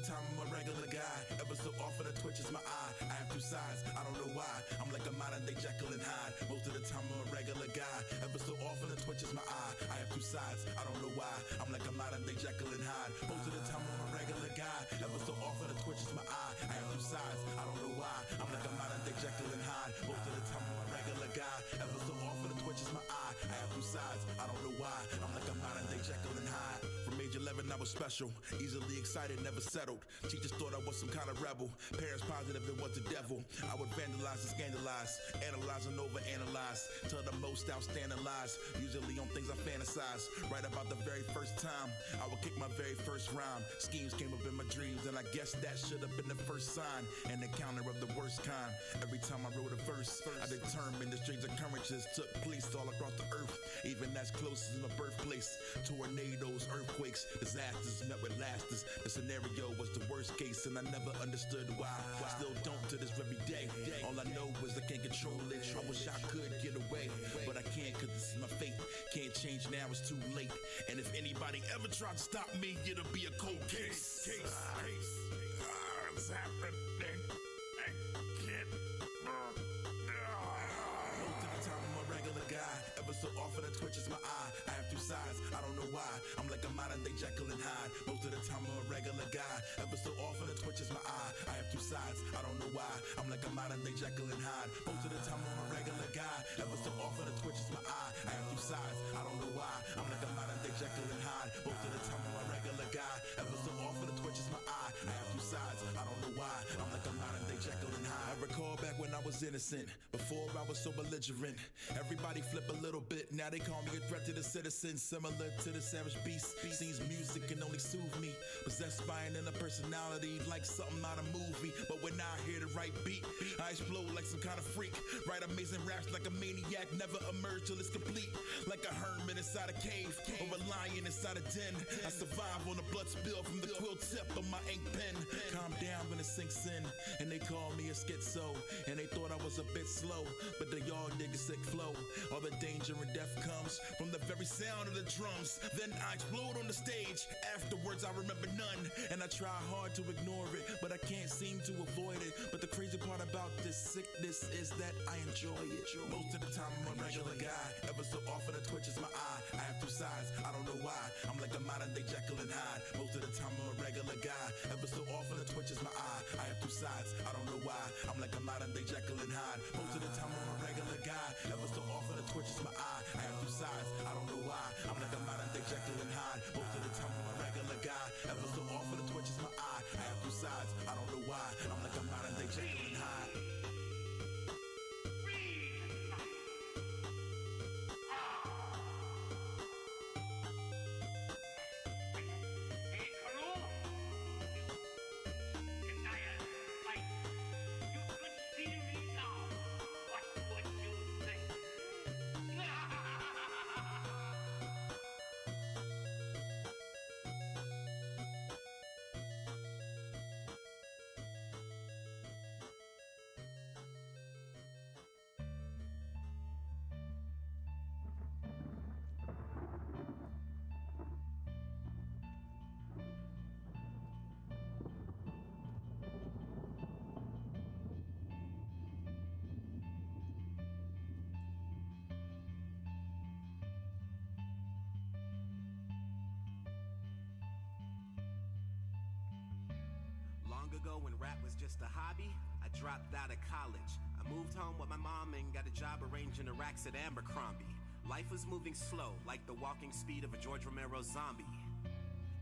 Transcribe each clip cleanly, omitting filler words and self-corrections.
time I'm a regular guy. Ever so often it twitches my eye. I have two sides, I don't know why. I'm like a modern day Jekyll and Hyde. Most of the time I'm a regular guy. Ever so often it twitches my eye. I have two sides, I don't know why. I'm like a modern day Jekyll and Hyde. Most of the time I'm a regular guy. Ever so often it twitches my eye. I have two sides, I don't know why. I'm like a modern day Jekyll and Hyde. Most of the time I'm a regular guy. Ever so often it twitches my eye. I have two sides, I don't know why. I'm like a modern day Jekyll and Hyde. From age 11 I was special, easily excited, never settled. Teachers thought I was some kind of rebel. Parents positive it was the devil. I would vandalize and scandalize, analyze and overanalyze, tell the most outstanding lies, usually on things I fantasize. Right about the very first time I would kick my very first rhyme. Schemes came up in my dreams, and I guess that should have been the first sign, an encounter of the worst kind. Every time I wrote a verse, I determined the strange occurrences took place all across the earth, even as close as my birthplace. Tornadoes, earthquakes, disasters met with lasters. The scenario was the worst case, and I never understood why. Still don't to this very day. All I know is I can't control it. I wish I could get away, but I can't, cause this is my fate. Can't change now, it's too late. And if anybody ever tried to stop me, it'll be a cold case. What's happening? I can't. Most of the time I'm a regular guy. Ever so often it twitches my eye. I have two sides, I don't know why. I'm like a modern day Jekyll and Hyde. Most of the time I'm a regular guy. Ever so often it twitches my eye. I have two sides, I don't know why. I'm like a modern day Jekyll and Hyde. Most of the time I'm a regular guy. Ever so often it twitches my eye. I have two sides, I don't know why. I'm like a modern day Jekyll and Hyde. Most of the time I'm a regular guy. Ever so often it twitches my eye. I have two sides, I don't know why. I'm like a modern day Jekyll and Hyde. I recall back when I was innocent, before I was so belligerent. Everybody flip a little bit, now they call me a threat to the citizens, similar to the savage beast. Seems music can only soothe me, possessed by an inner personality like something out of movie. But when I hear the right beat, I explode like some kind of freak. Write amazing raps like a maniac, never emerge till it's complete. Like a hermit inside a cave, or a lion inside a den. I survive on the blood spill from the quill tip of my ink pen. Calm down when it sinks in, and they call me a schizo. And they thought I was a bit slow, but they all dig a sick flow. All the danger and death comes from the very sound of the drums. Then I explode on the stage. Afterwards I remember none, and I try hard to ignore it, but I can't seem to avoid it. But the crazy part about this sickness is that I enjoy it. Most of the time I'm a regular guy. Ever so often it twitches my eye. I have two sides, I don't know why. I'm like a modern day Jekyll and Hyde. Most of the time I'm a regular guy. Ever so often it twitches my eye. I have two sides, I don't know why. I'm like a modern day Jekyll and Hyde. Most of the time I'm a regular guy. Ever so often it twitches my eye. I have two sides, I don't know why. I'm like a modern day Jekyll and Hyde. Most of the time I'm a regular guy. Ever so often it twitches my eye. I have two sides, I don't know why. I'm like a modern day Jekyll and Hyde. Long ago when rap was just a hobby, I dropped out of college. I moved home with my mom and got a job arranging the racks at Abercrombie. Life was moving slow, like the walking speed of a George Romero zombie.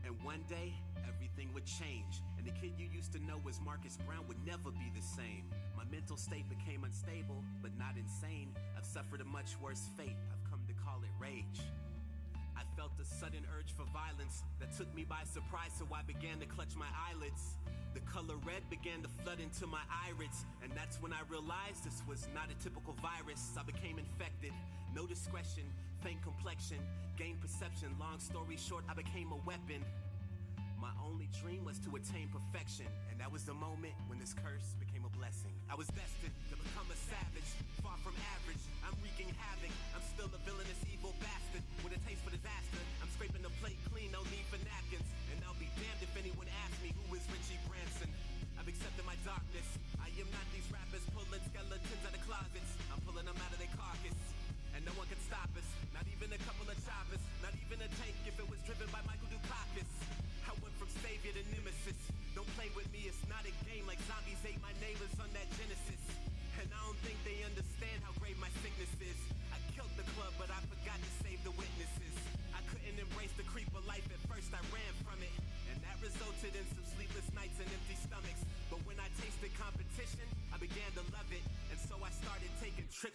And one day, everything would change, and the kid you used to know as Marcus Brown would never be the same. My mental state became unstable, but not insane. I've suffered a much worse fate, I've come to call it rage. I felt a sudden urge for violence that took me by surprise, so I began to clutch my eyelids. The color red began to flood into my irids, and that's when I realized this was not a typical virus. I became infected, no discretion, faint complexion, gained perception. Long story short, I became a weapon. My only dream was to attain perfection, and that was the moment when this curse became a blessing. I was destined to become a savage, far from average. I'm wreaking havoc, I'm still a villainous evil bastard with a taste for disaster. I'm scraping the plate clean, no need for napkins, and I'll be damned if anyone asks me who is Richie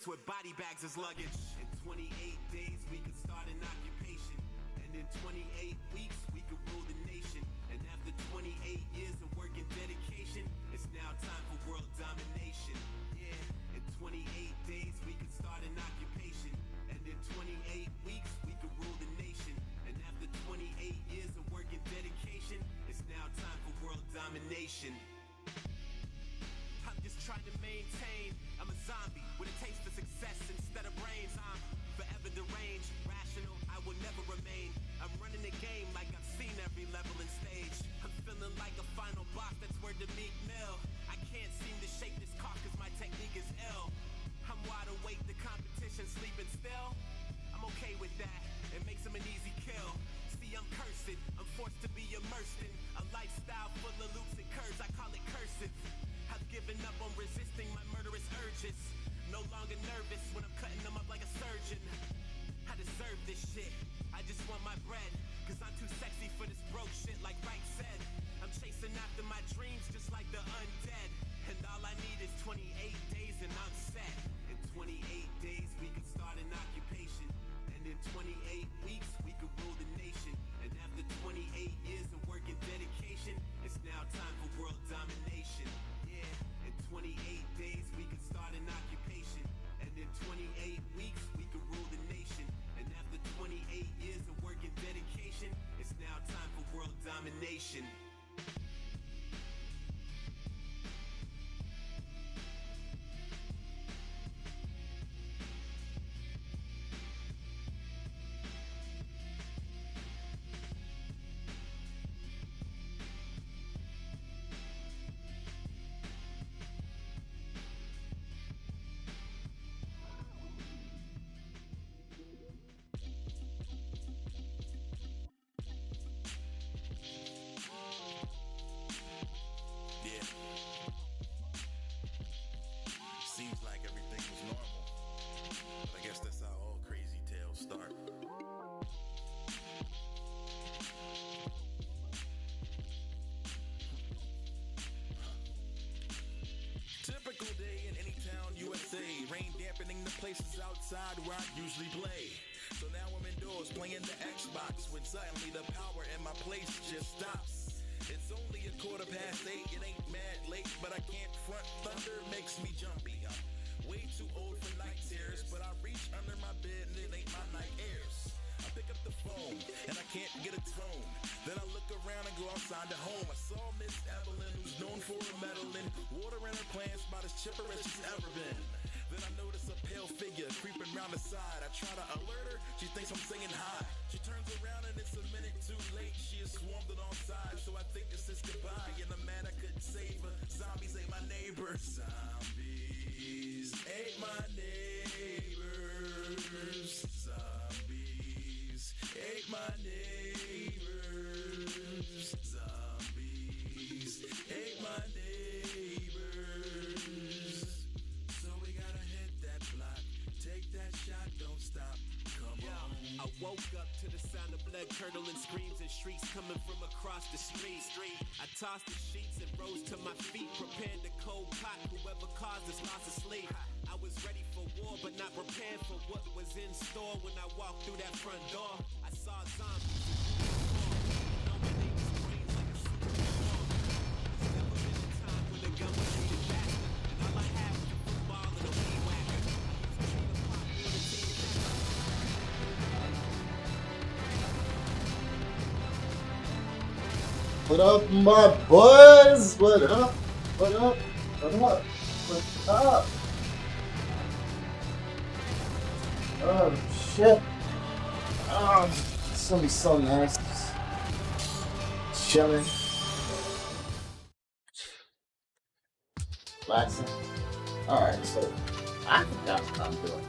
trips with body bags as luggage. In 28 days, we could start an occupation. And in 28 weeks, we could rule the nation. And after 28 years of work and dedication, it's now time for world domination. Yeah, in 28 days, we could start an occupation. And in 28 weeks, we could rule the nation. And after 28 years of work and dedication, it's now time for world domination. I'm just trying to maintain. I'm a zombie with a taste for success instead of brains. I'm forever deranged, rational, I will never remain. I'm running the game like I've seen every level and stage. I'm feeling like a final boss that's word to Meek Mill. I can't seem to shake this cough cause my technique is ill. I'm wide awake, the competition sleeping still. I'm okay with that, it makes him an easy kill. See, I'm cursed, I'm forced to be immersed in a lifestyle full of loops and curves, I call it cursive. I've given up on resisting my murderous urges. No longer nervous when I'm cutting them up like a surgeon. I deserve this shit, I just want my bread. Cause I'm too sexy for this broke shit like Wright said. I'm chasing after my dreams just like the undead. And all I need is 28 days and I'm set. In 28 days we could start an occupation. And in 28 weeks we could rule the nation. And after 28 years of work and dedication, it's now time for world domination. Yeah, in 28 days we could start an occupation. And in 28 weeks we could rule the nation. And after 28 years of work and dedication, it's now time for world domination. Seems like everything was normal, but I guess that's how all crazy tales start. Typical day in any town, USA. Rain dampening the places outside where I usually play. So now I'm indoors playing the Xbox when suddenly the power in my place just stops. It's only 8:15, it ain't mad late, but I can't front. Thunder makes me jumpy. I'm way too old for night terrors, but I reach under my bed and it ain't my night airs. I pick up the phone and I can't get a tone. Then I look around and go outside the home. I saw Miss Evelyn, who's known for her meddling, watering her plants about as chipper as she's ever been. Then I notice a pale figure creeping round the side. I try to alert her, she thinks I'm saying hi. She turns around and it's a minute too late. She is swarmed on all sides, so I think this is goodbye. And I'm mad I couldn't save her. Zombies ain't my neighbors. Zombies ain't my neighbors. Zombies ain't my neighbors. Zombies ain't my neighbors. So we gotta hit that block. Take that shot, don't stop. Come on. I woke up to the sound of blood curdling screams and shrieks coming from across the street. I tossed the sheets and rose to my feet, prepared to cold cock whoever caused this loss of sleep. I was ready for war, but not prepared for what was in store when I walked through that front door. I saw zombies. Know my name is brains like a superstar. There's never been a time when the gun was needed back, and all I had was a football and a weed whacker. I used to pop more than What up, my boys? What up? What up? What up? What's up? Oh, shit. Oh, it's gonna be so nice. Chilling. Relaxing. Alright, so I forgot what I'm doing.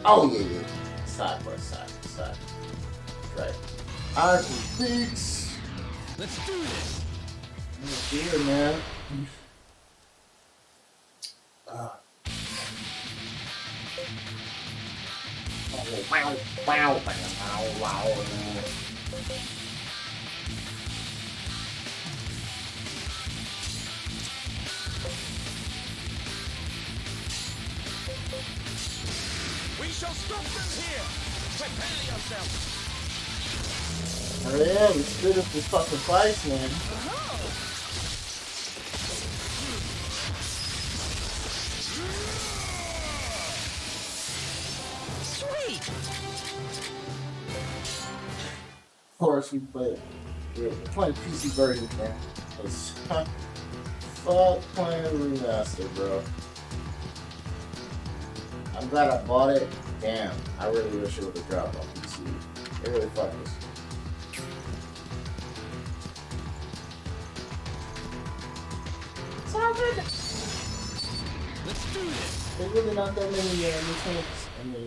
Oh, yeah. Side. Right. Alright, beats. Let's do this! Here, man. Wow. I'll stop them here. Prepare yourself. Oh yeah, we stood up this fucking fight, man. Sweet. Of course, we're playing PC version, man. Fuck playing remaster, bro. I'm glad I bought it. Damn, I really wish it would have dropped on PC. It really fucked us. Let's do this. There's really not that many new things in the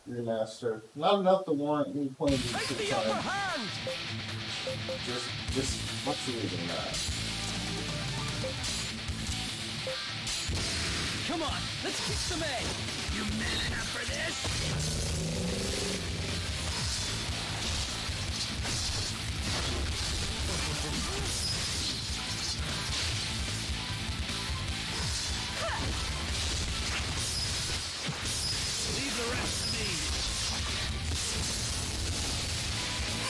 remaster. Not enough to warrant me playing these Take 6 the upper times. hand. Just much more than that. Come on, let's kick some egg. You man enough for this? Leave the rest to me.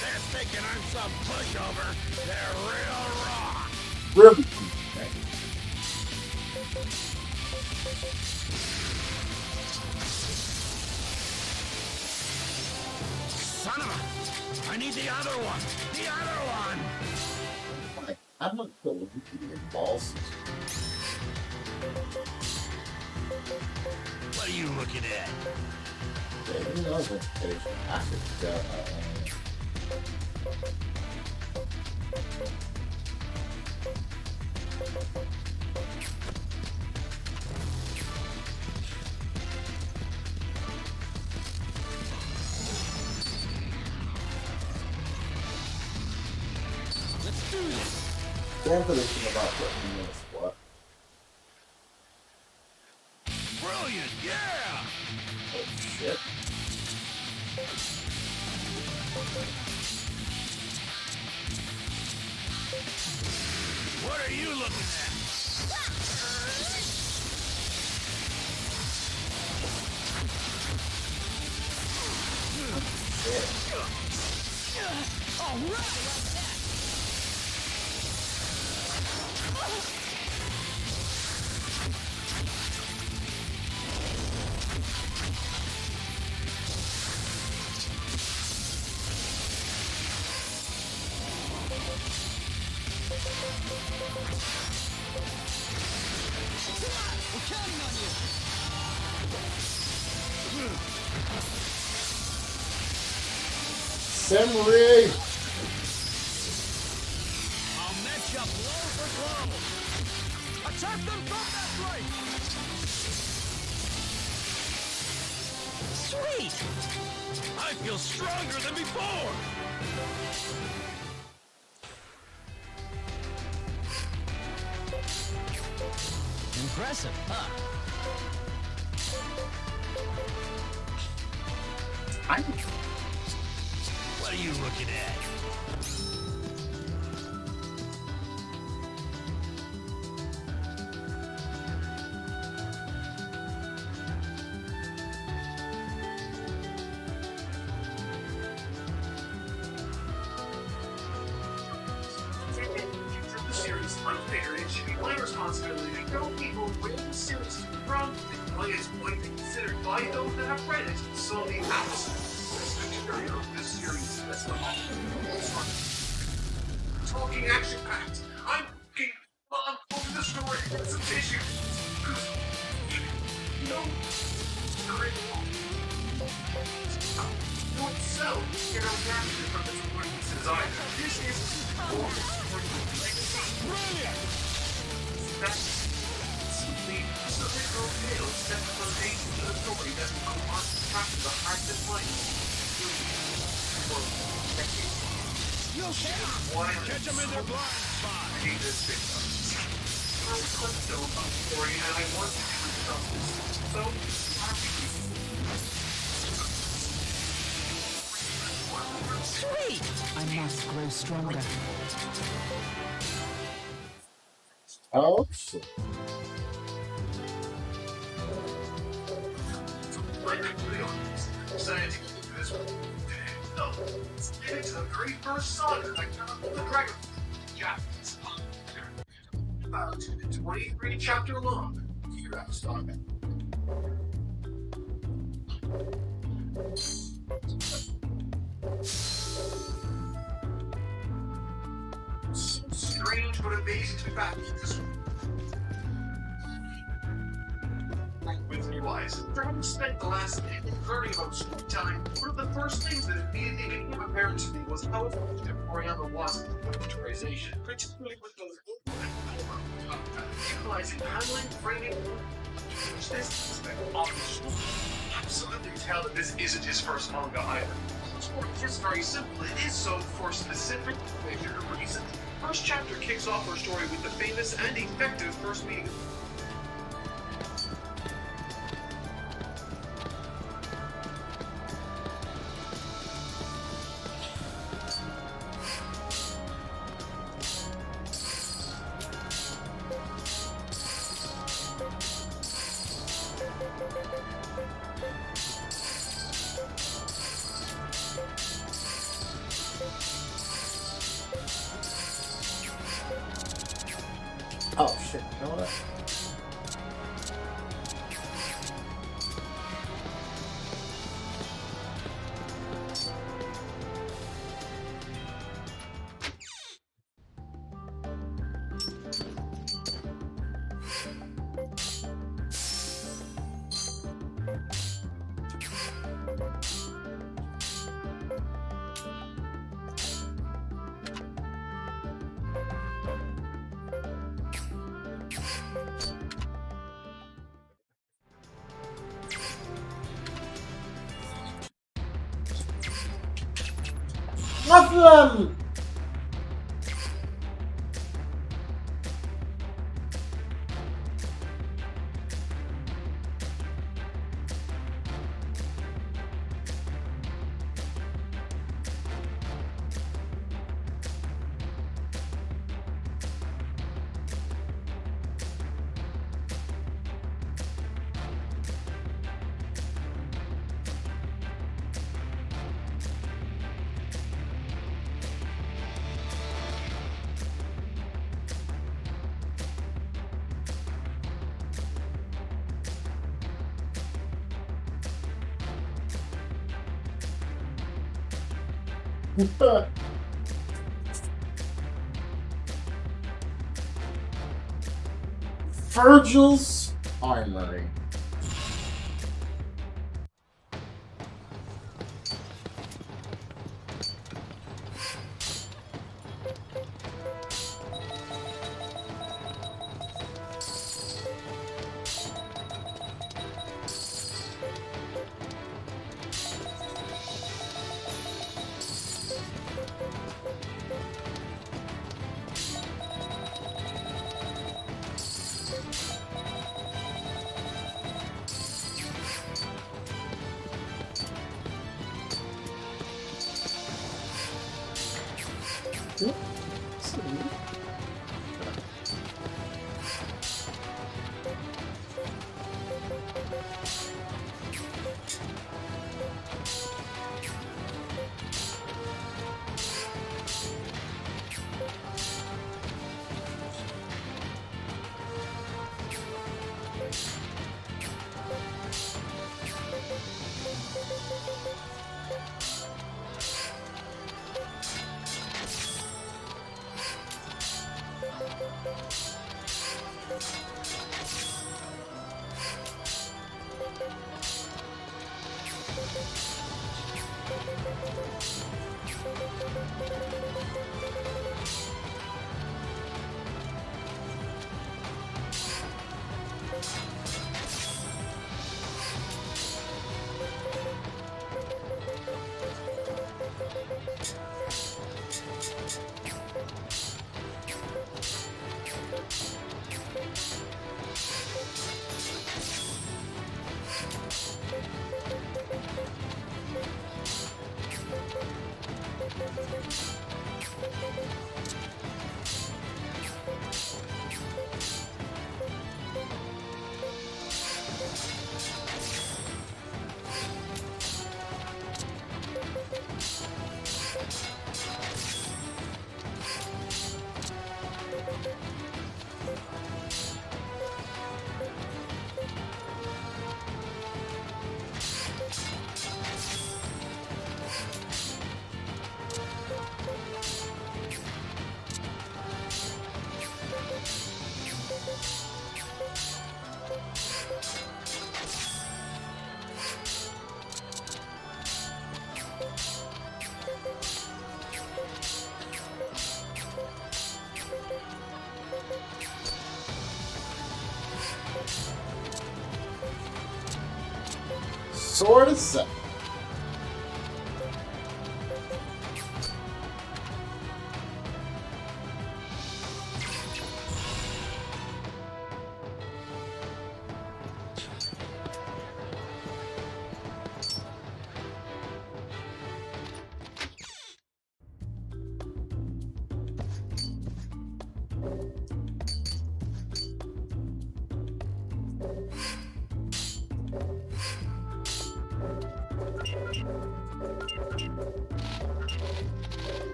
They're thinking I'm some pushover. They're real raw. Really? Son of a... I need the other one. The other one. I'm not going to be balls. What are you looking at? Yeah, you know what page after that. Let's do this. Damn for this thing about putting in this what? Brilliant, yeah! Oh shit. What are you looking at? All right! We're counting on you! Samurai! I'll match up blow for blow! Attack them from that way! Sweet! I feel stronger than before! Impressive, huh? What are you looking at? The series unfair, it should be my responsibility to tell people where the series is from and why it's going to be considered by those that have read it. So the absolute best material of this series is the talking action-packed. I'm looking on over the story with some tissue. No critical. No itself cannot adapted from its weaknesses either. This is more Brilliant! that's simply just a literal tale set the foundation to the story that will go on to capture the heart and life. For decades. You'll see! Why Catch them in their blind spot! I hate this victim. I'm still about the story and I want to do justice. So, Sweet! I must grow stronger. Oh shit. I'm actually honest. excited to get into this one. No, let's get into the very first saga by the Dragon. Japanese. About 23 chapter long. Here I start. So strange but amazing to be back in this one. With new eyes, having spent the last learning about storytelling, one of the first things that immediately became apparent to me was how effective Oriana was in characterization, particularly with those utilizing handling, framing, which this aspect of the story. Absolutely tell that this isn't his first manga either. The story is very simple. It is so for specific reason. First chapter kicks off our story with the famous and effective first meeting. Oh shit, you know what? Nothing! Virgil's Armory. sword is set.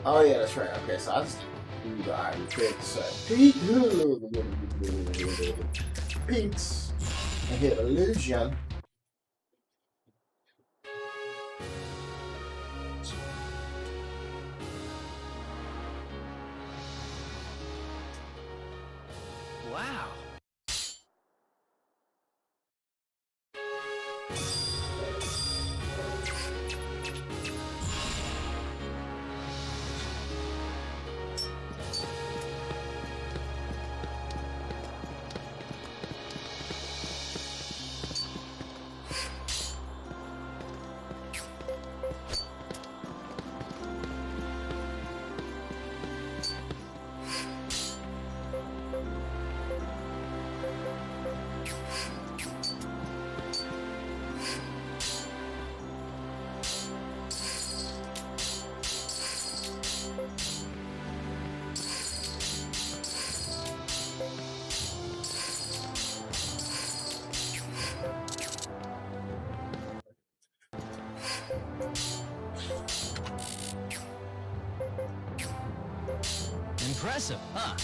Oh yeah, that's right. Okay, so I just do I create the set. Peaks and hit illusion. Wow. Impressive, huh?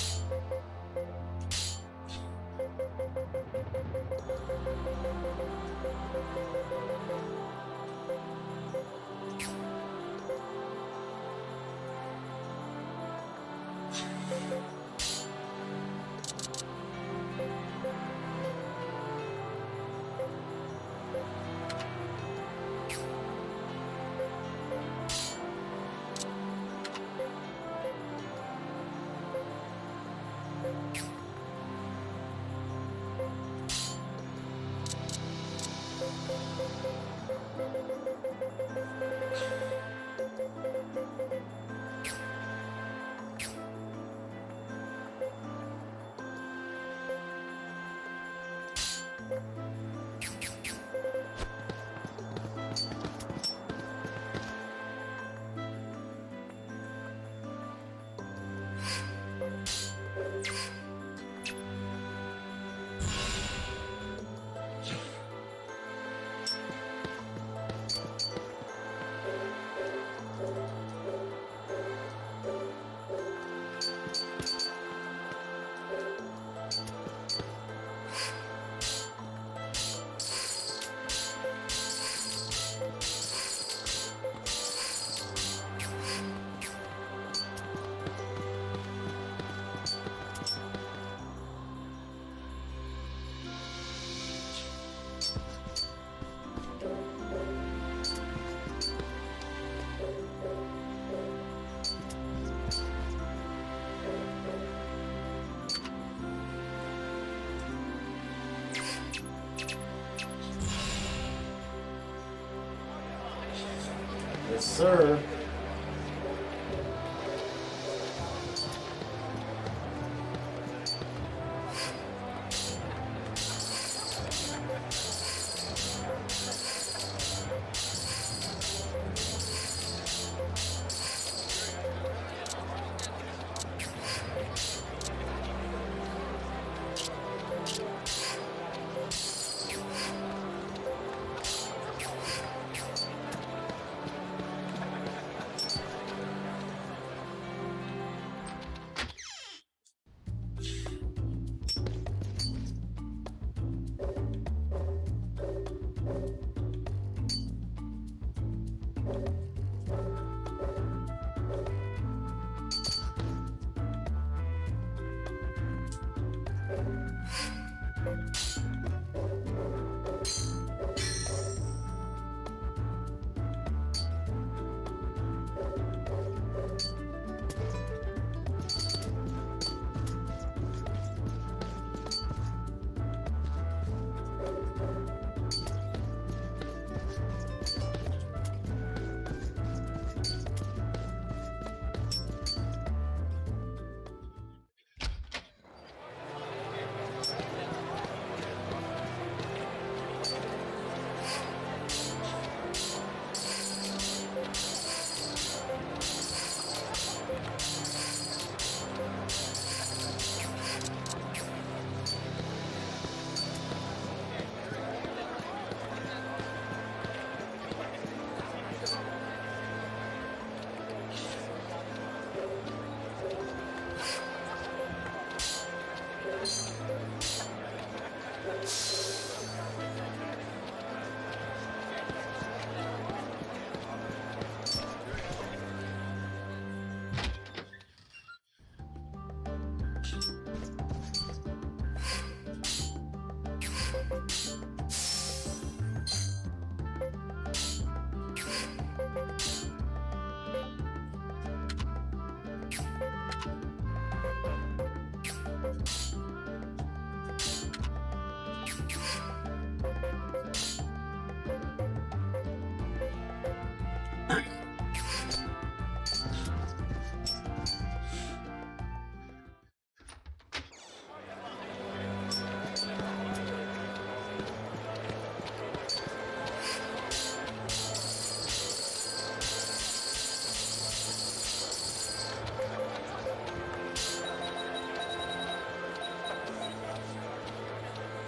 Yes, sir.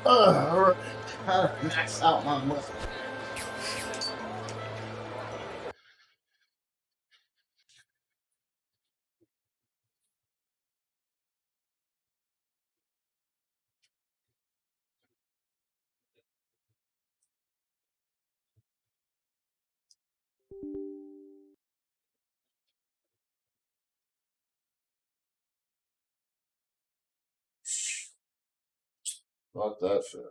Alright. Max out my muscle. Fuck that shit.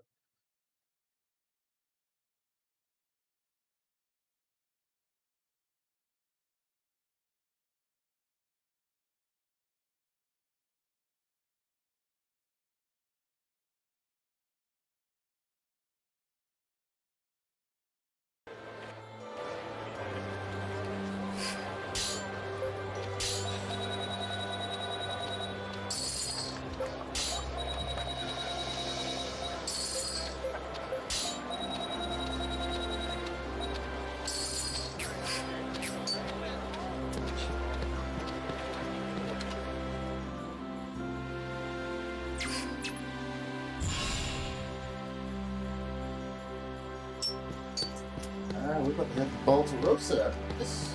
Alright, we're about to have to ball to Rosa after this.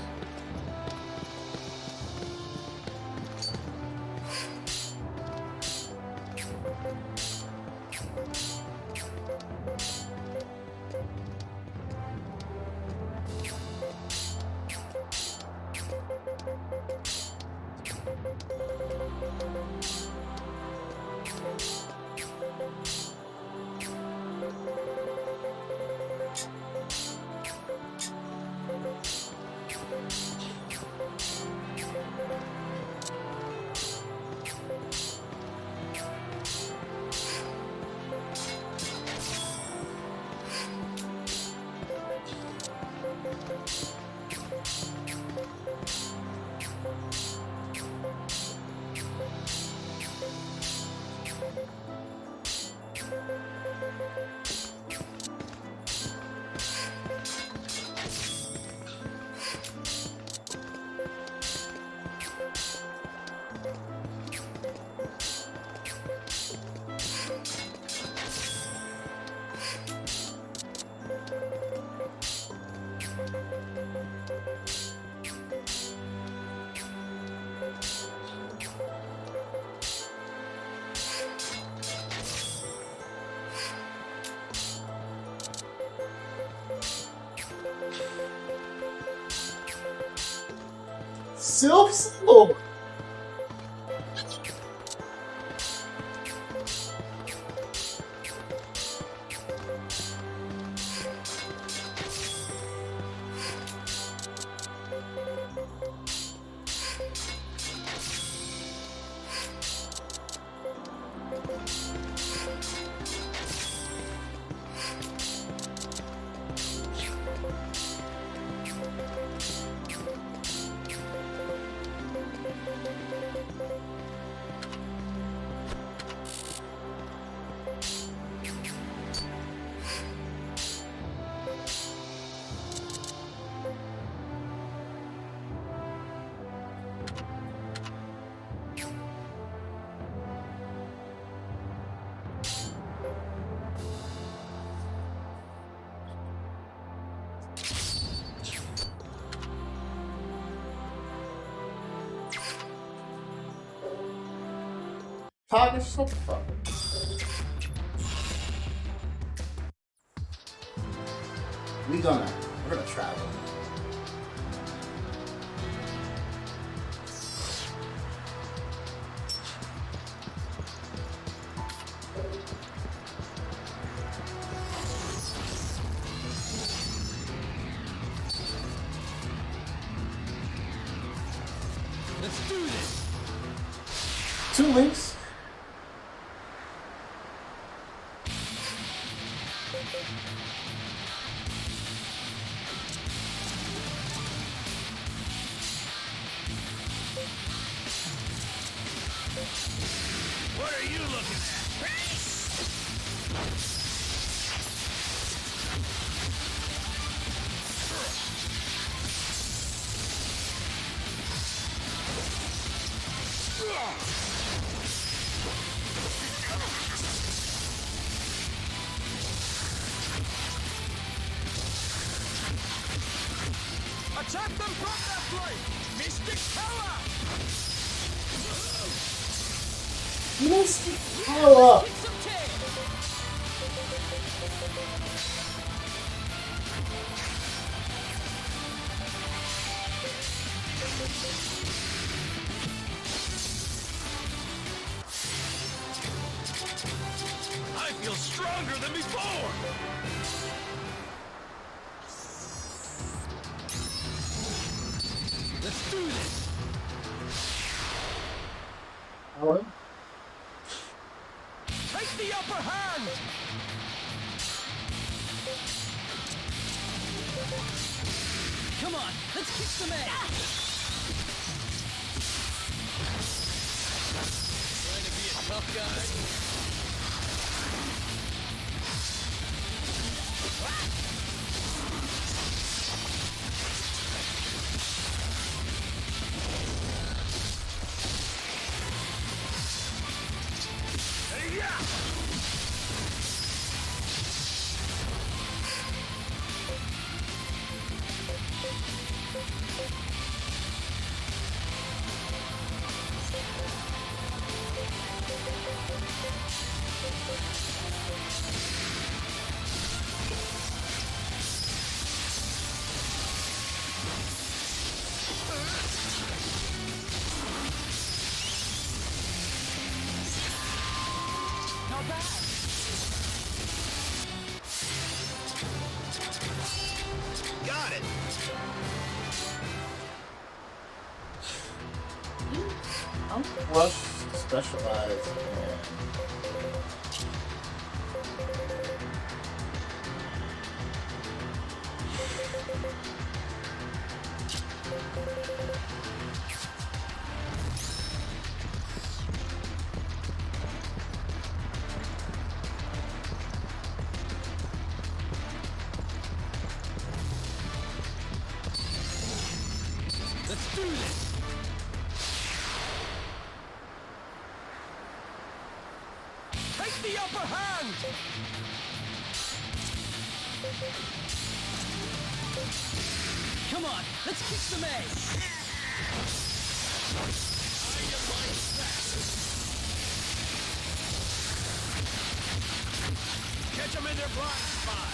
Silk. Target, shut the fuck up. We're gonna travel. Let's do this. 2 links. What are you looking at? Attack them from that flank! Mystic power! Mystic power! Kick some tail! I feel stronger than before! Let's do this! Alright. Take the upper hand! Come on, let's kick some ass! Trying to be a tough guy? Not bad. Got it. I'm Rush specialized in Let's do this. Take the upper hand. Come on, let's kick some ass. Catch them in their blind spot.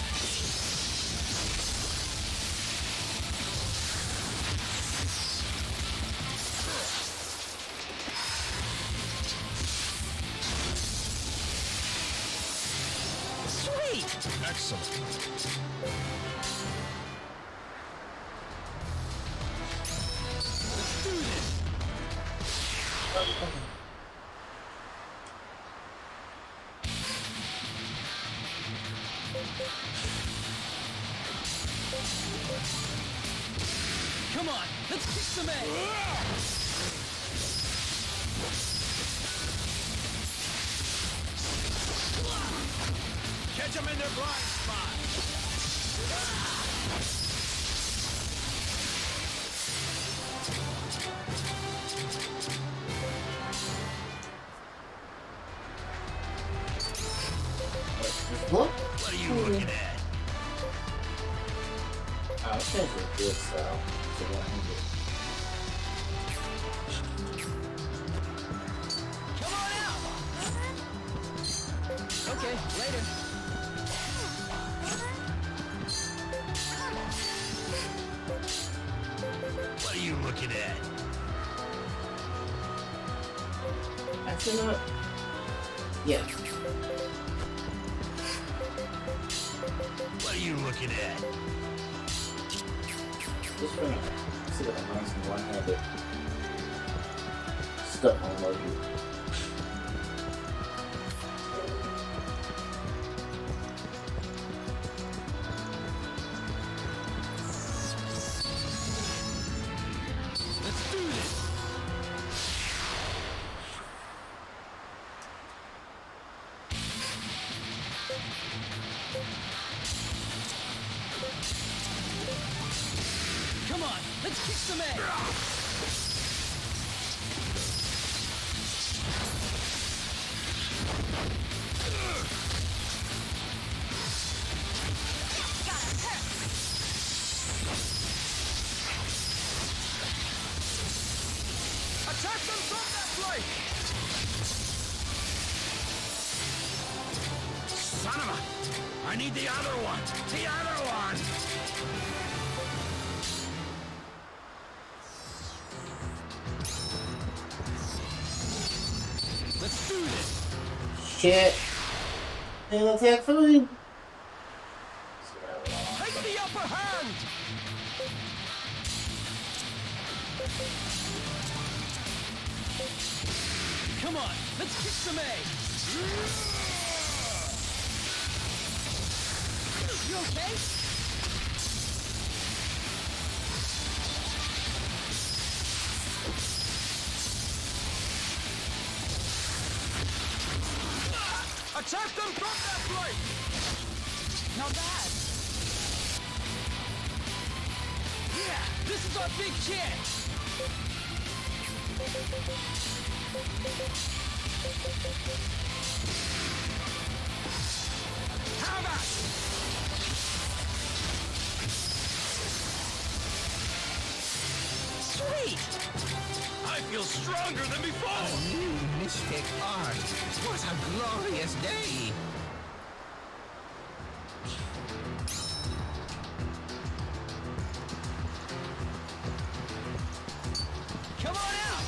Excellent. Let's do this. Come on, let's kick some ass. Catch them in their blind spot. What? What are you looking at? I'll change the good style to 100. Come on out. Okay, later. What are you looking at? Actually, not. Yeah. What are you looking at? Just gonna see if I can learn some one-handed stuff on Loki. Let's do this. Come on, let's kick some ass. Attack them from that flank! Son of a... I need the other one! The other one! Let's do this! Shit. They'll attack fine. Take the upper hand! Come on, let's kick some ass! You okay? Attack them from that flank! Not bad. Yeah, this is our big chance. How about? Sweet! I feel stronger than before! New mystic art. What a glorious day! Come on out!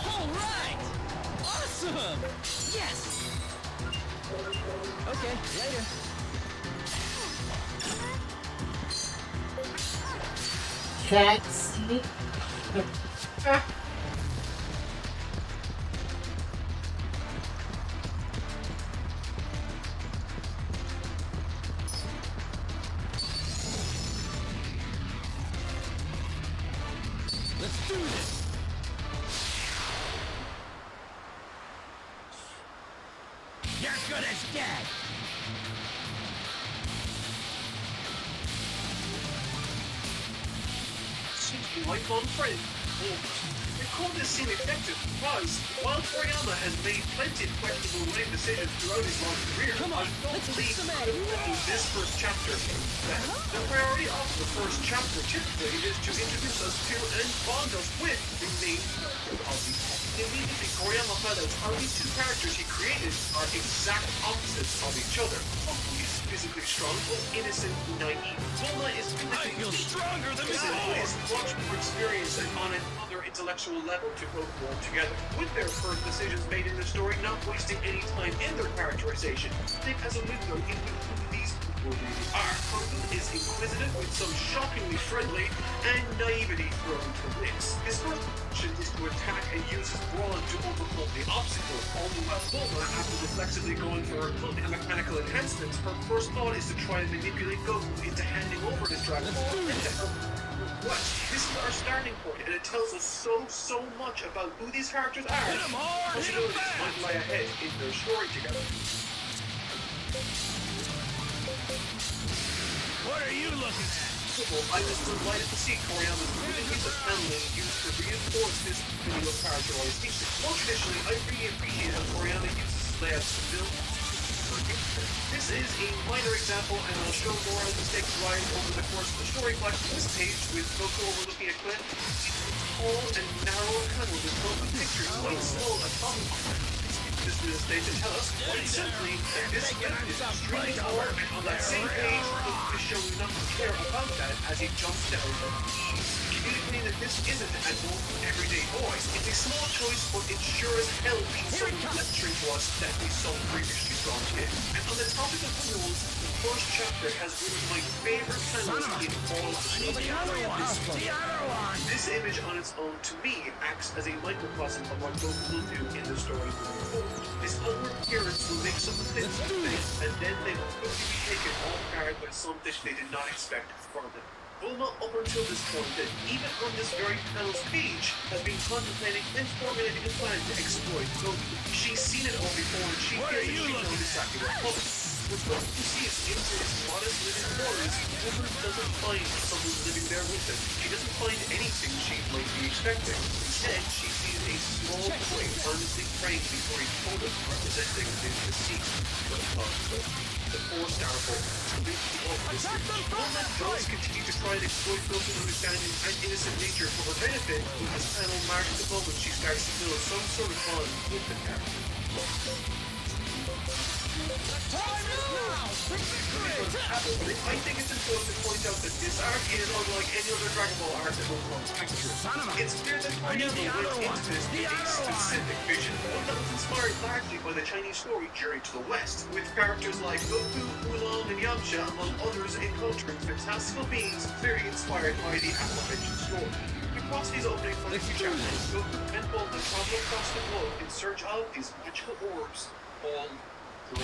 All right! Awesome! Yes! Okay, later. Taxi. Let's do this! You're good as dead! Seems to be lifelong friend. We call this scene effective because, while Toriyama has made plenty of questionable writing decisions throughout his long career, Come on, I don't let's believe kick some ass. that in this first chapter that the priority of the first chapter typically is to introduce us to and bond us with the main character of the Immediately, Toriyama found out how these two characters he created are exact opposites of each other. Hopefully, physically strong, but innocent, naive. Bulma is I feel stronger than before! is much more experienced and on another intellectual level to Goku altogether. With their first decisions made in the story, not wasting any time in their characterization, think as a window into who these people really are. Goku is inquisitive with some shockingly friendly and naivety thrown into the mix. His first option is to attack and use his brawn to overcome the obstacle. All the while Bulma, after reflexively going for her cult and mechanical enhancements, her first thought is to try and manipulate Goku into handing over his Dragon Ball and to help what? This is our starting point, and it tells us so much about who these characters are. Hit 'em hard, hit 'em fast! Might lie ahead in their story together. What are you looking at? I was delighted to see Toriyama's really use of handling used to reinforce this video characterization. More traditionally, I really appreciate how Toriyama uses layouts to build. This is a minor example, and I'll show more as mistakes rise over the course of the story, but this page with Goku overlooking a cliff, tall and narrow panel with Goku pictures quite small atomic. This is a stage to tell us quite simply that this cliff is extremely tall, and on that same page, Goku is showing not to care about that as he jumps down with ease. Communicating that this isn't an everyday boy. It's a small choice, but it sure as hell means something lecturing to us that we saw previously strong in. And on the topic of the rules, the first chapter has one of my favorite panels in all of The other one! This image on its own, to me, acts as a microcosm of what Goku will do in the story moving forward. His outward appearance will make some things and then they will quickly be taken off guard by something they did not expect from him. Bulma, up until this point, and even on this very panel's page, has been contemplating and formulating a plan to exploit Goku. She's seen it all before, and she feels that she knows exactly what coming. When Goku sees into his modest living quarters, Bulma doesn't find someone living there with him. She doesn't find anything she might be expecting. Instead, she sees a small boy earnestly praying before a totem representing the sea. The four-star boy. Bulma does continue to try and exploit Goku's understanding and innocent nature for her benefit, but this panel marks the moment she starts to build some sort of bond with the character. I think it's important to point out that this arc is unlike any other Dragon Ball arc that will come through. It's clear that Toriyama went into this with a specific vision, one that was inspired largely by the Chinese story Journey to the West, with characters like Goku, Oolong, and Yamcha, among others, encountering fantastical beings clearly inspired by the aforementioned story. Across these opening 42 chapters, Goku and Bulma travel across the globe in search of these magical orbs, all in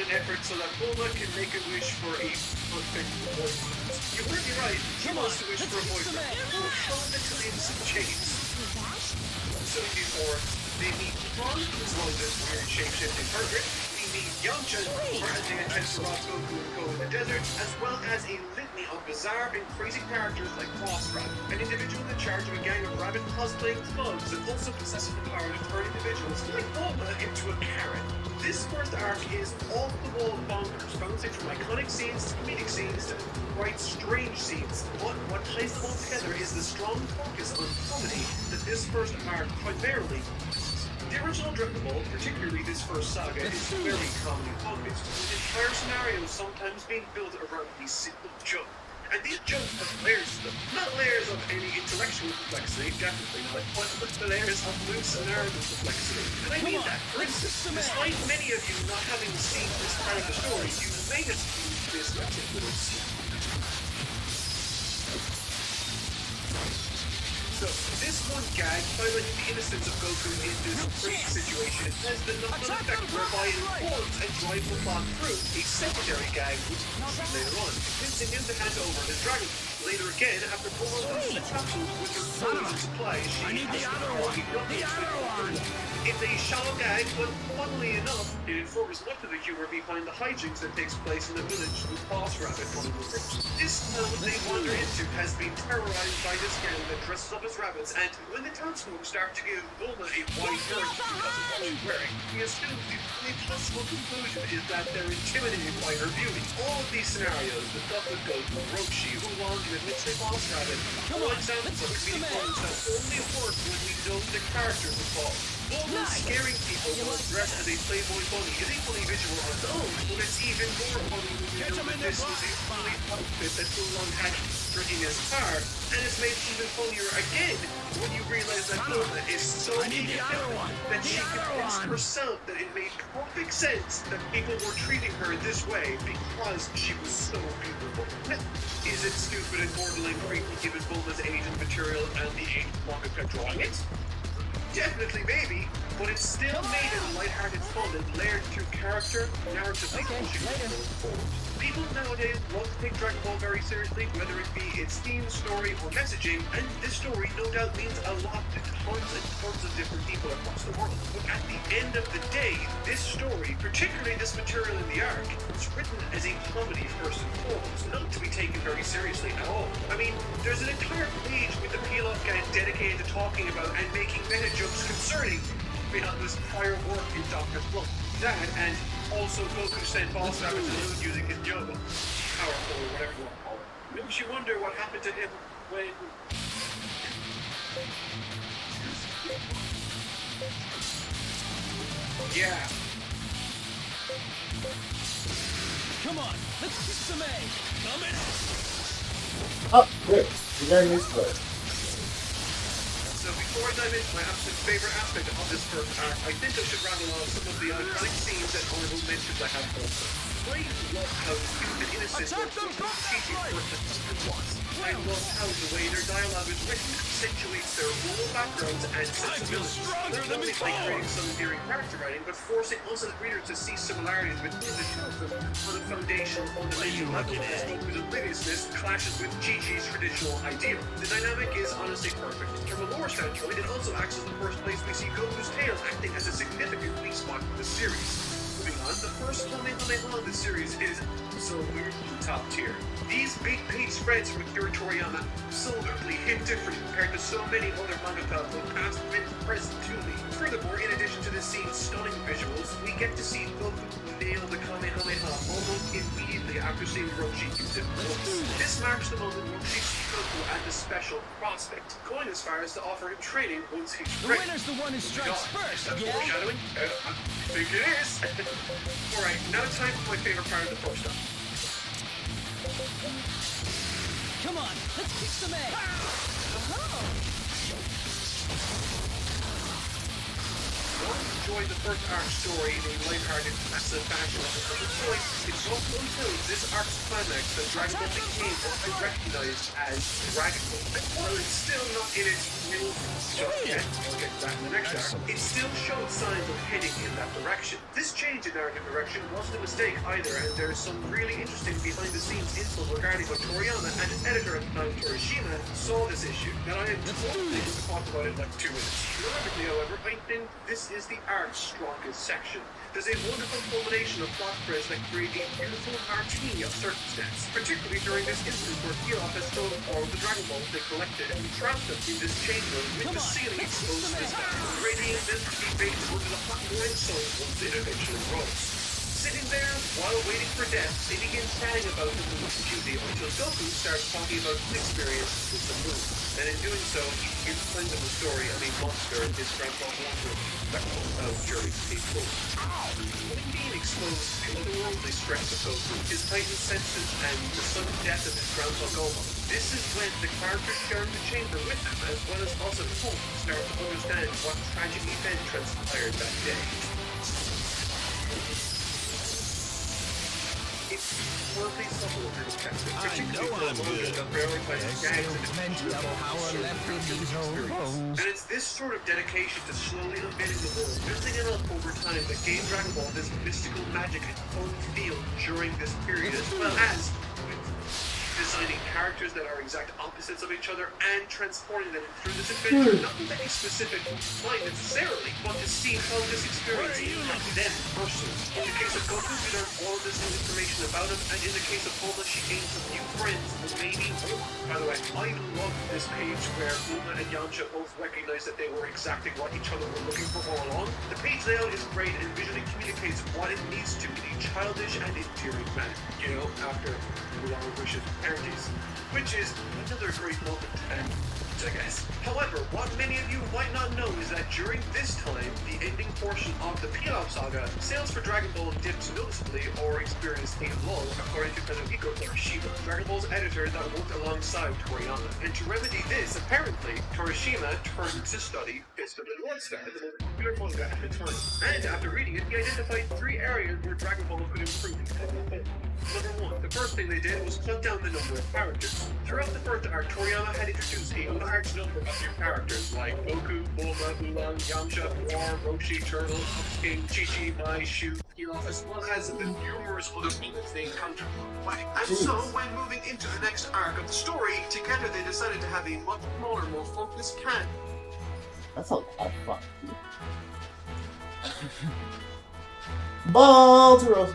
an effort so that Bulma can make a wish for a perfect boyfriend. You heard me right, she wants to wish for a boyfriend. We'll show the claims of change. So before they meet Ron, who's one of this weird shape-shifting pervert, we meet Yamcha, granting a chance to rob Goku and go in the desert, as well as a litany of bizarre and crazy characters like Boss Rabbit, an individual in charge of a gang of rabbit cosplaying thugs and also possesses the power to turn individuals like Bulma into a Karen. This first arc is off-the-wall bonkers, bouncing from iconic scenes to comedic scenes to quite strange scenes. But what ties them all together is the strong focus on comedy that this first arc primarily uses. The original Dragon Ball, particularly this first saga, is very comedy focused, with entire scenarios sometimes being built around a single joke. And these jokes have layers to them. Not layers of any intellectual complexity, definitely not, but the layers of loose narrative complexity. And I mean that. For instance, despite many of you not having seen this part of the story, you may have seen this particular scene. So, this one gag, highlighting the innocence of Goku in this crazy situation, has the knock-on effect whereby it informs and drives the plot through a secondary gag, which we'll see later on, convincing him to hand over his Dragon. Later again, after Bulma loses the capsules with her clothes and supplies, she asks him how he got these with her. It's a shallow gag, but funnily enough, it informs much of the humor behind the hijinks that takes place in the village with Boss Rabbit one of the groups. This town they wander into has been terrorized by this gang that dresses up as rabbits, and when the townsfolk start to give Bulma a wide berth because of what she's wearing, he assumes the only possible conclusion is that they're intimidated by her beauty. All of these scenarios, the stuff with Goku, Roshi, Oolong, and eventually Boss Rabbit, all examples of comedic moments that only work when we know the characters involved. Bulma's scaring people while dressed as a Playboy bunny is a funny visual on its own, but it's even more funny when you know that this was a fully outfit that Bulma had drinking as car, and it's made even funnier again when you realize that Bulma is so independent that she convinced herself that it made perfect sense that people were treating her this way because she was so beautiful. Is it stupid and borderline creepy given Bulma's age and material and the age of manga drawing it? Definitely, maybe, but it's still made in lighthearted fun and layered through character, narratively pushing it forward. People nowadays love to take Dragon Ball very seriously, whether it be its theme, story, or messaging, and this story no doubt means a lot to tons and tons of different people across the world. But at the end of the day, this story, particularly this material in the arc, was written as a comedy first and foremost, not to be taken very seriously at all. I mean, there's an entire page with the Peel-Off gang dedicated to talking about and making meta jokes concerning Mihato's prior work in Dr. Slump. That, and also Goku sent Boss Savage to the moon using his Yoga, powerful or whatever you want to call it. Makes you wonder what happened to him when... Yeah. Come on, let's kick some A. Come in. Oh, good. You got used to it. So before I dive into my absolute favorite aspect of this first arc, I think I should rattle off some of the iconic scenes and honorable mentions I have also. I love how cute and innocent both Chi-Chi's first assistant was. I love how the way their dialogue is written accentuates their rural backgrounds and sensibilities. Not only by creating some endearing character writing, but forcing us as readers to see similarities between the two of them on a foundational fundamental level as Goku's obliviousness clashes with Chi-Chi's traditional ideal. The dynamic is honestly perfect. From a lore standpoint, it also acts as the first place we see Goku's tail acting as a significant weak spot in the series. Moving on, the first Kamehameha of the series is absolutely top tier. These big page spreads with Akira Toriyama absolutely hit different compared to so many other mangaka both past and present to me. Furthermore, in addition to the scene's stunning visuals, we get to see Goku nail the Kamehameha almost immediately after seeing Roshi use it once. This marks the moment Roshi sees Goku as a special prospect, going as far as to offer him training once he's The ready. winner's the one who strikes first, yeah? Foreshadowing? I think it is. Alright, now time for my favorite part of the first up. Come on, let's kick some A. Enjoy the first arc story in a lighthearted, massive fashion. At the point, it's not until this arc's climax that Dragon Ball became what I recognized as Dragon Ball. While it's still not in its real just yet, we'll get to that in the next arc, it still showed signs of heading in that direction. This change in narrative direction wasn't a mistake either, and there's some really interesting behind-the-scenes info regarding how Toriyama and his editor at the time, Torishima, saw this issue, that I had totally able to talk about in like 2 minutes. Graphically, however, I think this is the arc's strongest section. There's a wonderful culmination of plot threads that create a beautiful martini of circumstance, particularly during this instance where Peel-Off has stolen all of the Dragon Balls they collected and trapped them in this chamber with the ceiling exposed to the sky, radiating them to be baked under the hot wine sun once it eventually rose. Sitting there while waiting for death, they begin chatting about the moon's beauty until Goku starts talking about his experience with the moon. And in doing so, he begins telling them the story of a monster in his grandpa Walter that comes out during a boat. When being exposed to otherworldly strength of Goku, his heightened senses, and the sudden death of his grandpa Goma, this is when the characters sharing the chamber with him, as well as us at home, start to understand what tragic event transpired that day. It's horribly subtle and effective, particularly for a manga that prioritizes gags and Plenty of power left in these old bones. and it's this sort of dedication to slowly unveiling the world, building it up over time that gave Dragon Ball this mystical magic and fun feel during this period, as well as designing characters that are exact opposites of each other and transporting them through this adventure, not with any specific mind necessarily, but to see how this experience impacted them personally. In the case of Goku, we learn all of this new information about him, and in the case of Bulma, she gains some new friends, maybe more. By the way, I love this page where Bulma and Yamcha both recognize that they were exactly what each other were looking for all along. The page layout is great and visually communicates what it needs to in a childish and endearing manner, you know, after long wishes and parodies, which is another great moment. And foods, I guess. However, what many of you might not know is that during this time, the ending portion of the Pilaf saga, sales for Dragon Ball dipped noticeably or experienced a lull, according to Kazuhiko Torishima, Dragon Ball's editor that worked alongside Toriyama. And to remedy this, apparently, Torishima turned to study Fist of the North Star, the most popular manga at the time. And after reading it, he identified 3 areas where Dragon Ball could improve. Number 1, the first thing they did was cut down the number of characters. Throughout the first arc, Toriyama had introduced a large number of new characters like Goku, Bulma, Ulan, Yamcha, War, Roshi, Turtle, King, Chi-Chi, Mai, Shu, Pilaf, as well as the numerous other planets they encountered along the way. And so, when moving into the next arc of the story, together they decided to have a much smaller, more focused canon. That's a lot of fun. Baltaros.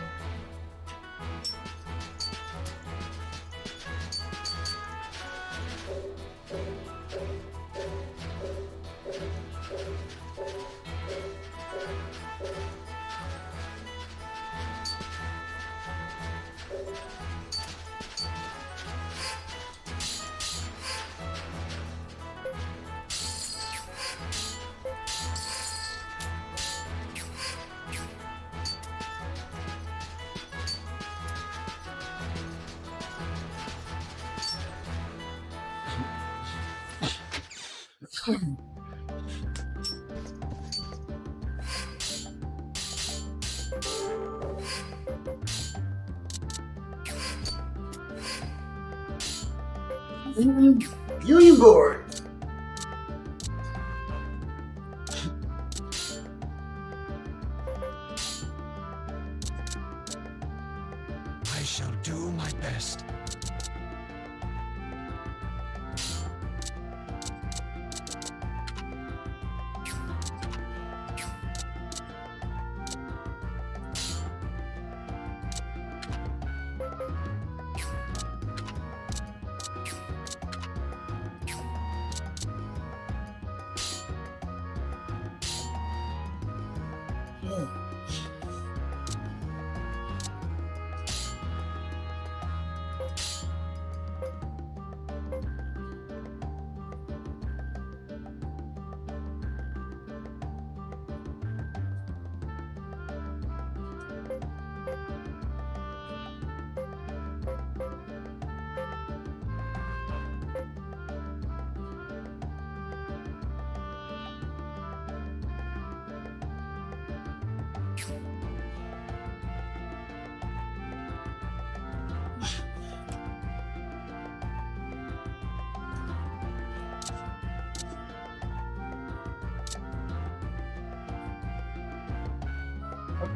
Union board. I shall do my best.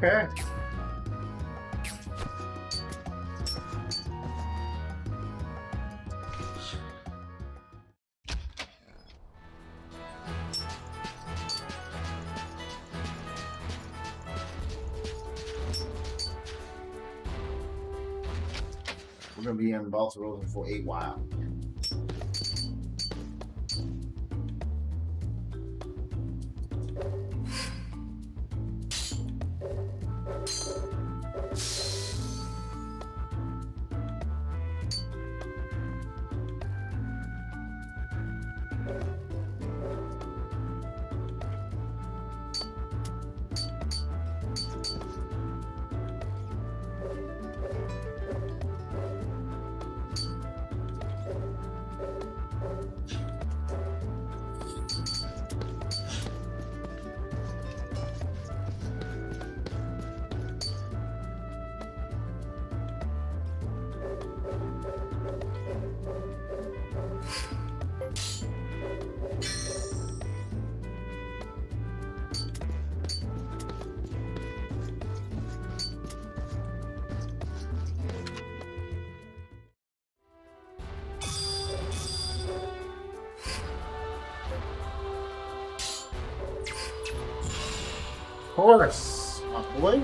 Okay. We're gonna be in Baltimore for a while. Of course, my boy.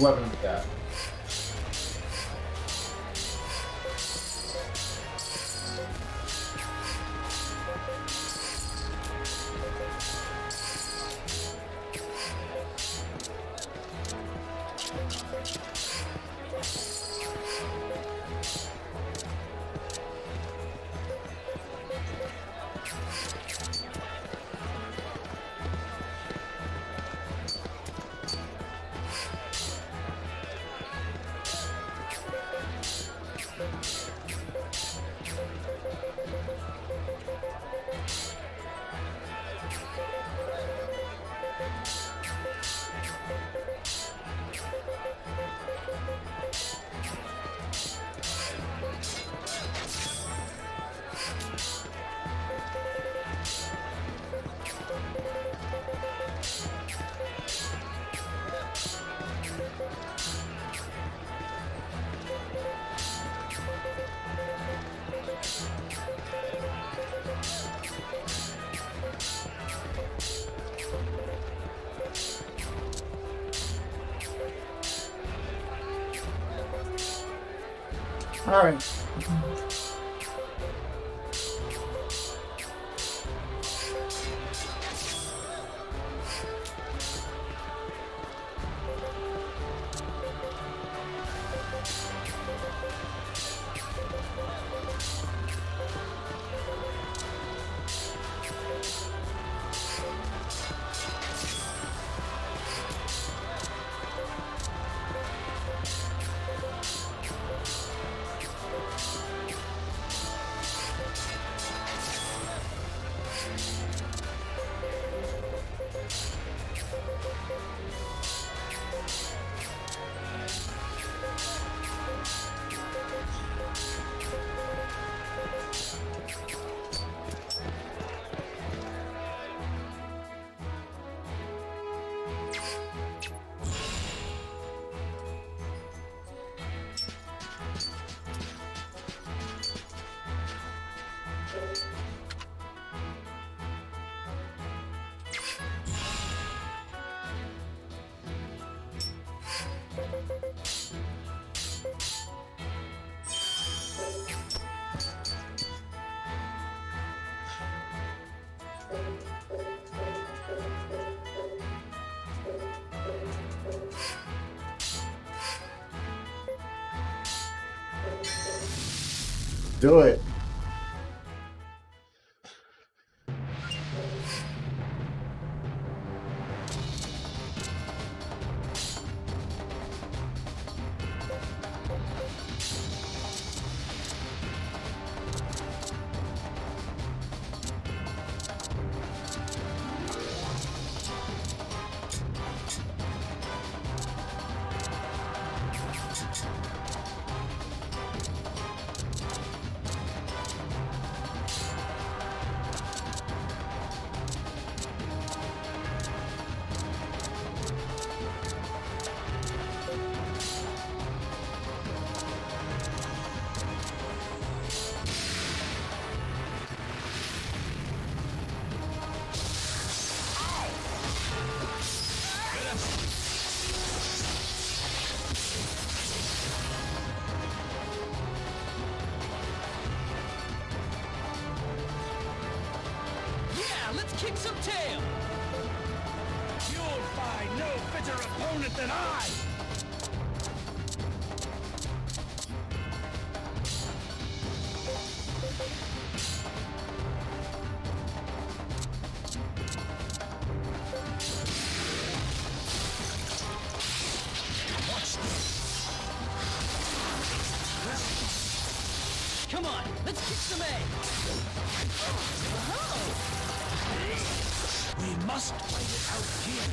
weapons got. All right. Do it. Kick some tail! You'll find no fitter opponent than I! Watch this! Come on, let's kick some eggs! We must fight it out here.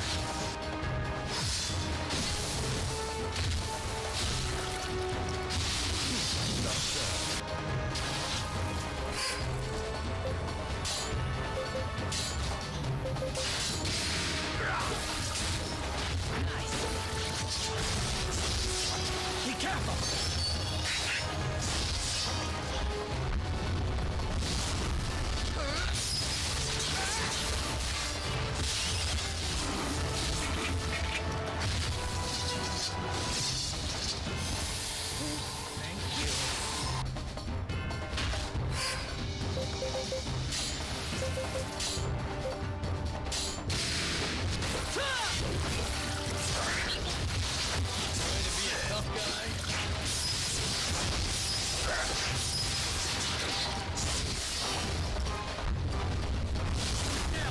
Be careful!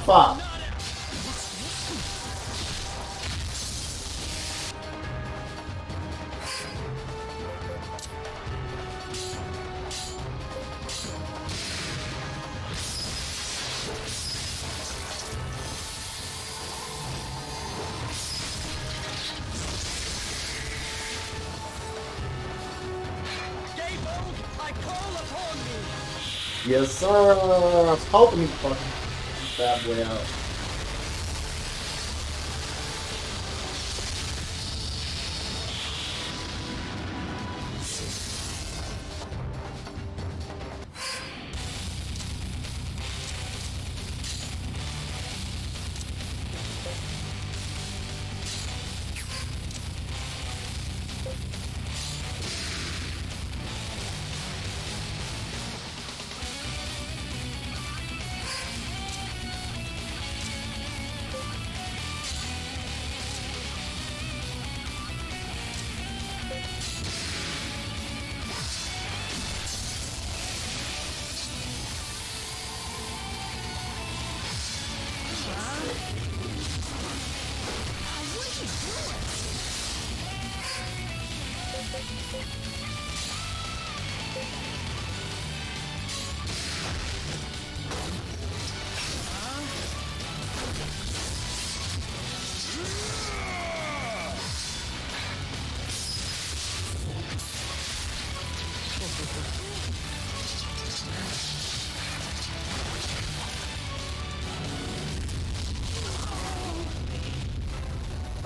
Fuck. I call upon you. Yes, sir. I was hoping he fucking bad boy out.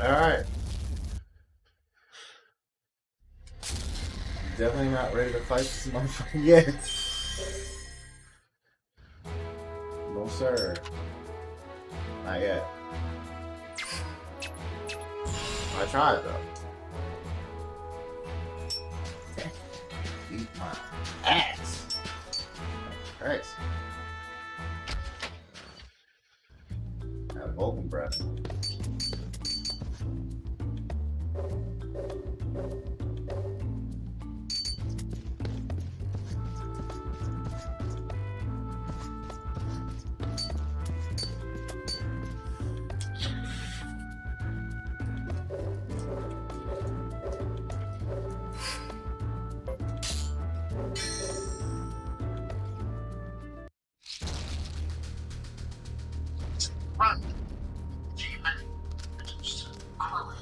Alright. Definitely not ready to fight this motherfucker yet. No sir. Not yet. I tried though. Eat my ass. Christ. Have Vulcan breath.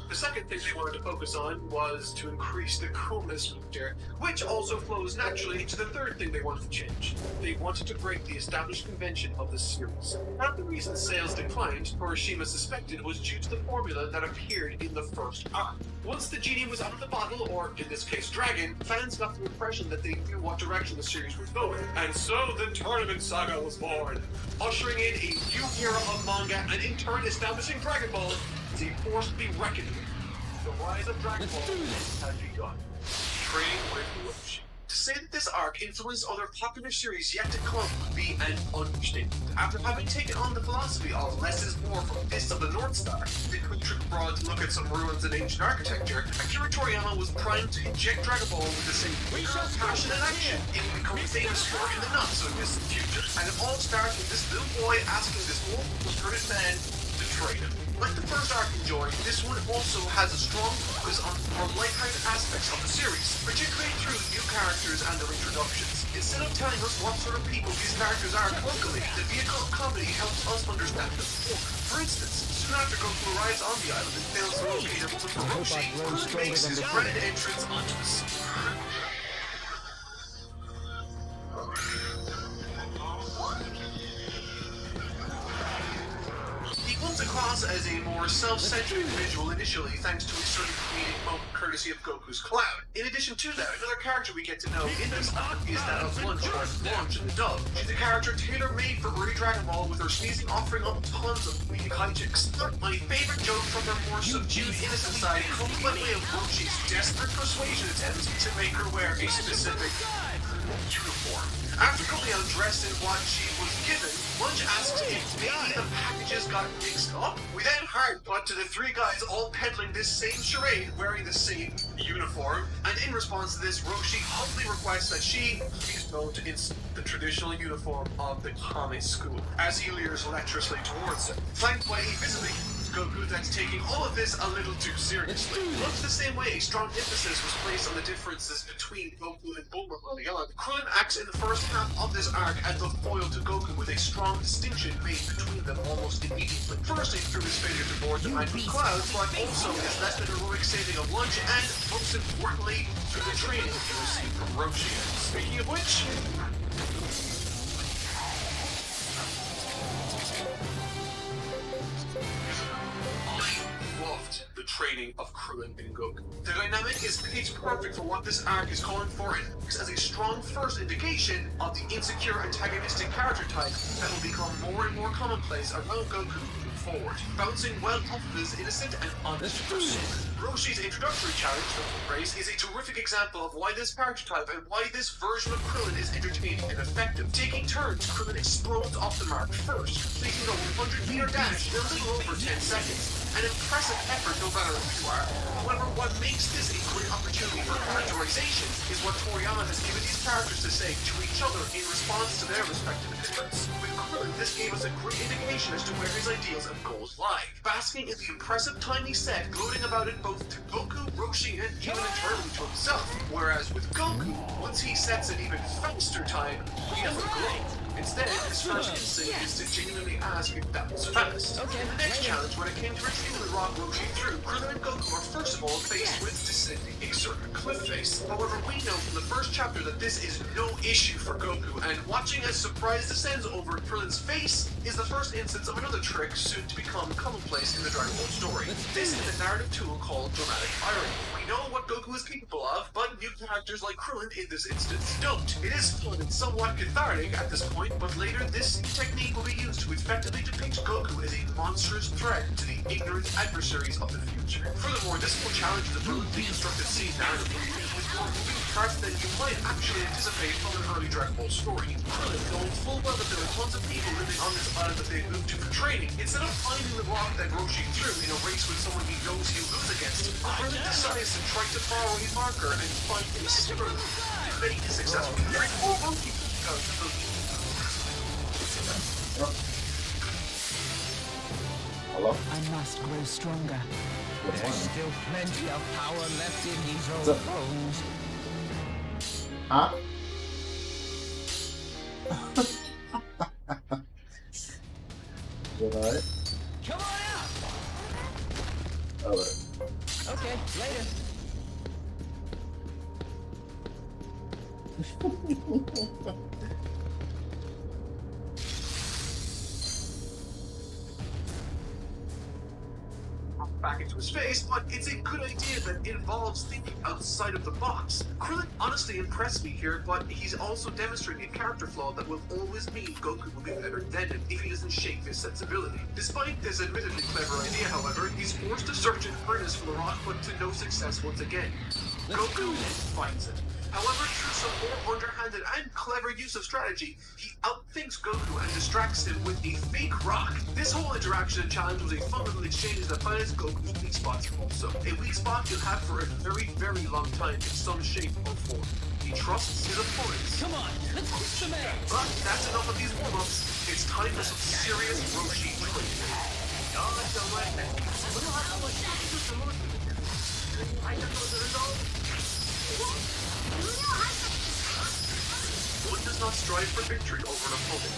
The second thing they wanted to focus on was to increase the coolness factor, which also flows naturally to the third thing they wanted to change. They wanted to break the established convention of the series. Part of the reason sales declined, Torishima suspected, was due to the formula that appeared in the first arc. Once the genie was out of the bottle, or in this case dragon, fans got the impression that they knew what direction the series was going. And so the Tournament Saga was born, ushering in a new era of manga and in turn establishing Dragon Ball as a force to be reckoned with. The rise of Dragon Ball has begun. Training with Roshi. To say that this arc influenced other popular series yet to come would be an understatement. After having taken on the philosophy of less is more from Fist of the North Star, the quick trip abroad to look at some ruins and ancient architecture, Akira Toriyama was primed to inject Dragon Ball with the same vigor, passion, and action it would become famous for in the not-so-distant future. And it all starts with this little boy asking this old, recruited man to train him. Like the first arc enjoyed, this one also has a strong focus on more lighthearted aspects of the series, particularly through new characters and their introductions. Instead of telling us what sort of people these characters are locally, the vehicle of comedy helps us understand them more. For instance, soon after Goku arrives on the island and fails to locate a woman for Roshi, Goku makes his dreaded entrance onto the scene. Across as a more self-centered individual initially, thanks to a certain comedic moment courtesy of Goku's cloud. In addition to that, another character we get to know in this arc is that of Lunch, or Launch in the dub. She's a character tailor-made for early Dragon Ball, with her sneezing offering up tons of comedic hijinks. My favorite joke from her more subdued, innocent side comes by way of Roshi's desperate persuasion attempts to make her wear a specific uniform. After coming out dressed in what she was given, Lunch asks if maybe the packages got mixed up. We then hard cut to the three guys all peddling this same charade, wearing the same uniform. And in response to this, Roshi humbly requests that she please don't insult the traditional uniform of the Kame school, as he leers lecherously towards it. Flanked by a visibly Goku that's taking all of this a little too seriously. Much the same way, strong emphasis was placed on the differences between Goku and Bulma early on. Krillin acts in the first half of this arc as the foil to Goku, with a strong distinction made between them almost immediately. Firstly, through his failure to board the Mind with Clouds, but also his less than heroic saving of Lunch, and most importantly, through the training he received from Roshi. Speaking of which, the training of Krillin and Goku. The dynamic is pitch perfect for what this arc is calling for, and works as a strong first indication of the insecure antagonistic character type that will become more and more commonplace around Goku moving forward, bouncing well off of his innocent and honest pursuit. Roshi's introductory challenge, the race, is a terrific example of why this character type and why this version of Krillin is entertaining and effective. Taking turns, Krillin explodes off the mark first, completing a 100-meter dash in a little over 10 seconds. An impressive effort no matter who you are. However, what makes this a great opportunity for characterization is what Toriyama has given these characters to say to each other in response to their respective commitments. With Krillin, this gave us a great indication as to where his ideals and goals lie, basking in the impressive time he set, gloating about it both to Goku, Roshi, and even internally to himself. Whereas with Goku, once he sets an even faster time, he doesn't gloat. Instead, his first instinct is to genuinely ask if that was fast. In the next challenge, when it came to retrieving the rock Roshi threw, Krillin and Goku are first of all faced with descending a certain cliff face. However, we know from the first chapter that this is no issue for Goku, and watching as surprise descends over Krillin's face is the first instance of another trick soon to become commonplace in the Dragon Ball story. This is a narrative tool called dramatic irony. We know what Goku is capable of, but new characters like Krillin in this instance don't. It is fun and somewhat cathartic at this point, but later this technique will be used to effectively depict Goku as a monstrous threat to the ignorant adversaries of the future. Furthermore, this will challenge the brilliantly constructed scene narratively with more moving parts than you might actually anticipate from an early Dragon Ball story. Krillin, knowing full well that there are tons of people living on this island that they've moved to for training, instead of finding the rock that Roshi threw in a race with someone he knows he'll lose against, Krillin decides to try to borrow a marker and find a similar fate is successful. Hello? I must grow stronger. There's still plenty of power left in these old bones. Huh? Did I? Come on out! Alright. Okay, later. Back into his face, but it's a good idea that involves thinking outside of the box. Krillin honestly impressed me here, but he's also demonstrating a character flaw that will always mean Goku will be better than him if he doesn't shake his sensibility. Despite this admittedly clever idea, however, he's forced to search in earnest for the rock, but to no success once again. Goku finds it. However, through some more underhanded and clever use of strategy, he outthinks Goku and distracts him with a fake rock. This whole interaction and challenge was a fun little exchange that finds Goku's weak spots also. A weak spot he'll have for a very, very long time in some shape or form. He trusts his opponents. Come on, let's kick some ass! But that's enough of these warm-ups. It's time for some serious Roshi training. One does not strive for victory over an opponent.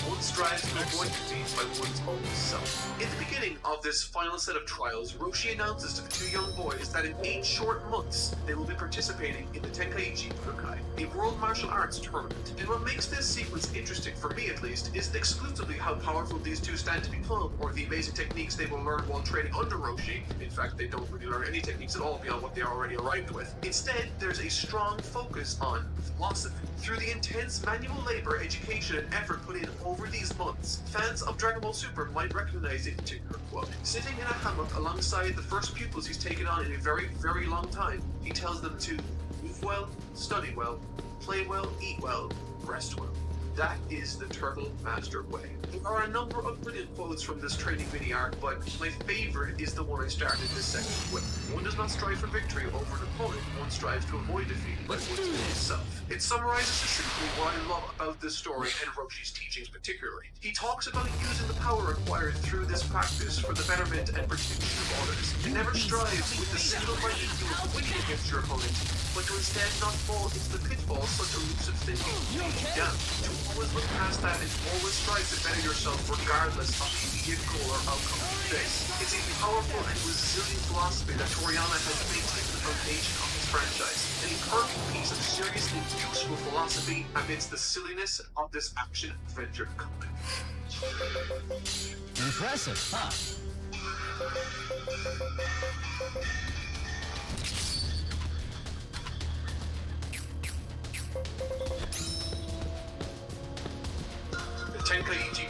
One strives to avoid defeat by one's own self. In the beginning of this final set of trials, Roshi announces to the two young boys that in 8 short months, they will be participating in the Tenkaichi Budokai, a world martial arts tournament. And what makes this sequence interesting, for me at least, isn't exclusively how powerful these two stand to become, or the amazing techniques they will learn while training under Roshi. In fact, they don't really learn any techniques at all beyond what they already arrived with. Instead, there's a strong focus on philosophy. Through the intense manual labor, education, and effort put in over these months, fans of Dragon Ball Super might recognize a particular quote. Sitting in a hammock alongside the first pupils he's taken on in a very, very long time, he tells them to move well, study well, play well, eat well, rest well. That is the Turtle Master Way. There are a number of brilliant quotes from this training mini arc, but my favorite is the one I started this section with. One does not strive for victory over an opponent, one strives to avoid defeat by oneself. It summarizes succinctly what I love about this story and Roshi's teachings particularly. He talks about using the power acquired through this practice for the betterment and protection of others. To never strive with the single-minded view of winning against your opponent, but to instead not fall into the pitfalls such elusive thinking lead you down. To always look past that and always strive to better yourself regardless of the immediate goal or outcome of this. It's a powerful and resilient philosophy that Toriyama has maintained the foundation of his franchise. And a perfect piece of seriously useful philosophy amidst the silliness of this action-adventure comic. Impressive, huh? Tenkaichi.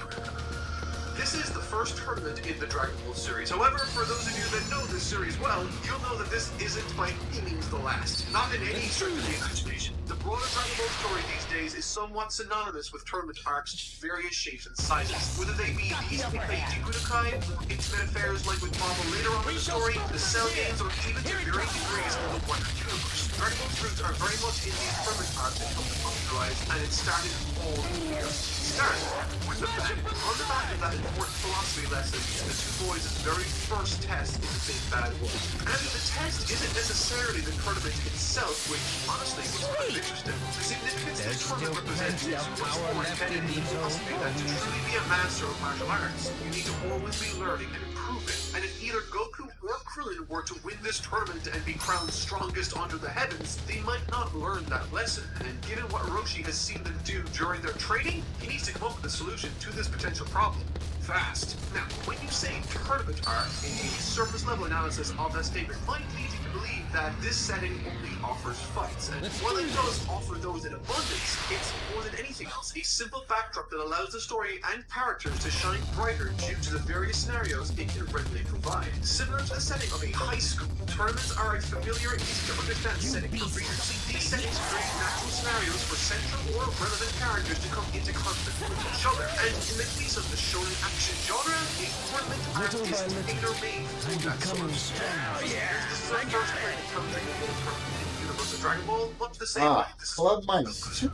This is the first tournament in the Dragon Ball series. However, for those of you that know this series well, you'll know that this isn't by any means the last. Not in any stretch of the imagination. The broader Dragon Ball story these days is somewhat synonymous with tournament arcs of various shapes and sizes. Whether they be these Tenkaichi Budokai, or intimate affairs like with Marvel later on in the story, the Cell games, or even to varying degrees in the Wonder Universe. Dragon Ball's roots are very much in these tournament arcs that helped to popularize, and it started all here. Start with the bang. On the back of that important philosophy lesson, the two boys' very first test in the Big Bad World. And the test isn't necessarily the tournament itself, which honestly was kind of interesting. The significance of the tournament represents is much more embedded in the philosophy that to truly be a master of martial arts, you need to always be learning and improving. And if either Goku or Krillin were to win this tournament and be crowned strongest under the heavens, they might not learn that lesson. And given what Roshi has seen them do during their training, he needs to come up with a solution to this potential problem. Fast. Now, when you say tournament arc, a surface level analysis of that statement might lead you to believe that this setting only offers fights. And while it does offer those in abundance, it's more than anything else a simple backdrop that allows the story and characters to shine brighter due to the various scenarios it can readily provide. Similar to the setting of a high school, tournaments are a familiar and easy to understand setting for readers. These settings create natural scenarios for central or relevant characters to come into conflict with each other. And in the case of the shonen action genre, a tournament arc is tailor-made for that sort of story. This is the first play to come Dragon Ball tournament in the universe of Dragon Ball, much the same way this Club minus 2.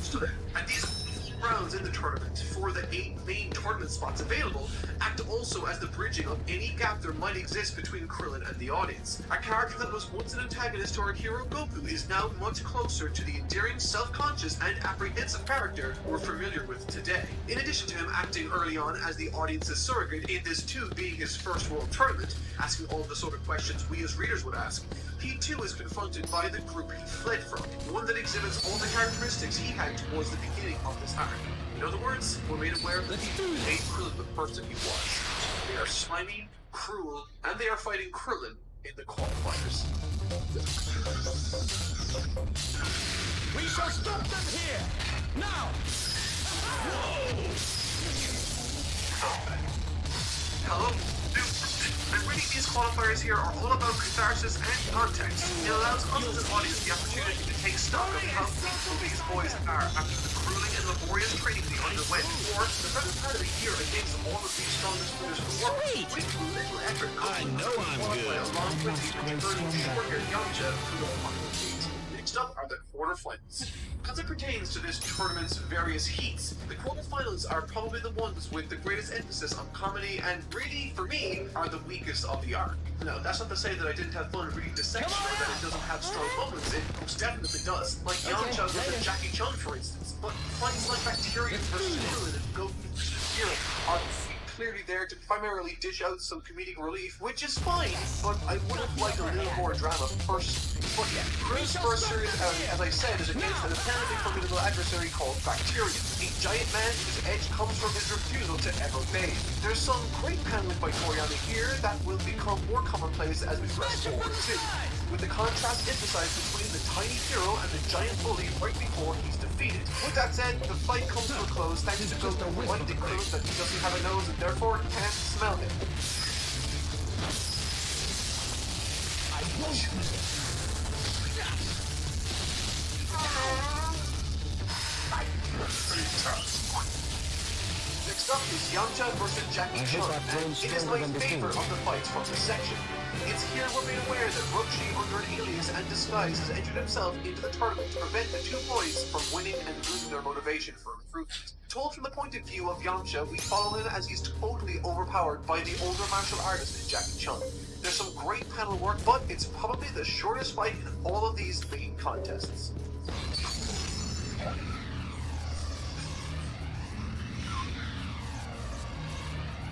And these rounds in the tournament for the 8 main tournament spots available act also as the bridging of any gap there might exist between Krillin and the audience. A character that was once an antagonist to our hero Goku is now much closer to the endearing, self-conscious, and apprehensive character we're familiar with today. In addition to him acting early on as the audience's surrogate, in this too being his first world tournament, asking all the sort of questions we as readers would ask, he too is confronted by the group he fled from, one that exhibits all the characteristics he had towards the beginning of this arc. In other words, we're made aware that he made Krillin the person he was. They are slimy, cruel, and they are fighting Krillin in the qualifiers. We shall stop them here! Now! Hello? And really, these qualifiers here are all about catharsis and context. It allows us as an audience the opportunity to take stock of how peaceful these boys are after the grueling and laborious training they underwent, or the better part of a year against all of these strongest players who worked with little effort. I know I'm good. Along with the returning short-haired Yamcha to the final eight. Next up are the quarterfinals. As it pertains to this tournament's various heats, the quarterfinals are probably the ones with the greatest emphasis on comedy and really, for me, are the weakest of the arc. Now, that's not to say that I didn't have fun reading this section or that it doesn't have strong moments. It most definitely does. Like Yamcha versus Jackie Chun, for instance. But fights like Bacterian versus Krillin and Goku versus Zero are clearly there to primarily dish out some comedic relief, which is fine, but I would have liked a little more drama first. But yeah, Krillin's first serious outing, as I said, is against an apparently formidable adversary called Bacterian, a giant man whose edge comes from his refusal to ever bathe. There's some great paneling by Toriyama here that will become more commonplace as we press forward too, with the contrast emphasized between the tiny hero and the giant bully right before he's defeated. With that said, the fight comes to a close thanks to Goku reminding Krillin that he doesn't have a nose and therefore can't smell him. pretty tough. Next up is Yamcha versus Jackie Chun, and it is my favorite of the fights from this section. It's here we're made aware that Roshi, under an alias and disguise, has entered himself into the tournament to prevent the two boys from winning and losing their motivation for improvement. Told from the point of view of Yamcha, we follow him as he's totally overpowered by the older martial artist in Jackie Chun. There's some great panel work, but it's probably the shortest fight in all of these main contests.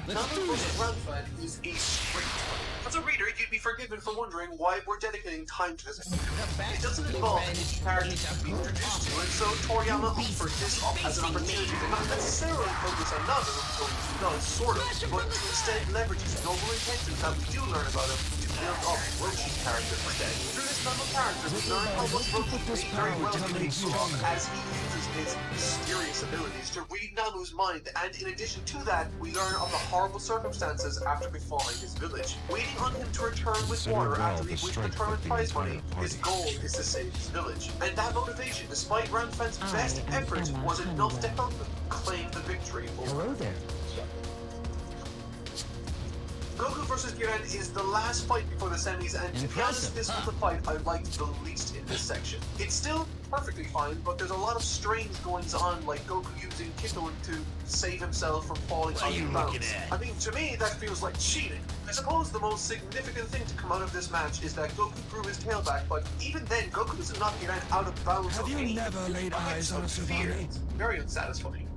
Namu vs. Remnant is a straight fight. As a reader, you'd be forgiven for wondering why we're dedicating time to this. It doesn't involve any characters to be introduced to, and so Toriyama offered this up as an opportunity to not necessarily focus on Namu, though he does, sort of, but to instead leverage his noble intentions that we do learn about him to build up Roshi's character instead. Through this Namu character, we learn how much Roshi may very well be strong as he uses his mysterious abilities to read Namu's mind, and in addition to that, we learn of the horrible circumstances after befalling his village. Waiting on him to return with water after he wins the tournament prize money, his goal is to save his village. And that motivation, despite Ranfan's best efforts, was enough to help him claim the victory over. Hello there. Goku vs. Jiren is the last fight before the semis, and to be honest, this was the fight I liked the least in this section. It's still perfectly fine, but there's a lot of strange goings on, like Goku using Kindle to save himself from falling out of bounds. I mean, to me, that feels like cheating. I suppose the most significant thing to come out of this match is that Goku grew his tail back, but even then, Goku doesn't knock Jiren out of bounds. Have you never laid eyes on a Savani? Very unsatisfying.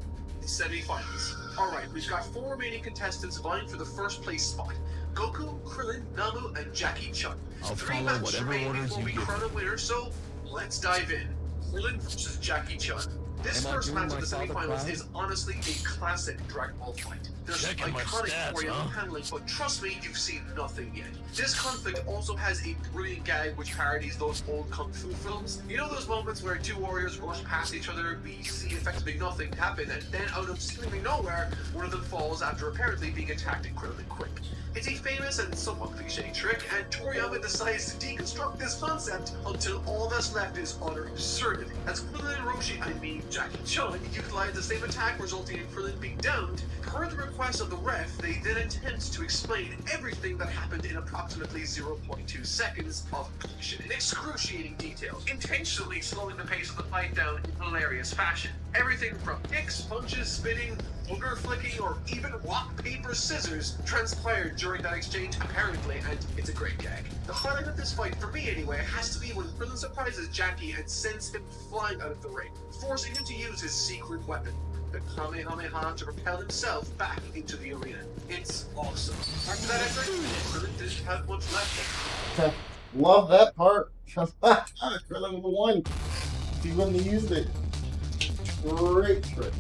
Semi-finals. Alright, we've got 4 remaining contestants vying for the first place spot. Goku, Krillin, Namu, and Jackie Chun. I'll 3 follow matches whatever remain orders before you we give. crown a winner, so let's dive in. Krillin versus Jackie Chun. This Am I first doing match of my the father semi-finals proud? is honestly a classic Dragon Ball fight. There's Checking my iconic stats, Toriyama huh? handling, but trust me, you've seen nothing yet. This conflict also has a brilliant gag which parodies those old kung fu films. You know those moments where 2 warriors rush past each other, we see effectively nothing happen, and then out of seemingly nowhere, one of them falls after apparently being attacked incredibly quick. It's a famous and somewhat cliche trick, and Toriyama decides to deconstruct this concept until all that's left is utter absurdity. As Krillin and Roshi, I mean Jackie Chun, utilize the same attack resulting in Krillin being downed, per the request of the ref, they then attempt to explain everything that happened in approximately 0.2 seconds of action in excruciating detail, intentionally slowing the pace of the fight down in hilarious fashion. Everything from kicks, punches, spitting, booger flicking, or even rock, paper, scissors transpired during that exchange apparently, and it's a great gag. The highlight of this fight, for me anyway, has to be when Krillin surprises Jackie and sends him flying out of the ring, forcing him to use his secret weapon, the Kamehameha, to propel himself back into the arena. It's awesome. After that effort, Krillin didn't have much left. Love that part. Krillin with the 1. He wouldn't have used it. Great trick.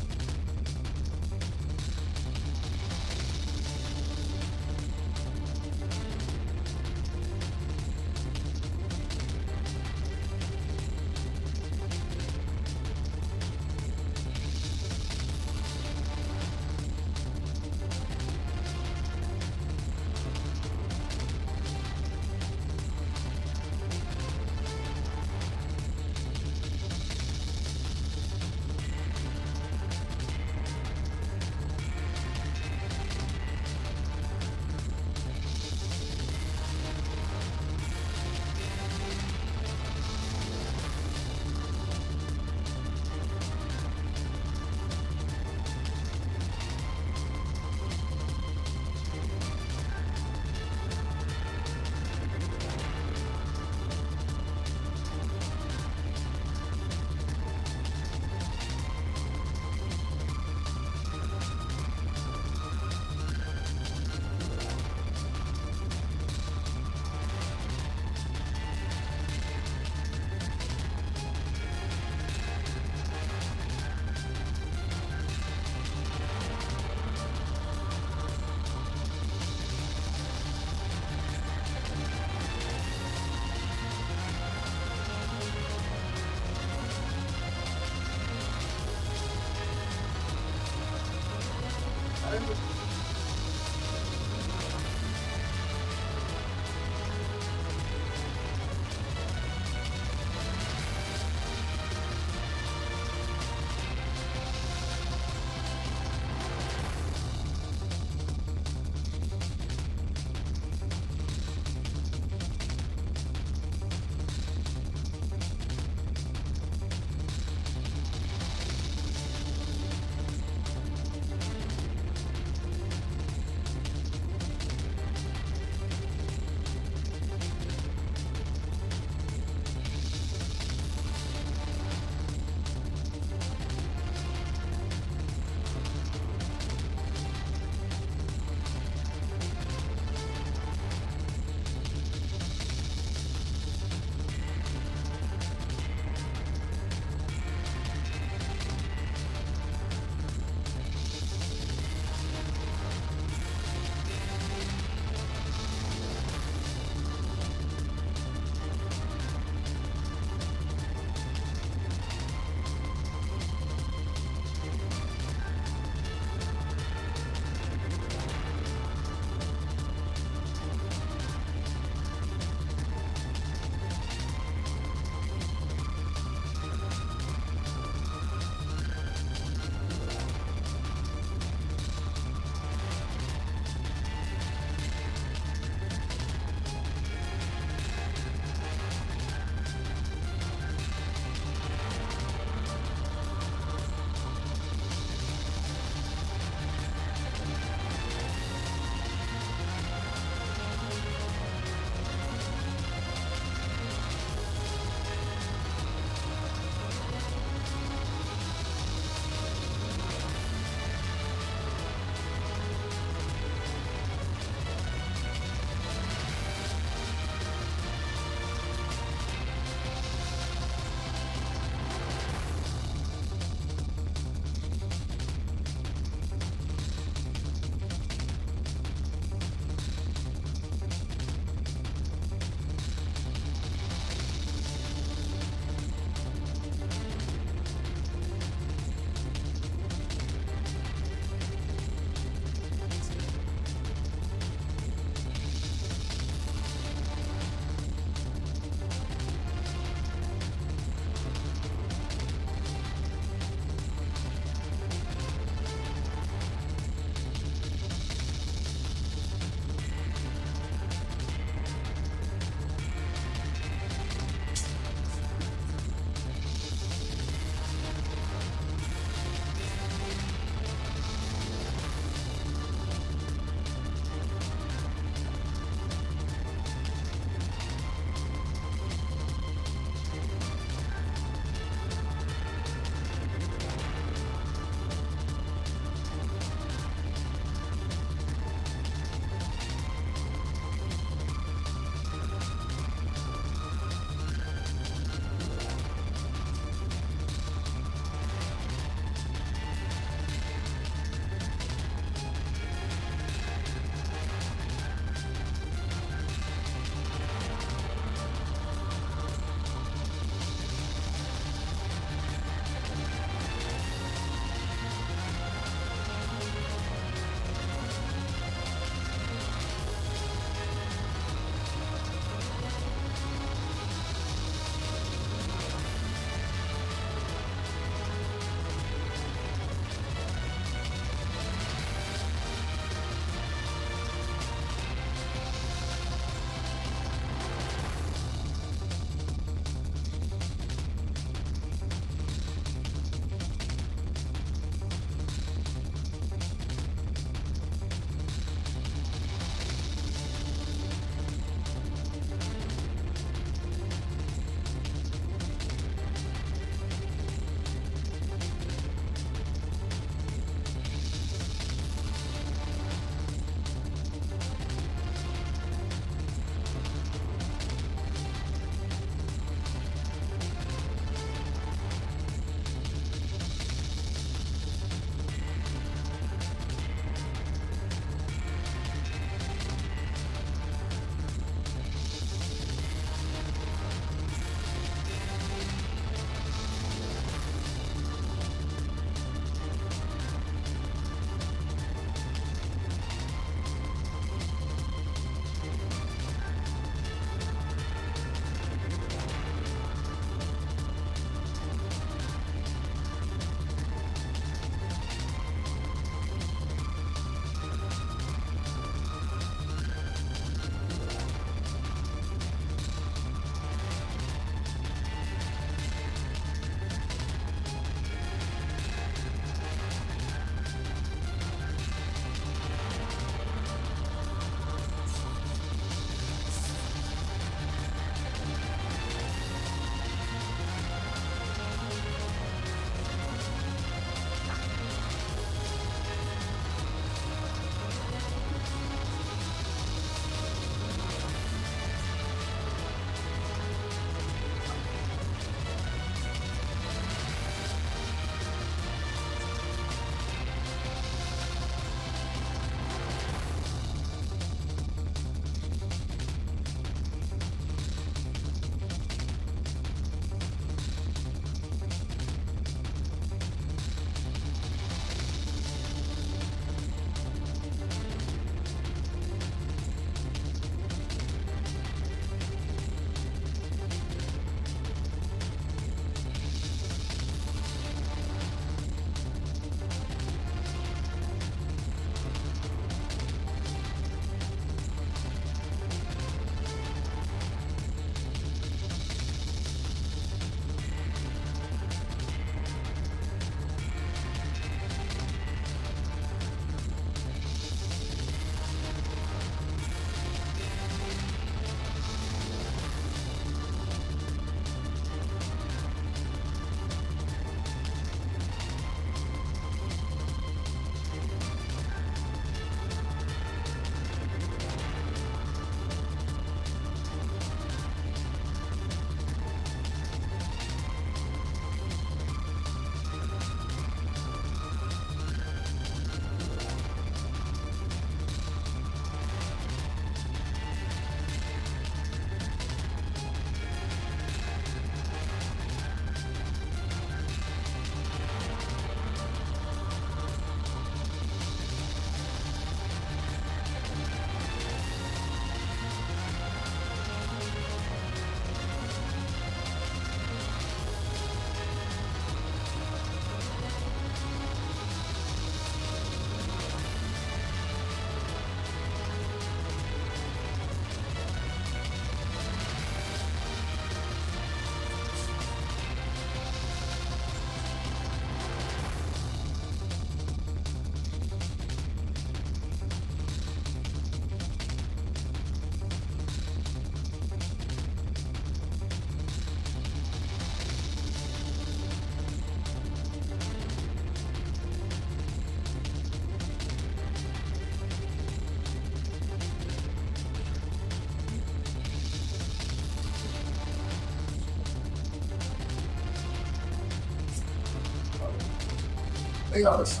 They got us.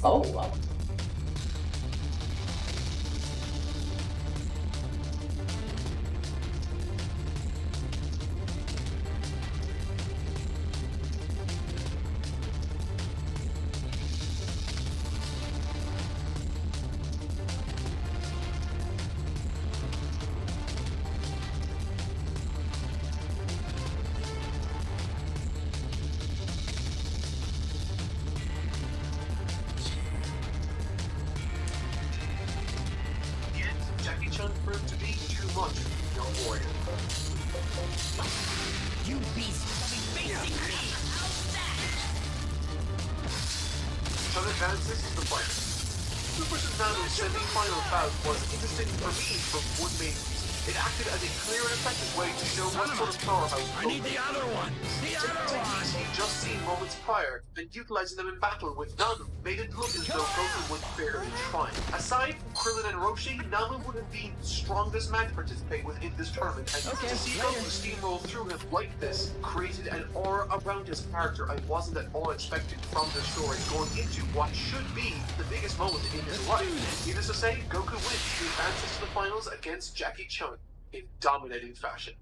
Oh, wow. Yet, Jackie Chan proved to be too much for the young warrior. You beast will be facing me! Chun advances to the final. Super Nano's semi-final bout was interesting for me for one main reason. It acted as a clear and effective way to show what sort of powerhouse I need the other one! The taking other one! techniques he'd just seen moments prior and utilizing them in battle with Nanu made it look as though Goku was barely trying. Aside from Krillin and Roshi, Nanu would have been the strongest man to participate within this tournament, and Okay, to see later. Goku steamroll through him like this created an aura around his character I wasn't at all expecting from the story going into what should be the biggest moment in his life. Needless to say, Goku wins. He advances to the finals against Jackie Chan in dominating fashion.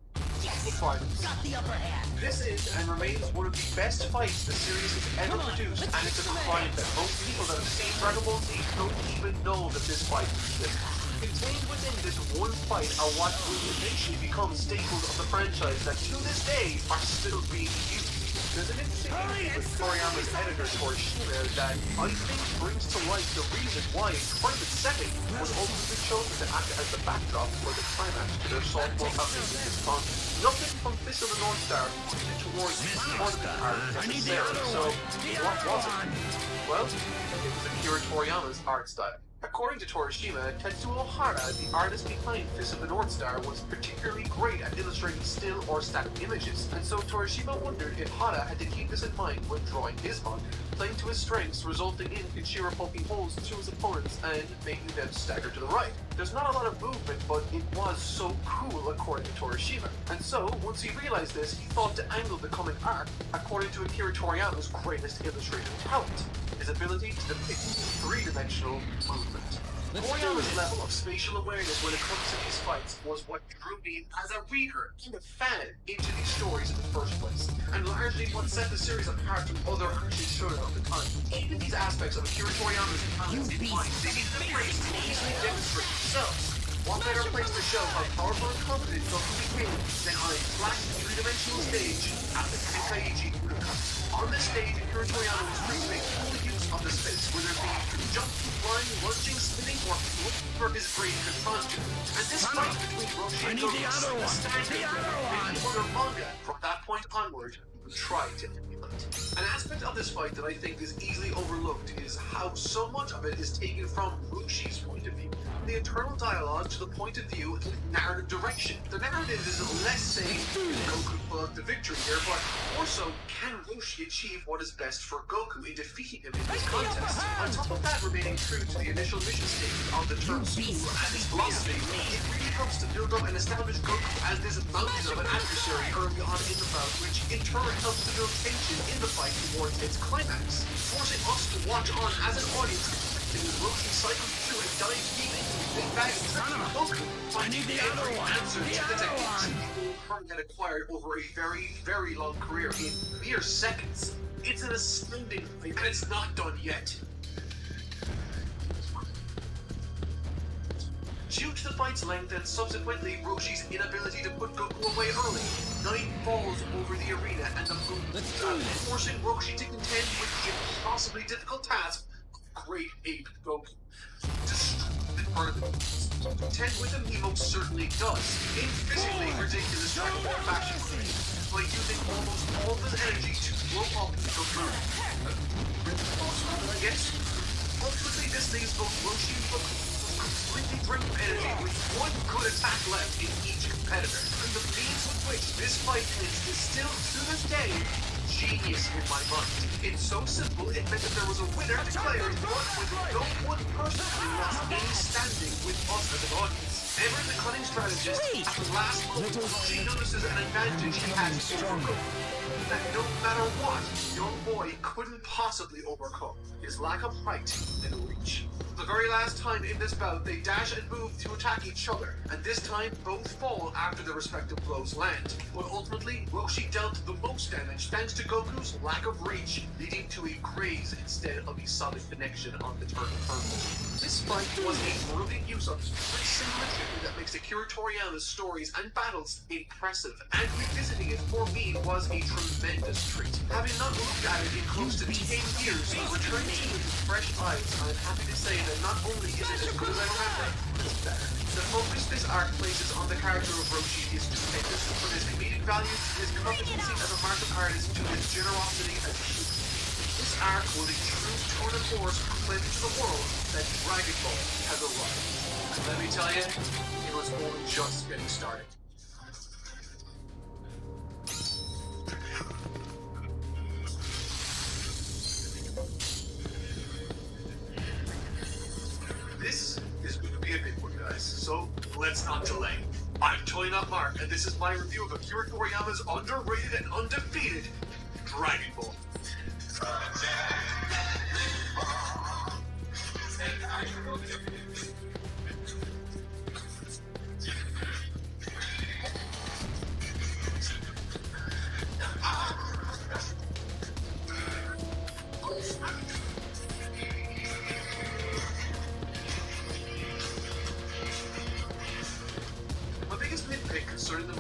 of the finals. Got the upper hand. This is and remains one of the best fights the series has ever produced, and it's a crime that most people that have seen Dragon Ball Z don't even know that this fight exists. Contained within this one fight are what will eventually become staples of the franchise that to this day are still being used. There's an interesting thing with Toriyama's editor Torishima that I think brings to light the reason why private setting was ultimately chosen to act as the backdrop for the climax to their sophomore foundation in Japan. Nothing from Fist of the North Star pointed towards the tournament art necessarily, so what was it? Well, it was Akira Toriyama's art style. According to Torishima, Tetsuo Hara, the artist behind Fist of the North Star, was particularly great at illustrating still or static images, and so Torishima wondered if Hara had to keep this in mind when drawing his manga, playing to his strengths, resulting in Kenshiro poking holes to his opponents and making them stagger to the right. There's not a lot of movement, but it was so cool according to Torishima. And so, once he realized this, he thought to angle the coming arc according to Akira Toriyama's greatest illustrative talent, his ability to depict three-dimensional movement. Toriyama's level of spatial awareness when it comes to these fights was what drew me as a reader and a fan into these stories in the first place, and largely what set the series apart from other action shonen of the time. Even these aspects of Akira Toriyama's talents in mind, they needed a place to easily demonstrate themselves. What better place to show how powerful and confident Goku became than on a flat, three-dimensional stage at the Tenkaichi Budokan. On this stage, Akira Toriyama was free to make full use of the space, whether it be jumping, flying, lunging, spinning, or looking for his brain could conjure. And this fight between Roshi and Goku is standard in any other manga from that point onward who tried to emulate. An aspect of this fight that I think is easily overlooked is how so much of it is taken from Roshi's point of view. The internal dialogue to the point of view and narrative direction. The narrative is less saying, Goku pull out the victory here, but more so, can Roshi achieve what is best for Goku in defeating him in this contest? On top of that, remaining true to the initial mission statement of the term school and his philosophy, it really comes to build up and establish Goku as this mountain of an adversary early on in the bout, which in turn helps to build tension in the fight towards its climax, forcing us to watch on as an audience as Roshi cycles through and dives deep into the big bag of tricking Goku, finding every answer to the techniques Kurt had acquired over a very, very long career in mere seconds. It's an astounding fight, and it's not done yet. Due to the fight's length and subsequently Roshi's inability to put Goku away early, night falls over the arena and the moon moves out, forcing Roshi to contend with the impossibly difficult task of Great Ape Goku. To contend with him, he most certainly does, in physically ridiculous Dragon Ball fashion, by using almost all of his energy to blow up Goku. I guess. Ultimately, this leaves both Roshi and Goku completely drained of energy with one good attack left in each competitor. And the means with which this fight ends is still, to this day, genius in my mind. It's so simple, it meant that there was a winner declared, but with no one person who lost any standing with us as an audience. Ever the cunning strategist, at the last moment, Roshi notices an advantage he has over Goku that no matter what, young boy couldn't possibly overcome: his lack of height and reach. The very last time in this bout, they dash and move to attack each other, and this time both fall after their respective blows land. But ultimately, Roshi dealt the most damage thanks to Goku's lack of reach, leading to a graze instead of a solid connection on the turn purple. This fight was a brilliant use of every single attribute that makes Akira Toriyama's stories and battles impressive, and revisiting it for me was a tremendous treat. Having not looked at it in close to 10 years, returning to it with fresh eyes, I'm happy to say that not only is it as good as I remember, it's better. The focus this arc places on the character of Roshi is stupendous, from his comedic value to his competency as a martial artist to his generosity as a human. This arc was a true tour de force proclaiming to the world that Dragon Ball has arrived. And let me tell you, it was only just getting started. This is going to be a big one, guys, so let's not delay. I'm Toy Not Mark, and this is my review of Akira Toriyama's underrated and undefeated Dragon Ball.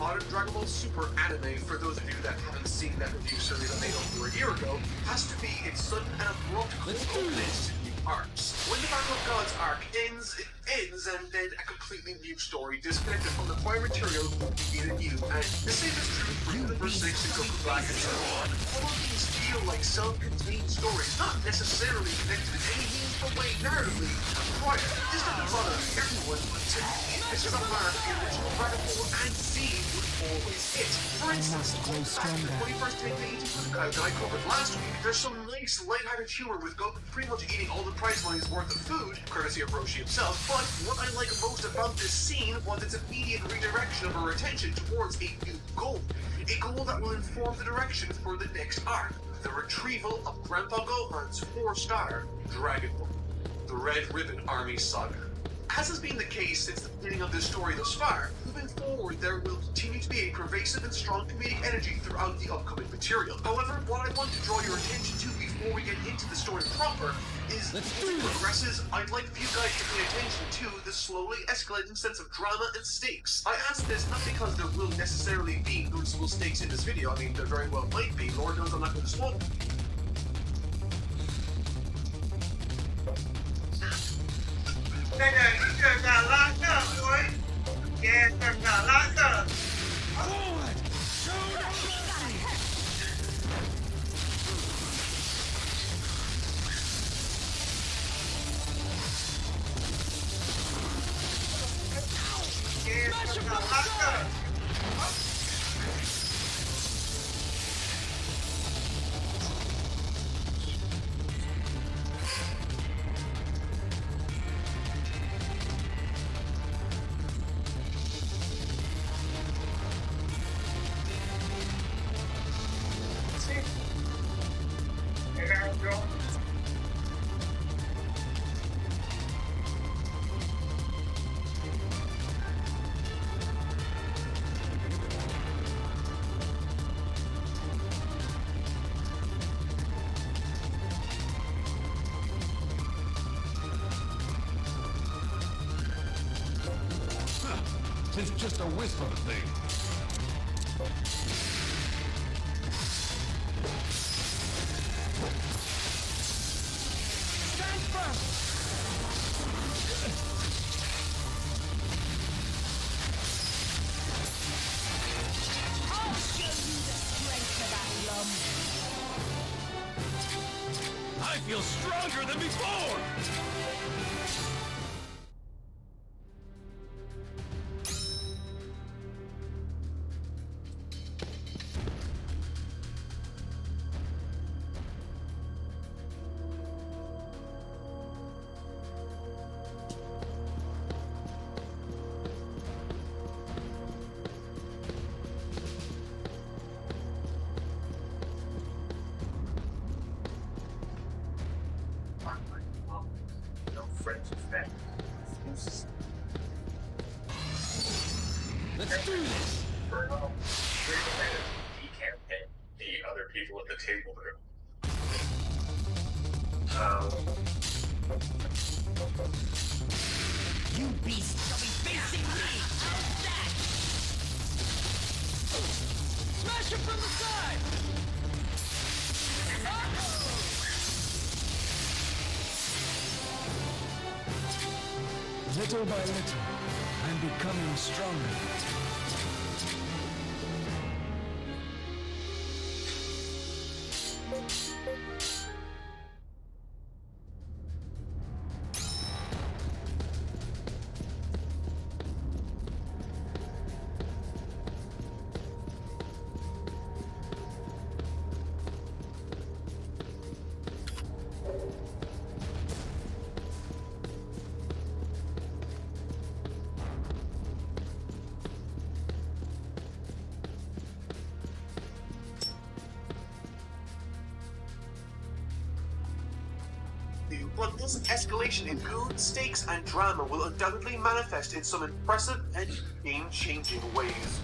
modern Dragon Ball Super anime, for those of you that haven't seen that review series I made over a year ago, has to be its sudden and abrupt culmination in new arcs. When the Battle of Gods arc ends, it ends, and then a completely new story, disconnected from the prior material, will begin anew. And the same is true for Universe 6 and Goku Black and so on. All of these feel like self-contained stories, not necessarily connected in any meaningful way narratively prior. This doesn't bother everyone, but to me, this is a mark the original Dragon Ball and Z would always hit. For instance, going back to the 21st 10 days that I covered last week, there's some nice lighthearted humor with Goku pretty much eating all the prize money's worth of food, courtesy of Roshi himself, but what I like most about this scene was its immediate redirection of our attention towards a new goal. A goal that will inform the direction for the next arc, the retrieval of Grandpa Gohan's 4-star Dragon Ball, the Red Ribbon Army Saga. As has been the case since the beginning of this story thus far, moving forward there will continue to be a pervasive and strong comedic energy throughout the upcoming material. However, what I want to draw your attention to before we get into the story proper is, as it progresses, I'd like for you guys to pay attention to the slowly escalating sense of drama and stakes. I ask this not because there will necessarily be noticeable stakes in this video. I mean, there very well might be. Lord knows I'm not going to spoil them. Nigga, you just got locked up, boy. Yeah, just got locked up. Forward! Shoot! Yeah, Smash just him got from the locked side! up. See? There we go. It's just a wisp of a thing. Stand firm! I'll show you the strength of that lump. I feel stronger than before! No friends or family. Let's do this! For now, he can't pay the other people at the table there. You beast shall be facing me! How's that? Smash him from the side! Little by little, I'm becoming stronger. But this escalation in mood, stakes, and drama will undoubtedly manifest in some impressive and game-changing ways.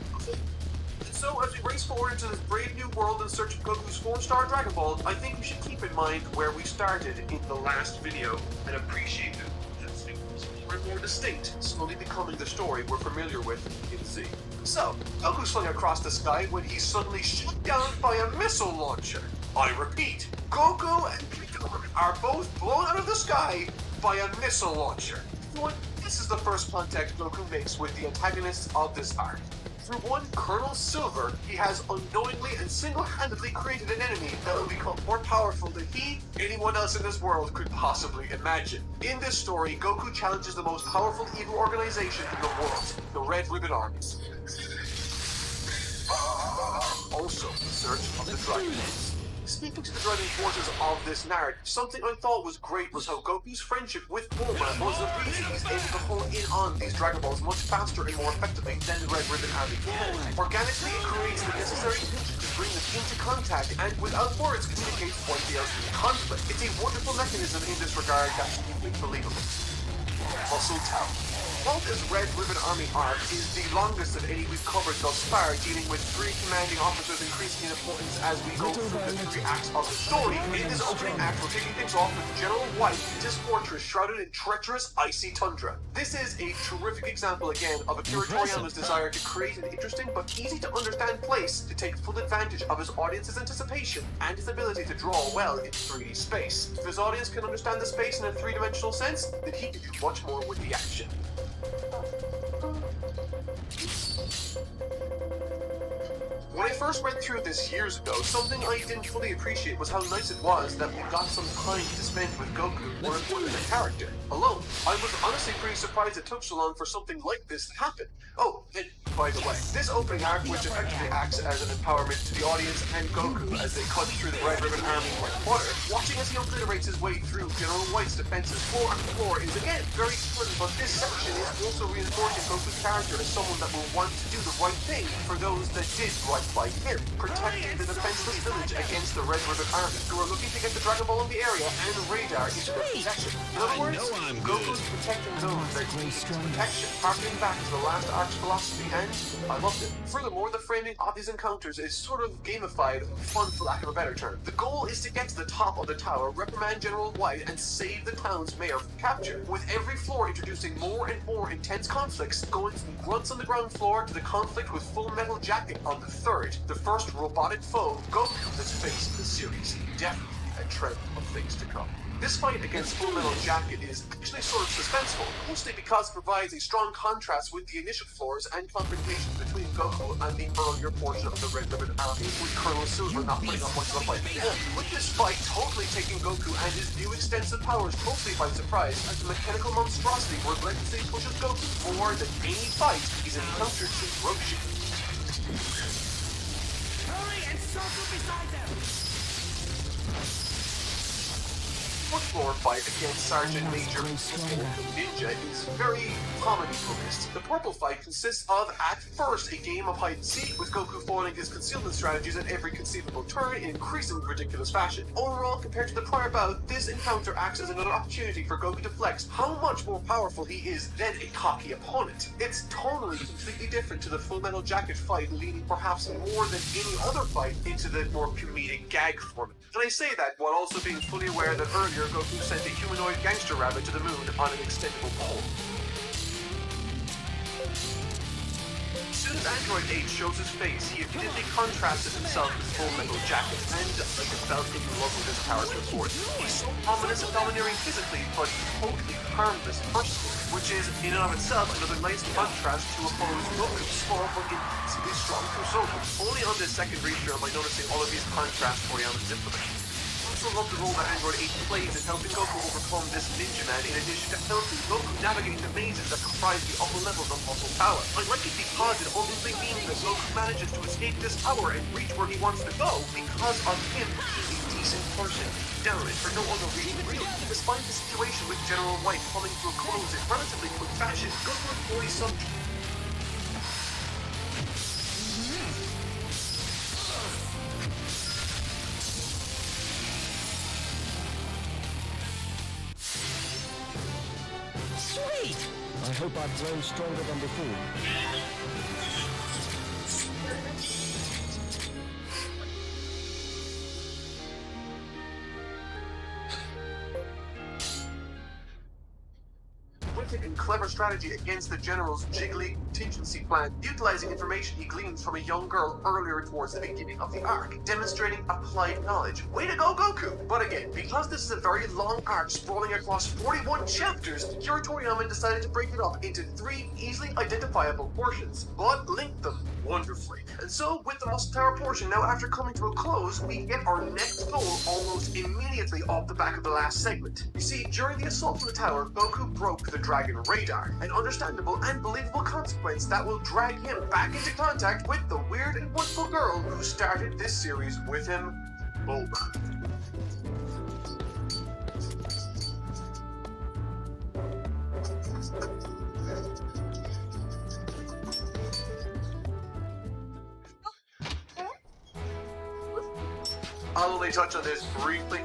So, as we race forward into this brave new world in search of Goku's 4-star Dragon Ball, I think we should keep in mind where we started in the last video and appreciate it. more and more distinct, slowly becoming the story we're familiar with in Z. So, Goku's flying across the sky when he's suddenly shot down by a missile launcher. I repeat, Goku and Piccolo are both blown out of the sky by a missile launcher. This is the first contact Goku makes with the antagonists of this arc. Through one Colonel Silver, he has unknowingly and single-handedly created an enemy that will become more powerful than he, anyone else in this world, could possibly imagine. In this story, Goku challenges the most powerful evil organization in the world, the Red Ribbon Army. Also, the Search of the Dragon. Speaking to the driving forces of this narrative, something I thought was great was how Goku's friendship with Bulma was the reason he's able to hone in on these Dragon Balls much faster and more effectively than the Red Ribbon Army can. Organically, it creates the necessary tension to bring them into contact and without words communicates what the ultimate conflict. It's a wonderful mechanism in this regard that's deeply believable. Muscle Tower. While this Red Ribbon Army arc is the longest of any we've covered thus far, dealing with 3 commanding officers increasing in importance as we go through the 3 acts of the story. In this opening act, we're kicking things off with General White in his fortress shrouded in treacherous, icy tundra. This is a terrific example again of Akira Toriyama's desire to create an interesting but easy to understand place to take full advantage of his audience's anticipation and his ability to draw well in 3D space. If his audience can understand the space in a 3-dimensional sense, then he can do much more with the action. When I first read through this years ago, something I didn't fully appreciate was how nice it was that we got some time to spend with Goku more important than the character. Alone, I was honestly pretty surprised it took so long for something like this to happen. Oh, and by the way, this opening arc, which effectively acts as an empowerment to the audience and Goku as they cut through the Red Ribbon Army like butter, watching as he obliterates his way through General White's defenses floor after floor is again very fun, but this section is also reinforcing Goku's character as someone that will want to do the right thing for those that did right by him, protecting the defenseless village against the Red Ribbon Army, who are looking to get the Dragon Ball in the area and radar into their possession. In other words, Goku's protecting those that need protection, harkening back to the last arc's philosophy, and I loved it. Furthermore, the framing of these encounters is sort of gamified, fun for lack of a better term. The goal is to get to the top of the tower, reprimand General White, and save the town's mayor from capture, with every floor introducing more and more intense conflicts, going from grunts on the ground floor to the conflict with Full Metal Jacket on the third, the first robotic foe Goku has faced in the series. Definitely a trend of things to come. This fight against Full Metal Jacket is actually sort of suspenseful, mostly because it provides a strong contrast with the initial floors and confrontations between Goku and the earlier portion of the Red Ribbon Army, with Colonel Silver not putting up much of a fight. With this fight totally taking Goku and his new extensive powers totally by surprise, as the mechanical monstrosity relentlessly pushes Goku more than any fight he's encountered since Roshi. Hurry and circle beside them! Fourth floor fight against Sergeant Major Ninja is very comedy focused. The purple fight consists of, at first, a game of hide and seek, with Goku foiling his concealment strategies at every conceivable turn in increasingly ridiculous fashion. Overall, compared to the prior bout, this encounter acts as another opportunity for Goku to flex how much more powerful he is than a cocky opponent. It's tonally completely different to the Full Metal Jacket fight, leaning perhaps more than any other fight into the more comedic gag format. And I say that while also being fully aware that earlier Goku sent a humanoid gangster rabbit to the moon on an extendable pole. As soon as Android 8 shows his face, he immediately contrasted himself with Full Metal Jacket, and I felt in love with his character for it. He's so ominous and domineering physically, but totally harmless personally, which is, in and of itself, another nice contrast to Apollo's Goku's small but intensely strong persona. Only on this second read-through am I noticing all of these contrasts Toriyama's implementing. I also love the role that Android 8 plays in helping Goku overcome this ninja man, in addition to helping Goku navigate the mazes that comprise the upper levels of Muscle Tower. I like it because it ultimately means that Goku manages to escape this tower and reach where he wants to go because of him being a decent person. Down and for no other reason really. Despite the situation with General White coming to a close in relatively quick fashion, Goku had 40-some I hope I've grown stronger than before. When pointed and clever strategy against the General's jiggly contingency plan, utilizing information he gleaned from a young girl earlier towards the beginning of the arc, demonstrating applied knowledge. Way to go, Goku! But again, because this is a very long arc sprawling across 41 chapters, Akira Toriyama decided to break it up into 3 easily identifiable portions, but linked them wonderfully. And so, with the Muscle Tower portion now after coming to a close, we get our next goal almost immediately off the back of the last segment. You see, during the assault on the tower, Goku broke the Dragon Radar, an understandable and believable consequence that will drag him back into contact with the weird and wonderful girl who started this series with him, Bulma. I'll only touch on this briefly,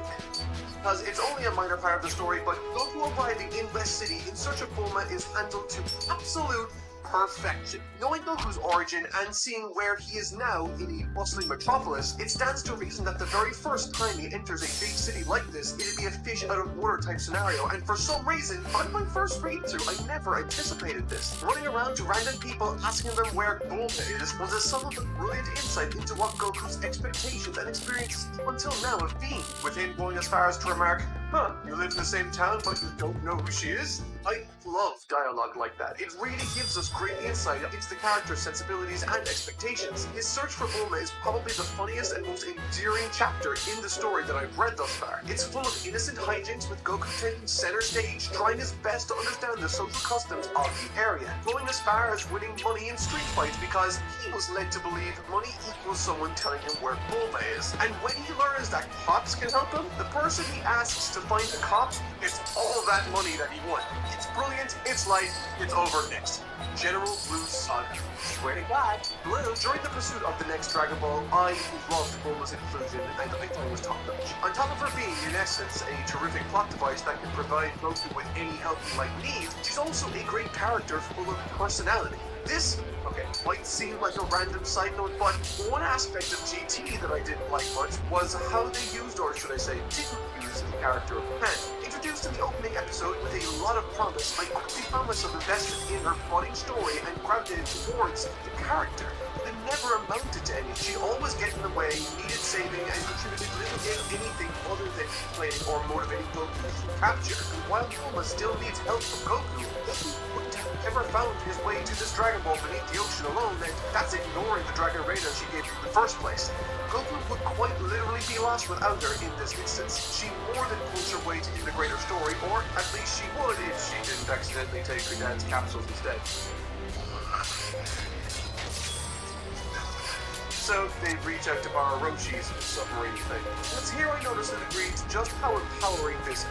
because it's only a minor part of the story, but Goku arriving in West City in search of Bulma is handled to absolute perfection. Knowing Goku's origin and seeing where he is now in a bustling metropolis, it stands to reason that the very first time he enters a big city like this, it'd be a fish out of water type scenario, and for some reason, on my first read through, I never anticipated this. Running around to random people asking them where Bulma is was a somewhat brilliant insight into what Goku's expectations and experiences until now have been, with him going as far as to remark, "Huh, you live in the same town but you don't know who she is?" I love dialogue like that. It really gives us great insight into the character's sensibilities and expectations. His search for Bulma is probably the funniest and most endearing chapter in the story that I've read thus far. It's full of innocent hijinks with Goku taking center stage, trying his best to understand the social customs of the area, going as far as winning money in street fights because he was led to believe money equals someone telling him where Bulma is. And when he learns that cops can help him, the person he asks to find the cops gets all that money that he won. It's brilliant, it's light, it's over next. General Blue Saga. Swear to God, Blue. During the pursuit of the next Dragon Ball, I loved Bulma's inclusion and I thought it was top notch. On top of her being, in essence, a terrific plot device that can provide Goku with any help he might need, she's also a great character full of personality. This, okay, might seem like a random side note, but one aspect of GT that I didn't like much was how they used, or should I say, didn't use the character of Pan. Introduced in the opening episode with a lot of promise, I quickly found myself invested in her budding story and gravitated towards the character. It never amounted to anything. She'd always get in the way, needed saving, and contributed little if anything other than playing or motivating Goku to capture. And while Bulma still needs help from Goku, Goku wouldn't have ever found his way to this Dragon Ball beneath the ocean alone, and that's ignoring the Dragon Radar she gave him in the first place. Goku would quite literally be lost without her in this instance. She more than pulls her way into the greater story, or at least she would if she didn't accidentally take her dad's capsules instead. So they reach out to borrow Roshi's submarine thing. It's here I noticed and agreed just how empowering this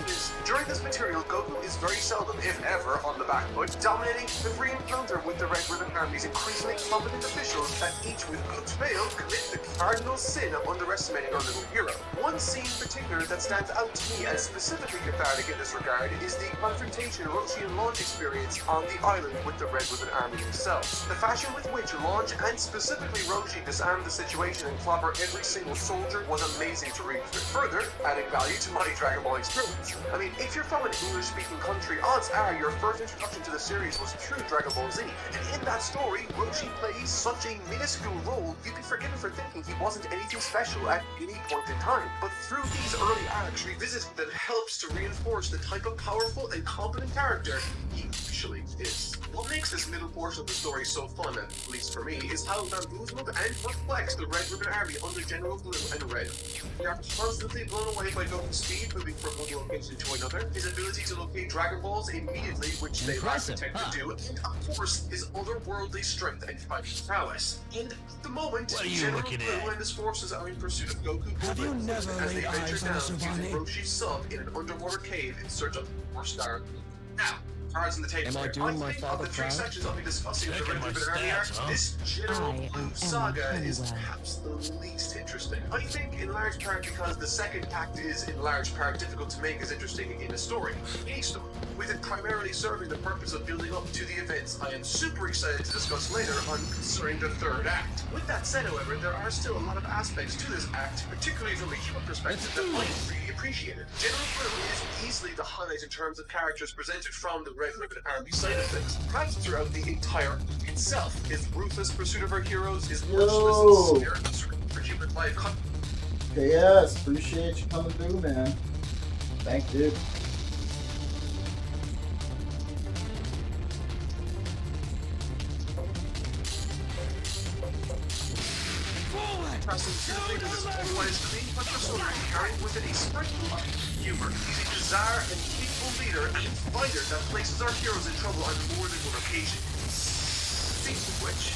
is. During this material, Goku is very seldom, if ever, on the back foot, dominating every encounter with the Red Ribbon Army's increasingly competent officials that each, without fail, commit the cardinal sin of underestimating our little hero. One scene in particular that stands out to me as specifically cathartic in this regard is the confrontation Roshi and Launch experience on the island with the Red Ribbon Army themselves. The fashion with which Launch, and specifically Roshi, disarmed the situation and clobber every single soldier was amazing to read through. Further, adding value to my Dragon Ball experience. I mean, if you're from an English-speaking country, odds are your first introduction to the series was through Dragon Ball Z. And in that story, Roshi plays such a minuscule role, you'd be forgiven for thinking he wasn't anything special at any point in time. But through these early arcs revisited that helps to reinforce the type of powerful and competent character he actually is. What makes this middle portion of the story so fun, at least for me, is how bamboozled and reflects the Red Ribbon Army under General Blue and Red. They are constantly blown away by Goku's speed, moving from one location to another, his ability to locate Dragon Balls immediately, which they lack the tech to do, and of course, his otherworldly strength and fighting prowess. And at the moment, General Blue and his forces are in pursuit of Goku as they venture down using Roshi's sub in an underwater cave in search of 4-star. Now, cards on the table. Am I doing my father of the 3 proud? sections I'll be discussing the Red Ribbon Army arc, this General Blue saga is perhaps the least interesting. I think in large part because the second act is in large part difficult to make as interesting in a story. Any story. With it primarily serving the purpose of building up to the events I am super excited to discuss later on concerning the third act. With that said, however, there are still a lot of aspects to this act, particularly from a human perspective, that I really appreciated. General Blue is obviously the highlight in terms of characters presented from the Red Ribbon Army side of things. Perhaps throughout the entire arc itself, his ruthless pursuit of our heroes, his merciless and spirit for human life. Okay, yes, appreciate you coming through, man. Thank you. Contrasting beautifully with his otherwise clean but persona, carrying with it a sprinkle of humor. He's a bizarre and capable leader and fighter that places our heroes in trouble on more than one occasion. Speaking of which,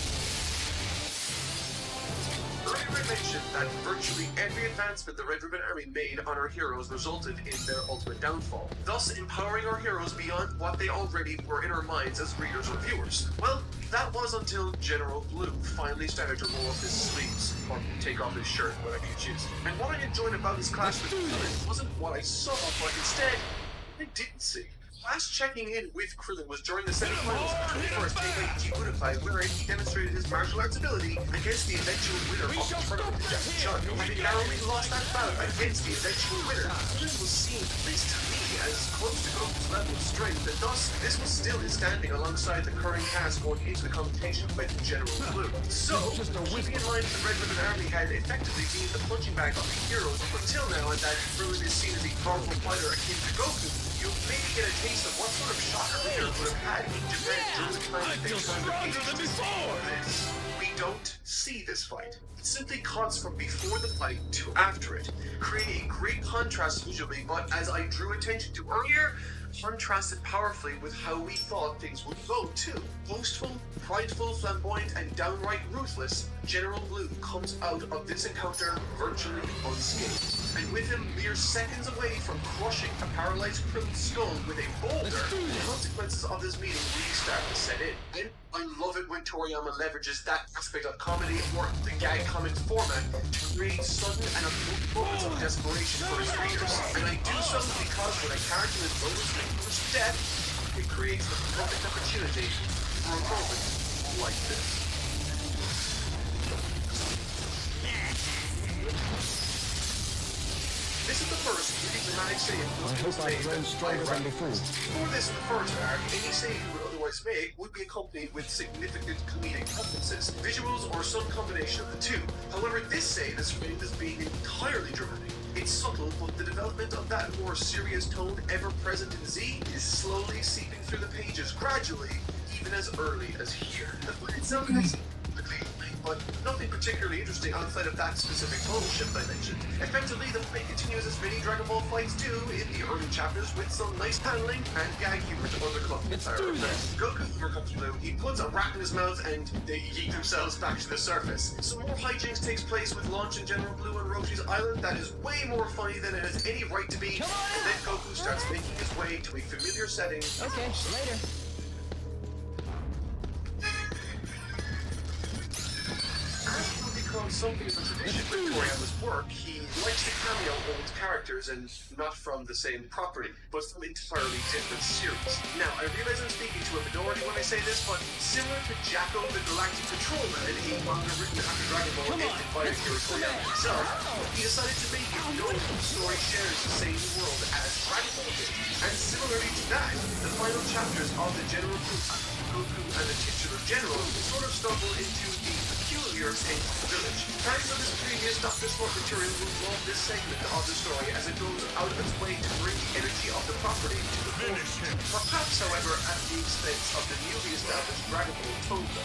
earlier I mentioned that virtually every advancement the Red Ribbon Army made on our heroes resulted in their ultimate downfall, thus empowering our heroes beyond what they already were in our minds as readers or viewers. Well, that was until General Blue finally started to roll up his sleeves, or take off his shirt, whatever you choose. And what I enjoyed about his clash with Krillin wasn't what I saw, but instead, I didn't see. Last checking in with Krillin was during the semi-finals of the 21st Tenkaichi Budokai, wherein he demonstrated his martial arts ability against the eventual winner of the tournament, Jackie Chan. Having narrowly lost that bout against the eventual winner, Krillin was seen, at least to me, as close to Goku's level of strength, and thus this was still his standing alongside the current cast going into the competition with General Blue. So, keeping in mind that the Red Ribbon Army had effectively been the punching bag of the heroes up until now, and that Krillin is seen as a powerful fighter akin to Goku, you'll maybe get a taste of what sort of shocker reader would have had in Japan during the time they turned to this. We don't see this fight. It simply cuts from before the fight to after it, creating a great contrast visually, but as I drew attention to earlier, contrasted powerfully with how we thought things would go too. Boastful, prideful, flamboyant, and downright ruthless, General Blue comes out of this encounter virtually unscathed. And with him mere seconds away from crushing a paralyzed Krillin's skull with a boulder, the consequences of this meeting really start to set in. And I love it when Toriyama leverages that aspect of comedy or the gag comic format to create sudden and abrupt moments of desperation for his readers. And I do so because when a character is bonus to death, it creates the perfect opportunity for a moment like this. This is the first really dramatic save I hope I've grown stronger than before. For this first arc, any save you would otherwise make would be accompanied with significant comedic references, visuals, or some combination of the two. However, this save is framed as being entirely dramatic. It's subtle, but the development of that more serious tone ever present in Z is slowly seeping through the pages gradually, even as early as here. The fight itself is but nothing particularly interesting outside of that specific tonal shift I mentioned. Effectively, the fight continues as many Dragon Ball fights do in the early chapters with some nice paneling and gag humor to undercut the entire event. Goku overcomes Blue, he puts a rat in his mouth and they yeet themselves back to the surface. Some more hijinks takes place with launching General Blue on Roshi's Island that is way more funny than it has any right to be, and then Goku starts making his way to a familiar setting. Okay, later. Something of a tradition with Toriyama's work, he likes to cameo old characters and not from the same property, but from entirely different series. Now, I realize I'm speaking to a minority when I say this, but similar to Jacko the Galactic Patrolman, a manga written after Dragon Ball ended by Akira Toriyama himself, he decided to make it known that the story shares the same world as Dragon Ball did. And similarly to that, the final chapters of the General Goku and the titular General sort of stumble into the peculiar Tenku Village. Fans of this previous Dr. Sport material will love this segment of the story as it goes out of its way to bring the energy of the property to the forefront. Perhaps, however, at the expense of the newly established Dragon Ball Togo.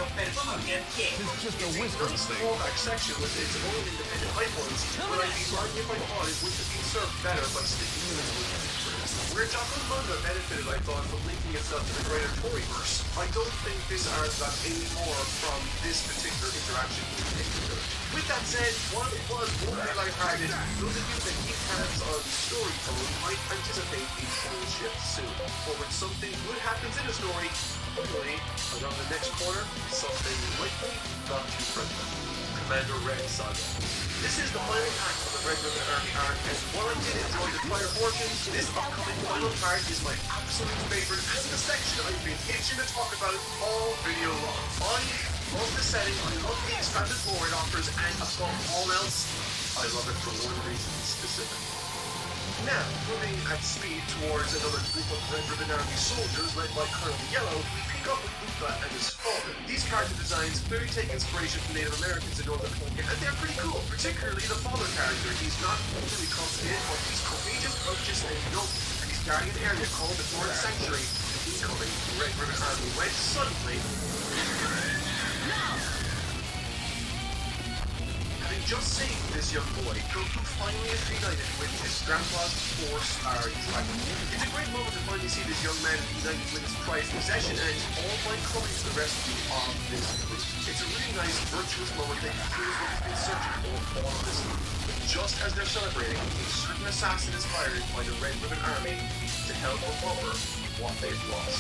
It's just a whisper Nice thing. fallback section with its own independent icons, but I'd be lying if I thought it wouldn't have been served better by sticking to its movement. Where Jocko's manga benefited, I thought, from linking itself to the greater Toryverse, I don't think this arc got any more from this particular interaction with Tenku Village. With that said, while it was mostly lighthearted, those of you that keep tabs on storytelling might anticipate a full shift soon. For when something good happens in a story, hopefully, around the next corner, something likely not too friendly. Commander Red Saga. This is the final act of the Red Ribbon Army arc, and while I did enjoy the Fire Fortunes, this upcoming final part is my absolute favorite and the section I've been itching to talk about all video long. I love the setting, I love the expanded lore it offers, and above all else, I love it for one reason specific. Now, moving at speed towards another group of Red Ribbon Army soldiers led by Colonel Yellow, we pick up with Upa and his father. These character designs clearly take inspiration from Native Americans in Northern California, and they're pretty cool, particularly the father character. He's not overly confident, but he's courageous, righteous, and noble, and he's guarding an area called the North Sanctuary. Incoming Red Ribbon Army when suddenly... Having just saved this young boy, Goku finally is reunited with his grandpa's 4-star dragon. It's a great moment to finally see this young man united with his prized possession and all by coming to the rescue of this group. It's a really nice, virtuous moment that heals what he's been searching for all of this time. Just as they're celebrating, a certain assassin is fired by the Red Ribbon Army to help recover what they've lost.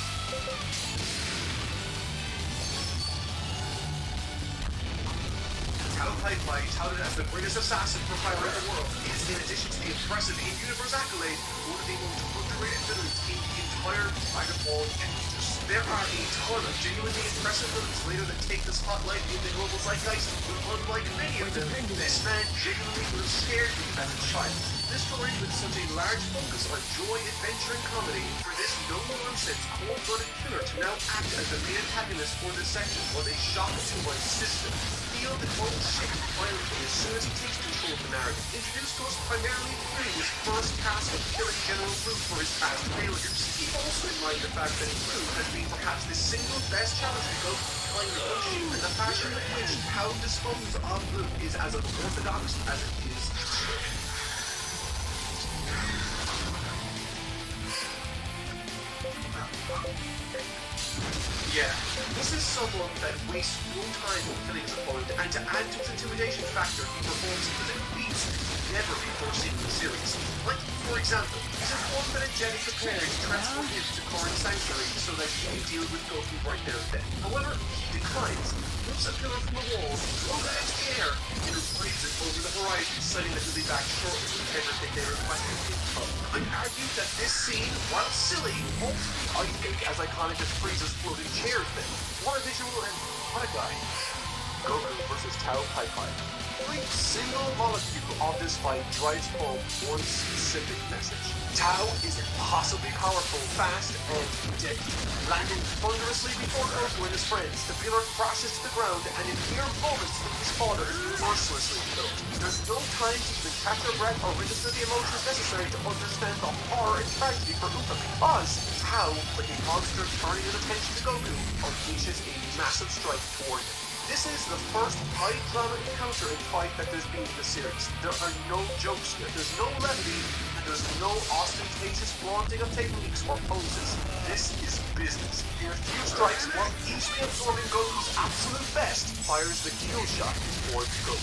Tao Pai Pai, touted as the greatest assassin for fire in the world, is, in addition to the impressive in-universe accolade, one of the most underrated villains in the entire Dragon Ball universe. There are a ton of genuinely impressive villains later that take the spotlight in the global zeitgeist, but unlike many of them, this man genuinely would have scared me as a child. This story with such a large focus on joy, adventure, and comedy, for this no-nonsense, cold-blooded killer to now act as the main antagonist for this section was a shock to my system. Feel the total shift violently as soon as he takes control of the narrative. Introduced to us primarily through his first task of killing General Root for his past failures. Keep also in mind the fact that Root has been perhaps the single best challenge to go behind the ocean, and the fashion with which Tao disposes of Root is as unorthodox as it is. Yeah, this is someone that wastes no time on killing his opponent, and to add to his intimidation factor, he performs specific feats never before seen in the series. Like, for example, he's informed that a Jet is prepared to transfer him to Corrin Sanctuary so that he can deal with Goku right there and then. However, he declines, moves a pillar from the wall, throws it into the air, and raise it over the horizon, citing that he'll be back shortly with everything they requested him of. I argue that this scene, while silly, won't be, I think, as iconic as Frieza's floating chairs thing. What a visual and what a guy. Goku versus Tao Pai Pai. Every single molecule of this fight drives home one specific message. Tao is impossibly powerful, fast, and deadly. Landing thunderously before Goku and his friends, the pillar crashes to the ground, and in mere moments, his father is mercilessly killed. There's no time to even catch your breath or register the emotions necessary to understand the horror and tragedy for Upa, because Tao, like a monster turning his attention to Goku, unleashes a massive strike toward him. This is the first high-drama encounter and fight that there's been in the series. There are no jokes here, there's no levity, and there's no ostentatious flaunting of techniques or poses. This is business. In a few strikes, while easily absorbing Goku's absolute best, fires the kill shot towards Goku.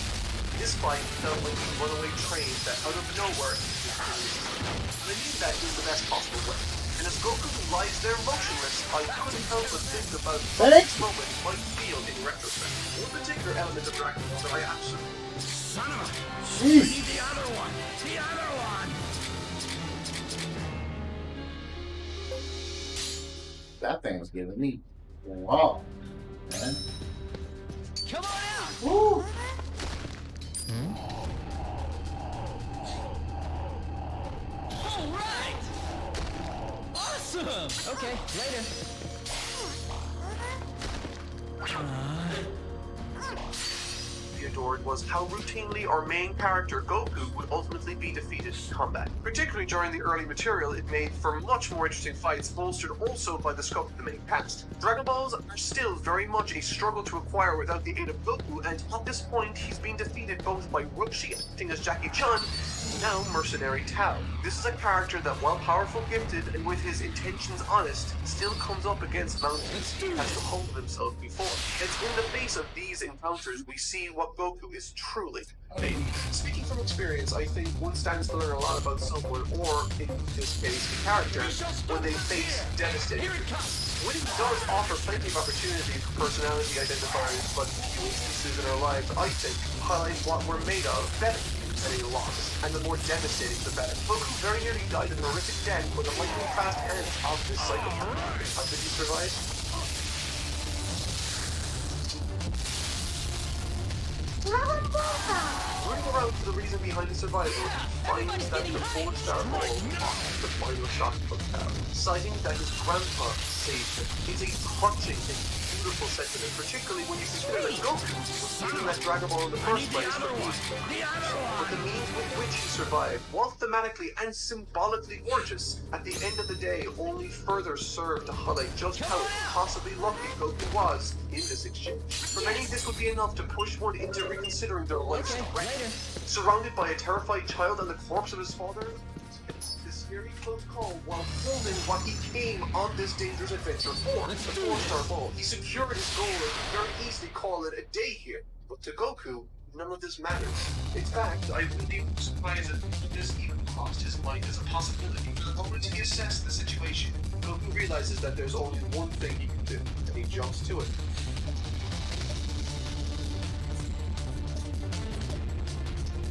This fight felt like a runaway train that out of nowhere is and I mean that in the best possible way. And as Goku lies there motionless, I couldn't help but think about what this moment might feel in retrospect. One particular element of Dragon Ball that I absolutely... Son of a... Jeez. I need the other one! The other one! That thing was giving me wow, man. Come on out! Woo. All right! Awesome! Okay, later. He adored was how routinely our main character, Goku, would ultimately be defeated in combat. Particularly during the early material, it made for much more interesting fights, bolstered also by the scope of the main cast. Dragon Balls are still very much a struggle to acquire without the aid of Goku, and at this point, he's been defeated both by Roshi acting as Jackie Chan, now mercenary Tao. This is a character that, while powerful, gifted, and with his intentions honest, still comes up against mountains he has to hold himself before. It's in the face of these encounters we see what Goku is truly made. Speaking from experience, I think one stands to learn a lot about someone, or in this case, the character, when they face devastating defeat. Winning does offer plenty of opportunity for personality identifiers, but few instances in our lives, I think, highlight what we're made of better than a loss, and the more devastating the better. Goku very nearly died a horrific death with the lightning fast end of this cycle. How did he survive? Really around for the reason behind his survival, he finds that the 4-star ball was the final shot from Tao, citing that his grandpa saved him. It's a touching and beautiful sentiment, particularly when you consider that Goku was stealing that Dragon Ball in the first place for me. But the means with which he survived, while thematically and symbolically gorgeous, at the end of the day only further served to highlight just how impossibly lucky Goku was in this exchange. For many, this would be enough to push one into reconsidering their life's direction. Surrounded by a terrified child and the corpse of his father, this very close call while holding what he came on this dangerous adventure for, the 4-star ball. He secured his goal and could very easily call it a day here. But to Goku, none of this matters. In fact, I wouldn't be surprised if this even crossed his mind as a possibility. The moment he assessed the situation, Goku realizes that there's only one thing he can do, and he jumps to it.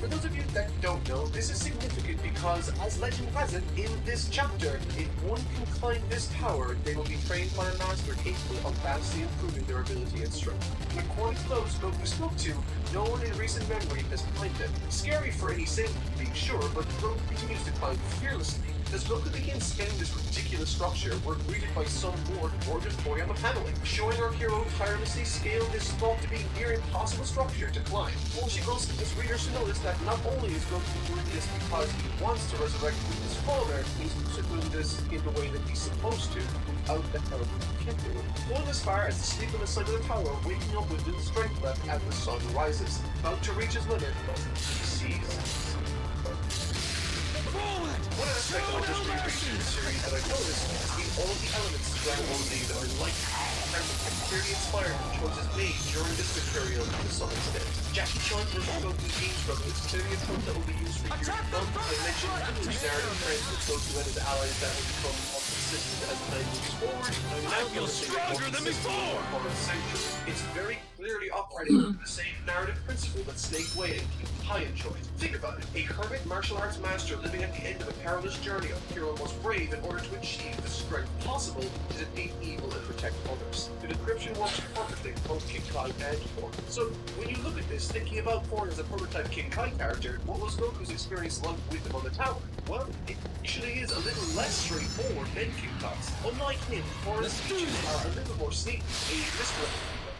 For those of you that don't know, this is significant because, as legend has it, in this chapter, if one can climb this tower, they will be trained by a master capable of vastly improving their ability and strength. And according to those Goku spoke to, no one in recent memory has climbed it. Scary for any saint, to be sure, but Goku continues to climb fearlessly. As Goku begins scanning this ridiculous structure, we're greeted by some more gorgeous Toriyama paneling, showing our hero tirelessly scale this thought to be near impossible structure to climb. She goes his readers to notice that not only is Goku doing this because he wants to resurrect his father, he's also doing this in the way that he's supposed to, without the help of Kendo. Going as far as to sleep on the side of the tower, waking up with little strength left as the sun rises. About to reach his limit, he sees. One aspect of this rereading the series that I noticed has been all the elements of Dragon Ball Z that I like, and have clearly inspired the choices made during this material to some extent. Jackie Chan vs. Goku Game Struggle is clearly a trope that will be used for years to come. I mentioned the narrative trends with Goku and his allies that will become more consistent as time moves forward. I feel stronger than before! It's very clearly operating with the same narrative principle that Snake Way and King Kai enjoyed. Think about it. A hermit martial arts master living at the end of a perilous journey, a hero must brave in order to achieve the strength possible to defeat evil and protect others. The description works perfectly for both King Kai and Korra. So, when you look at this, thinking about Korra as a prototype King Kai character, what was Goku's experience like with him on the tower? Well, it actually is a little less straightforward than King Kai's. Unlike him, Korra's speeches are a little more sneaky, a misdirect.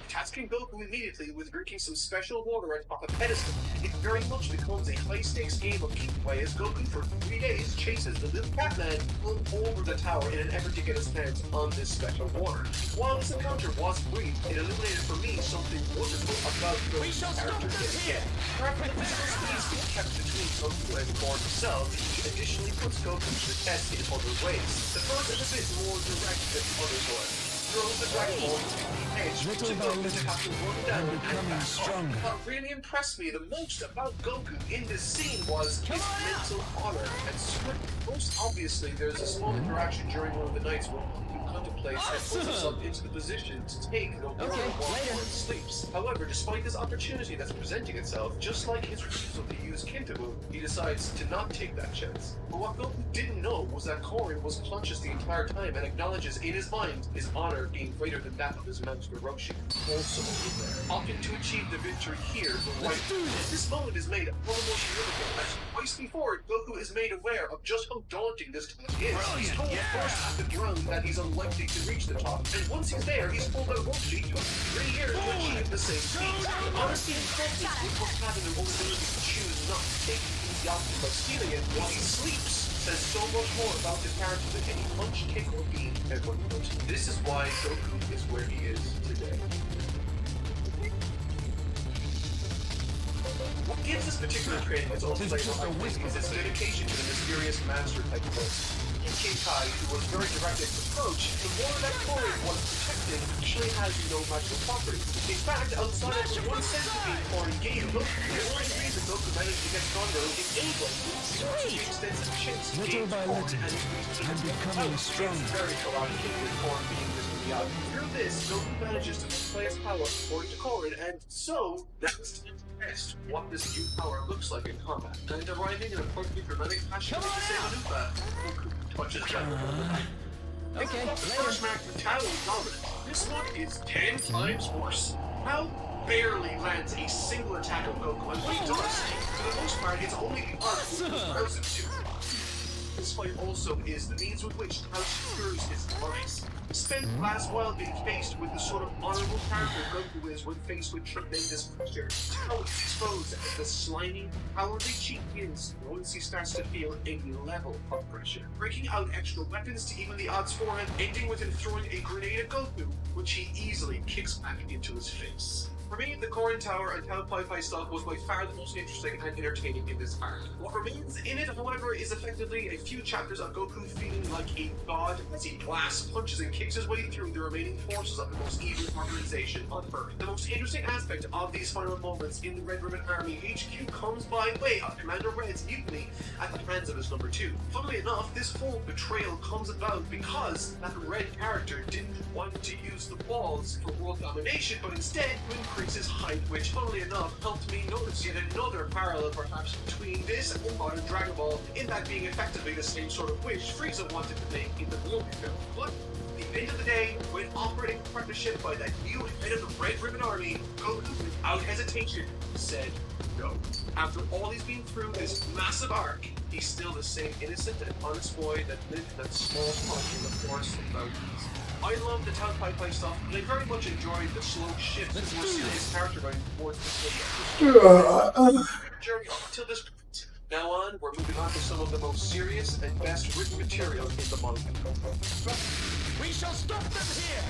Tasking Goku immediately with drinking some special water atop a pedestal, it very much becomes a high-stakes game of keep away as Goku for 3 days chases the little Catman over the tower in an effort to get his hands on this special water. While this encounter was brief, it illuminated for me something wonderful about Goku's character yet again. Apart from the physical speeds being kept between Goku and Korra himself, he additionally puts Goku to the test in other ways. The first is a bit more direct than others were. Throws the Dragon Ball into the edge, which Goku to have to run down and back stronger. What really impressed me the most about Goku in this scene was his mental honor and strength. Most obviously, there's a small interaction during one of the nights where Goku contemplates and puts himself into the position to take the world while Korra sleeps. However, despite this opportunity that's presenting itself, just like his refusal to use Kintabu, he decides to not take that chance. But what Goku didn't know was that Korra was conscious the entire time and acknowledges in his mind his honor being greater than that of his master Roshi, also there. Opting to achieve the victory here the right way. This moment is made all the more significant as twice before Goku is made aware of just how daunting this task is. He's told first at the ground that he's unlikely to reach the top, and once he's there, he's told that Roshi took 3 years to achieve the same feat. Honesty and confidence with what's having their own ability to choose not to take the option of stealing it while he sleeps says so much more about the character than any punch, kick, or beam ever could. This is why Goku is where he is today. What gives this particular training its own flavor, I think, is its dedication to the mysterious master type quest. King Kai, who was very direct in his approach, the more that Korra was protected actually has no magical properties. In fact, outside of the one sense of being Korra game, the only reason Goku managed to get stronger in any way was to the extensive chase he gave Korra and his reason to becoming stronger. It's very collaborative with Korra being this reality. Through this, Goku manages to display his power according to Korra, and so that's test what this new power looks like in combat. And arriving in a perfectly dramatic fashion with the same maneuver, Goku touches Dragon Ball. Okay, first match with Tao is dominant. This one is 10 times worse. How barely lands a single attack on Goku, and when he does, for the most part, it's only the arc which allows him to. This fight also is the means with which Tao secures his demise. Spent the last while being faced with the sort of honorable character Goku is when faced with tremendous pressure. Tao is exposed as the slimy, cowardly cheat is once he starts to feel any level of pressure. Breaking out extra weapons to even the odds for him, ending with him throwing a grenade at Goku, which he easily kicks back into his face. For me, the Korin Tower and Tao Pai Pai stuff was by far the most interesting and entertaining in this arc. What remains in it, however, is effectively a few chapters of Goku feeling like a god as he blasts, punches, and kicks his way through the remaining forces of the most evil organization on Earth. The most interesting aspect of these final moments in the Red Ribbon Army HQ comes by way of Commander Red's mutiny at the hands of his number 2. Funnily enough, this whole betrayal comes about because that Red character didn't want to use the balls for world domination, but instead to increase his height, which, funnily enough, helped me notice yet another parallel perhaps between this and modern Dragon Ball, in that being effectively the same sort of wish Frieza wanted to make in the movie film. But at the end of the day, when operating in partnership by that new head of the Red Ribbon Army, Goku, without hesitation, said no. After all he's been through this massive arc, he's still the same innocent and honest boy that lived in that small pond in the forest of mountains. I love the Tao Pai Pai stuff, but I very much enjoyed the slow shift to more serious character writing towards the journey up until this point. Now on, we're moving on to some of the most serious and best written material in the manga. We shall stop them here!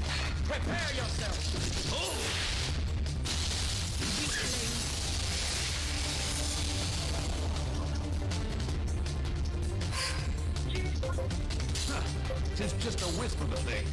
Prepare yourself! Oh! Tis just a wisp of a thing.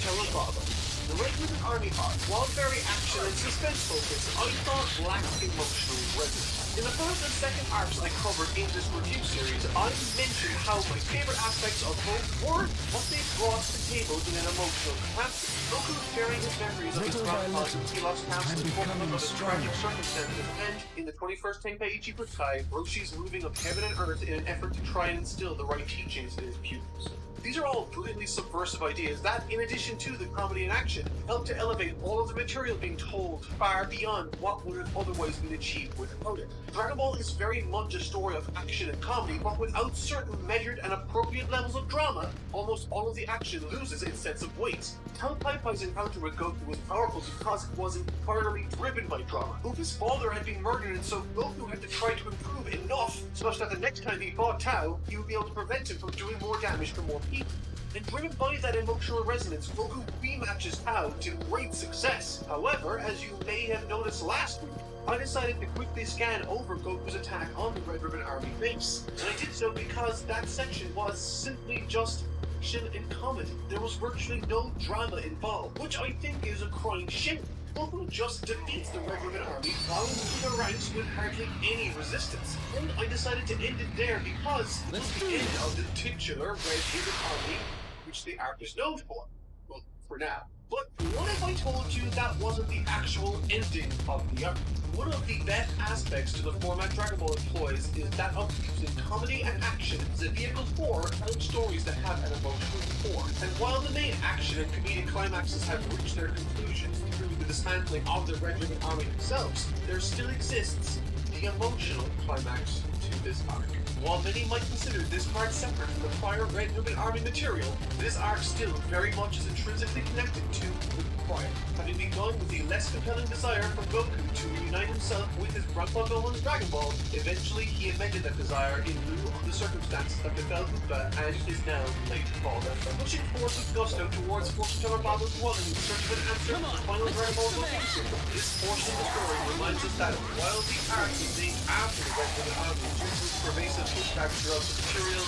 ChiLL Baba. The Red Ribbon Army arc, while very action and suspense focused, I thought lacked emotional resonance. In the first and second arcs I covered in this review series, I mentioned how my favorite aspects of both were what they brought to the table in an emotional capacity. Goku sharing his memories of his grandfather since he lost count and talking about his tragic circumstances, and in the 21st Tenkaichi Bukai, Roshi's moving of heaven and earth in an effort to try and instill the right teachings in his pupils. These are all brilliantly subversive ideas that, in addition to the comedy and action, help to elevate all of the material being told far beyond what would have otherwise been achieved without it. Dragon Ball is very much a story of action and comedy, but without certain measured and appropriate levels of drama, almost all of the action loses its sense of weight. Tao Pai Pai's encounter with Goku was powerful because it was entirely driven by drama. Goku's father had been murdered, and so Goku had to try to improve enough such that the next time he fought Tao, he would be able to prevent him from doing more damage to more people. And driven by that emotional resonance, Goku rematches Tao to great success. However, as you may have noticed last week, I decided to quickly scan over Goku's attack on the Red Ribbon Army base. And I did so because that section was simply just action and comedy. There was virtually no drama involved, which I think is a crying shame. Goku just defeats the Red Ribbon Army, plowing through the ranks with hardly any resistance. And I decided to end it there because it was the end of the titular Red Ribbon Army, which the arc is known for. Well, for now. But what if I told you that wasn't the actual ending of the arc? One of the best aspects to the format Dragon Ball employs is that of using comedy and action as a vehicle for telling stories that have an emotional core. And while the main action and comedic climaxes have reached their conclusions through the dismantling of the Red Ribbon Army themselves, there still exists the emotional climax to this arc. While many might consider this part separate from the prior Red Ribbon Army material, this arc still very much is intrinsically connected to the prior. Having begun with the less compelling desire for Goku to reunite himself with his grandpa Gohan's Dragon Ball, eventually he amended that desire in lieu of the circumstances that befell Buka and his now late father. Pushing forth with gusto towards Fortune Teller Baba's dwelling in search of an answer to the final Dragon Ball location, this portion of the story reminds us that while the arc is named after the Red Ribbon Army due to its pervasive pushback throughout the material,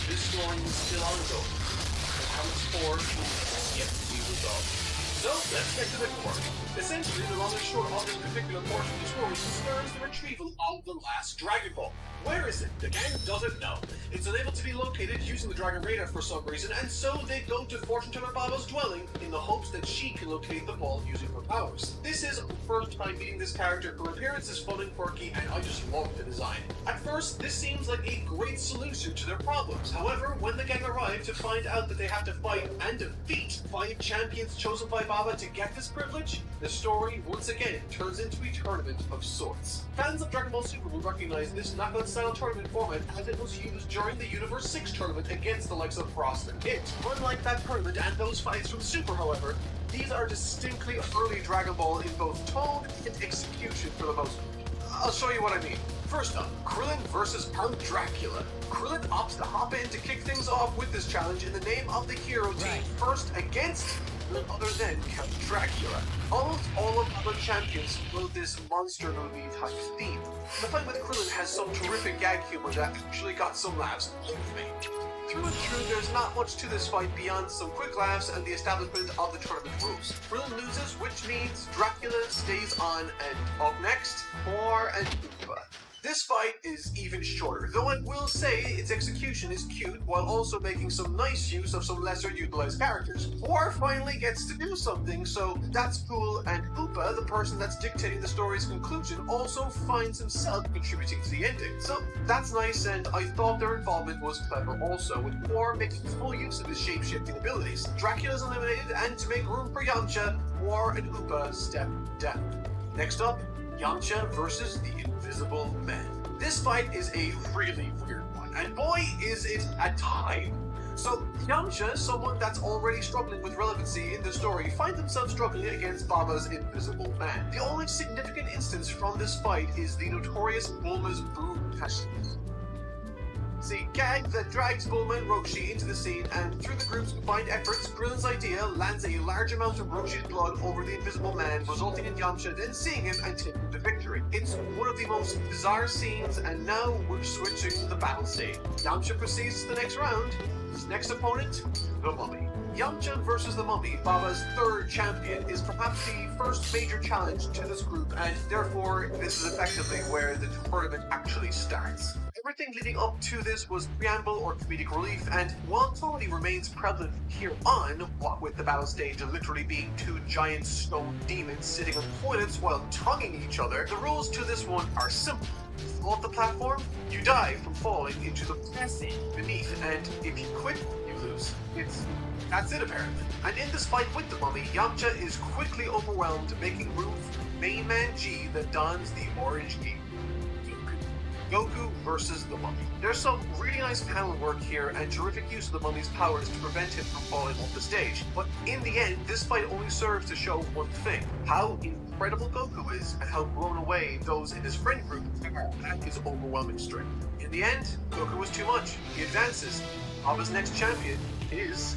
this story is still ongoing, and how it's formed is yet to be resolved. So, let's get to the core. Essentially, the long and short of this particular portion of the story concerns the retrieval of the last Dragon Ball. Where is it? The gang doesn't know. It's unable to be located using the Dragon Radar for some reason, and so they go to Fortune Teller Baba's dwelling in the hopes that she can locate the ball using her powers. This is the first time meeting this character. Her appearance is fun and quirky, and I just love the design. At first, this seems like a great solution to their problems. However, when the gang arrive to find out that they have to fight and defeat 5 champions chosen by Baba to get this privilege, the story once again turns into a tournament of sorts. Fans of Dragon Ball Super will recognize this knockout-style tournament format as it was used during the Universe 6 tournament against the likes of Frost and Kid. Unlike that tournament and those fights from Super, however, these are distinctly early Dragon Ball in both tone and execution for the most part. I'll show you what I mean. First up, Krillin versus Count Dracula. Krillin opts to hop in to kick things off with this challenge in the name of the hero team, first against none other than Count Dracula. Almost all of other champions follow this monster movie type theme. The fight with Krillin has some terrific gag humor that actually got some laughs out of me. Through and through, there's not much to this fight beyond some quick laughs and the establishment of the tournament rules. Krillin loses, which means Dracula stays on, and up next, Thor and Upa. This fight is even shorter, though I will say its execution is cute while also making some nice use of some lesser utilized characters. Thor finally gets to do something, so that's cool, and Upa, the person that's dictating the story's conclusion, also finds himself contributing to the ending. So that's nice, and I thought their involvement was clever also, with Thor making full use of his shape-shifting abilities. Dracula's eliminated, and to make room for Yamcha, Thor and Upa step down. Next up, Yamcha versus the Invisible Man. This fight is a really weird one, and boy is it a time. So Yamcha, someone that's already struggling with relevancy in the story, finds himself struggling against Baba's Invisible Man. The only significant instance from this fight is the notorious Bulma's boom test. See, gag that drags Bulma and Roshi into the scene, and through the group's combined efforts, Krillin's idea lands a large amount of Roshi's blood over the Invisible Man, resulting in Yamcha then seeing him and taking the victory. It's one of the most bizarre scenes, and now we're switching to the battle stage. Yamcha proceeds to the next round. His next opponent, the Mummy. Yamcha versus the Mummy, Baba's third champion, is perhaps the first major challenge to this group, and therefore this is effectively where the tournament actually starts. Everything leading up to this was preamble or comedic relief, and while comedy remains prevalent here on, what with the battle stage literally being two giant stone demons sitting on toilets while tonguing each other, the rules to this one are simple. Fall off the platform, you die from falling into the passage beneath, and if you quit, you lose. That's it apparently. And in this fight with the Mummy, Yamcha is quickly overwhelmed, making room for main man G that dons the orange gear. Goku versus the Mummy. There's some really nice panel work here and terrific use of the Mummy's powers to prevent him from falling off the stage. But in the end, this fight only serves to show one thing: how incredible Goku is and how blown away those in his friend group are at his overwhelming strength. In the end, Goku was too much. He advances. Baba's next champion is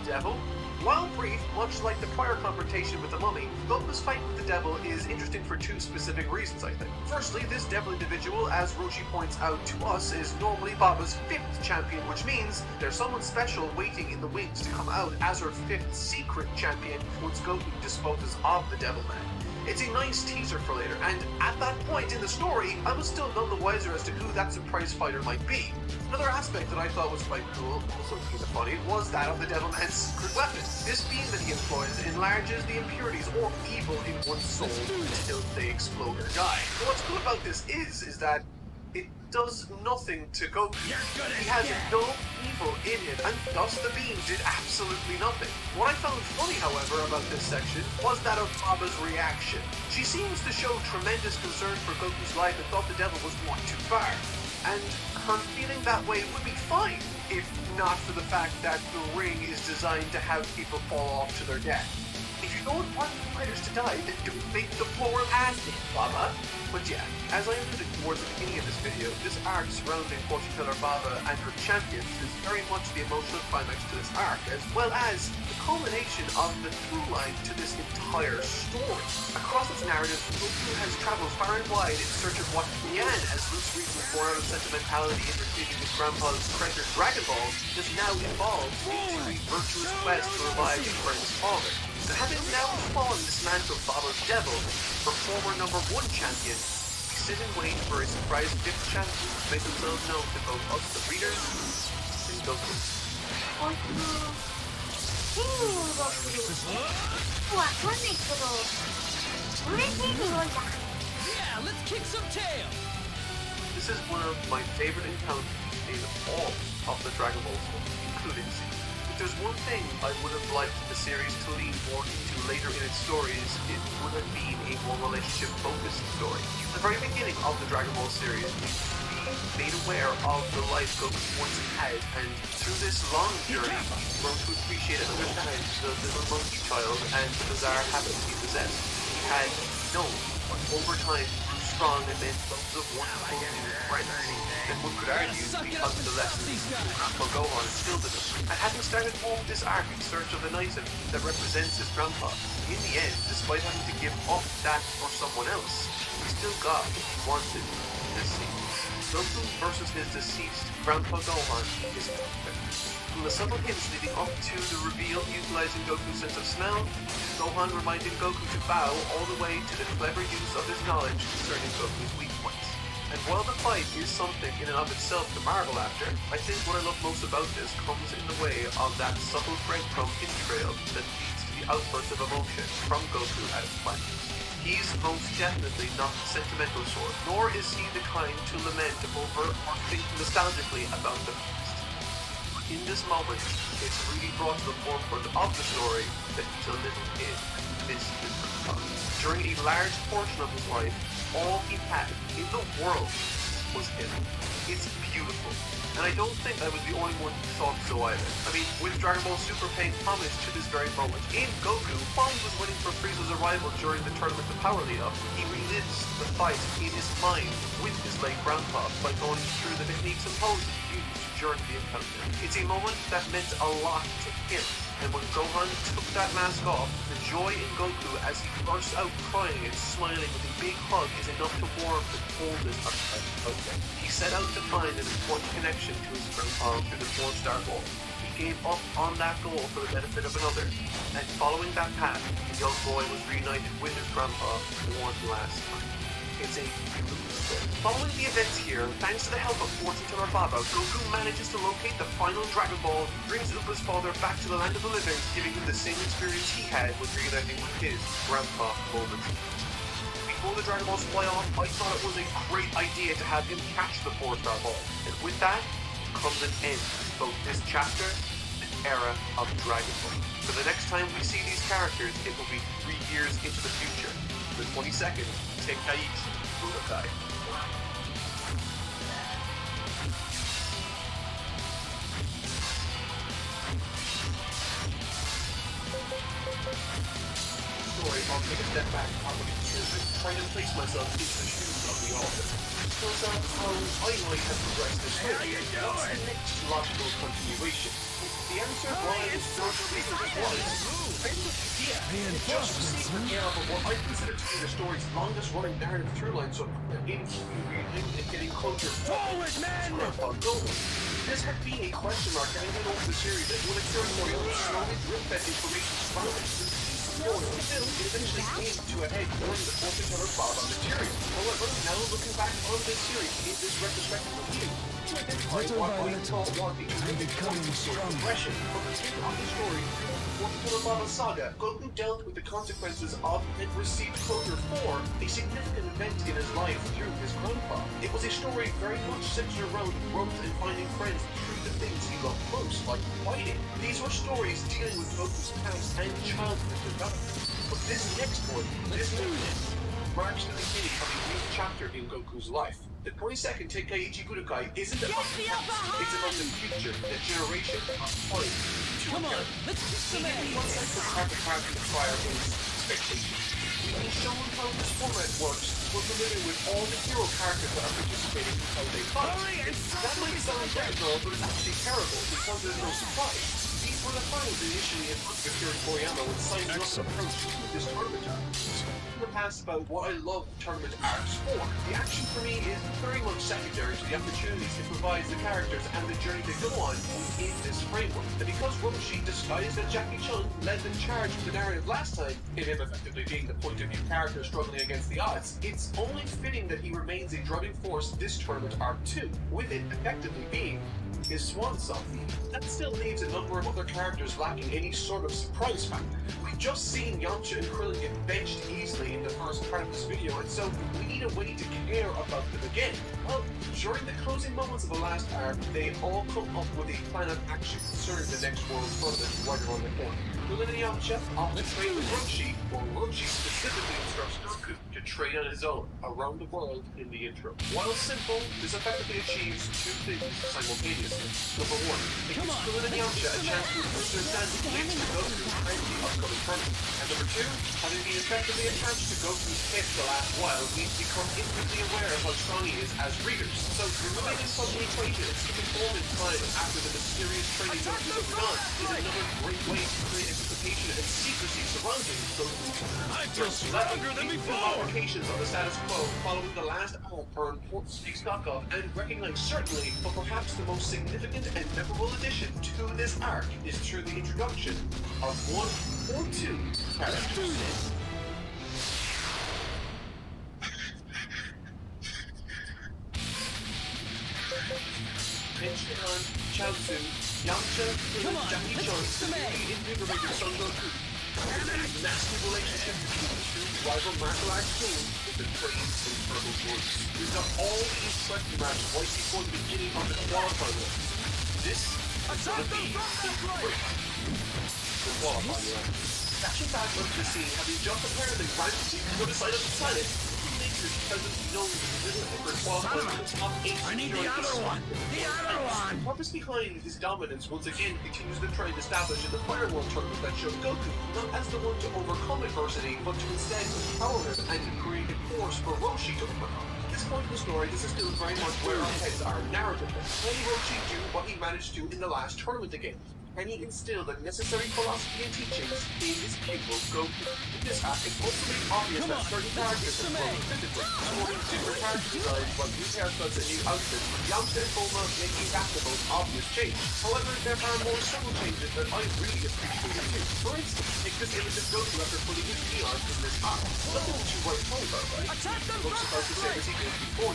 Devil. While brief, much like the prior confrontation with the Mummy, Goku's fight with the Devil is interesting for two specific reasons, I think. Firstly, this Devil individual, as Roshi points out to us, is normally Baba's 5th champion, which means there's someone special waiting in the wings to come out as her 5th secret champion once Goku disposes of the Devil Man. It's a nice teaser for later, and at that point in the story, I was still none the wiser as to who that surprise fighter might be. Another aspect that I thought was quite cool, also kind of funny, was that of the Devil Man's secret weapon. This beam that he employs enlarges the impurities or evil in one's soul until they explode or die. But what's cool about this is that it does nothing to Goku. He has no evil in him, and thus the beam did absolutely nothing. What I found funny, however, about this section was that of Baba's reaction. She seems to show tremendous concern for Goku's life and thought the Devil was going too far. And her feeling that way would be fine, if not for the fact that the ring is designed to have people fall off to their death. If you don't want the fighters to die, then don't make the floor acid, Baba. But yeah, as I alluded towards the beginning of this video, this arc surrounding Fortune Teller Baba and her champions is very much the emotional climax to this arc, as well as the culmination of the through line to this entire story. Across its narrative, Goku has traveled far and wide in search of what began as loose reasons born out of sentimentality in receiving his grandpa's treasured Dragon Balls, has now evolved into a virtuous quest to revive his friend's father. And having now fallen this mantle of Baba's Devil, her former #1 champion, we sit and wait for a surprise 5th champion to make themselves known to both us, the readers, and Goku. Yeah, let's kick some tail! This is one of my favorite encounters in all of the Dragon Ball series, including Z. there's one thing I would have liked the series to lean more into later in its stories, it would have been a more relationship-focused story. At the very beginning of the Dragon Ball series, we made aware of the life Goku once had, and through this long journey, we grown to appreciate and understand the little monkey child and the bizarre habits he possessed. He had known, but over time grew strong and meant loads of wonderful new friends. And one could argue because of the lessons Grandpa Gohan instilled in him. And having started off this arc in search of an item that represents his grandpa, in the end, despite having to give up that for someone else, he still got what he wanted this season. Goku versus his deceased Grandpa Gohan is perfect. From the subtle hints leading up to the reveal utilizing Goku's sense of smell, Gohan reminding Goku to bow all the way to the clever use of his knowledge concerning Goku's weak points. And while the fight is something in and of itself to marvel after, I think what I love most about this comes in the way of that subtle breadcrumb hint trail that leads to the outburst of emotion from Goku at his finest. He's most definitely not the sentimental sort, nor is he the kind to lament over or think nostalgically about the past. But in this moment, it's really brought to the forefront of the story that he's a little kid. This is the fun. During a large portion of his life, all he had in the world was him. It's beautiful. And I don't think I was the only one who thought so either. I mean, with Dragon Ball Super paying homage to this very moment, in Goku, while he was waiting for Frieza's arrival during the Tournament of Power lead-up, he relives the fight in his mind with his late grandpa by going through the techniques and poses he used during the encounter. It's a moment that meant a lot to him. And when Gohan took that mask off, the joy in Goku as he bursts out crying and smiling with a big hug is enough to warm the coldest of time. He set out to find an important connection to his grandpa through the 4-star Ball. He gave up on that goal for the benefit of another, and following that path, the young boy was reunited with his grandpa one last time. It's a beautiful story. Following the events here, thanks to the help of 14-Teller Baba, Goku manages to locate the final Dragon Ball, brings Upa's father back to the land of the living, giving him the same experience he had with reuniting with his grandpa moments. Before the Dragon Balls fly off, I thought it was a great idea to have him catch the 4-star Ball. And with that comes an end to both this chapter and era of Dragon Ball. For the next time we see these characters, it will be 3 years into the future. The 22nd, Tenkaichi Budokai. Story, I'll take a step back and look at the children, trying to place myself into the shoes of the author. Shows out how I might have progressed this story. What's the next logical continuation? The answer was first reason was just to see the air of what I consider to be the story's longest running narrative through line, so in reading and getting closer Forward, man! This had been a question mark hanging over the series that would occur for you slowly drip that information from it. Still, it eventually came to a head during the 14-Teller Baba material. However, now looking back on this series in this retrospective review, to identify what I thought was the progression from the tale of the story through the 14-Teller Baba saga, Goku dealt with the consequences of and received closure for a significant event in his life through his grandpa. It was a story very much centered around growth and finding friends through the things he loved most, like fighting. These were stories dealing with Goku's past and childhood development. But this next one, this new marks the beginning of a new chapter in Goku's life. The 22nd Tenkaichi Budokai isn't about the past, it's about the future, the generation of fight to Come on, let's kick some ass! one side of the carpet in the fire is expectation. We've been shown how this format works. We're familiar with all the hero characters that are participating in how they fight. That might sound terrible, but it's actually terrible because there's no surprise. These were the finals initially in Akira Toriyama when signing up an approach to this tournament arc. In the past about what I love tournament arcs for. The action for me is very much secondary to the opportunities it provides the characters and the journey they go on in this framework. And because Roshi, disguised as Jackie Chun, led the charge for the narrative last time, in him effectively being the point of view character struggling against the odds, it's only fitting that he remains a driving force this tournament arc too, with it effectively being his swan song. That still leaves a number of other characters lacking any sort of surprise factor. We've just seen Yamcha and Krillin get benched easily in the first part of this video, and so we need a way to care about them again. Well, During the closing moments of the last arc, they all come up with a plan of action concerning the next world tournament right around the corner. Krillin and Yamcha opt to trade with Roshi, while Roshi specifically instructs Goku to trade on his own around the world in the intro. While simple, this effectively achieves two things simultaneously. Number one, it gives Krillin and Yamcha a chance to improve their standing against Goku and the upcoming tournament. And number two, having been effectively attached to Goku's hip the last while, we've become intimately aware of how strong he is as readers. So removing him from the equation and skipping forward in time after the mysterious training Goku took on is another great way to create anticipation and secrecy surrounding Goku. I feel stronger than before! Applications of the status quo following the last arc are important to take stock of and recognize certainly, but perhaps the most significant and memorable addition to this arc is through the introduction of one or two characters. Tenshinhan, Chaozu, Yamcha, and Jackie Chan severely invigorated Son Goku. A nasty relationship between the two rival martial arts teams with the praise and verbal words. We've got all these question marks right before the beginning of the qualifier round. This is going to be the qualifier round. Flashing back onto the scene, having just apparently randomly put aside of the planet, hasn't known for qualifying the top 8. I need the other one! The other one! The purpose behind his dominance once again continues the trend established in the Fire World tournament that showed Goku not as the one to overcome adversity, but to instead empower him and to create a force for Roshi to overcome. At this point in the story, this is still very much where our heads are narratively. Can Roshi do what he managed to in the last tournament again? Can he instill the necessary philosophy and teachings in his pupil Goku? In this arc, it's also made obvious that certain characters have grown physically, sporting different character designs like new haircuts and new outfits, with Yamcha and Bulma making that the most obvious change. However, there are more subtle changes that I really appreciate too. For instance, take this image of Goku after putting his Eon in this arc. Nothing too right home about it. Looks about the same as he did before.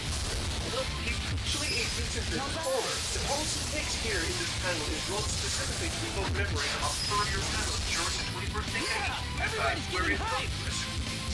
Look, he's actually a decent bit taller. The pose he takes here in this panel is drawn specifically to evoke memories of earlier panels during the 21st century. Everybody's wearing this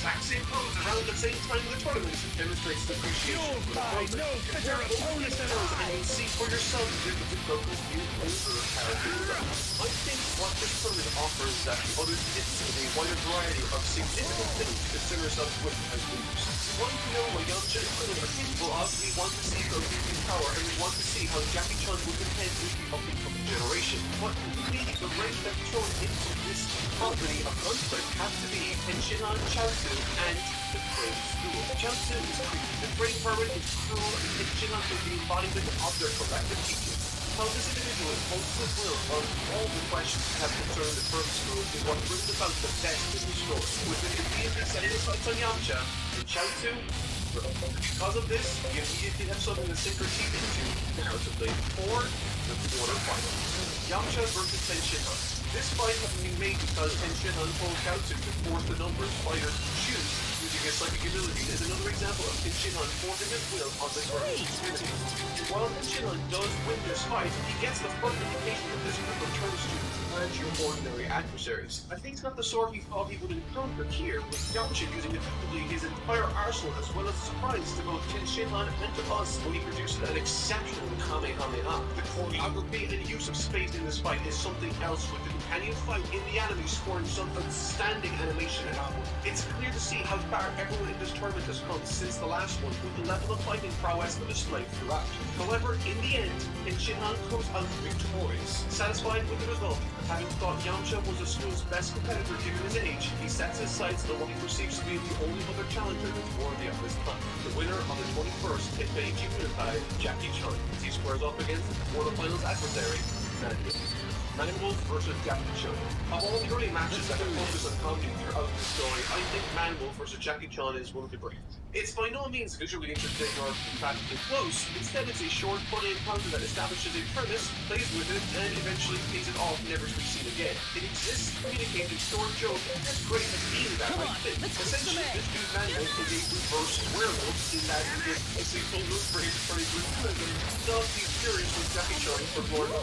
exact same pose around the same time of the tournament demonstrates the appreciation for the program. Compare opponents' pose and you'll see for yourself the difference in Goku's new older character design. I think what this tournament offers that the others didn't is a wider variety of significant things to concern ourselves with as leaders. We want to know what Yamcha and Krillin are capable of, we want to see Goku's power, and we want to see how Jackie Chan will contend with the upcoming generation. But really, the wrench that's thrown into this property of conflict has to be Tenshinhan, Chaozu, and the Brain School. Chaozu is creepy, the Brain Pervert is cruel, and Tenshinhan is the embodiment of their collective teachings. How this individual imposes his will on all the questions that have concerned the Brain School is what brings about the best in the story. With the immediately setting his sights on Yamcha and Chaozu, because of this, we immediately have something to sink our teeth into narratively for the quarterfinal. Yamcha versus Tenshinhan. This fight has been made because Tenshinhan told Chaozu to force the numbers fighters to choose using his psychic ability is another example of Tenshinhan forcing his will on the Earth's community. While Tenshinhan does win this fight, he gets the first indication that this group of turn students aren't your ordinary adversaries. I think it's not the sort he thought he would encounter here, with Yamcha using effectively his entire arsenal as well as a surprise to both Tenshinhan and to us when he produces an exceptional Kamehameha. The choreography and use of space in this fight is something else, with the companion fight in the anime scoring some outstanding animation and art. It's clear to see how far everyone in this tournament has come since the last one, with the level of fighting prowess displayed throughout. However, in the end, Tenshinhan comes out victorious. Satisfied with the result, having thought Yamcha was the school's best competitor given his age, he sets his sights on what he perceives to be the only other challenger that's worthy of his time. The winner of the 21st Teppei Unified, Jackie Chan, as he squares off against the quarterfinals adversary, Man-Wolf versus Jackie Chan. Of all the early matches that have focused on comedy throughout the story, I think Man-Wolf versus Jackie Chan is one of the greatest. It's by no means visually interesting or practically close. Instead, it's a short, funny encounter that establishes a premise, plays with it, and eventually pays it off, never to be seen again. It exists to communicate a short joke, and as great as being that I think. Essentially, this dude Man-Wolf is a reverse werewolf in that he gets a full moon for his turning blue and does the experience with Jackie Chan for more than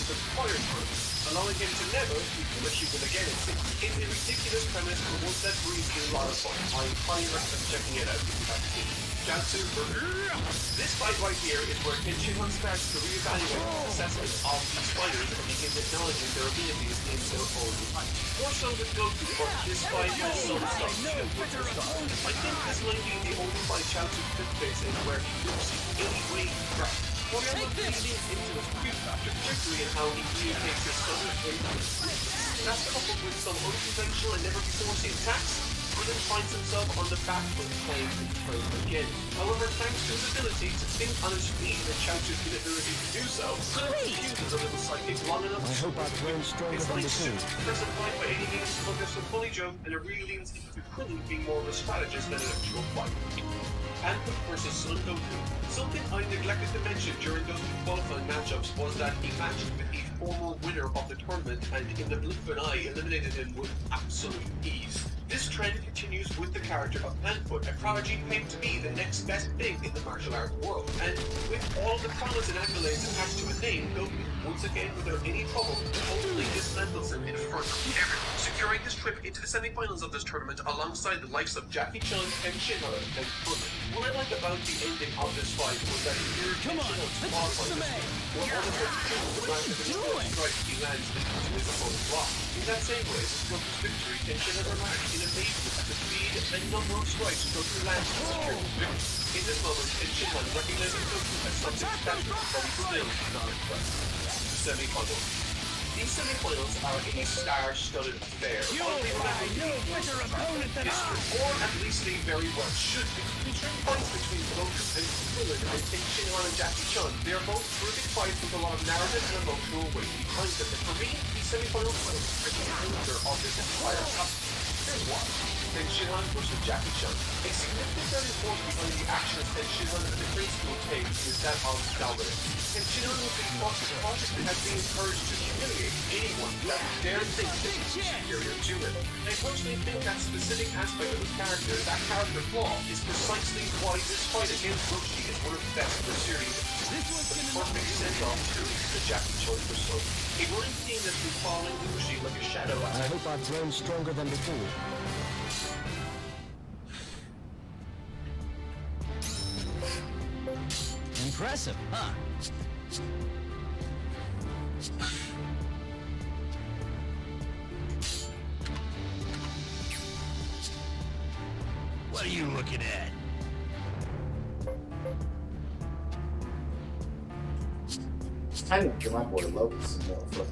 the fire first, allowing him to never achieve it again. It's a ridiculous premise, but one that breeds a lot of fun. I highly recommend checking it out if you haven't seen it. Chaozu versus... This fight right here is where Tenshinhan starts to reevaluate his assessment of these fighters and begins acknowledging their abilities in their own right. More so with Goku, but this fight has some stuff to do with the stuff. I think this might be the only fight Chaozu could face in where he looks any way he tries. Moriarty leads into his pre-factor trajectory and how he communicates his southern that's coupled with some unconventional and never before seen attacks. Krillin finds himself on the back foot playing control again. However, thanks to his ability to think on his feet and Chaozu's inability to do so, Krillin confuses a little psychic long enough I hope I've grown stronger than before. Doesn't fight by any means to look at some funny joke, and it really leans into Krillin being more of a strategist than an actual fighter. Panther versus Son Goku. Something I neglected to mention during those qualifying matchups was that he matched with the former winner of the tournament and in the blink of an eye eliminated him with absolute ease. This trend continues with the character of Panfoot, a prodigy claimed to be the next best thing in the martial art world. And with all the promise and accolades attached to his name, Goku, once again without any trouble, totally dismantles him in front of everyone, securing his trip into the semi-finals of this tournament alongside the likes of Jackie Chan and Shinra and Krillin. What I like about the ending of this fight was that here Shinra's qualifying this one of the the match of his strike he lands into his opponent's block. In that same way, this Goku's victory, Shinra remarked in amazement at the speed and number of strikes Goku lands to secure his victory. In this moment, Shinra recognizes Goku as something special, but he still is not impressed. Semi-finals. These semi-finals are a star-studded affair. You'll find no better opponent than I! Or at least they very well should be. Featuring fights between Goku and Krillin and Shinra and Jackie Chan. They are both terrific fights with a lot of narrative and emotional weight behind them. And for me, these semi-final fights are the center of this entire cup. Here's why. Shinra versus Jackie Chan. A significant driving force behind the actions Shinra and the grade school take is that of dominance. Shinra will be constantly has been encouraged to humiliate anyone that dare think that he's superior to him. I personally think that specific aspect of his character, that character flaw, is precisely why this fight against Roshi is one of the best in the series. The perfect send-off to the Jackie Chan persona. A running theme that's been following Roshi like a shadow. I hope I've grown stronger than before. Impressive, huh? What are you looking at? I didn't get my boy Lotus some motherfucker.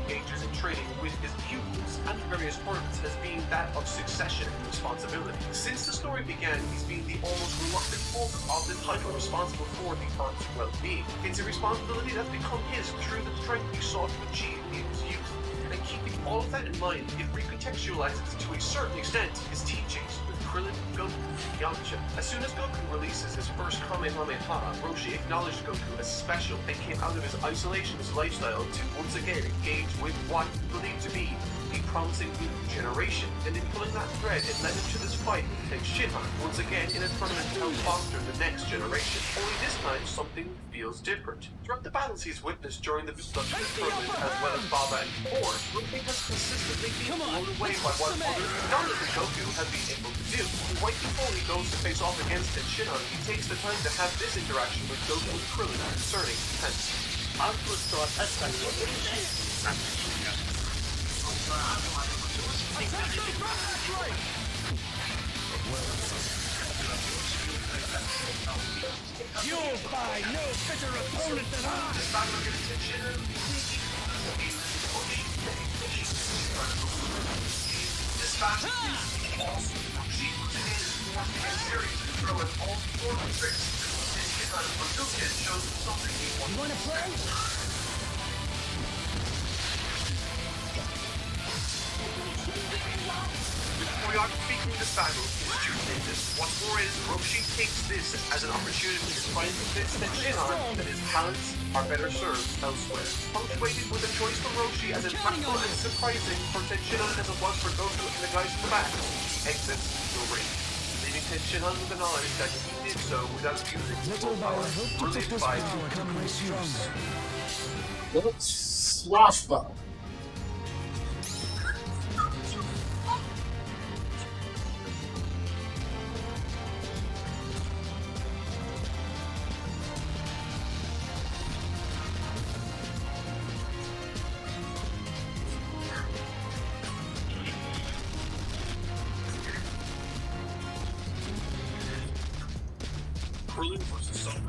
Engages in training with his pupils and various tournaments has been that of succession and responsibility. Since the story began, he's been the almost reluctant holder of the title responsible for the Earth's well-being. It's a responsibility that's become his through the strength he sought to achieve in his youth. And keeping all of that in mind, it recontextualizes to a certain extent his teachings with Krillin, Goku, and Yamcha. As soon as Goku releases his first Kamehameha, Roshi acknowledged Goku as special and came out of his isolationist lifestyle to once again engage with what he believed to be a promising new generation. And in pulling that thread, it led him to this fight with Shinra, once again in a tournament to help foster the next generation. Only this time, something feels different. Throughout the battles he's witnessed during the destruction of the tournament, as well as Baba and Four, Roshi has consistently been blown away by what others, regardless of Goku, have been able to do. Right before he goes to face off against Shinra, he takes the time to have this interaction with Goku and Krillin concerning fantasy. I first thought that's like You'll find no fitter opponent than I! This match is awesome. She was in series to throw in all four tricks. Until Kid shows something he wants. You wanna play? We are defeating this battle is stupendous. What's more is, Roshi takes this as an opportunity to try and convince Shinra that his talents are better served elsewhere. Punctuated with a choice for Roshi as impactful and surprising for Shinra as it was for Goku and the guys in the back, he exits the ring, leaving Shinra with the knowledge that he did so without using Little by power. I hope to put Brilliant this fight. power to my use. Let's swashbuckle. Krillin versus Sun.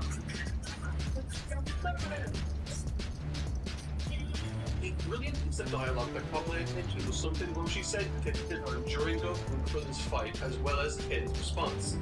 A brilliant piece of dialogue that caught my attention was something Roshi said to Killin during Goku and Krillin's fight, as well as Ken's response.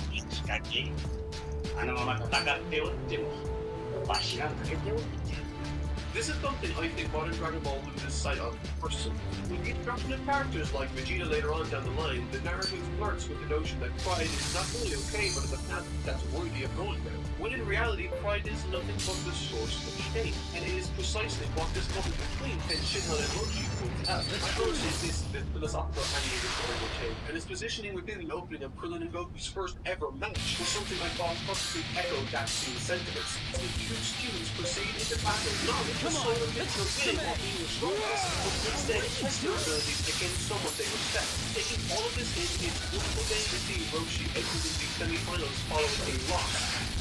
This is something I think modern Dragon Ball loses sight of personally. With the introduction of characters like Vegeta later on down the line, the narrative flirts with the notion that pride is not only okay, but is a path that's worthy of going down. When in reality, pride is nothing but the source of shame, and it is precisely what this moment between ChiLL and Roshi points out. I honestly this the philosophical angle of the King, and its positioning within the opening of Krillin and Goku's first ever match was something I thought perfectly echoed that scene's sentiments. The two students proceed into battle not with the sole intention of winning or being the strongest, but instead test their abilities against someone they respect. Taking all of this in, it's wonderful day to see Roshi exiting the semi-finals following a loss.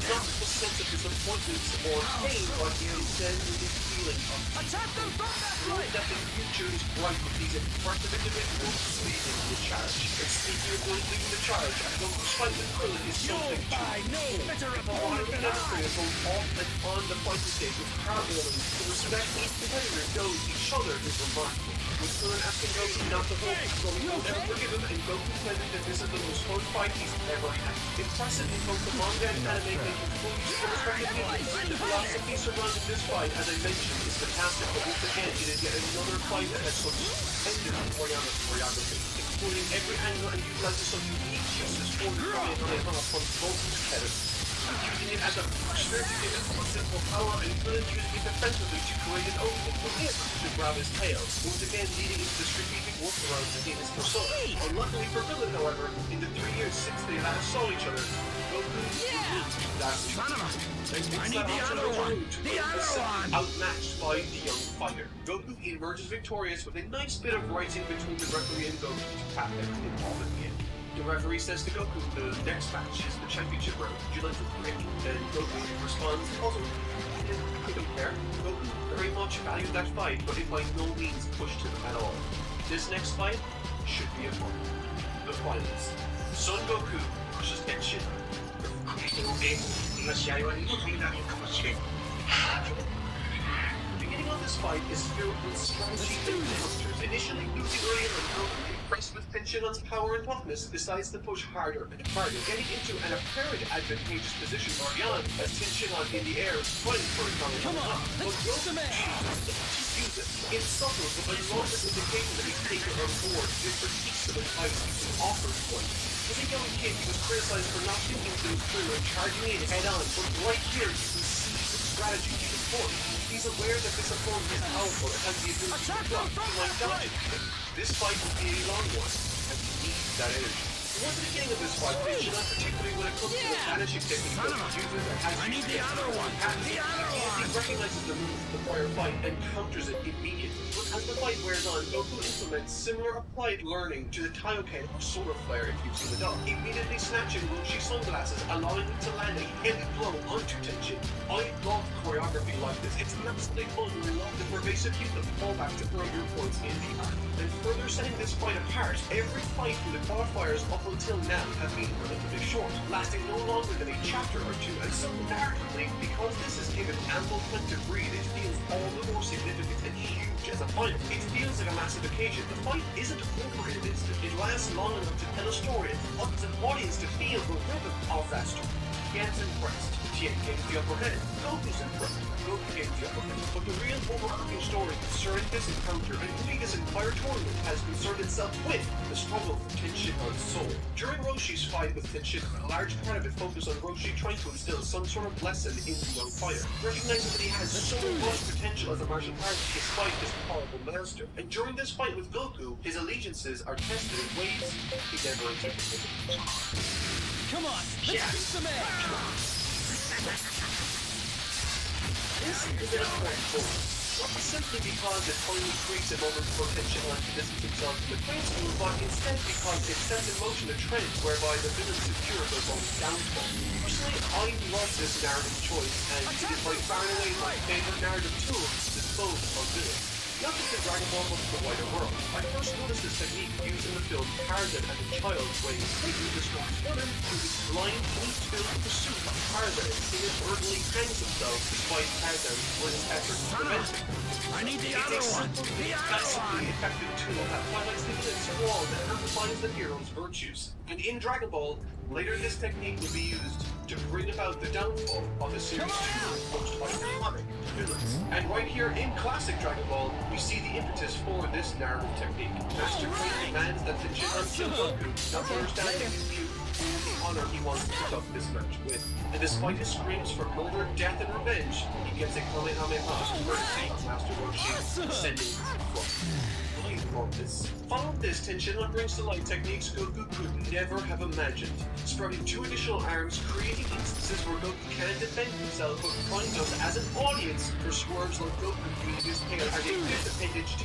Not with a sense of disappointment or pain, but instead with this feeling of Attack them from that knowing that the future is bright with these impressive individuals leading the charge. And speaking of those leading the charge, I know fight with Krillin is something to no bitter what I demonstrated both off and on the fighting stage with Carbon to respect each competitor knows each other is remarkable. With Krillin asking Goku not to hold, so he won't ever forgive him, and Goku claiming that this is the most fun fight he's ever had. Impressive in both the manga and anime making full use of respective meanings. The philosophy surrounding this fight, as I mentioned, is fantastic, but once again, it is yet another fight that has such splendid choreography, including every angle and utilizes some unique uses for the fight on both competitors. Using it as a pusher to give it a simple power, and Krillin using it defensively to create an opening for him to grab his tail, once again leading into the strategic workarounds in his persona. Unluckily for Krillin, however, in the 3 years since they last saw each other, Goku outmatched by the young fighter. Goku emerges victorious with a nice bit of writing between the referee and Goku to cap everything off at the end. The referee says to Goku, the next match is the championship round. Would you like to break? And Goku responds, also, to compare, Goku very much valued that fight, but it by no means pushed him at all. This next fight should be a fun. The finals. Son Goku versus Kenshin. The beginning of this fight is filled with strategy and counters. Initially losing earlier and Goku, impressed with Tenshinhan's power and toughness, decides to push harder and harder, getting into an apparent advantageous position early on as Tenshinhan in the air is fighting for a counter. But Goku chooses to use it. It's subtle, but I love this indication that he's taken on board different pieces of advice he's offered for him. As a young kid, he was criticized for not thinking things through and charging in head on, but right here you can see the strategy he's employed. He's aware that this opponent is powerful and has the ability to block behind dodging. This fight will be a long one, and he needs that energy. Towards the beginning of this fight, Tenshinhan, particularly when it comes to the vanishing technique that he uses and has used the other one. He recognizes the move of the prior fight and counters it immediately. As the fight wears on, Goku implements similar applied learning to the Kaioken or solar flare if you've seen the dog, immediately snatching Roshi's sunglasses, allowing him to land a heavy blow onto Tenshin. I love choreography like this. It's absolutely fun, and I love the pervasive use of fallback to earlier points in the art. And further setting this fight apart, every fight from the qualifiers up until now have been relatively short, lasting no longer than a chapter or two, and so narratively, because this is given ample time to breathe, it feels all the more significant and huge as a fight. It feels like a massive occasion. The fight isn't over in an instant. It lasts long enough to tell a story and wants an audience to feel the rhythm of that story. Gen's impressed. Tien gains the upper hand. Goku's impressed. Goku gains the upper hand. But the real overarching story concerning this encounter and really this entire tournament has concerned itself with the struggle for Tenshinhan's soul. During Roshi's fight with Tenshinhan, a large part of it focused on Roshi trying to instill some sort of lesson in the young fighter, recognizing that he has so much potential as a martial artist despite this powerful master. And during this fight with Goku, his allegiances are tested in ways he never anticipated. Come on, let's Yeah. beat some ass. This is an important point. Not simply because it only creates a moment for tension on to distance themselves from the train school, but instead because it sets in motion a trend whereby the villains secure their own downfall. Personally, I love this narrative choice, and it is by far and away my favorite narrative tool to dispose of villains. Not just in Dragon Ball, but in the wider world. I first noticed this technique used in the film Tarzan as a child when Satan destroys Woman through his blind, hate-filled pursuit of Tarzan and inadvertently hangs himself despite Tarzan's brilliant efforts to prevent him. I need the It's other a one. simple, The other massively one. effective tool that highlights the villain's flaws and amplifies the hero's virtues. And in Dragon Ball, later this technique will be used to bring about the downfall of the series' two most iconic villains. And right here in classic Dragon Ball, we see the impetus for this narrative technique. Master Crane demands that the Jihan kill Goku, understanding his view and the honor he wants to conduct this match with. And despite his screams for murder, death, and revenge, he gets a Kamehameha courtesy of Master Roshi, sending his foot. Following this, Tenshinhan brings to light techniques Goku could never have imagined, sprouting two additional arms, creating instances where Goku can defend himself, but finds us as an audience for swerves like Goku using his tail as a fifth appendage to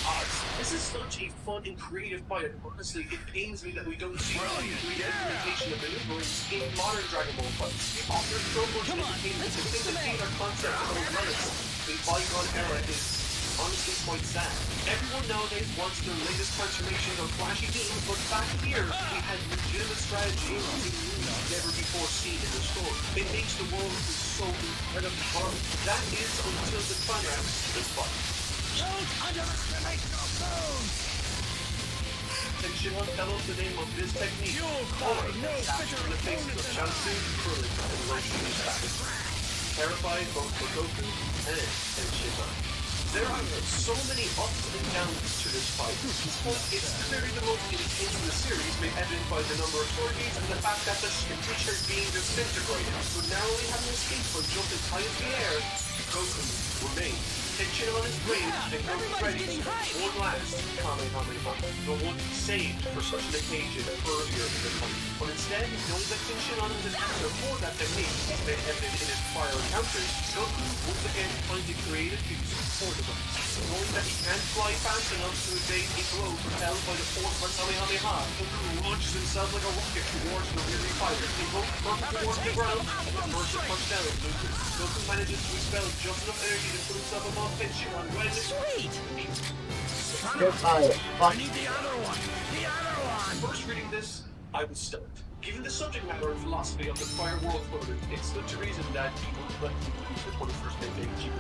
odds. This is such a fun and creative fight, and honestly, it pains me that we don't see any implementation of maneuverings in modern Dragon Ball fights. The author so much entertainment to think that these are concepts of a relics. The bygone era is honestly quite sad. Everyone nowadays wants their latest transformations or flashy beams, but back here, we had legitimate strategy using moves never before seen in the story. It makes the world so incredibly hard. That is until the climax of the fight. Don't underestimate your foes. Tenshinhan developed the name of this technique. Fuel In the faces of Chaozu, Krillin, and Roshi back. Terrified both for Goku and Tenshinhan. There are so many ups and downs to this fight, but it's clearly the most intense in the series, made evident by the number of sorties and the fact that the creature being disintegrated, but narrowly having escaped from jumping high in the air, Goku remains. Tenshinhan is brave and Goku ready for one last Kamehameha, the one saved for such an occasion earlier in the fight. But instead, knowing that Tenshinhan and his master for that technique is made evident in his prior encounters, Goku once again finds a creative use for the device. Knowing that he can't fly fast enough to evade a blow propelled by the force of Kamehameha, Goku launches himself like a rocket towards the weary fighter. They both perfect towards the ground, and the first to punch down loses. Goku manages to expel just enough energy to put himself above Tenshinhan when Sweet. Get tired. I need the other one. The other one. first reading this, I was stunned. Given the subject matter and philosophy of the prior world coded, it's good to reason that he would let the 21st century achieve.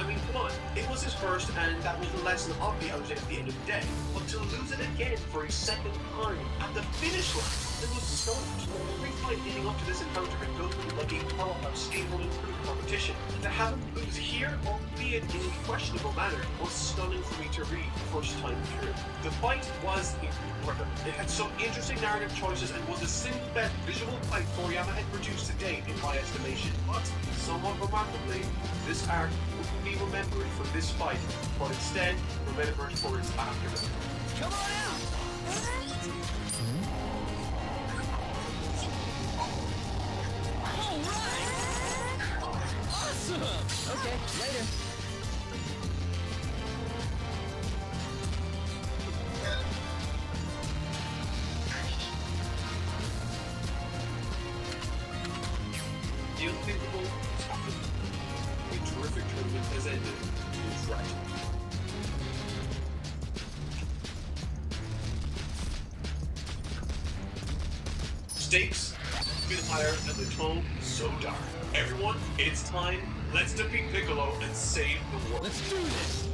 I mean, come on, it was his first, and that was the lesson of the outtake at the end of the day. But to lose it again for a second time at the finish line, it was so much. Every fight leading up to this encounter had gone like a powerhouse stable and improved competition. And to have him lose here, albeit in a questionable manner, was stunning for me to read the first time through. The fight was incredible. It had some interesting narrative choices and was the single best visual fight Toriyama had produced to date, in my estimation. But, somewhat remarkably, this arc wouldn't be remembered for this fight, but instead remembered for its aftermath. Come on out. All right. Awesome. Okay, later. The unthinkable has happened. A terrific tournament has ended. It's right. Stakes a bit higher and the tone so dark. Everyone, it's time. Let's defeat Piccolo and save the world. Let's do this.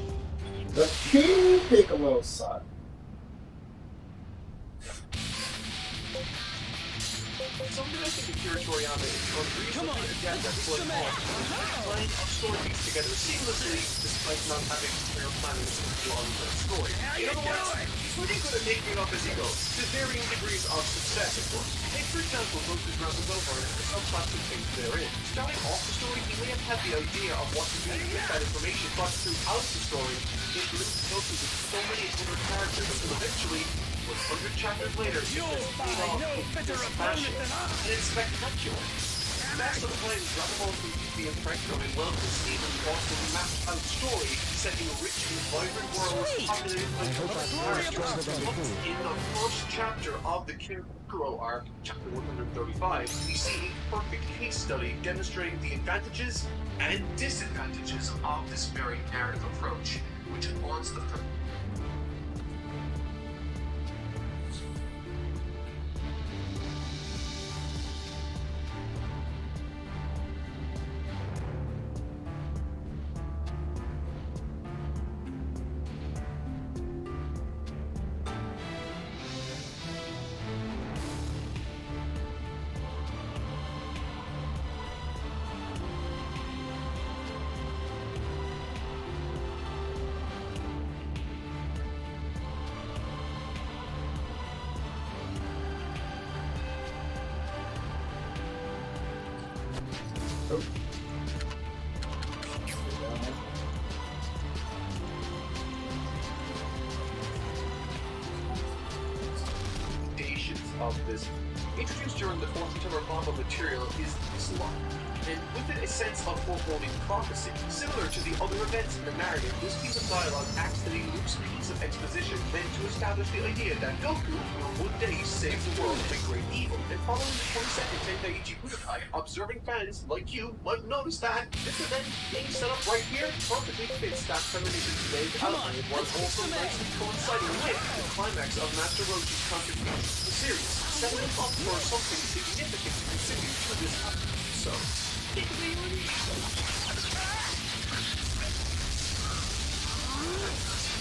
The King Piccolo son. Something I think Akira Toriyama is unreasonably adept at pulling off line of story beats together seamlessly despite not having clear planning to belong to the story. In other words, he's pretty good at making it up as he goes, to varying degrees of success, of course. Take, for example, Goku's Round of Over and the subplots and things therein. Starting off the story, he may have had the idea of what to do with that information, but throughout the story, it links Goku with so many other characters until eventually 100 chapters later, You'll it's find paid off no in fitter this opponent fashion. than I. And it's spectacular. Best of the Flames Dragon Ball completely impressed of a well-conceived and awesome mapped-out story set in a rich and vibrant world populated by characters. In the first chapter of the Kuro arc, chapter 135, we see a perfect case study demonstrating the advantages and disadvantages of this very narrative approach, which informs the of this. Introduced during the 4th September bomb of material is this line, and with it a sense of foreboding prophecy. Similar to the other events in the narrative, this piece of dialogue acts as a loose piece of exposition meant to establish the idea that Goku will one day save the world from a great evil. And following the 22nd Tenkaichi Budokai, observing fans like you might notice that this event being set up right here perfectly fits that premonition's vague outline, while also nicely coinciding with the climax of Master Roshi's contribution to the series, setting up for something significant to contribute to this happening. So,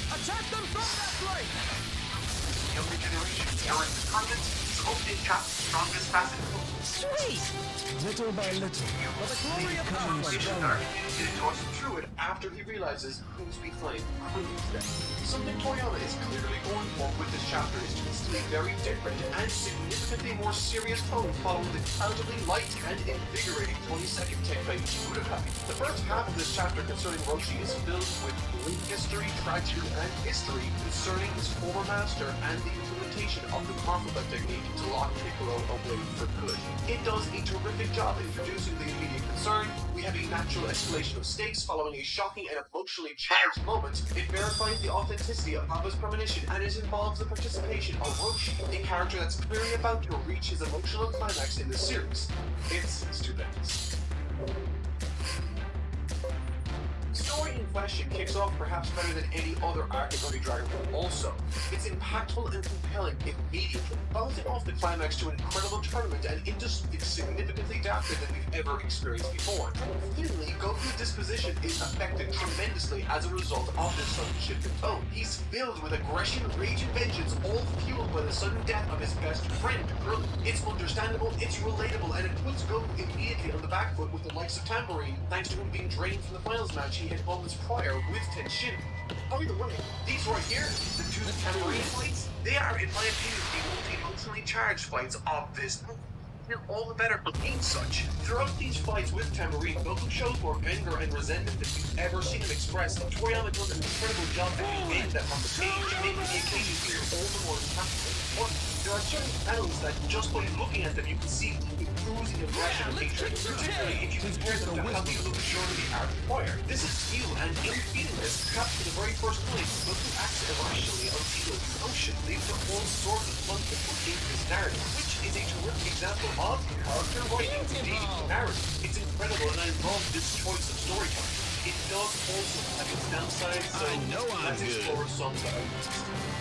Attack them from that flank! younger generation, Aaron the Permanent, is opening chapter's strongest facet. Sweet! Little by little. For the glory of God! Conversation are communicated to us through it after he realizes who's behind Kru's death. Something Toriyama is clearly going for with this chapter is to instill a very different and significantly more serious tone following the comparatively light and invigorating 22nd Tenkaichi Budokai. The first half of this chapter concerning Roshi is filled with great history, tragedy, and history concerning his former master and the implementation of the Marfuka technique to lock Piccolo away for good. It does a terrific job introducing the immediate concern. We have a natural escalation of stakes following a shocking and emotionally charged moment. It verifies the authenticity of Papa's premonition, and it involves the participation of Roshi, a character that's clearly about to reach his emotional climax in the series. It's stupendous. The story in question kicks off perhaps better than any other arc in Early Dragon Ball also. It's impactful and compelling immediately, bouncing off the climax to an incredible tournament and into something significantly darker than we've ever experienced before. Finally, Goku's disposition is affected tremendously as a result of this sudden shift in tone. He's filled with aggression, rage, and vengeance, all fueled by the sudden death of his best friend, Krillin. It's understandable, it's relatable, and it puts Goku immediately on the back foot with the likes of Tambourine, thanks to him being drained from the finals match he had moments prior with Tenshin. By the way, these right here, the two Tambourine fights, they are, in my opinion, the most emotionally charged fights of this movie. They're all the better for being such. Throughout these fights with Tambourine, Goku shows more anger and resentment than we've ever seen him express, and Toriyama does an incredible job at conveying that on the page, making the occasion here all the more impactful. But there are certain panels that, just by looking at them, you can see the bruising aggression and hatred, particularly if you compare them to how they look during the arc prior. This is new, and in feeling this, perhaps for the very first time, Goku acts irrationally until his emotion leads to all sorts of conflict within this narrative, which is a terrific example of character writing indeed narrative. It's incredible, and I love this choice of storytelling. It does also have its downsides, so let's explore some of them.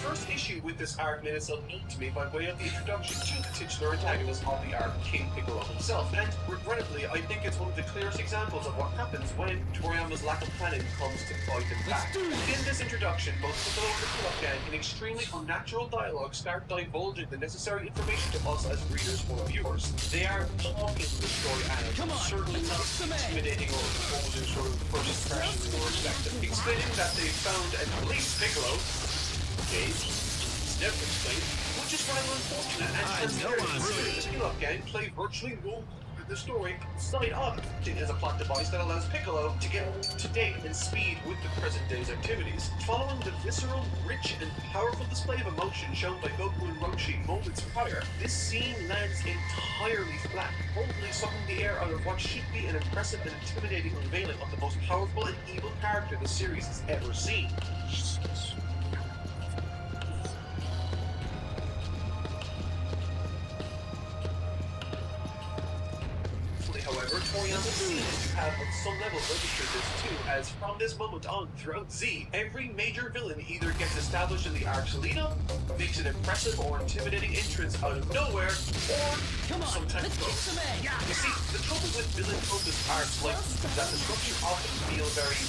The first issue with this arc made itself known to me by way of the introduction to the titular antagonist of the arc, King Piccolo himself, and regrettably, I think it's one of the clearest examples of what happens when Toriyama's lack of planning comes to bite him back. In this introduction, both Piccolo and the Kulakan, in extremely unnatural dialogue, start divulging the necessary information to us as readers or viewers. They are talking the story and certainly not intimidating or imposing sort of first impressions or perspective, explaining that they found and released Piccolo. It's never explained, which is rather unfortunate, and the Kulakan play virtually no in the story outside of acting as a plot device that allows Piccolo to get up to date and speed with the present day's activities. Following the visceral, rich, and powerful display of emotion shown by Goku and Roshi moments prior, this scene lands entirely flat, boldly sucking the air out of what should be an impressive and intimidating unveiling of the most powerful and evil character the series has ever seen. However, Toriyama seems to have on some level registered this too, as from this moment on throughout Z, every major villain either gets established in the arc's lead up, makes an impressive or intimidating entrance out of nowhere, or sometimes both. You see, the trouble with villain-focused arcs like that, the structure often feel very,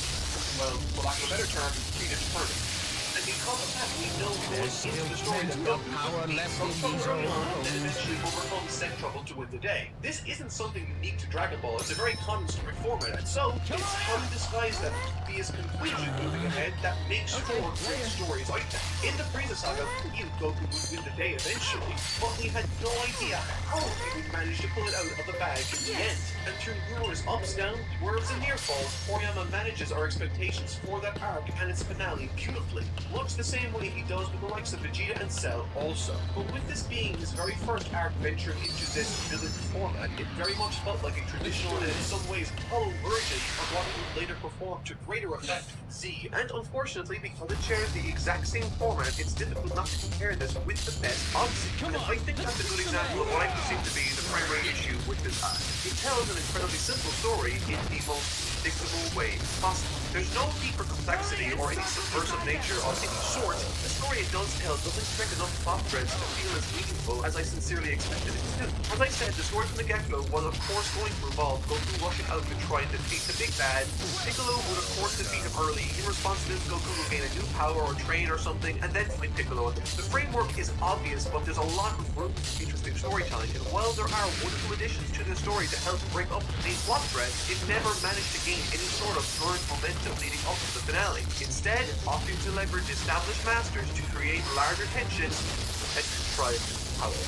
well, for lack of a better term, predetermined. And because of that, we know going into the story that Goku will meet some trouble early on and eventually overcome said trouble to win the day. This isn't something unique to Dragon Ball, it's a very common story format, and so it's how to disguise that Via's conclusion moving ahead that makes for great stories like that. In the Frieza saga, we knew Goku would win the day eventually, but we had no idea how he would manage to pull it out of the bag in the end. And through numerous ups, downs, swerves, and near falls, Toriyama manages our expectations for that arc and its finale beautifully. Much the same way he does with the likes of Vegeta and Cell also. But with this being his very first arc venture into this villain format, it very much felt like a traditional and in some ways hollow version of what he would later perform to greater effect in Z. And unfortunately, because it shares the exact same format, it's difficult not to compare this with the best of Z. And I think that's a good example of what I perceive to be the primary issue with this arc. It tells an incredibly simple story in the most predictable way possible. There's no deeper complexity or any subversive nature of any sort. The story it does tell doesn't connect enough plot threads to feel as meaningful as I sincerely expected it to. As I said, the story from the get-go was of course going to involve Goku rushing out to try and defeat the big bad. Piccolo would of course defeat him early. In response to this, Goku will gain a new power or train or something, and then fight Piccolo. The framework is obvious, but there's a lot of room for interesting storytelling, and while there are wonderful additions to the story to help break up the main plot threads, it never managed to gain any sort of current momentum leading up to the finale. Instead, opting to leverage established masters to create larger tension and contrived power.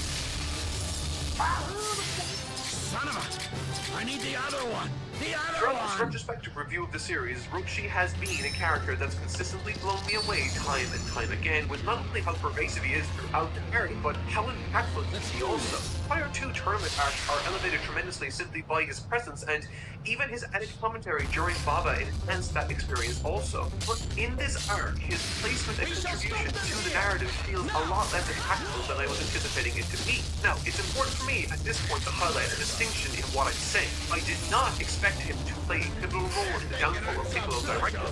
Son of a... I need the other one! The other Throughout this one! retrospective review of the series, Roshi has been a character that's consistently blown me away time and time again, with not only how pervasive he is throughout the arc, but how impactful he is also. Prior two tournament arcs are elevated tremendously simply by his presence, and even his added commentary during Baba enhanced that experience also. But in this arc, his placement and contribution to the narrative feels a lot less impactful than I was anticipating it to be. Now, it's important for me at this point to highlight a distinction in what I'm saying. I did not expect him to play a pivotal role in the downfall of Piccolo directly.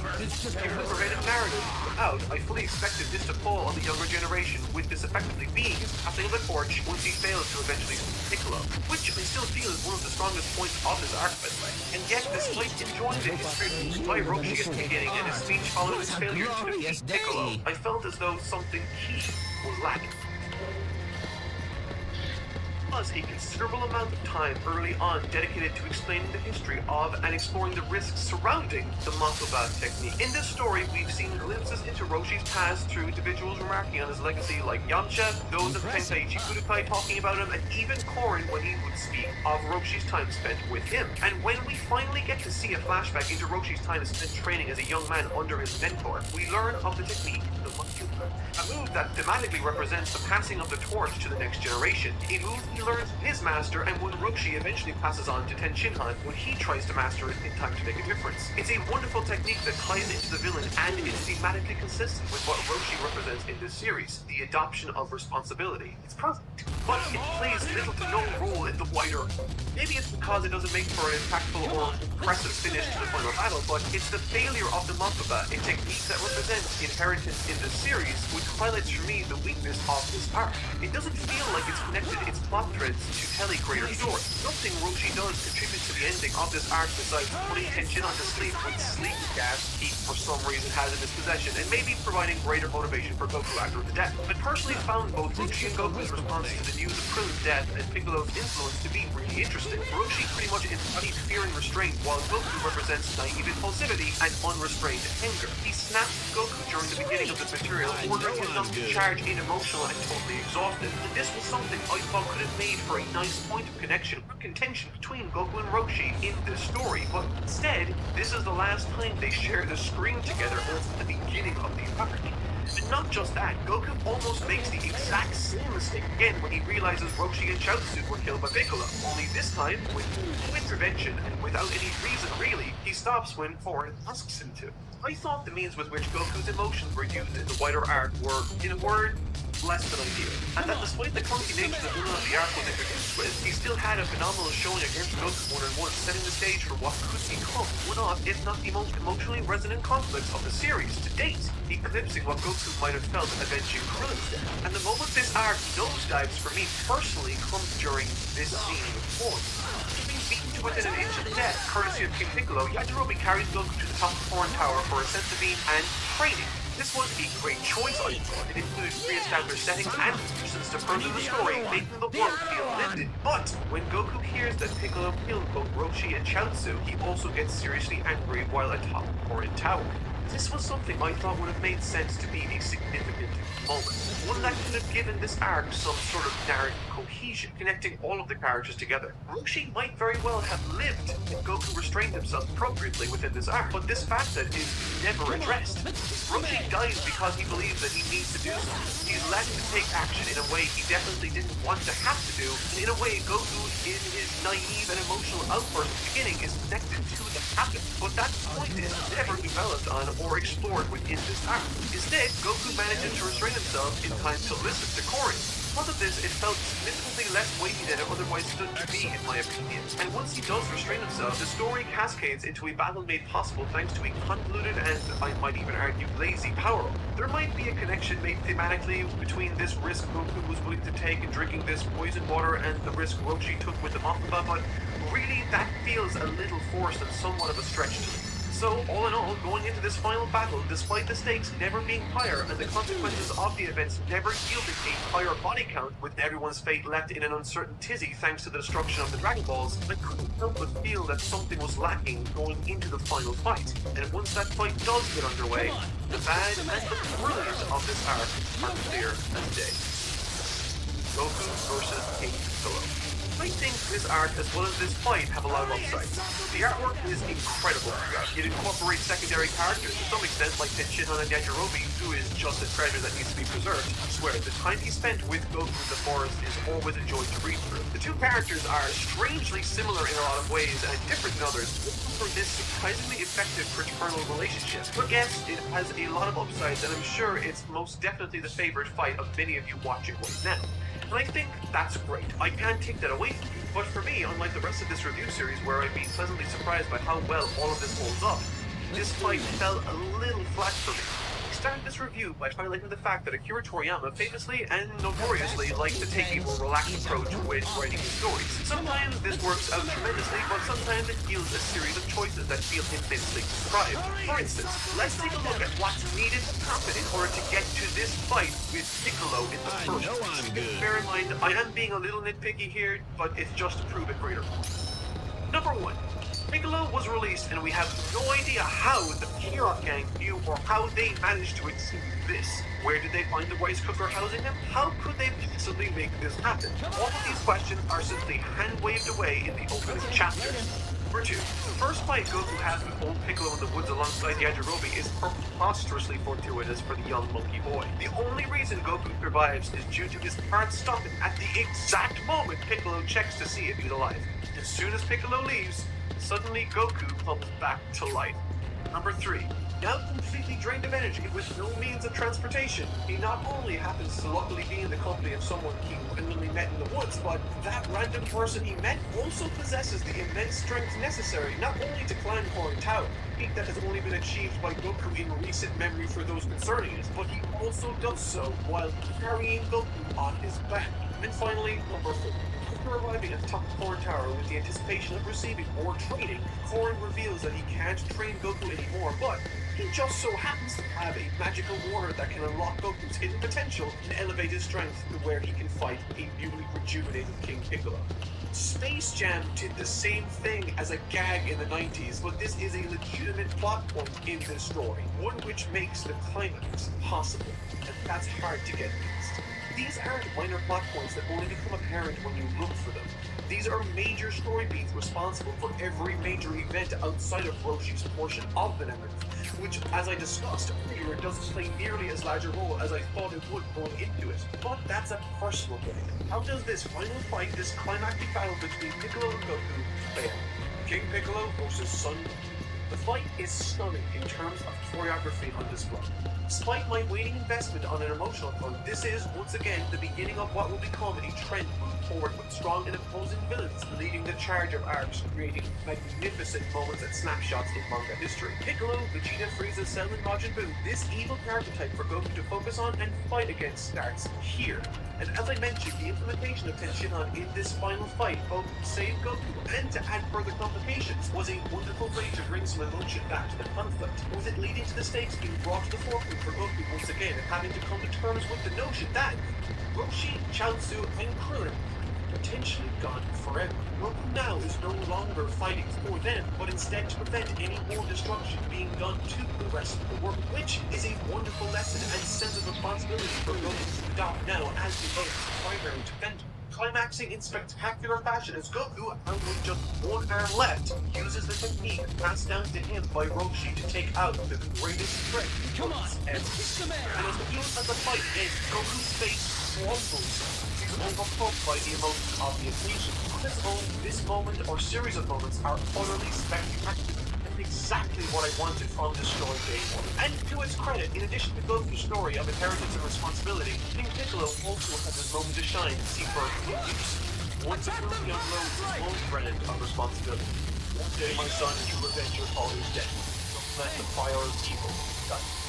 Given the prevailing narrative out, I fully expected this to fall on the younger generation, with this effectively being his passing of the torch once he failed to eventually Piccolo, which I still feel is one of the strongest points of his arc, by the way. And yet, despite enjoying the history by Roshi at the beginning and his speech following his failure to defeat Piccolo, I felt as though something key was lacking. Was a considerable amount of time early on dedicated to explaining the history of and exploring the risks surrounding the Makuba technique. In this story, we've seen glimpses into Roshi's past through individuals remarking on his legacy like Yamcha, those of Tenkaichi Kudokai talking about him, and even Korin when he would speak of Roshi's time spent with him. And when we finally get to see a flashback into Roshi's time spent training as a young man under his mentor, we learn of the technique, the Makuba, a move that thematically represents the passing of the torch to the next generation, a move he learns from his master and one Roshi eventually passes on to Tenshinhan when he tries to master it in time to make a difference. It's a wonderful technique that ties into the villain and is thematically consistent with what Roshi represents in this series, the adoption of responsibility. It's perfect, but it plays little to no role in the wider. Maybe it's because it doesn't make for an impactful or impressive finish to the final battle, but it's the failure of the Makuba, a technique that represents inheritance in the series, which highlights for me the weakness of this arc. It doesn't feel like it's connected its plot threads to tell a greater story. Nothing Roshi does contributes to the ending of this arc besides putting tension on to sleep with sleep gas he for some reason has in his possession, and maybe providing greater motivation for Goku after the death. I personally found both Roshi and Goku's responses to the news of Krillin's death and Piccolo's influence to be really interesting. Roshi pretty much embodied fear and restraint while Goku represents naive impulsivity and unrestrained anger. He snapped Goku during the beginning of this material, ordering him not to charge in emotional and totally exhausted. And this was something I thought could have made for a nice point of connection or contention between Goku and Roshi in this story, but instead, this is the last time they share the screen together at the beginning of the arc. And not just that, Goku almost makes the exact same mistake again when he realizes Roshi and Chaozu were killed by Piccolo. Only this time, with no intervention and without any reason really, he stops when Foreign asks him to. I thought the means with which Goku's emotions were used in the wider arc were, in a word, less than ideal. And that despite the clunky nature that none of the arc was introduced with, he still had a phenomenal showing against Goku 1-on-1, setting the stage for what could become one of, if not the most emotionally resonant conflicts of the series to date, eclipsing what Goku might have felt avenging Krillin's death. And the moment this arc nosedives for me personally comes during this scene with Foreign. Being beaten to within an inch of death, courtesy of King Piccolo, Yajirobe carries Goku to the top of Foreign Tower for a sense of being and training. This was a great choice, I thought. It included pre-established settings and persons to further the story, making the world feel lifted. But when Goku hears that Piccolo killed both Roshi and Chaozu, he also gets seriously angry while atop Foreign Tower. This was something I thought would have made sense to be a significant moment. One that could have given this arc some sort of narrative cohesion, connecting all of the characters together. Roshi might very well have lived if Goku restrained himself appropriately within this arc, but this facet is never addressed. Roshi dies because he believes that he needs to do so. He's led to take action in a way he definitely didn't want to have to do, and in a way Goku, in his naive and emotional outburst at the beginning, is connected to the happen. But that point is never developed on or explored within this arc. Instead, Goku manages to restrain himself in time to listen to Korin. Because of this, it felt significantly less weighty than it otherwise stood to be, in my opinion. And once he does restrain himself, the story cascades into a battle made possible thanks to a convoluted and, I might even argue, lazy power-up. There might be a connection made thematically between this risk Goku was willing to take in drinking this poison water and the risk Roshi took with the Mothma, but really that feels a little forced and somewhat of a stretch to me. So, all in all, going into this final battle, despite the stakes never being higher and the consequences of the events never yielding a higher body count, with everyone's fate left in an uncertain tizzy thanks to the destruction of the Dragon Balls, I couldn't help but feel that something was lacking going into the final fight. And once that fight does get underway, the bad and the brilliant of this arc are clear as day. Goku versus King Piccolo. I think this arc, as well as this fight, have a lot of upside. The artwork is incredible. It incorporates secondary characters to some extent, like Tenshinhan and Yajirobe, who is just a treasure that needs to be preserved. I swear, the time he spent with Goku in the forest is always a joy to read through. The two characters are strangely similar in a lot of ways and different than others, for this surprisingly effective fraternal relationship. But yes, it has a lot of upsides, and I'm sure it's most definitely the favorite fight of many of you watching right now. And I think that's great. I can't take that away from you. But for me, unlike the rest of this review series where I've been pleasantly surprised by how well all of this holds up, this fight fell a little flat for me. I started this review by highlighting the fact that Akira Toriyama famously and notoriously likes to take a more relaxed approach when writing his stories. Sometimes this works out tremendously, but sometimes it yields a series of choices that feel immensely contrived. For instance, let's take a look at what's needed to happen in order to get to this fight with Piccolo in the first place. Bear in mind, I am being a little nitpicky here, but it's just to prove a greater point. Number 1. Piccolo was released and we have no idea how the Kirok gang knew or how they managed to achieve this. Where did they find the rice cooker housing him? How could they possibly make this happen? All of these questions are simply hand-waved away in the opening chapters. Number 2. The first fight Goku has with old Piccolo in the woods alongside Yajirobe is preposterously fortuitous for the young monkey boy. The only reason Goku survives is due to his heart stopping at the exact moment Piccolo checks to see if he's alive. As soon as Piccolo leaves, suddenly Goku comes back to life. Number 3. Now completely drained of energy with no means of transportation, he not only happens to luckily be in the company of someone he randomly met in the woods, but that random person he met also possesses the immense strength necessary not only to climb Foreign Tower, a feat that has only been achieved by Goku in recent memory for those concerning it, but he also does so while carrying Goku on his back. And finally, number 4. After arriving at the top of Korin Tower with the anticipation of receiving more training, Korin reveals that he can't train Goku anymore, but he just so happens to have a magical water that can unlock Goku's hidden potential and elevate his strength to where he can fight a newly rejuvenated King Piccolo. Space Jam did the same thing as a gag in the 90s, but this is a legitimate plot point in this story, one which makes the climax possible, and that's hard to get past. These aren't minor plot points that only become apparent when you look for them. These are major story beats responsible for every major event outside of Roshi's portion of the narrative, which, as I discussed earlier, doesn't play nearly as large a role as I thought it would going into it. But that's a personal thing. How does this final fight, this climactic battle between Piccolo and Goku, play out? King Piccolo versus Son Goku. The fight is stunning in terms of choreography on display. Despite my waning investment on an emotional front, this is, once again, the beginning of what will become a trend moving forward with strong and opposing villains leading the charge of arcs, creating magnificent moments and snapshots in manga history. Piccolo, Vegeta, Frieza, Cell, and Majin Buu, this evil character type for Goku to focus on and fight against starts here. And as I mentioned, the implementation of Tenshinhan in this final fight, both to save Goku and to add further complications, was a wonderful way to bring some emotion back to the conflict, with it leading to the stakes being brought to the forefront for Goku once again and having to come to terms with the notion that Roshi, Chaozu, and Krillin potentially gone forever. Goku now is no longer fighting for them, but instead to prevent any more destruction being done to the rest of the world, which is a wonderful lesson and sense of responsibility for Goku to adopt now as the Earth's primary defender. Climaxing in spectacular fashion as Goku, and with just one arm left, uses the technique passed down to him by Roshi to take out the greatest threat. Come on, and kiss the man. as the fight ends, Goku's face crumbles. He's overcome by the emotions of the occasion. On its own, this moment or series of moments are utterly spectacular. Exactly what I wanted from the story day one. And to its credit, in addition to Goku's story of inheritance and responsibility, King Piccolo also has his moment to shine and see further use. Once it really unloads his own brand of responsibility. One day, my son, you revenge your father's death. Don't let the fire of evil die.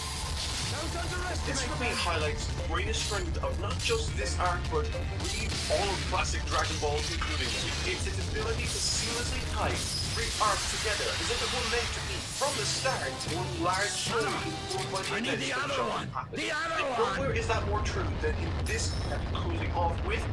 This for me highlights the greatest strength of not just this arc, but really all of classic Dragon Ball, including it's its ability to seamlessly tie three arcs together as if it were meant to be, from the start, one large story informed by the events that John happened. And nowhere is that more true than in this closing off with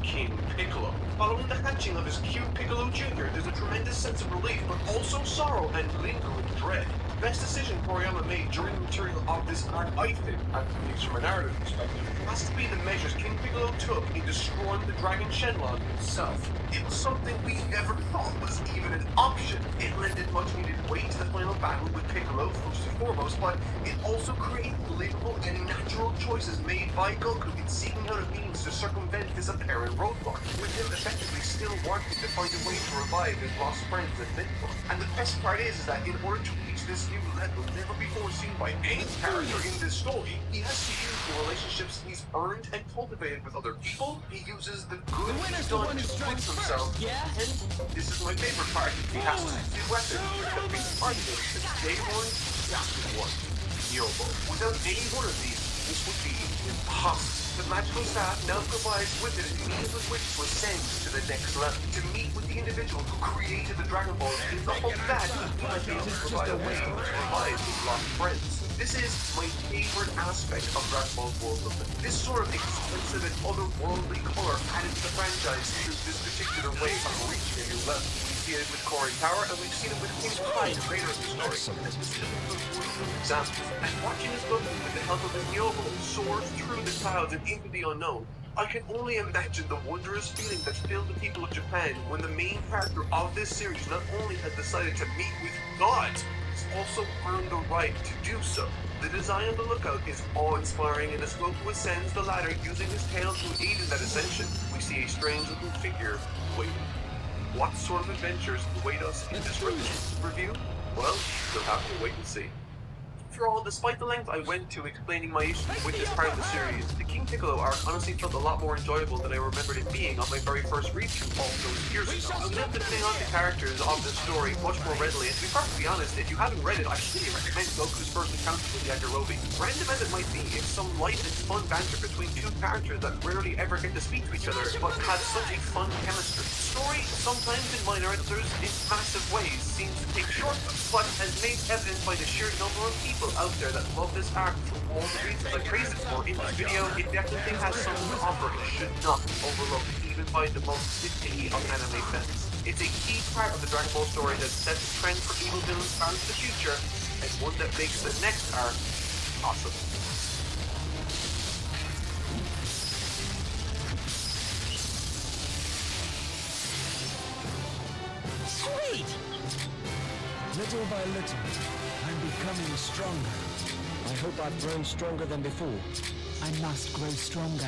King Piccolo. Following the hatching of his cute Piccolo Jr., there's a tremendous sense of relief, but also sorrow and lingering dread. The best decision Toriyama made during the material of this arc, I think, at least from a narrative perspective, has to be the measures King Piccolo took in destroying the Dragon Shenlong himself. It was something we never thought was even an option. It lended much needed weight to the final battle with Piccolo, first and foremost, but it also created believable and natural choices made by Goku in seeking out a means to circumvent this apparent roadblock, with him effectively still wanting to find a way to revive his lost friends and mentor. And the best part is that in order to reach this new level never before seen by any character in this story, he has to use the relationships he's earned and cultivated with other people. He uses the good he's done to prove himself, and this is my favorite part, he has to use the weapon that have been part of it since day one, chapter 1, Yobo. Without any one of these, this would be impossible. The magical staff now provides with it a means with which to ascend to the next level, to meet with the individual who created the Dragon Ball in the hope that he might be able to provide a way to revive his lost friends. This is my favorite aspect of Dragon Ball World Building. This sort of expensive and otherworldly color added to the franchise through this particular way of reaching a new level. We've seen it with Korin Tower, and we've seen it with King Kai later in the story. And this is an example. And watching us go with the help of his Nyobo soar through the clouds and into the unknown, I can only imagine the wondrous feeling that filled the people of Japan when the main character of this series not only has decided to meet with God, he's also earned the right to do so. The design of the lookout is awe-inspiring, and as Goku ascends the ladder using his tail to aid in that ascension, we see a strange-looking figure waiting. What sort of adventures await us in this review? Well, you'll have to wait and see. After all, despite the length I went to explaining my issues with this part of the series, the King Piccolo arc honestly felt a lot more enjoyable than I remembered it being on my very first read-through all those years ago. I was able to cling on to characters of this story much more readily, and to be perfectly honest, if you haven't read it, I really recommend Goku's first encounter with the Yajirobe. Random as it might be, it's some light and fun banter between two characters that rarely ever get to speak to each other, but have such a fun chemistry. The story, sometimes in minor and others in massive ways, seems to take shortcuts, but as made evident by the sheer number of people out there that love this arc for all the reasons I praised it for in this video, it definitely has something to offer and should not be overlooked even by the most nitpicky of anime fans. It's a key part of the Dragon Ball story that sets the trend for evil villains far into the future, and one that makes the next arc possible. Sweet! Little by little, I'm becoming stronger. I hope I've grown stronger than before. I must grow stronger.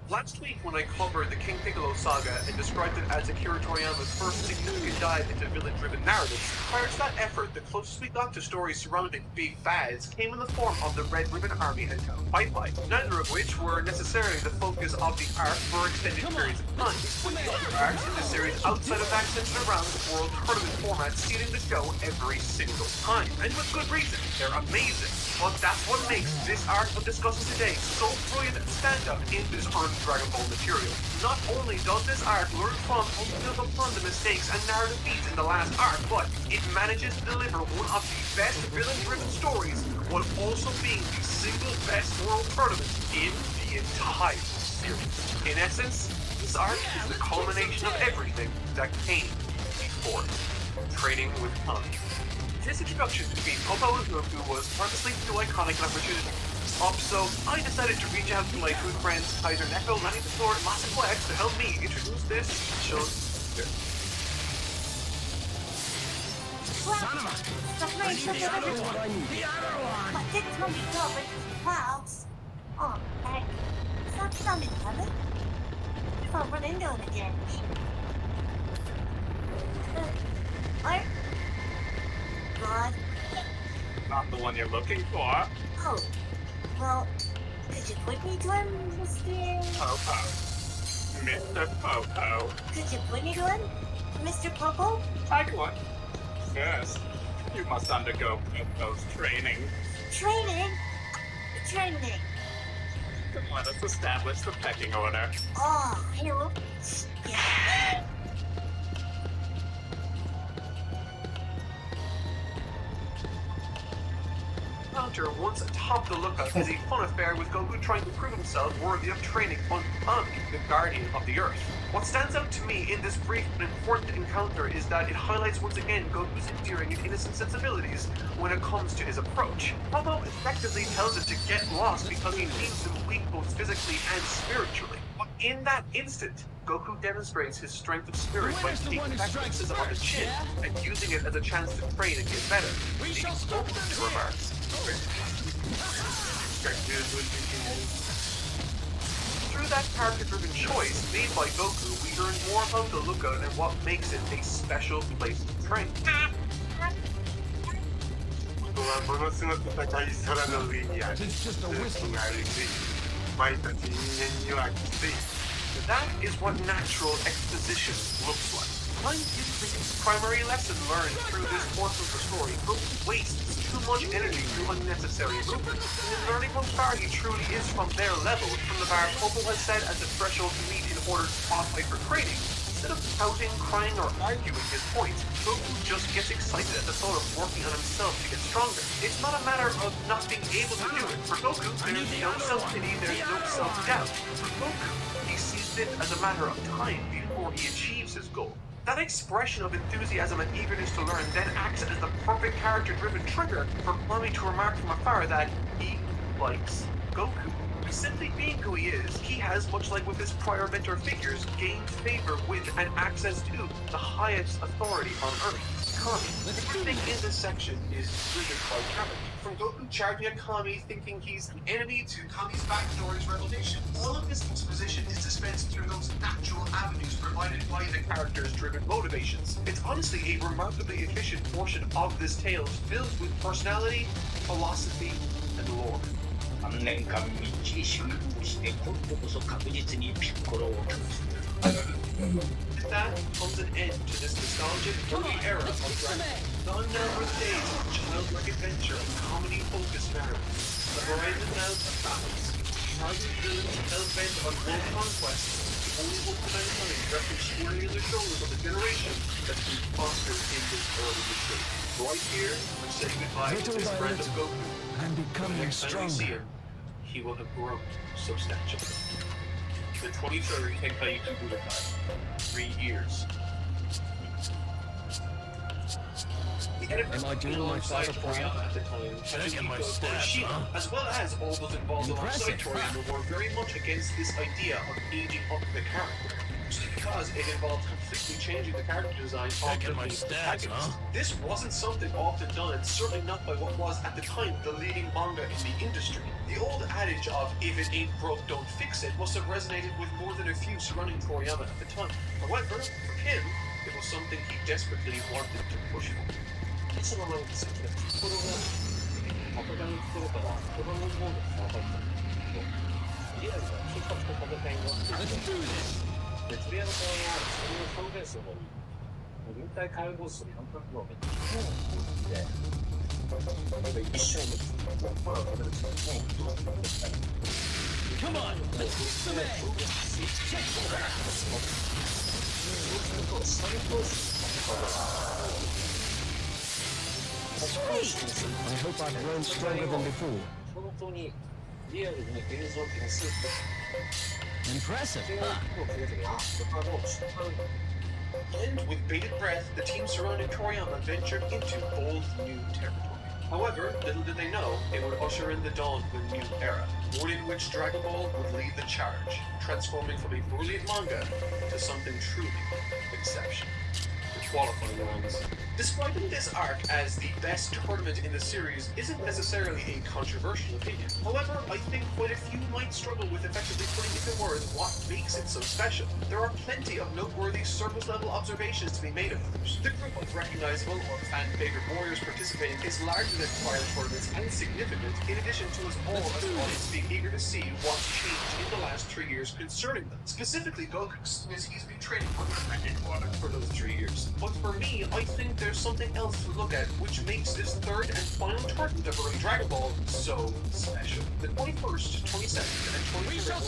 Last week, when I covered the King Piccolo saga and described it as Akira Toriyama's first significant dive into villain-driven narratives, prior to that effort, the closest we got to stories surrounding big bads came in the form of the Red Ribbon Army and Count Pai, neither of which were necessarily the focus of the arc for extended periods of time, with the other arcs in the series outside of that centered around the World Tournament format stealing the show every single time, and with good reason. They're amazing. But that's what makes this arc we're discussing today so brilliant and stand out in this earned Dragon Ball material. Not only does this arc learn from and build upon the mistakes and narrative beats in the last arc, but it manages to deliver one of the best villain-driven stories while also being the single best world tournament in the entire series. In essence, this arc is the culmination of everything that came before it. Training with Kami. This introduction between Popo and Goku was honestly too iconic an opportunity. So I decided to reach out to my good friends Kaiser Neko, Lanny the Sword, and Massive Flex to help me introduce this show. Son of a... I need the other one! The other one! But didn't tell me go over to the clouds. Oh, heck. Is that sounding heaven? If I run into it again. What? God. Not the one you're looking for. Oh. Well, could you point me to him, Mr. Popo. Mr. Popo. Could you point me to him, Mr. Popo? I would. First, you must undergo Popo's training. Training? Training. Come on, let's establish the pecking order. Oh, hello. Yeah. Counter once atop the lookout is a fun affair with Goku trying to prove himself worthy of training on Kami, the guardian of the Earth. What stands out to me in this brief but important encounter is that it highlights once again Goku's endearing and innocent sensibilities when it comes to his approach. Popo effectively tells it to get lost because he deems him weak both physically and spiritually. But in that instant, Goku demonstrates his strength of spirit by taking back criticism on the chin and using it as a chance to train and get better. We shall stop them to remarks. Through that character-driven choice made by Goku, we learn more about the lookout and what makes it a special place to train. It's just a whistle. That is what natural exposition looks like. Time is the primary lesson learned through this portion of the story. Goku wastes too much energy through unnecessary movement. And in learning how far he truly is from their level, from the bar Popo has set as a threshold to meet in order to qualify for training, instead of pouting, crying, or arguing his points, Goku just gets excited at the thought of working on himself to get stronger. It's not a matter of not being able to do it. For Goku, there's no self-pity, there's no self-doubt. For Goku, he sees it as a matter of time before he achieves his goal. That expression of enthusiasm and eagerness to learn then acts as the perfect character-driven trigger for Kami to remark from afar that he likes Goku. By simply being who he is, he has, much like with his prior mentor figures, gained favor with and access to the highest authority on Earth, Kami. Everything in this section is driven by character. from Goku charging at Kami thinking he's an enemy to Kami's backstory's revelation. All of this exposition is dispensed through those natural avenues provided by the characters' driven motivations. It's honestly a remarkably efficient portion of this tale filled with personality, philosophy, and lore. 3年間みっちり修復して今度こそ確実にピッコロを倒す。 With that comes an end to this nostalgic early era of Dragon Ball. Gone now are the days of childlike adventure and comedy-focused narratives. The horizon now battles. Hardened villains hell-bent on world conquest. The only hope for mankind rests squarely on the shoulders of the generation that's been fostered in this early history. Right here, we say goodbye to this friend of Goku. I'm becoming Next time we see stronger. him, he will have grown substantially. The 23rd Tenkaichi Budokai. 3 years. Am I doing my alongside father proud? Toriyama at the time, Checking my Kazuhiko stats, Kurashima, huh? as well as all those involved alongside Impressive. Toriyama, were very much against this idea of aging up the character. Just because it involved completely changing the character design of Checking the my main stats, protagonist. huh? This wasn't something often done, and certainly not by what was at the time the leading manga in the industry. The old adage of if it ain't broke, don't fix it must have resonated with more than a few surrounding Toriyama at the time. However, for him, it was something he desperately wanted to push for. いつの間にか先が心が戦いに来てるから子供の方が戦いとリアルな緊迫と戦いになっていてで鳥山さんはそれを表現するのに引退介護士に反発のめっちゃで例えば一緒にほら食べるときに Come on, let's do I hope I've grown stronger than before. 本当にリアルに現像機にする Impressive, huh? And with bated breath, the team surrounding Toriyama ventured into bold new territory. However, little did they know, it would usher in the dawn of a new era, one in which Dragon Ball would lead the charge, transforming from a brilliant manga to something truly exceptional. The qualifying rounds. Describing this arc as the best tournament in the series isn't necessarily a controversial opinion. However, I think quite a few might struggle with effectively putting into words what makes it so special. There are plenty of noteworthy surface-level observations to be made of those. The group of recognizable or fan-favorite warriors participating is larger than prior tournaments and significant, in addition to us all as an audience being eager to see what's changed in the last 3 years concerning them. Specifically Goku, as he's been training for those 3 years. But for me, I think there's something else to look at which makes this third and final tournament of early Dragon Ball so special. The 21st, 22nd, and 23rd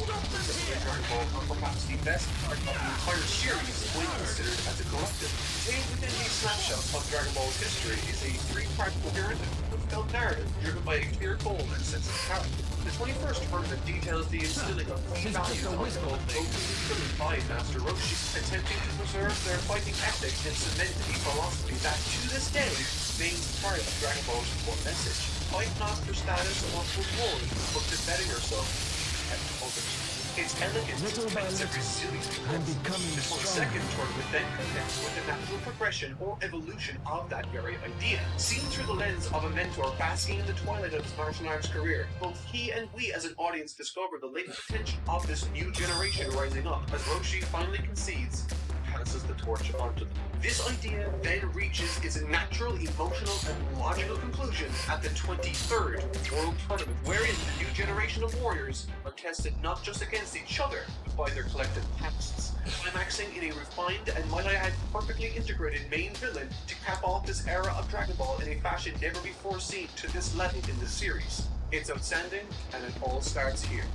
Dragon Ball are perhaps the best part of the entire series when considered as a collective. Contained within the snapshot of Dragon Ball's history is a 3-part coherent and felt narrative driven by a clear goal and sense of character. The 21st tournament details the instilling of key values of Goku by Master Roshi, attempting to preserve their fighting ethic and cement a philosophy that, to this day, remains part of Dragon Ball's core message. Fight not for status or for glory, but to better yourself and others. It's elegant, Little by expensive, little, resilient. I'm becoming The stronger. 22nd tournament then connects with the natural progression or evolution of that very idea. Seen through the lens of a mentor basking in the twilight of his martial arts career, both he and we as an audience discover the latent potential of this new generation rising up as Roshi finally concedes passes the torch onto them. This idea then reaches its natural, emotional, and logical conclusion at the 23rd World Tournament, wherein the new generation of warriors are tested not just against each other, but by their collective pasts, climaxing in a refined and, might I add, perfectly integrated main villain to cap off this era of Dragon Ball in a fashion never before seen to this level in the series. It's outstanding, and it all starts here.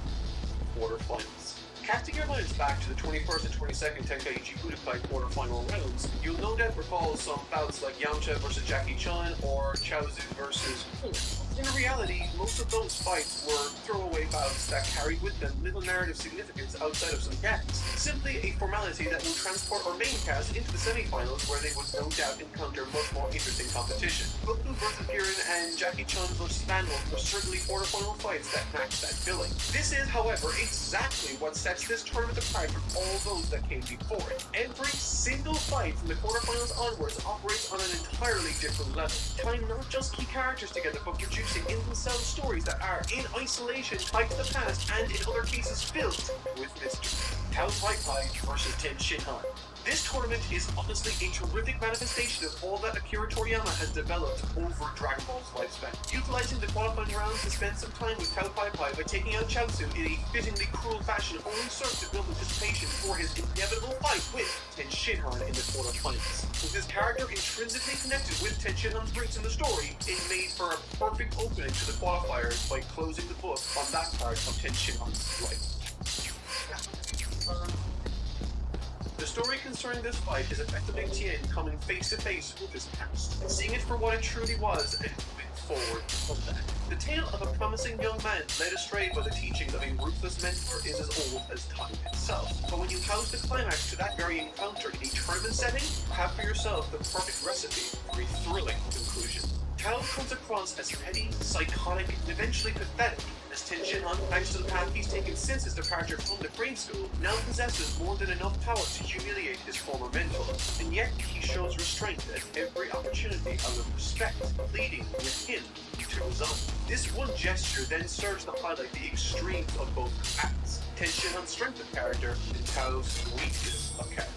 Quarterfinals. Casting your minds back to the 21st and 22nd Tenkaichi Budokai quarterfinal rounds, you'll no doubt recall some bouts like Yamcha versus Jackie Chan or Chaozu versus Kung. In reality, most of those fights were throwaway bouts that carried with them little narrative significance outside of some gags. Simply a formality that will transport our main cast into the semi-finals where they would no doubt encounter much more interesting competition. Goku versus Jiren and Jackie Chan versus Banwolf were certainly quarterfinal fights that matched that billing. This is, however, exactly what sets this tournament apart from all those that came before it. Every single fight from the quarterfinals onwards operates on an entirely different level, tying not just key characters together but producing introducing in themselves stories that are, in isolation, tied to the past and, in other cases, filled with mystery. Tao Pai Pai versus Ten Shinhan. This tournament is honestly a terrific manifestation of all that Akira Toriyama has developed over Dragon Ball's lifespan. Utilizing the qualifying rounds to spend some time with Tao Pai Pai by taking out Chaozu in a fittingly cruel fashion only served to build anticipation for his inevitable fight with Ten Shinhan in the quarterfinals. With his character intrinsically connected with Ten Shinhan's roots in the story, it made for a perfect opening to the qualifiers by closing the book on that part of Ten Shinhan's life. The story concerning this fight is effectively Tien coming face to face with his past, seeing it for what it truly was and moving forward from that. The tale of a promising young man led astray by the teaching of a ruthless mentor is as old as time itself. But when you house the climax to that very encounter in a tournament setting, you have for yourself the perfect recipe for a thrilling conclusion. Tao comes across as petty, psychotic, and eventually pathetic, as Ten Shinhan, thanks to the path he's taken since his departure from the grade school, now possesses more than enough power to humiliate his former mentor. And yet, he shows restraint at every opportunity out of respect, pleading with him to resign. This one gesture then serves to highlight the extremes of both paths, Ten Shinhan's strength of character and Tao's weakness of character.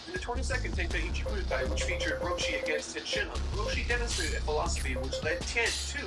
In the 22nd Tenkaichi Budokai, which featured Roshi against Ten Shinhan, Roshi demonstrated a philosophy which led Tien to,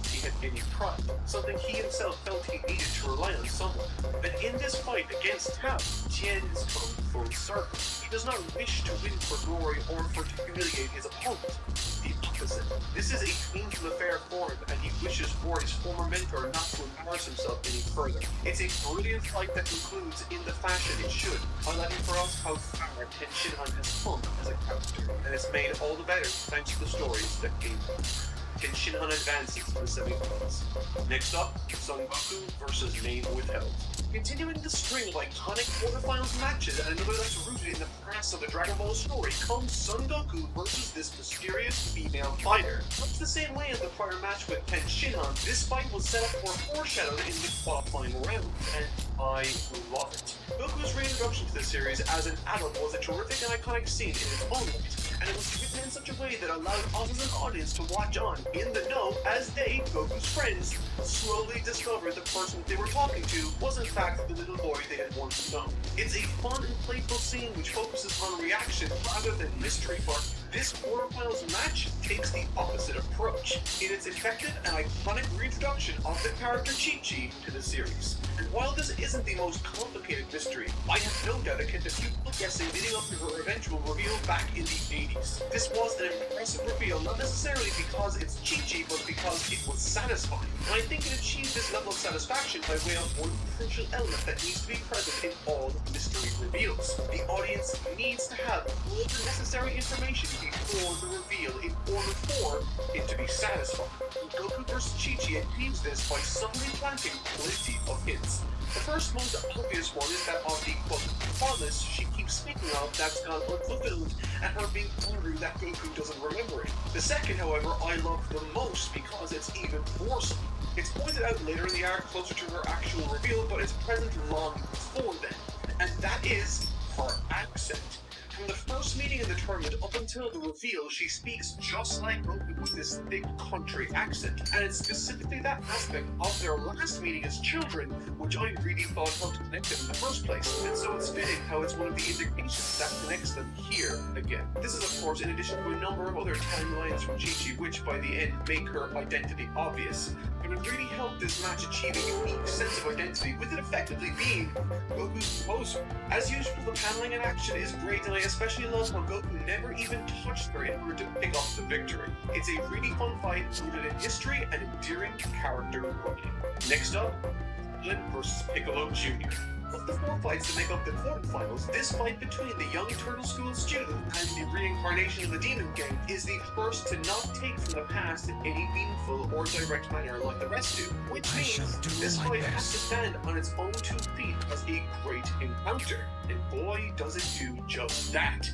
he had any pride, something he himself felt he needed to rely on someone. But in this fight against Tao, Tien is come full circle. He does not wish to win for glory or for to humiliate his opponent. The opposite. This is a painful affair for him, and he wishes for his former mentor not to embarrass himself any further. It's a brilliant fight that concludes in the fashion it should, highlighting for us how far Ten Shinhan has come as a character, and it's made all the better thanks to the stories that came from it. Ten Shinhan advances to the semifinals. Next up, Son Goku versus Name Withheld. Continuing the string of iconic quarterfinals matches and another that's rooted in the past of the Dragon Ball story comes Son Goku versus this mysterious female fighter. Much the same way as the prior match with Ten Shinhan, this fight was set up or foreshadowed in the qualifying round, and I love it. Goku's reintroduction to the series as an adult was a terrific and iconic scene in its own right, and it was written in such a way that allowed us as an audience to watch on, in the know, as they, Goku's friends, slowly discovered the person they were talking to was in fact the little boy they had once known. It's a fun and playful scene which focuses on reaction rather than mystery, but this quarterfinals match takes the opposite approach in its effective and iconic reintroduction of the character Chi-Chi to the series. And while this isn't the most complicated mystery, I have no doubt it kept a few people guessing leading up to her eventual reveal back in the 80s. This was an impressive reveal, not necessarily because it's Chi-Chi, but because it was satisfying. And I think it achieved this level of satisfaction by way of one crucial element that needs to be present in all mystery reveals. The audience needs to have all the necessary information before the reveal in order for it to be satisfying. Goku vs. Chi-Chi achieves this by subtly planting plenty of hints. The first most obvious one is that of the quote promise she keeps speaking of that's gone unfulfilled and her being angry that Goku doesn't remember it. The second, however, I love the most because it's even more so. It's pointed out later in the arc closer to her actual reveal, but it's present long before then, and that is her accent. From the first meeting in the tournament up until the reveal, she speaks just like Goku with this thick country accent. And it's specifically that aspect of their last meeting as children, which I really thought helped connect them in the first place. And so it's fitting how it's one of the indications that connects them here again. This is, of course, in addition to a number of other telling lines from Chi-Chi, which by the end make her identity obvious. But it really helped this match achieve a unique sense of identity, with it effectively being Goku's proposal. As usual, the paneling and action is great, and I especially love how Goku never even touched her in order to pick up the victory. It's a really fun fight, rooted in history and endearing character writing. Next up, Remnant vs. Piccolo Jr. Of the 4 fights that make up the quarterfinals, this fight between the young Turtle School student and the reincarnation of the Demon King is the first to not take from the past in any meaningful or direct manner like the rest do, which means this fight has to stand on its own 2 feet as a great encounter, and boy does it do just that.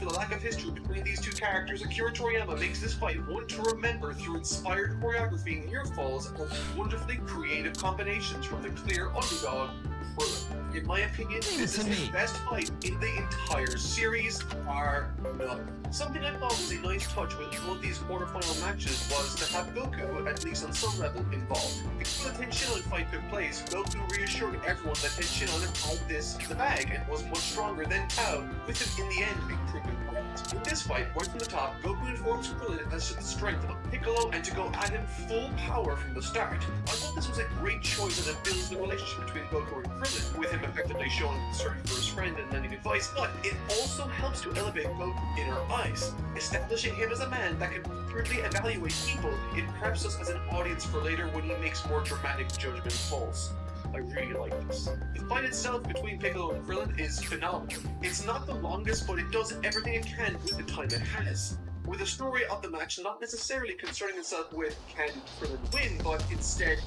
For the lack of history between these 2 characters, Akira Toriyama makes this fight one to remember through inspired choreography, near falls, and wonderfully creative combinations from the clear underdog, Krillin. in my opinion, this is the best fight in the entire series, bar none. Something I thought was a nice touch with both these quarterfinal matches was to have Goku, at least on some level, involved. Before the Tenshinhan fight took place, Goku reassured everyone that Tenshinhan had this in the bag and was much stronger than Tao, with him in the end being proven right. In this fight, right from the top, Goku informs Krillin as to the strength of Piccolo and to go at him full power from the start. I thought this was a great choice as it builds the relationship between Goku and Krillin, with him effectively showing concern for his friend and lending advice, but it also helps to elevate Goku in our eyes, establishing him as a man that can accurately evaluate people. It preps us as an audience for later when he makes more dramatic judgment calls. I really like this. The fight itself between Piccolo and Krillin is phenomenal. It's not the longest, but it does everything it can with the time it has. With the story of the match not necessarily concerning itself with can Krillin win, but instead,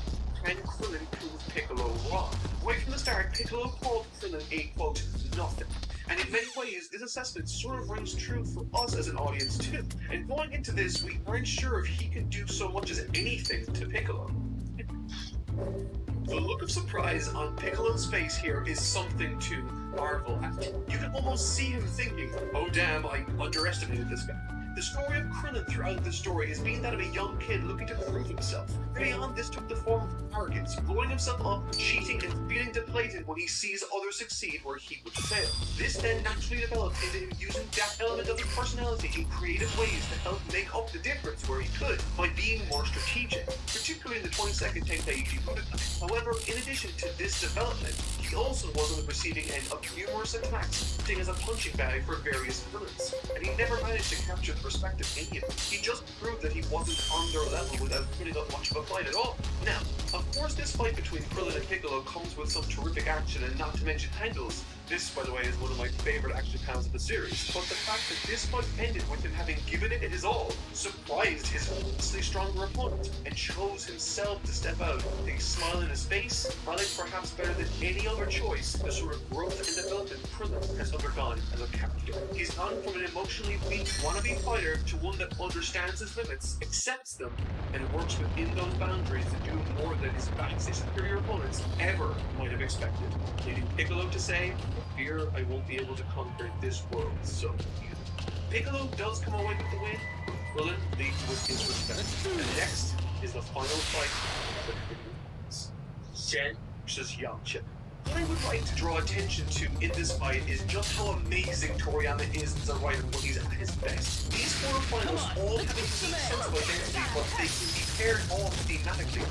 can Krillin prove Piccolo wrong? Right from the start, Piccolo called Krillin a, quote, nothing. And in many ways, this assessment sort of rings true for us as an audience too. And going into this, we aren't sure if he can do so much as anything to Piccolo. The look of surprise on Piccolo's face here is something to marvel at. You can almost see him thinking, oh damn, I underestimated this guy. The story of Krillin throughout the story is being that of a young kid looking to prove himself. Early on, this took the form of arrogance, blowing himself up, cheating, and feeling deflated when he sees others succeed where he would fail. This then naturally developed into him using that element of his personality in creative ways to help make up the difference where he could, by being more strategic, particularly in the 22nd Tenkaichi Budokai. However, in addition to this development, he also was on the receiving end of numerous attacks, acting as a punching bag for various villains, and he never managed to capture the respect of any of them. He just proved that he wasn't on their level without putting up much of a fight at all. Now, of course, this fight between Krillin and Piccolo comes with some terrific action, and not to mention angles. This, by the way, is one of my favorite action panels of the series. But the fact that this fight ended with him having given it his all surprised his vastly stronger opponent, and chose himself to step out with a smile in his face, smiling perhaps better than any other choice, the sort of growth and development Krillin has undergone as a character. He's gone from an emotionally weak wannabe fighter to one that understands his limits, accepts them, and works within those boundaries to do more than his vastly superior opponents ever might have expected, leading Piccolo to say, I fear I won't be able to conquer this world so easily. Piccolo does come away with the win, but Krillin leads with his respect. And next is the final fight of the Krillins. Shen versus Yamcha. What I would like to draw attention to in this fight is just how amazing Toriyama is as a writer when he's at his best. These quarterfinals all have a unique sense of identity, but they can be paired off thematically.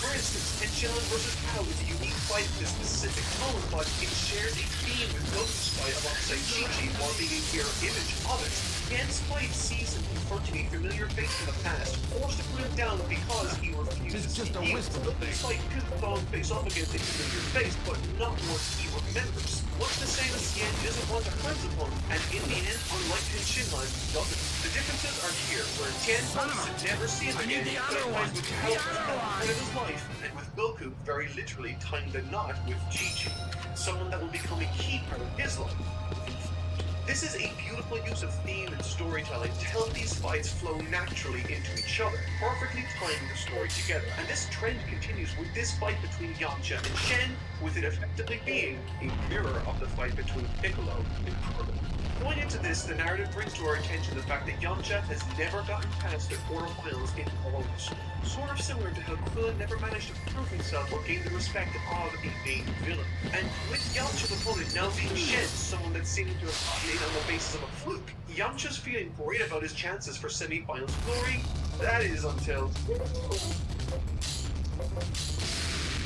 For instance, Tenshinhan vs. Tao is a unique fight with a specific tone, but it shares a theme with Goku's fight alongside Chi-Chi while being a mirror image of it. Gen's fight sees him confronting a familiar face from the past, forced to put him down because he refuses to yield. Goku's fight could fall face off against a familiar face, but not what he remembers. Much the same as Gen doesn't want to hurt his opponent, and in the end, unlike Tenshinhan, doesn't. The differences are here, where Gen wants to never see him again, but fights with Tao for the part of his life, and with Goku very literally tying the knot with Chi-Chi, someone that will become a key part of his life. This is a beautiful use of theme and storytelling to help these fights flow naturally into each other, perfectly tying the story together. And this trend continues with this fight between Yamcha and Shen, with it effectively being a mirror of the fight between Piccolo and Krillin. Going into this, the narrative brings to our attention the fact that Yamcha has never gotten past the quarterfinals in all of this. Sort of similar to how Krillin never managed to prove himself or gain the respect of a main villain. And with Yamcha's opponent now being Shen, someone that seemed to have played on the basis of a fluke, Yamcha's feeling great about his chances for semi-finals glory. That is until...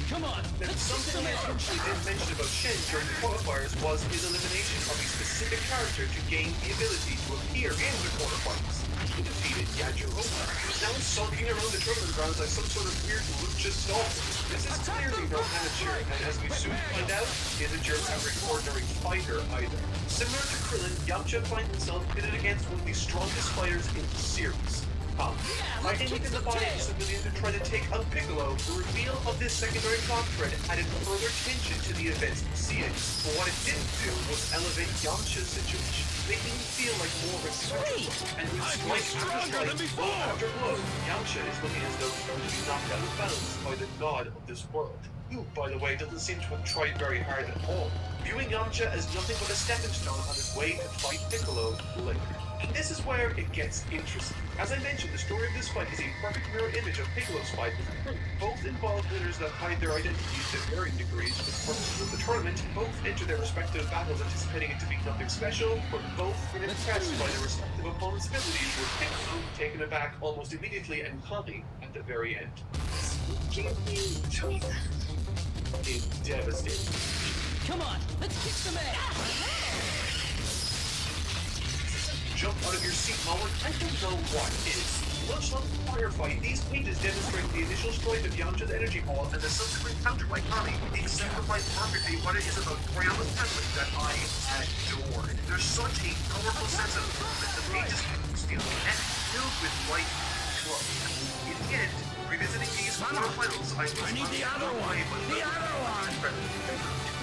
Come on! Now, something I actually didn't mention about Shen during the qualifiers was his elimination of a specific character to gain the ability to appear in the quarterfinals. He defeated Yajirobe, who's now sulking around the tournament grounds like some sort of weird lucha stalker. This is clearly no amateur, and as we soon find out, isn't your average ordinary fighter either. Similar to Krillin, Yamcha finds himself pitted against one of the strongest fighters in the series. Fighting within the body of civilians to try to take out Piccolo, the reveal of this secondary plot thread added further tension to the events proceedings. But what it didn't do was elevate Yamcha's situation, making him feel like more of a spectacle. And with strike after strike, blow after blow, Yamcha is looking as though he will be knocked out of balance by the god of this world. who, by the way, doesn't seem to have tried very hard at all, viewing Yamcha as nothing but a stepping stone on his way to fight Piccolo later. And this is where it gets interesting. As I mentioned, the story of this fight is a perfect mirror image of Piccolo's fight with Krillin. Both involve winners that hide their identities to varying degrees for the purposes of the tournament. Both enter their respective battles anticipating it to be nothing special, but both were impressed by their respective opponents' abilities, with Piccolo taken aback almost immediately and Connie at the very end. It's devastating. Come on, let's kick some ass. Jump out of your seat moment. I don't know what is. Much like the firefight, these pages demonstrate the initial strike of Yamcha's energy ball and the subsequent counter by Connie exemplify perfectly what it is about Toriyama's template that I adore. There's such a powerful sense of movement. The pages can feel and filled with light flow. In the end, revisiting these quarterfinals, I need the other one. The other one.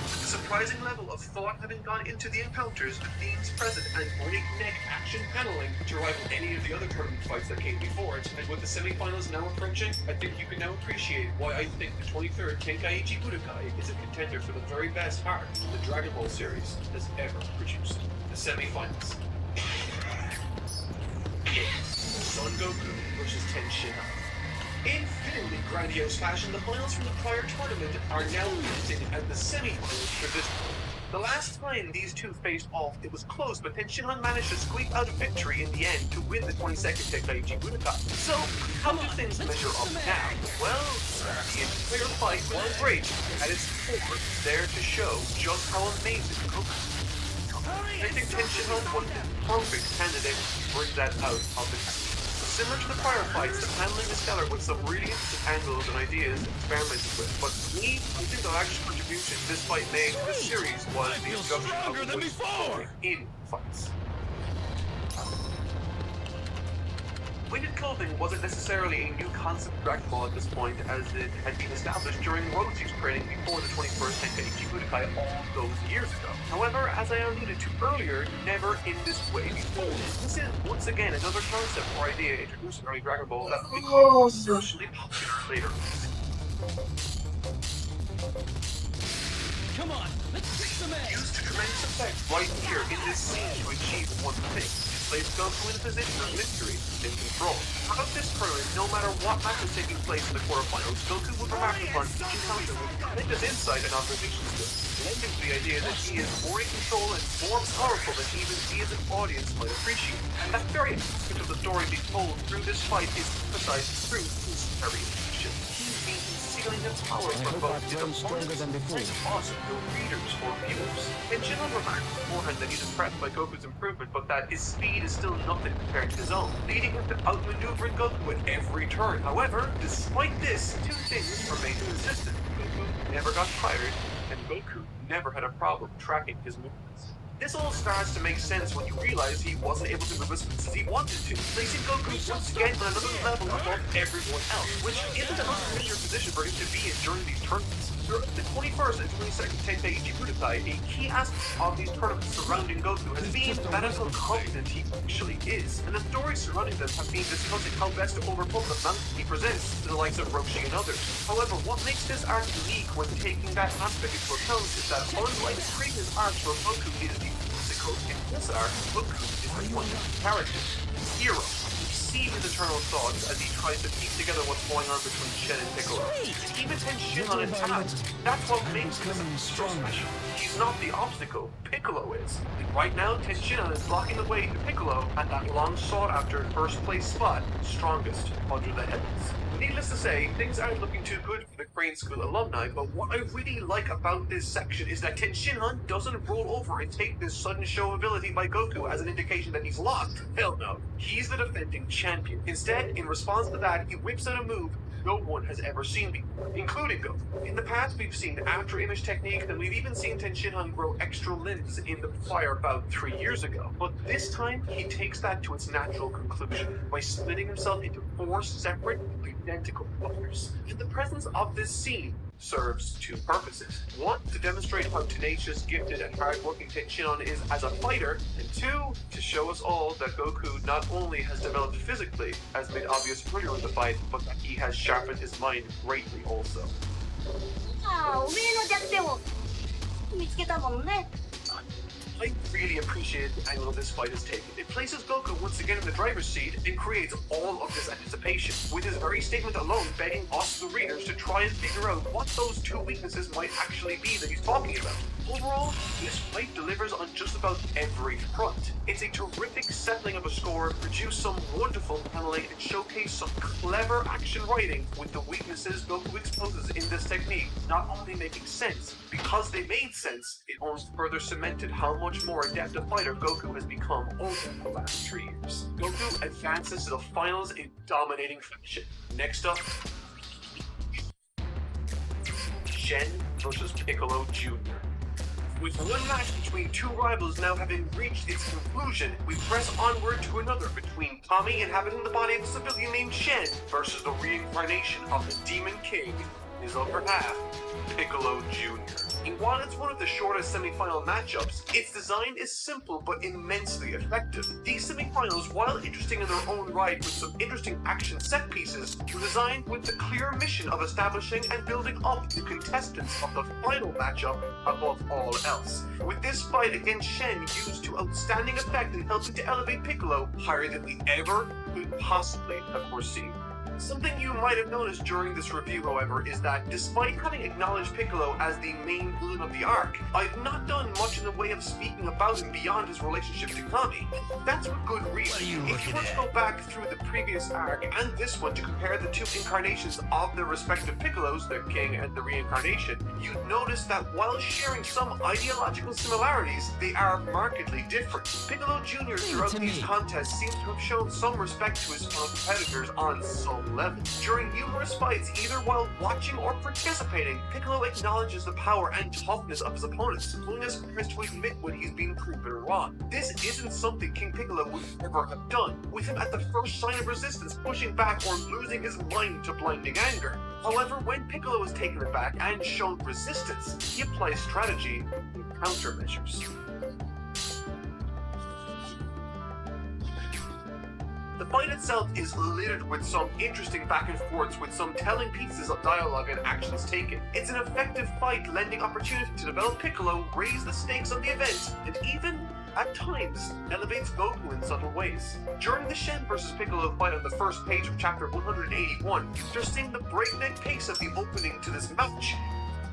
The surprising level of thought having gone into the encounters, the themes present, and breakneck action paneling to rival any of the other tournament fights that came before it. And with the semifinals now approaching, I think you can now appreciate why I think the 23rd Tenkaichi Budokai is a contender for the very best arc the Dragon Ball series has ever produced. The semifinals. Son Goku versus Ten Shinhan. In fittingly grandiose fashion, the finals from the prior tournament are now listed as the semi-finals for this one. The last time these two faced off, it was close, but then Shinhan managed to squeak out a victory in the end to win the 22nd Tenkaichi Budokai. So, how do things measure up now? Well, the entire fight was great, at its core, there to show just how amazing Goku is. I think Ten Shinhan was the perfect candidate to bring that out of the country. Similar to the prior fights, the paneling is stellar with some really interesting angles and ideas experimented with, but for me, I think the largest contribution this fight made to the series was the introduction of voice in fights. Weighted clothing wasn't necessarily a new concept of Dragon Ball at this point, as it had been established during Rosie's training before the 21st Tenkaichi Budokai all those years ago. However, as I alluded to earlier, never in this way before. This is, once again, another concept or idea introduced in early Dragon Ball that would become socially popular later. Come on, let's kick some ass. Used to tremendous effect right here in this scene to achieve one thing. Place Goku in a position of mystery and control. Throughout this tournament, no matter what match was taking place in the quarterfinals, Goku would remark upon each encounter with tremendous insight and observation skills, lending to the idea that he is more in control and more powerful than even he as an audience might appreciate. And that very aspect of the story being told through this fight is emphasized through his very action. He means concealing his power from both his opponents and also no readers or viewers. And Shinhan remarked beforehand that he's impressed by Goku's improvement, but that his speed is still nothing compared to his own, leading him to outmaneuver Goku at every turn. However, despite this, two things remain consistent. Goku never got tired, and Goku never had a problem tracking his movements. This all starts to make sense when you realize he wasn't able to move as fast as he wanted to, placing Goku once again on another level above everyone else, which isn't an unfamiliar position for him to be in during these tournaments. Throughout the 21st and 22nd Tenkaichi Budokai, a key aspect of these tournaments surrounding Goku has been that of how confident he actually is, and the stories surrounding them have been discussing how best to overcome the mountain he presents to the likes of Roshi and others. However, what makes this arc unique when taking that aspect into account is that unlike previous arcs where Goku is the physical, in this arc, Goku is the one character, hero. See his eternal thoughts as he tries to piece together what's going on between Shen and Piccolo. Even Ten Shinhan intact, that's what makes him so special. He's not the obstacle, Piccolo is. And right now, Ten Shinhan is blocking the way to Piccolo at that long sought after first place spot, strongest under the heavens. Needless to say, things aren't looking too good for the Crane School alumni, but what I really like about this section is that Ten Shinhan doesn't roll over and take this sudden show of ability by Goku as an indication that he's lost. Hell no. He's the defending champion. Instead, in response to that, he whips out a move no one has ever seen before, including Goku. In the past, we've seen after-image techniques, and we've even seen Ten Shinhan grow extra limbs in the fire about 3 years ago. But this time, he takes that to its natural conclusion by splitting himself into 4 separate, identical fires. In the presence of this scene, serves two purposes. One, to demonstrate how tenacious, gifted, and hard-working Ten Shinhan is as a fighter, and two, to show us all that Goku not only has developed physically, as made obvious earlier in the fight, but that he has sharpened his mind greatly also. ああ、おめえの弱点を見つけたもんね。I really appreciate the angle this fight has taken. It places Goku once again in the driver's seat and creates all of this anticipation, with his very statement alone begging us, the readers, to try and figure out what those two weaknesses might actually be that he's talking about. Overall, this fight delivers on just about every front. It's a terrific settling of a score, produce some wonderful paneling, and showcase some clever action writing with the weaknesses Goku exposes in this technique not only making sense, because they made sense, it almost further cemented how much more adept a fighter Goku has become over the last 3 years. Goku advances to the finals in dominating fashion. Next up, Shen versus Piccolo Jr. With one match between two rivals now having reached its conclusion, we press onward to another between Tommy inhabiting the body of a civilian named Shen versus the reincarnation of the Demon King, his upper half, Piccolo Jr. And while it's one of the shortest semi-final matchups, its design is simple but immensely effective. These semi-finals, while interesting in their own right with some interesting action set pieces, were designed with the clear mission of establishing and building up the contestants of the final matchup above all else. With this fight against Shen used to outstanding effect in helping to elevate Piccolo higher than we ever could possibly have foreseen. Something you might have noticed during this review, however, is that despite having acknowledged Piccolo as the main villain of the arc, I've not done much in the way of speaking about him beyond his relationship to Kami. That's for good reason. If you were to go back through the previous arc and this one to compare the two incarnations of their respective Piccolos, the King and the Reincarnation, you'd notice that while sharing some ideological similarities, they are markedly different. Piccolo Jr. throughout these contests seems to have shown some respect to his fellow competitors on some level. During numerous fights, either while watching or participating, Piccolo acknowledges the power and toughness of his opponents, going as far as to admit when he's been proven wrong. This isn't something King Piccolo would ever have done, with him at the first sign of resistance pushing back or losing his mind to blinding anger. However, when Piccolo is taken aback and shown resistance, he applies strategy and countermeasures. The fight itself is littered with some interesting back and forths with some telling pieces of dialogue and actions taken. It's an effective fight lending opportunity to develop Piccolo, raise the stakes of the event, and even, at times, elevates Goku in subtle ways. During the Shen vs Piccolo fight on the first page of chapter 181, after seeing the breakneck pace of the opening to this match,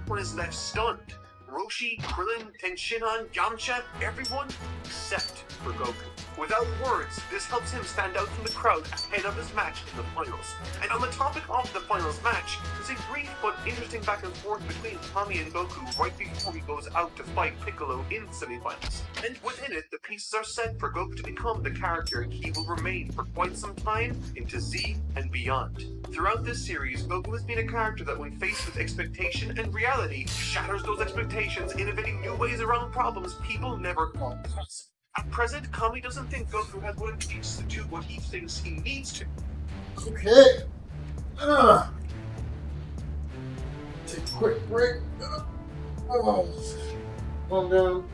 one is left stunned. Roshi, Krillin, Tenshinhan, Yamcha, everyone except for Goku. Without words, this helps him stand out from the crowd ahead of his match in the finals. And on the topic of the finals match, there's a brief but interesting back and forth between Tommy and Goku right before he goes out to fight Piccolo in the semi-finals. And within it, the pieces are set for Goku to become the character he will remain for quite some time into Z and beyond. Throughout this series, Goku has been a character that when faced with expectation and reality, shatters those expectations, innovating new ways around problems people never thought possible. At present, Kami doesn't think Goku has what it takes to do what he thinks he needs to. Okay. Take a quick break. Calm down.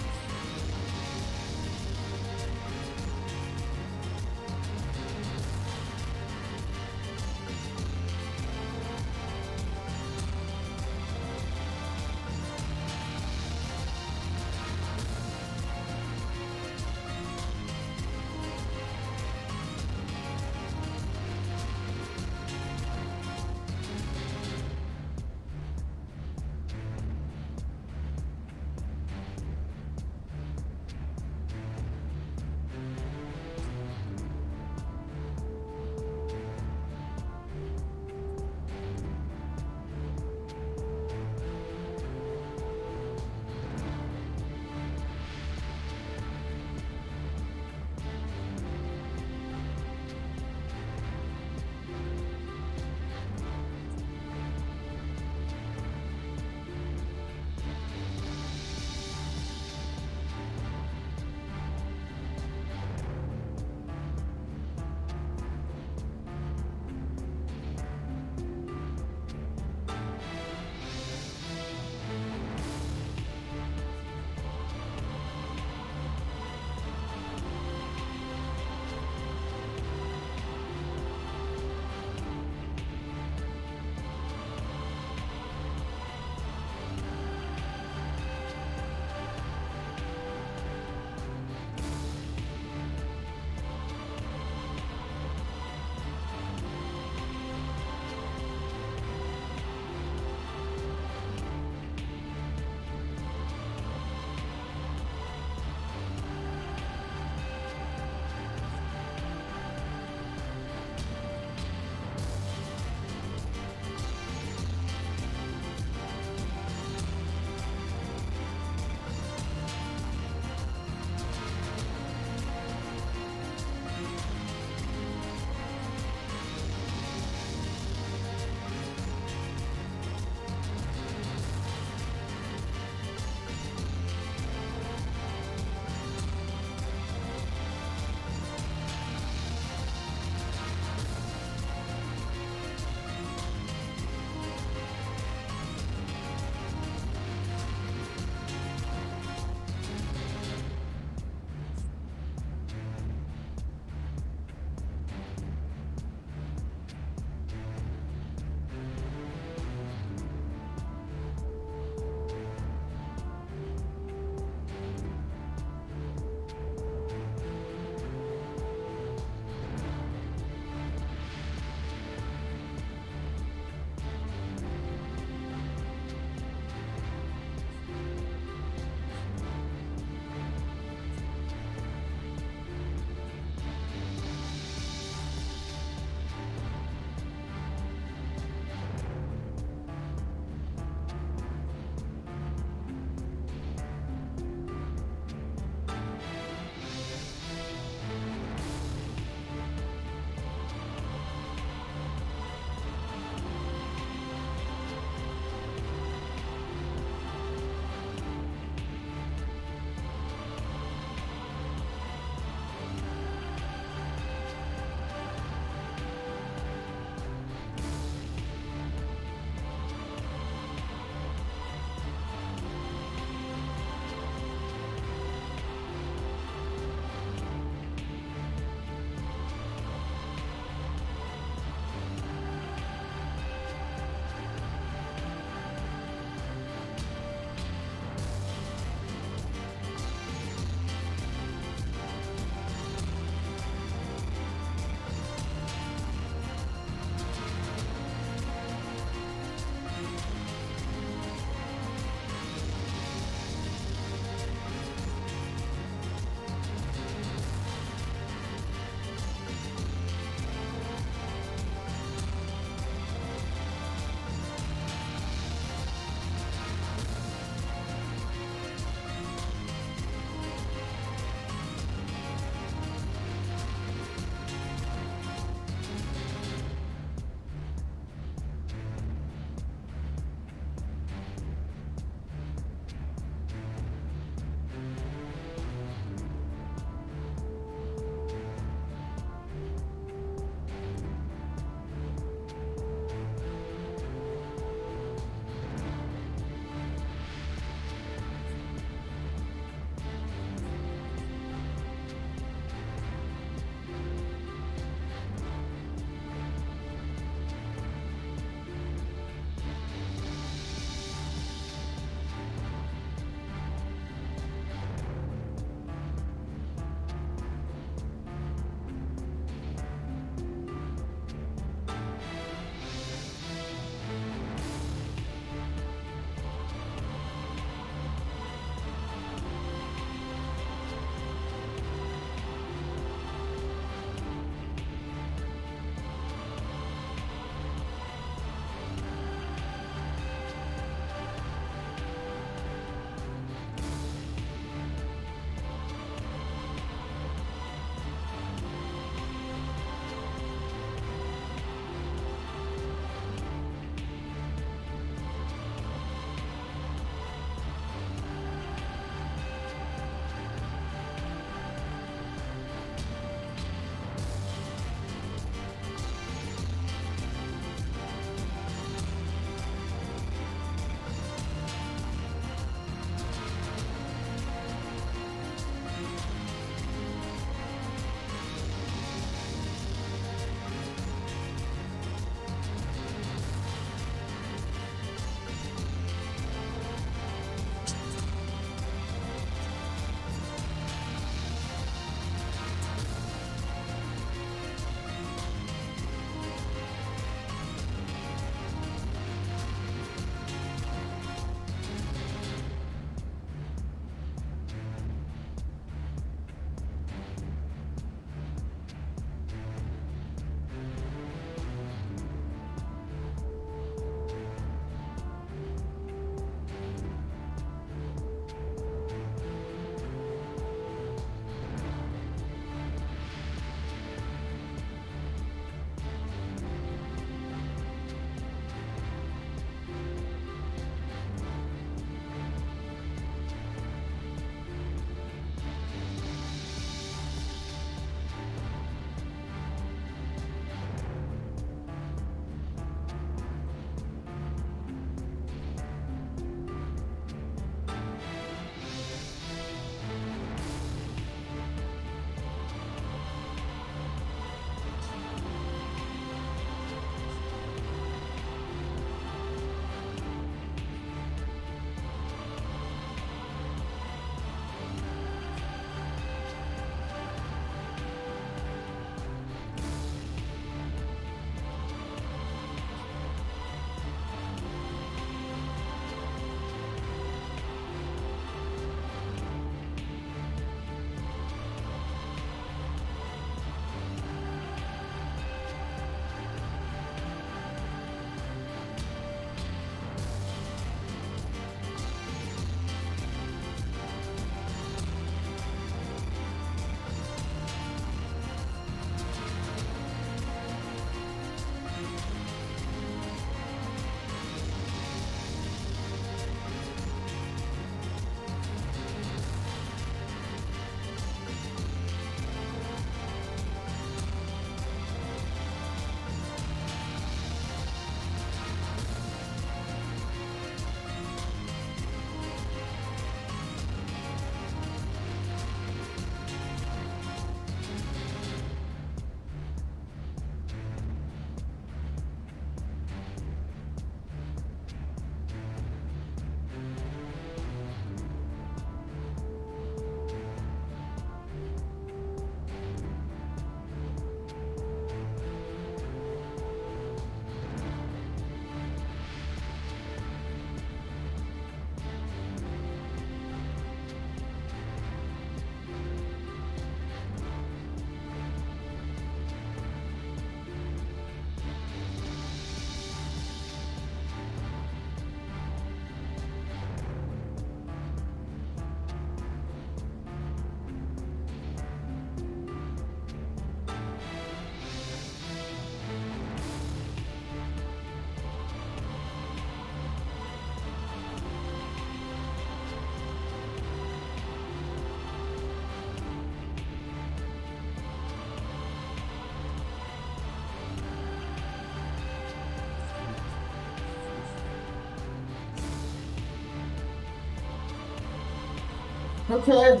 Okay.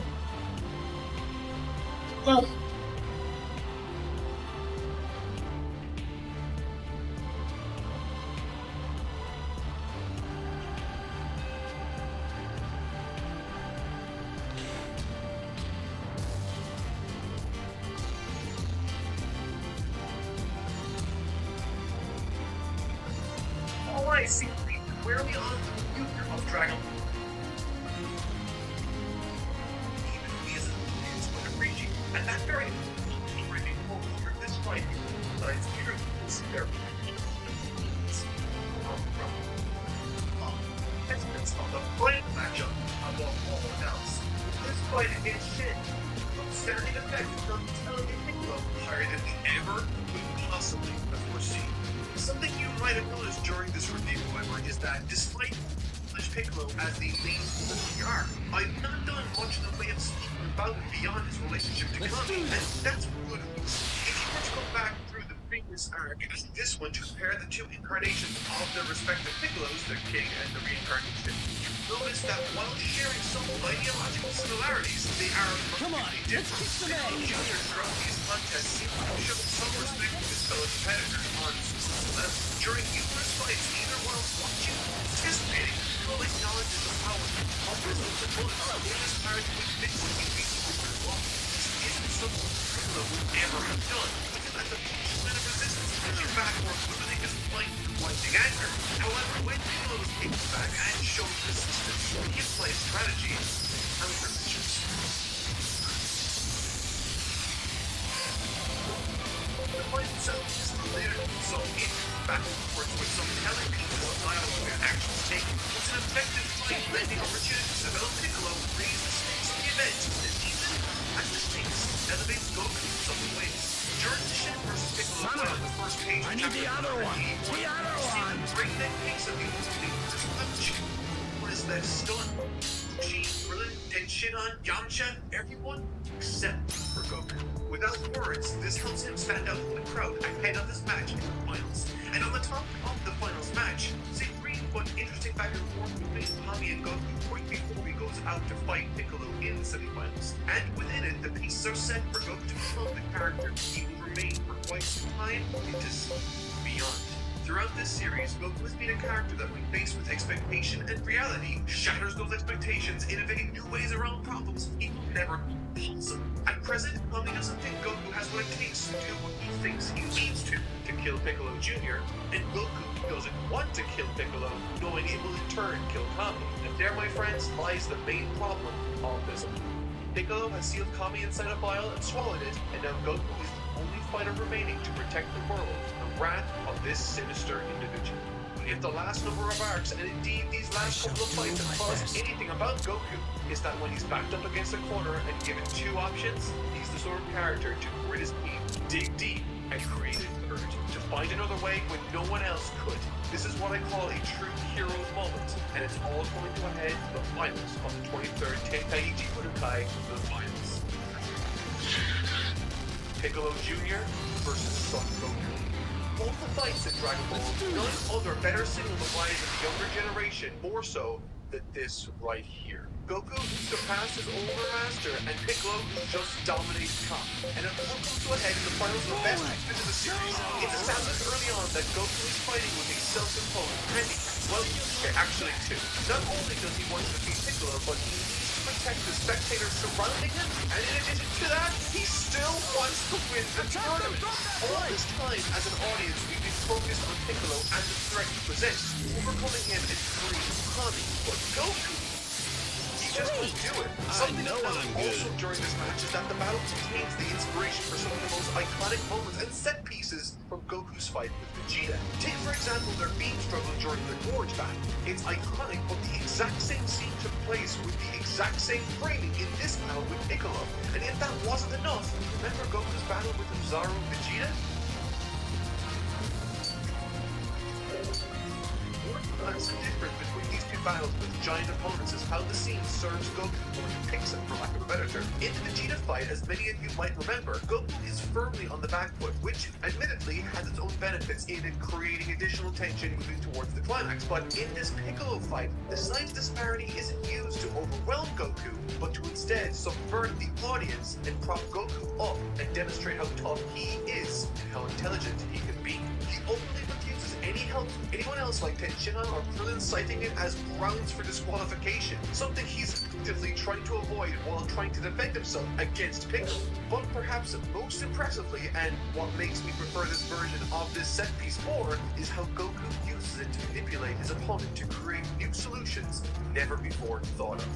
Oh. All I see is squarely on the future of Dragon Ball. Even we as audience would appreciate, and that very already over this fight, besides here is there. Essence of the fight matchup above all else. This fight is shit. Outstanding effect from telling Piccolo higher than we ever could possibly have foreseen. Something you might have noticed during this review, however, is that despite Piccolo as the main PR, I've not done much in the way of speaking about it beyond his relationship to Kami, and that's good. If you were to go back through the previous arc and this one to compare the two incarnations of their respective Piccolos, the King and the Reincarnation, you notice that while sharing some ideological similarities, they are completely different. Piccolo Jr. throughout these contests seems to show some respect for his fellow competitors on some level. During numerous fights, either while watching or participating, Piccolo acknowledges the power of his own bullets in his power to admit when he beats the wall. This isn't something Piccolo would ever have done, because at the punishment of resistance, pushing back or losing his fight through blinding anger. However, when Piccolo kicks back and shows resistance, he applies strategy and countermeasures. The fight itself is later so in back and forth with some telling pieces of dialogue and actions taken. It's an effective fight, lending opportunities to develop Piccolo, raise the stakes of the event, and even, at the stakes, elevates Goku in some ways. During the Shin vs. Piccolo fight on the first page, I need the other one. The other one. Breakneck pace of the opening first punch. What is that stun? Uchi, Krillin, Tenshinhan, Yamcha, everyone except for Goku. Without words, this helps him stand out from the crowd ahead of this match in the finals. And on the top of the finals match, it's a brief but interesting back and forth between Kami and Goku right before he goes out to fight Piccolo in the semifinals. And within it, the pieces are set for Goku to become the character he will remain for quite some time into beyond. Throughout this series, Goku has been a character that when faced with expectation and reality, shatters those expectations, innovating new ways around problems people never possible. At present, Kami doesn't think Goku has what it takes to do what he thinks he needs to kill Piccolo Jr., and Goku doesn't want to kill Piccolo, knowing it will in turn kill Kami. And there, my friends, lies the main problem of this. Piccolo has sealed Kami inside a vial and swallowed it, and now Goku is the only fighter remaining to protect the world from the wrath of this sinister individual. If the last number of arcs, and indeed these last couple of fights, have taught us anything about Goku, is that when he's backed up against a corner and given two options, he's the sort of character to grit his teeth, dig deep, and create a third, to find another way when no one else could. This is what I call a true hero's moment, and it's all going to a head to the finals of the 23rd Tenkaichi Budokai, the finals. Piccolo Jr. versus Son Goku. Both the fights in Dragon Ball, none other better signal the rise of the younger generation, more so than this right here. Goku surpassed his older master, and Piccolo just dominates Kami. And it all comes to a head in the finals of the best match of the series. It's established early on that Goku is fighting with a self-imposed handicap. Well, actually two. Not only does he want to defeat Piccolo, but he needs to protect the spectators surrounding him, and in addition to that, he still wants to win the tournament. All this time, as an audience, we've been focused on Piccolo and the threat he presents, overcoming him and freeing Kami. But Goku, just won't do it. Something also during this match is that the battle contains the inspiration for some of the most iconic moments and set pieces from Goku's fight with Vegeta. Take for example their beam struggle during the Gorge battle. It's iconic, but the exact same scene took place with the exact same framing in this battle with Piccolo. And if that wasn't enough, remember Goku's battle with Zaru Vegeta? Perhaps the difference between these two battles with giant opponents is how the scene serves Goku or depicts him, for lack of a better term. In the Vegeta fight, as many of you might remember, Goku is firmly on the back foot, which admittedly has its own benefits in creating additional tension moving towards the climax. But in this Piccolo fight, the size disparity isn't used to overwhelm Goku, but to instead subvert the audience and prop Goku up and demonstrate how tough he is and how intelligent he can be. He openly refuses any help from anyone else like Tenshinhan or Krillin, citing it as grounds for disqualification, something he's actively trying to avoid while trying to defend himself against Piccolo. But perhaps most impressively, and what makes me prefer this version of this set piece more, is how Goku uses it to manipulate his opponent to create new solutions never before thought of.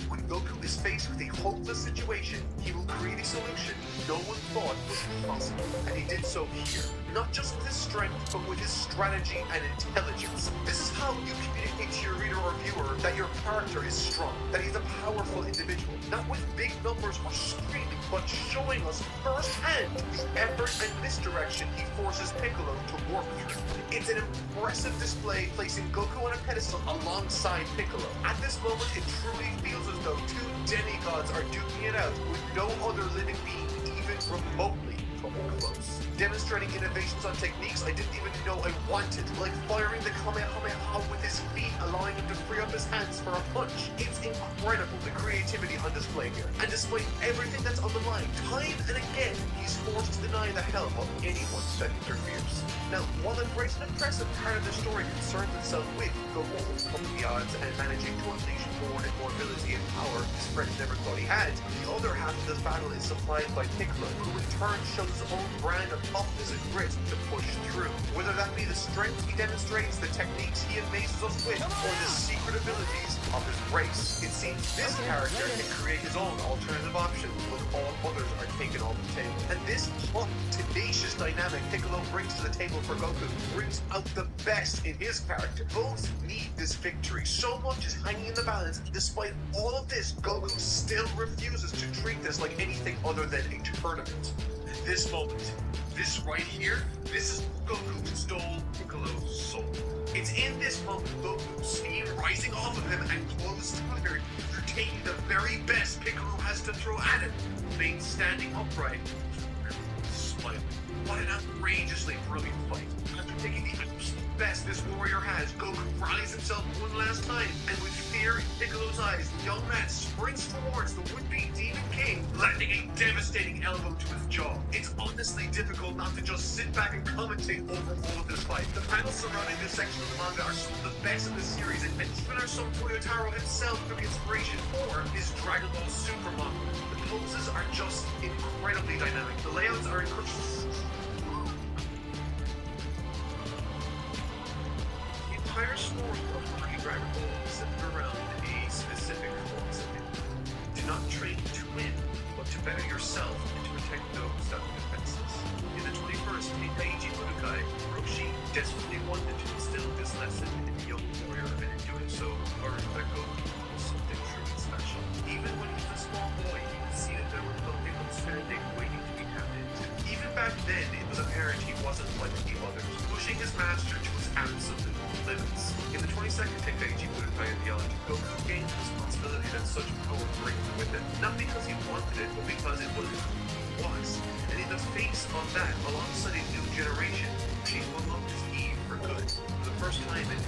When Goku is faced with a hopeless situation, he will create a solution no one thought was possible, and he did so here. Not just with his strength, but with his strategy and intelligence. This is how you communicate to your reader or viewer that your character is strong, that he's a powerful individual, not with big numbers or screaming, but showing us firsthand the effort and misdirection he forces Piccolo to work through. It's an impressive display, placing Goku on a pedestal alongside Piccolo. At this moment, it truly feels as though two demigods are duking it out, with no other living being even remotely coming close. Demonstrating innovations on techniques I didn't even know I wanted, like firing the Kamehameha with his feet, allowing him to free up his hands for a punch. It's incredible the creativity on display here, and despite everything that's on the line, time and again, he's forced to deny the help of anyone that interferes. Now, while the great and impressive part of the story concerns itself with Goku overcoming the odds and managing to unleash more and more ability and power his friends never thought he had, the other half of this battle is supplied by Piccolo, who in turn shows his own brand of toughness and grit to push through. Whether that be the strength he demonstrates, the techniques he amazes us with, or the secret abilities of his race, it seems this character can create his own alternative options when all others are taken off the table. And this tough, tenacious dynamic Piccolo brings to the table for Goku brings out the best in his character. Both need this victory. So much is hanging in the balance. Despite all of this, Goku still refuses to treat this like anything other than a tournament. This moment, this right here, this is Goku who stole Piccolo's soul. It's in this moment Goku's steam rising off of him and clothes together, taking the very best Piccolo has to throw at him. Remains standing upright, smiling. What an outrageously brilliant fight. After taking the absolute best this warrior has, Goku rallies himself one last time, and with fear in Piccolo's eyes, the young man sprints towards the would-be Demon King, landing a devastating elbow to his jaw. It's honestly difficult not to just sit back and commentate over all of this fight. The panels surrounding this section of the manga are some of the best in the series, and even our son Toyotaro himself took inspiration for his Dragon Ball Super manga. The poses are just incredibly dynamic. The layouts are incredible. The entire story of Hockey Dragon Ball is centered around a specific philosophy. Do not train to win, but to better yourself and to protect those that are defenseless. In the 21st Tenkaichi Budokai, Roshi desperately wanted to instill this lesson in the young warrior, and in doing so, learned that Goku was something truly special. Even when he was a small boy, he could see that there was something outstanding waiting to be tapped into. Even back then, it was apparent he wasn't like the others, pushing his master to his absolute limits. In the 22nd Tenkaichi Budokai ideology, Goku gained the responsibility that such power brings with it, not because he wanted it, but because it was who he was. And in the face of that, alongside a new generation, he unlocked his Eve for good. For the first time in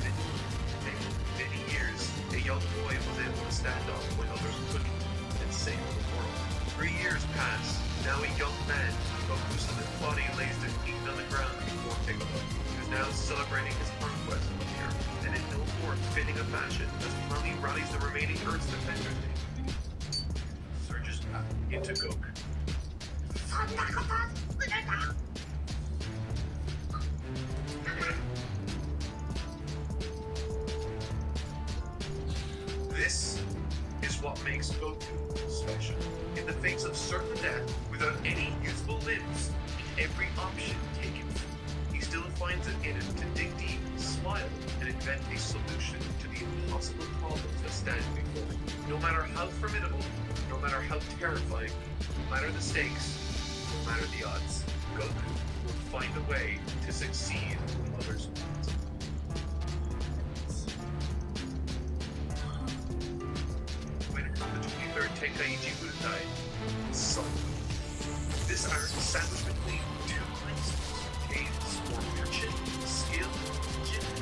many years, a young boy was able to stand up when others couldn't and save the world. 3 years pass. Now a young man, Goku's limit body lays their feet on the ground before Piccolo, who is now celebrating his conquest of the earth. And in no more fitting a fashion, as Kami rallies the remaining Earth's defenders, surges back into Goku. This is what makes Goku special. In the face of certain death, without any useful limbs, and every option taken, he still finds it in him to dig deep, smile, and invent a solution to the impossible problems that stand before him. No matter how formidable, no matter how terrifying, no matter the stakes, no matter the odds, Goku will find a way to succeed when others won't. he would have died suddenly. This arc is sandwiched between two principles: Kane's fortune, skill,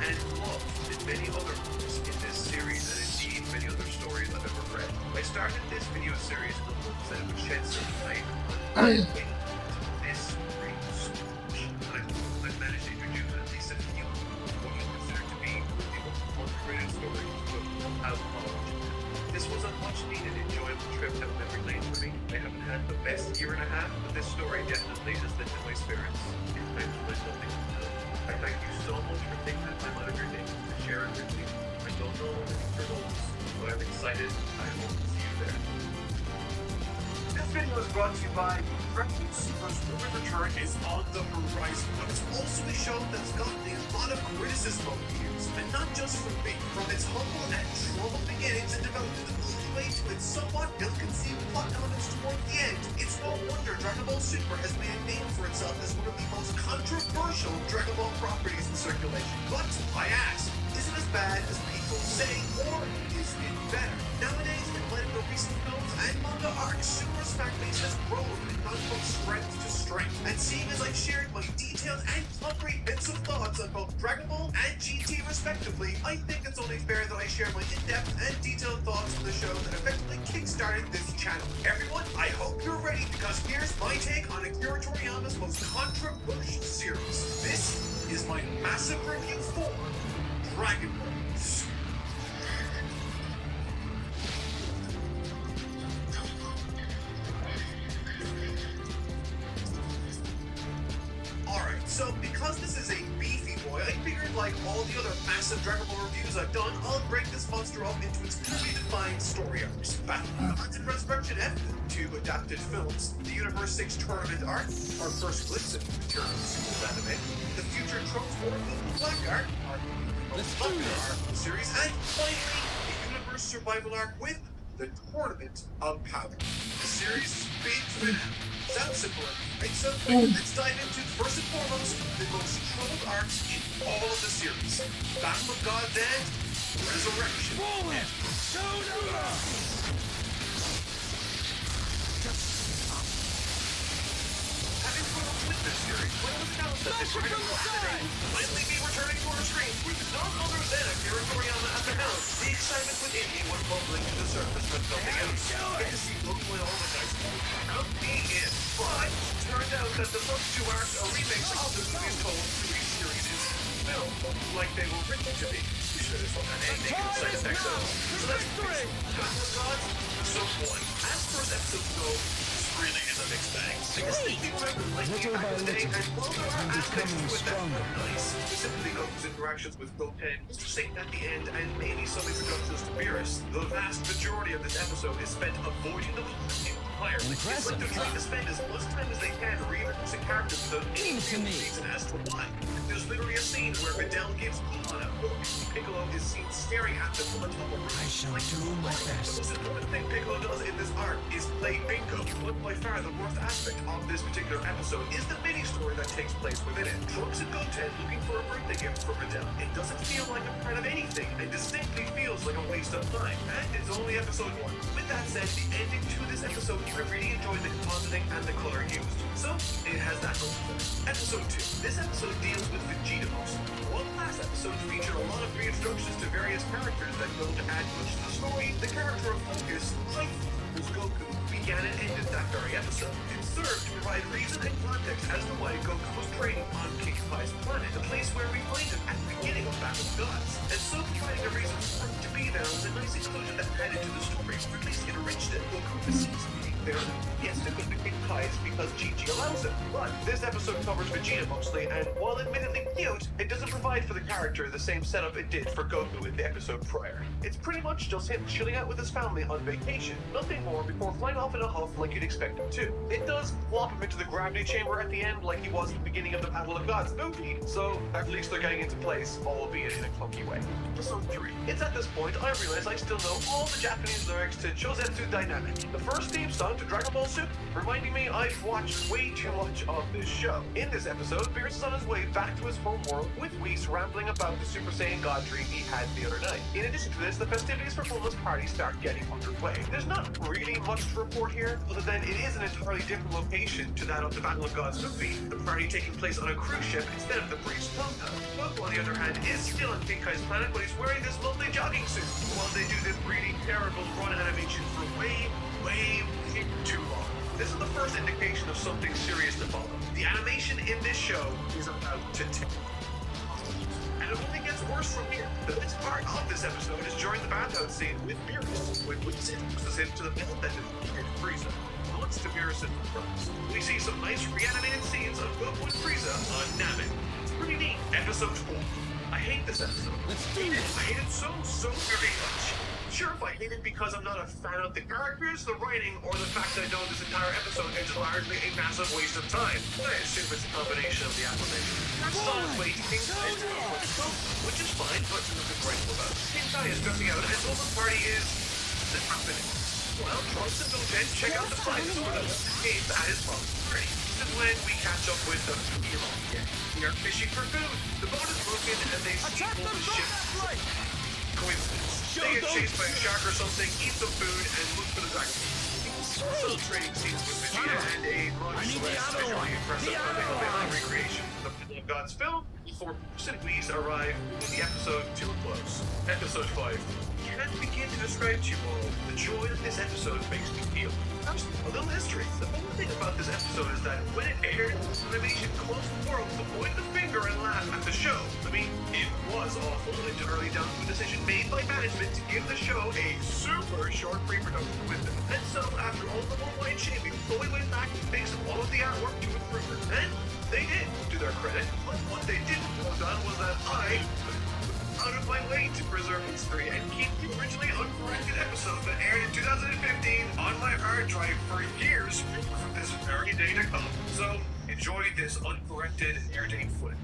and love, and many other moves in this series, and indeed many other stories I've ever read. I started this video series in the hopes that it would shed some light on this great story, and I hope I've managed to introduce at least a few of what you consider to be the underrated stories of college. This was a much needed, enjoyable trip down memory lane for me. I haven't had the best year and a half, but this story definitely has lifted my spirits. It's time to my something to know. I thank you so much for taking the time out of your day to share it with me. I don't know when the future holds, but I'm excited. I hope to see you there. This video is brought to you by Remnant. Super's Rumored Return is on the horizon, but it's also a show that's gotten a lot of criticism over the years, and not just from me. From its humble and troubled beginnings and development all the way to its somewhat ill-conceived plot elements toward the end, it's no wonder Dragon Ball Super has made a name for itself as one of the most controversial Dragon Ball properties in circulation. But I ask, is it as bad as people say, or is it better? Nowadays, in light of the recent films and manga arcs, Super's fan base has grown and gone from strength to strength. And seeing as I've shared my detailed and concrete bits of thoughts on both Dragon Ball and GT respectively, I think it's only fair that I share my in-depth and detailed thoughts on the show that effectively kickstarted this channel. Everyone, I hope you're ready, because here's my take on Akira Toriyama's most controversial series. This is my massive review for Dragon Ball Super. Alright, so because this is a beefy boy, I figured like all the other massive Dragon Ball reviews I've done, I'll break this monster up into its clearly defined story arcs. Battle of the Gods and Resurrection F, the two adapted films, the Universe 6 tournament arc, our first glimpse at the return of Super's anime, the future tropes for the Black arc, our most popular arc of the series, and finally, the Universe survival arc with the Tournament of Power. The series' big finale. Sounds simple, right? So let's dive into, first and foremost, the most troubled arcs in all of the series: Battle of Gods and Resurrection. Having grown up with this series, when it was announced that this Dragon Ball anime would finally be returning to our screen with none other than Akira Toriyama at the helm, the excitement within me was bubbling to the surface but nothing else. Get to see look well all the guys come me in. But it turned out that the first two arcs are remakes of the movies told three series filmed like they were written to be. We should have thought that ending in side effects of. So that's three. Battle of Gods, episode 1. As first episodes go, really is a mixed bag. I distinctly remember liking it back in the day, and while there are aspects to it that were nice, specifically Goku's interactions with Goten, interesting at the end, and maybe some introductions to Beerus, the vast majority of this episode is spent avoiding the plot entirely. It's like they're trying to spend as much time as they can reintroducing characters without any real reason as to why. There's literally a scene where Videl gives Gohan a hook, Piccolo is seen staring at them from the top of the room. I shall do my best. The most important thing Piccolo does in this arc is play bingo. But by far the worst aspect of this particular episode is the mini-story that takes place within it. Trunks and Goten looking for a birthday gift for Videl. It doesn't feel like a part of anything, and distinctly feels like a waste of time. And it's only episode 1. With that said, the ending to this episode, I really enjoyed the compositing and the color used. So, it has that going for it. Episode 2. This episode deals with Vegeta mostly. While the last episode featured a lot of reintroductions to various characters that don't add much to the story, the character of focus, was Goku, began and ended that very episode. It served to provide reason and context as to why Goku was training on King Kai's planet, the place where we find him at the beginning of Battle of Gods. And so providing a reason for him to be there was a nice inclusion that added to the story, or at least enriched it. Goku receives being there. Yes, to go to King Kai's because Chi-Chi allows it. But this episode covers Vegeta mostly, and while admittedly cute, it doesn't provide for the character the same setup it did for Goku in the episode prior. It's pretty much just him chilling out with his family on vacation, nothing more, before flying off in a huff like you'd expect him to. It does plop him into the gravity chamber at the end like he was at the beginning of the Battle of Gods movie, so at least they're getting into place, albeit in a clunky way. Episode 3. It's at this point I realize I still know all the Japanese lyrics to Chosetsu Dynamic, the first theme song to Dragon Ball Super, reminding me me, I've watched way too much of this show. In this episode, Beerus is on his way back to his home world with Whis rambling about the Super Saiyan God dream he had the other night. In addition to this, the festivities for Bulma's party start getting underway. There's not really much to report here, other than it is an entirely different location to that of the Battle of Gods movie, the party taking place on a cruise ship instead of the brief's compound. Goku, on the other hand, is still on King Kai's planet, but he's wearing this lovely jogging suit, while they do this really terrible run animation for way too long. This is the first indication of something serious to follow. The animation in this show is about to take. And it only gets worse from here. The best part of this episode is during the bathhouse scene with Beerus, when Whis introduces him to the pet that is Frieza. Much to Beerus' surprise, we see some nice reanimated scenes of Goku and Frieza on Namek. It's pretty neat. Episode 4. I hate this episode. I hate it so very much. Sure, if I hate it because I'm not a fan of the characters, the writing, or the fact that I know this entire episode is largely a massive waste of time. But I assume it's a combination of the aforementioned. That's on its way to King Kai's which is fine, but nothing grateful about. King Kai is dressing out, and Bulma's party is happening. Well, Trunks and Goten check out the prizes for the game at his mom's party. This is when we catch up with the hero again. We are fishing for food. The boat is broken, and they see Bulma's ship. Coincidence. They get chased by a shark or something, eat some food, and look for the dragon. Also trading scenes with Vegeta and a much less visually impressive recreation of the Battle of Gods film before Whis arrive with the episode to a close. Episode 5. Can't begin to describe to you all the joy that this episode makes me feel. First, a little history. The whole thing about this episode is that when it aired, animation closed the world to point the finger and laugh at the show. I mean, it was awful entirely down to a decision made by management to give the show a super short pre-production window. And so, after all the worldwide shaming, Bowie went back and fixed all of the artwork to improve it. And they did, to their credit. But what they didn't have done was that I out of my way to preserve history and keep the originally uncorrected episode that aired in 2015 on my hard drive for years for this very day to come. So, enjoy this uncorrected air-date footage.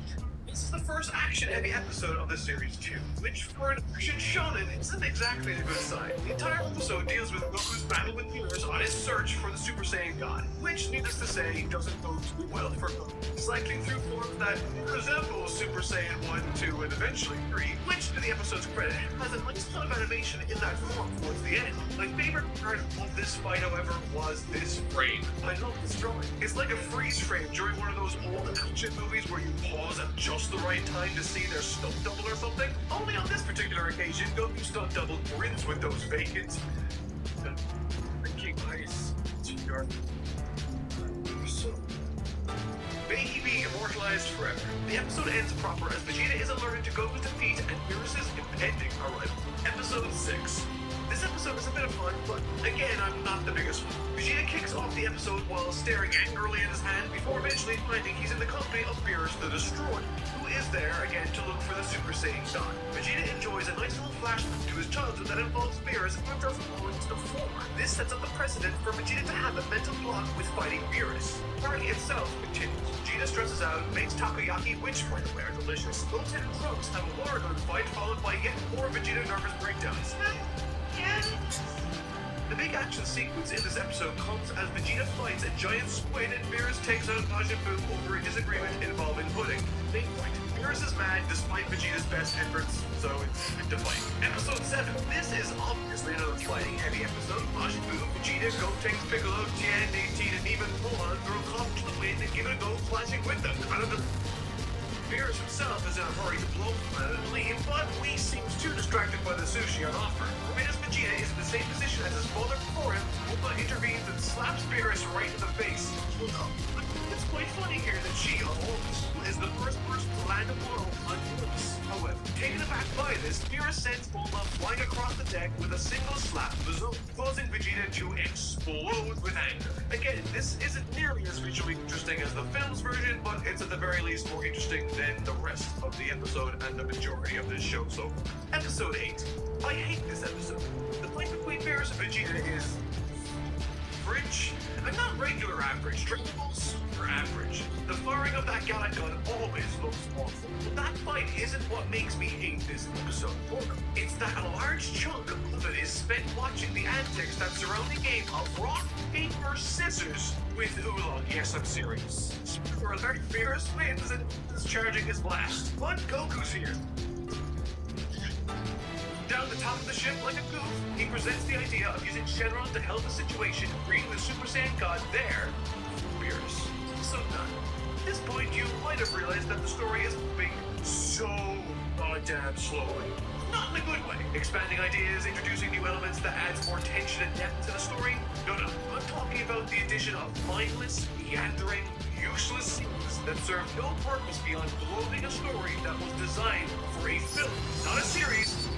This is the first action-heavy episode of the series 2, which for an action shonen isn't exactly a good sign. The entire episode deals with Goku's battle with Beerus on his search for the Super Saiyan God, which, needless to say, doesn't go too well for Goku. Cycling through forms that resemble Super Saiyan 1, 2, and eventually 3, which, to the episode's credit, has a nice ton of animation in that form towards the end. My favorite part of this fight, however, was this frame. I love this drawing. It's like a freeze frame during one of those old action movies where you pause at just the right time to see their stunt double or something. Only on this particular occasion, Goku's stunt double grins with those vacant thinking eyes. May he be immortalized forever. The episode ends proper as Vegeta is alerted to Goku's defeat and Beerus' impending arrival. Episode 6. This episode is a bit of fun, but again, I'm not the biggest fan. Vegeta kicks off the episode while staring angrily at his hand before eventually finding he's in the company of Beerus the Destroyer, who is there again to look for the Super Saiyan God. Vegeta enjoys a nice little flashback to his childhood that involves Beerus after falling to the floor. This sets up the precedent for Vegeta to have a mental block with fighting Beerus. The party itself continues. Vegeta stresses out, makes takoyaki, which, by the way, are delicious. Goten and Trunks have a war gun fight followed by yet more Vegeta nervous breakdowns. The big action sequence in this episode comes as Vegeta fights a giant squid and Beerus takes out Majin Buu over a disagreement involving pudding. They fight. Beerus is mad despite Vegeta's best efforts, so it's good to fight. Episode 7. This is obviously another fighting heavy episode. Majin Buu, Vegeta, Gotenks, Piccolo, Tien, 18, and even Gohan throw Copper to the wind and give it a go clashing with them. Beerus himself is in a hurry to blow the planet and leave, but Whis seems too distracted by the sushi on offer. Whereas Vegeta is in the same position as his father before him, Bulma intervenes and slaps Beerus right in the face. It's quite funny here that she, of all people, is the first person to land a blow on Beerus. However, taken aback by this, Beerus sends Bulma flying across the deck with a single slap of his own, causing Vegeta to explode with anger. Again, this isn't nearly as visually interesting as the film's version, but it's at the very least more interesting than the rest of the episode and the majority of this show so far. Episode 8. I hate this episode. The fight between Beerus and Vegeta is average, and not regular average. Dragon Balls are average. The firing of that Gallic gun always looks awful. But that fight isn't what makes me hate this episode more. It's that a large chunk of it is spent watching the antics that surround the game of rock, paper, scissors answers with Oolong. Yes, I'm serious. For alert, Beerus wins and is charging his blast. But Goku's here. Down the top of the ship like a goof, he presents the idea of using Shenron to help the situation, bringing the Super Saiyan God there. Beerus. So done. At this point, you might have realized that the story is moving so goddamn slowly. Not in a good way. Expanding ideas, introducing new elements that adds more tension and depth to the story. No. I'm talking about the addition of mindless, meandering, useless scenes that serve no purpose beyond bloating a story that was designed for a film, not a series.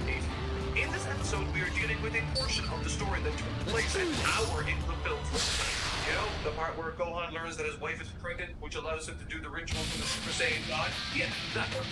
In this episode, we are dealing with a portion of the story that took place an hour into the film. You know, the part where Gohan learns that his wife is pregnant, which allows him to do the ritual for the Super Saiyan God? Yeah, that one.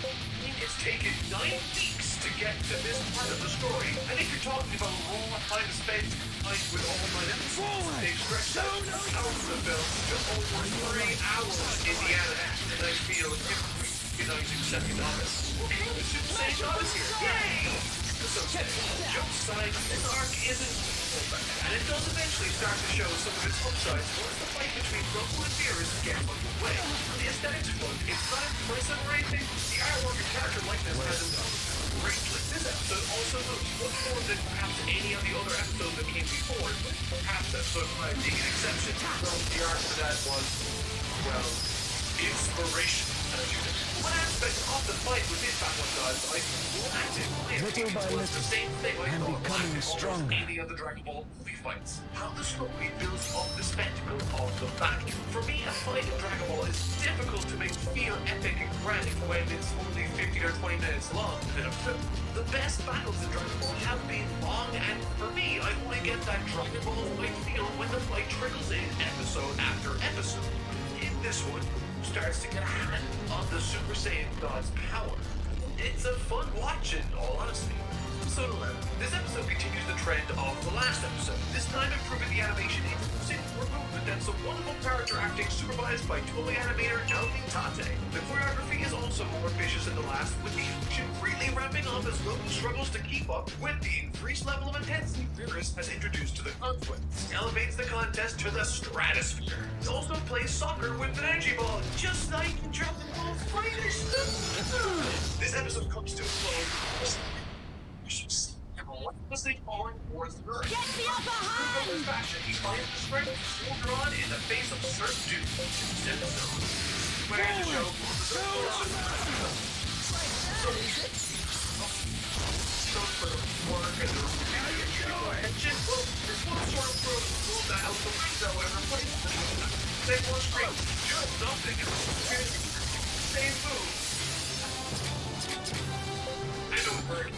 It's taken 9 weeks to get to this part of the story. And if you're talking about raw time spent combined with all 9 episodes, they've stretched out of the film to over 3 hours in the anime. And I feel hypnotizing second office. Okay, the Super Saiyan God is here. Yay! So, jump side, this arc isn't over, and it does eventually start to show some of its upsides once the fight between Goku and Beerus gets underway. The aesthetics fun, it's not impressive or anything, the artwork and character likeness has improved greatly. This episode also looks much more than perhaps any of the other episodes that came before, perhaps that's sort of like being an exception. So the arc for that was, well, inspiration. One aspect of the fight with these Battle Gods I acted Little by was the same thing I I'm thought becoming stronger. any of the Dragon Ball movie fights. How the story builds up the spectacle of the battle. For me, a fight in Dragon Ball is difficult to make feel epic and grand when it's only 15 or 20 minutes long in a film. The best battles in Dragon Ball have been long, and for me, I only get that Dragon Ball fight feel when the fight trickles in episode after episode. In this one, starts to get a hand on the Super Saiyan God's power. It's a fun watch in all honesty. Episode 11. This episode continues the trend of the last episode, this time improving the animation, introducing more movement and some wonderful character acting supervised by Toei animator Naomi Tate. The choreography is also more ambitious than the last, with the action really ramping up as Goku struggles to keep up with the increased level of intensity Beerus has introduced to the conflict. He elevates the contest to the stratosphere. He also plays soccer with an energy ball, just like Dragon Ball Fighters. This episode comes to a close. Relentlessly falling towards the earth. Get the upper hand! In fashion, he finds the strength to soldier on in the face of certain doom. Instead of so, where the show so for the work and the attention. Well, there's one sort of protocol that out the window and replaces the same one screen. Just nothing. Same move. And over.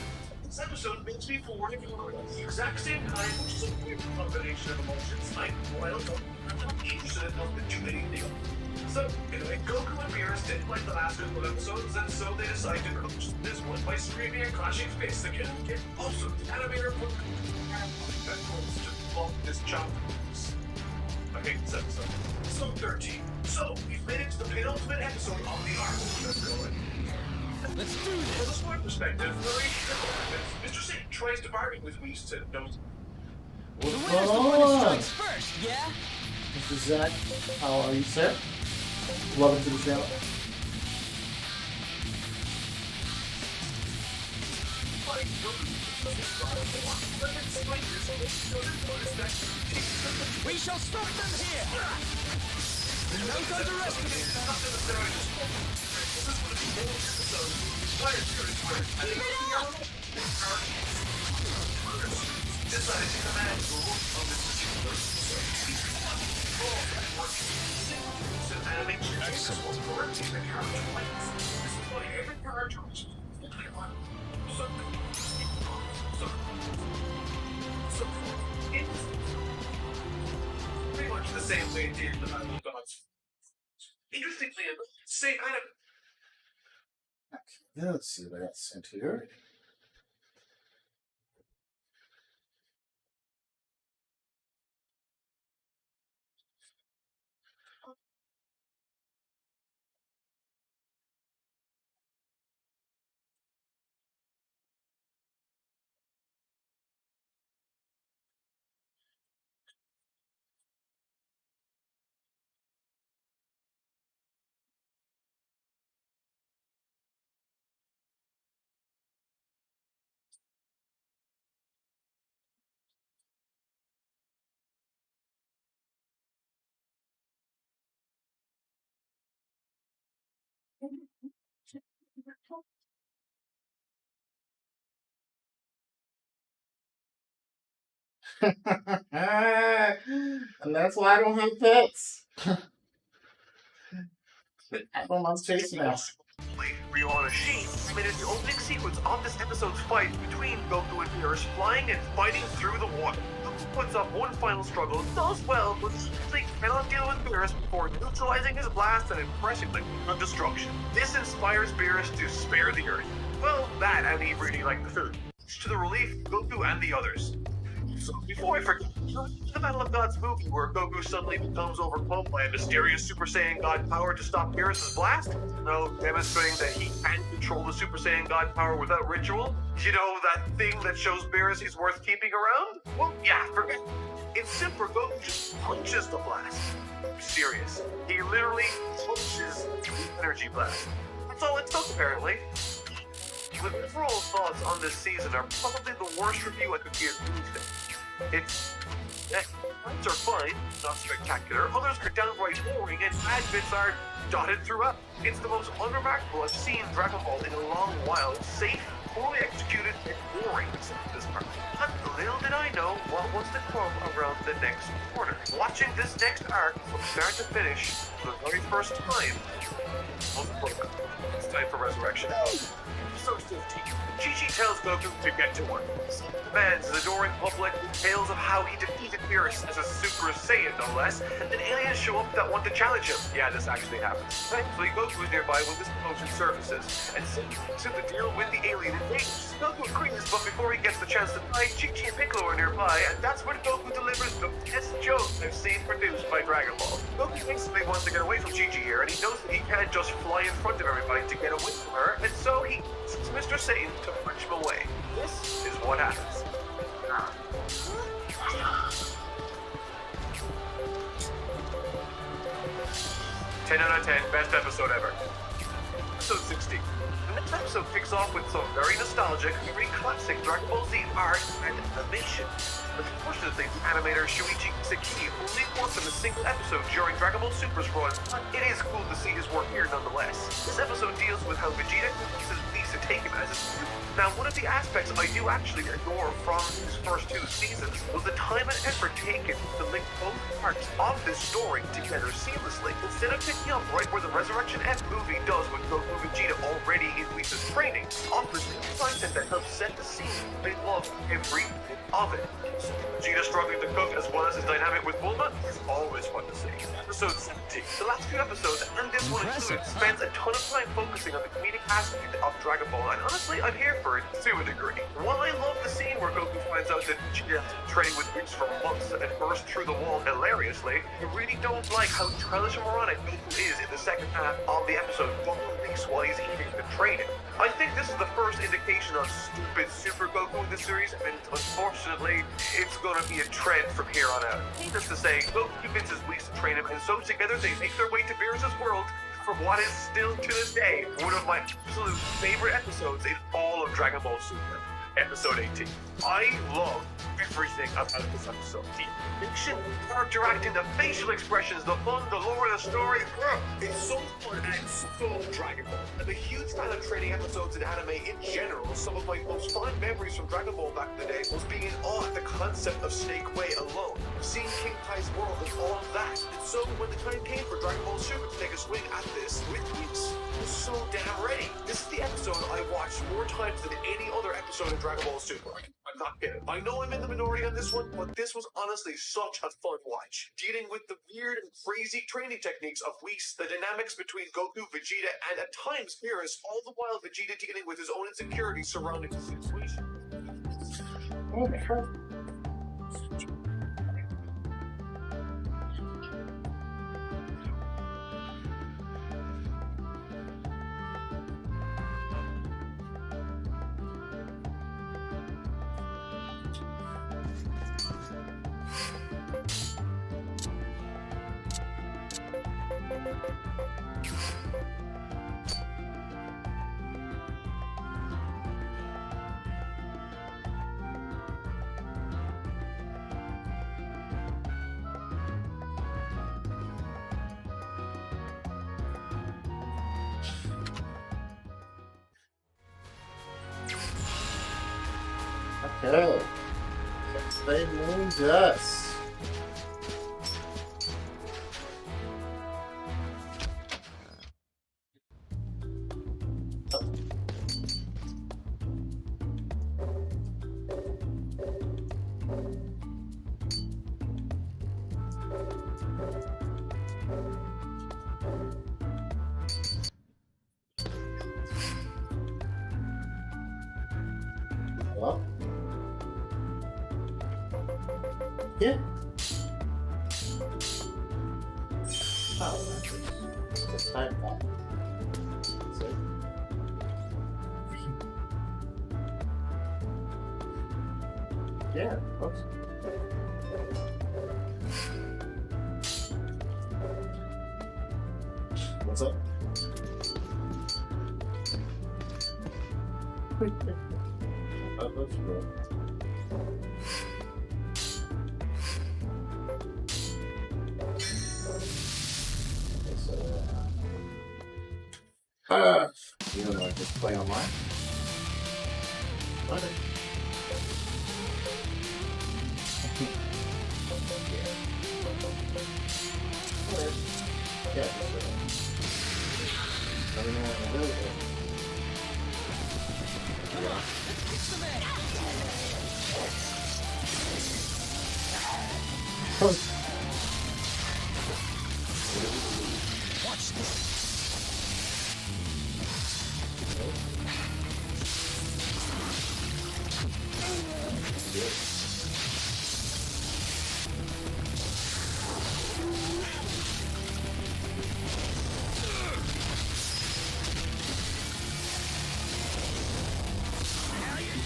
This episode makes me forward and forward at the exact same time, which is a weird combination of emotions. I don't know. I'm not interested enough to do anything. So, anyway, Goku and Beerus didn't like the last couple of episodes, and so they decided to coach this one by screaming and clashing fists again. Also, the animator put that quotes to block this chop. I hate this episode. So 13. So, we've made it to the penultimate episode of the arc. Let's go in. Let's do this! From a sport perspective, Mr. Singh tries to bargain with Whis to knows. What's The going winner's the one who on? strikes first, yeah? This is Zach. How are you, sir? Welcome to the channel. We shall stop them here! Don't underestimate them! Keep it up! Decided to command the rule of this particular excellent. Correcting the character weights. This is why every character is pretty much the same way it did in the Battle of Gods. Interestingly enough, same anime. Yeah, let's see what I got sent here. And that's why I don't have pets. Everyone's chasing us. Real on a sheet, made it the opening sequence of this episode's fight between Goku and Beerus, flying and fighting through the water. Goku puts up one final struggle, does well, but simply cannot deal with Beerus before neutralizing his blast and impressing the of destruction. This inspires Beerus to spare the Earth. Well, that and he really liked the food. To the relief, Goku and the others. So before I forget, the Battle of Gods movie where Goku suddenly becomes overcome by a mysterious Super Saiyan God power to stop Beerus' blast? No, demonstrating that he can control the Super Saiyan God power without ritual? You know, that thing that shows Beerus he's worth keeping around? Well, yeah, forget it. In Super, Goku just punches the blast. I'm serious. He literally punches the energy blast. That's all it took, apparently. My overall thoughts on this season are probably the worst review I could give anything. It's... parts are fine, not spectacular, others are downright boring, and bad bits are dotted throughout. It's the most unremarkable I've seen Dragon Ball in a long while. It's safe, poorly executed, and boring except this part. But little did I know what was to come around the next corner. Watching this next arc from start to finish for the very first time was broken. It's time for resurrection. Episode 15. Chi-Chi tells Goku to get to work. Commands his adoring public with tales of how he defeated Beerus as a Super Saiyan, no less, and then aliens show up that want to challenge him. Yeah, this actually happens. Thankfully, Goku is nearby when this promotion surfaces, and seems to deal with the alien invaders. Goku agrees, but before he gets the chance to fight, Chi-Chi and Piccolo are nearby, and that's when Goku delivers the best joke I've seen produced by Dragon Ball. Goku basically wants to get away from Chi-Chi here, and he knows that he can't just fly in front of everybody to get away from her, and so he asks Mr. Satan to punch him away. This is what happens. 10 out of 10, best episode ever. Episode 16. The next episode kicks off with some very nostalgic, very classic Dragon Ball Z art and animation. Unfortunately, animator Shuichi Seki only worked on a single episode during Dragon Ball Super's run, but it is cool to see his work here nonetheless. This episode deals with how Vegeta convinces Whis to take him as his student. Now, one of the aspects I do actually adore from his first two seasons was the time and effort taken to link both parts of this story together seamlessly. Instead of picking up right where the Resurrection F movie does with Goku and Vegeta already in Whis' training, offers content that helps set the scene. I love every bit of it. Vegeta struggling to cook as well as his dynamic with Bulma is always fun to see. Episode 17. The last few episodes, and this one included, spends a ton of time focusing on the comedic aspect of Dragon Ball, and honestly, I'm here for it to a degree. While I love the scene where Goku finds out that Vegeta has been training with Whis for months and burst through the wall hilariously, I really don't like how childish and moronic Goku is in the second half of the episode, bumping Whis while he's eating the training. I think this is the first indication of stupid Super Goku in the series, and unfortunately, it's gonna be a trend from here on out. Needless to say, Goku convinces Whis to train him, and so together they make their way to Beerus' world for what is still to this day one of my absolute favorite episodes in all of Dragon Ball Super. Episode 18. I love everything about this episode. The fiction, character acting, the facial expressions, the fun, the lore, the story. It's so fun and it's so Dragon Ball. I'm a huge fan of training episodes in anime in general. Some of my most fond memories from Dragon Ball back in the day was being in awe at the concept of Snake Way alone. Seeing King Kai's world and all of that. And so when the time came for Dragon Ball Super to take a swing at this with Whis, I was so damn ready. This is the episode I watched more times than any other episode in Dragon Ball Super. I'm not kidding. I know I'm in the minority on this one, but this was honestly such a fun watch. Dealing with the weird and crazy training techniques of Whis, the dynamics between Goku, Vegeta, and at times Beerus, all the while Vegeta dealing with his own insecurities surrounding the situation. Okay. They moon dust. Hello? Yeah. Oh, it's a time bomb. That's it. Yeah, oops. What's up? Oh, that's cool. You don't know, just play online? Okay. Yeah, just let me know when you're available. Watch this.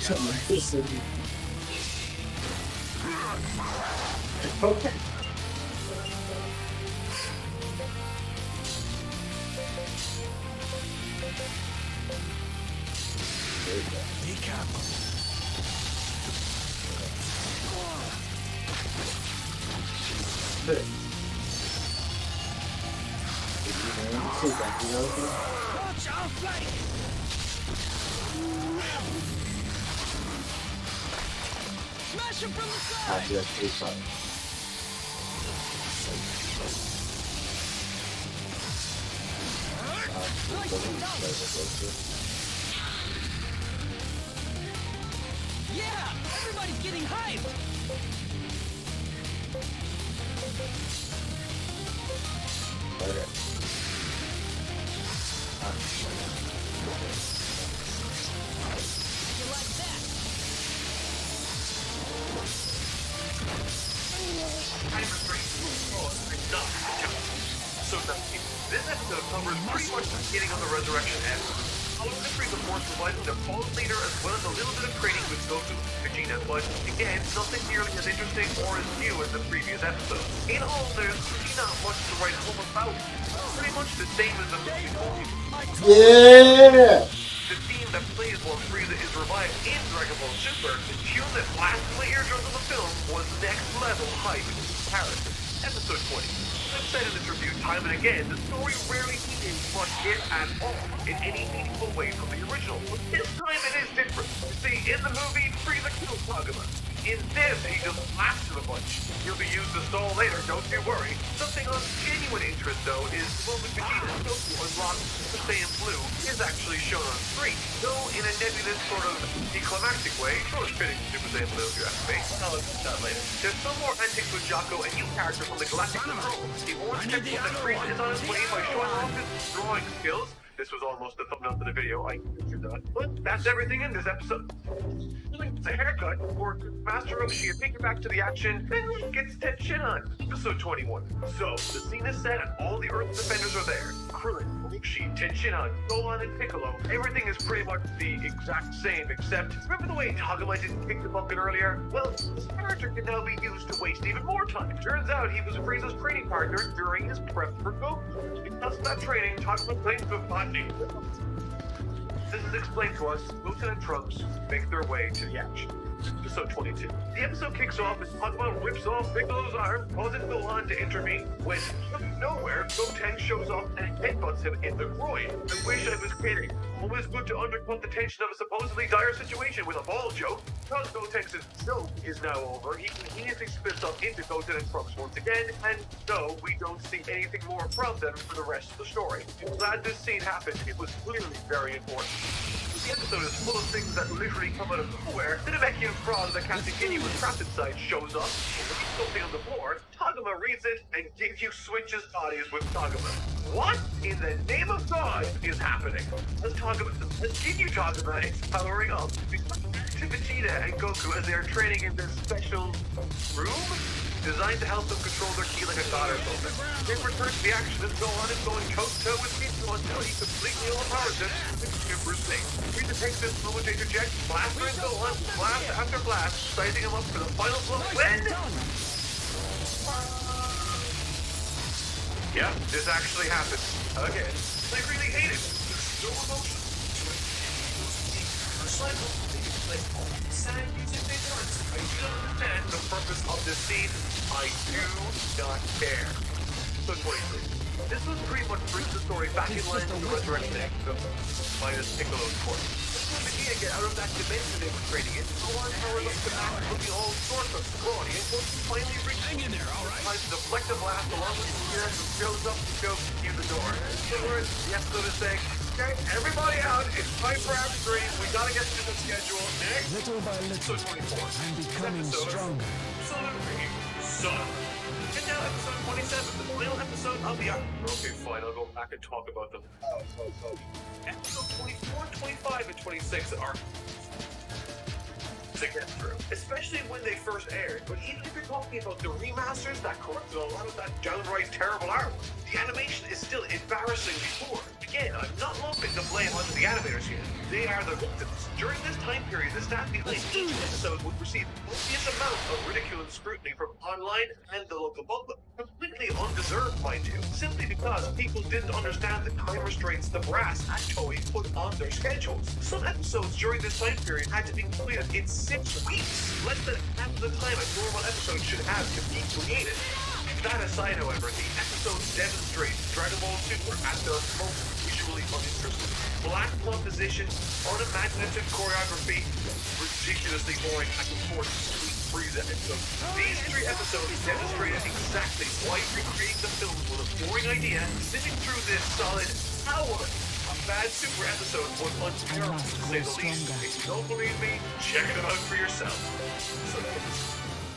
Something like this. Okay. Be careful. Watch our flank. Smash him from the side. That's 8 times. Yeah, everybody's getting hyped. Okay. You like that? Time restraint was enough to kill us. So this episode covers pretty much the beginning of the resurrection and following the Freeze of Force providing their fallen leader as well as a little bit of training with Goku and Vegeta, but again, nothing nearly as interesting or as new as the previous episode. In all, there's really not much to write home about. Pretty much the same as the movie told you. Yeah! The theme that plays while Frieza is revived in Dragon Ball Super, the tune that blasts the eardrums of the film, was next level hype in comparison. Episode 20. I've said in this review time and again, the story rarely did much hit at all in any meaningful way from the original, but this time it is different. You see, in the movie, Frieza kills Kagura. In this, he just blasted a bunch. He'll be used to stall later, don't you worry. Something of genuine interest, though, is the moment Vegeta and Goku unlock Super Saiyan Blue is actually shown on screen. Though in a nebulous sort of declimactic way, sort of fitting Super Saiyan Blue if you ask me. I'll look at that later. There's some more antics with Jocko, a new character from the Galactic Control. The orange section that Frieza is on his way by showing off his drawing skills. This was almost the thumbnail for the video, I pictured that. But that's everything in this episode. It's a haircut, or Master Roshi, take it back to the action, and gets tension on. Episode 21. So, the scene is set and all the Earth defenders are there. Krillin, Roshi, Tenshinhan, Gohan, and Piccolo. Everything is pretty much the exact same, except, remember the way Tagoma didn't kick the bucket earlier? Well, this character can now be used to waste even more time. Turns out he was Frieza's training partner during his prep for Goku. Because of that training, Tagoma claims to have botany. This is explained to us. Goku and Trunks make their way to the action. Episode 22. The episode kicks off as Pugma whips off Piccolo's arm, causing Gohan to intervene. When, out of nowhere, Goten shows up and headbutts him in the groin. I wish I was kidding. Always good to undercut the tension of a supposedly dire situation with a ball joke. Because Gotenks' joke is now over, he conveniently splits up into Goten and Trunks once again, and no, we don't see anything more from them for the rest of the story. I'm glad this scene happened. It was clearly very important. The episode is full of things that literally come out of nowhere. The Namekian frog that Captain Ginyu was trapped inside shows up, leaves something on the floor. Taguma reads it, and Ginyu switches bodies with Taguma. What in the name of God is happening? As Ginyu Taguma is powering up, to Vegeta and Goku as they are training in this special room designed to help them control their ki like a god or something. They return to the action as Gohan is going toe-to-toe with Piccolo until he completely overpowers him with super state. Frieza takes this moment to interject, blaster and Gohan, blast after blast, sizing him up for the final blow when... Yeah, this actually happened. Again. I really hate it. No emotion. Sad music they want. I do understand the purpose of this scene. I do not care. So 23. This was pretty much brings the story back in line with the resurrection episode, minus Piccolo's corpse. When Vegeta get out of that dimension they were trading in, Gohan powers up to back looking all sorts of scrawny and finally reaches Hang in there, all right? tries to deflect the blast along with Vegeta who shows up to go through the door. In other words, the episode is saying, okay, everybody out, it's time for Act 3, we gotta get to the schedule. Next, Little by little, episode 24. I'm becoming stronger. Son of a son. And now episode 27, the final episode of the arc. Okay, fine, I'll go back and talk about them. Episode 24, 25, and 26 are to get through, especially when they first aired. But even if you're talking about the remasters that corrupted a lot of that downright terrible art, the animation is still embarrassingly poor. Again, I'm not lumping the blame onto the animators here. They are the victims. During this time period, the staff behind each episode would receive copious amount of ridicule and scrutiny from online and the local public. Completely undeserved, mind you, simply because people didn't understand the time restraints the brass and Toei put on their schedules. Some episodes during this time period had to be completed in 6 weeks, less than half the time a normal episode should have to be created. That aside, however, the episodes demonstrate Dragon Ball Super at their most visually uninteresting. Black composition, unimaginative choreography, ridiculously boring back and forth between Frieza episodes. These 3 episodes demonstrated exactly why recreating the film was a boring idea. Sitting through this solid hour of bad Super episode was unbearable, to say the least. If you don't believe me, check it out for yourself. So,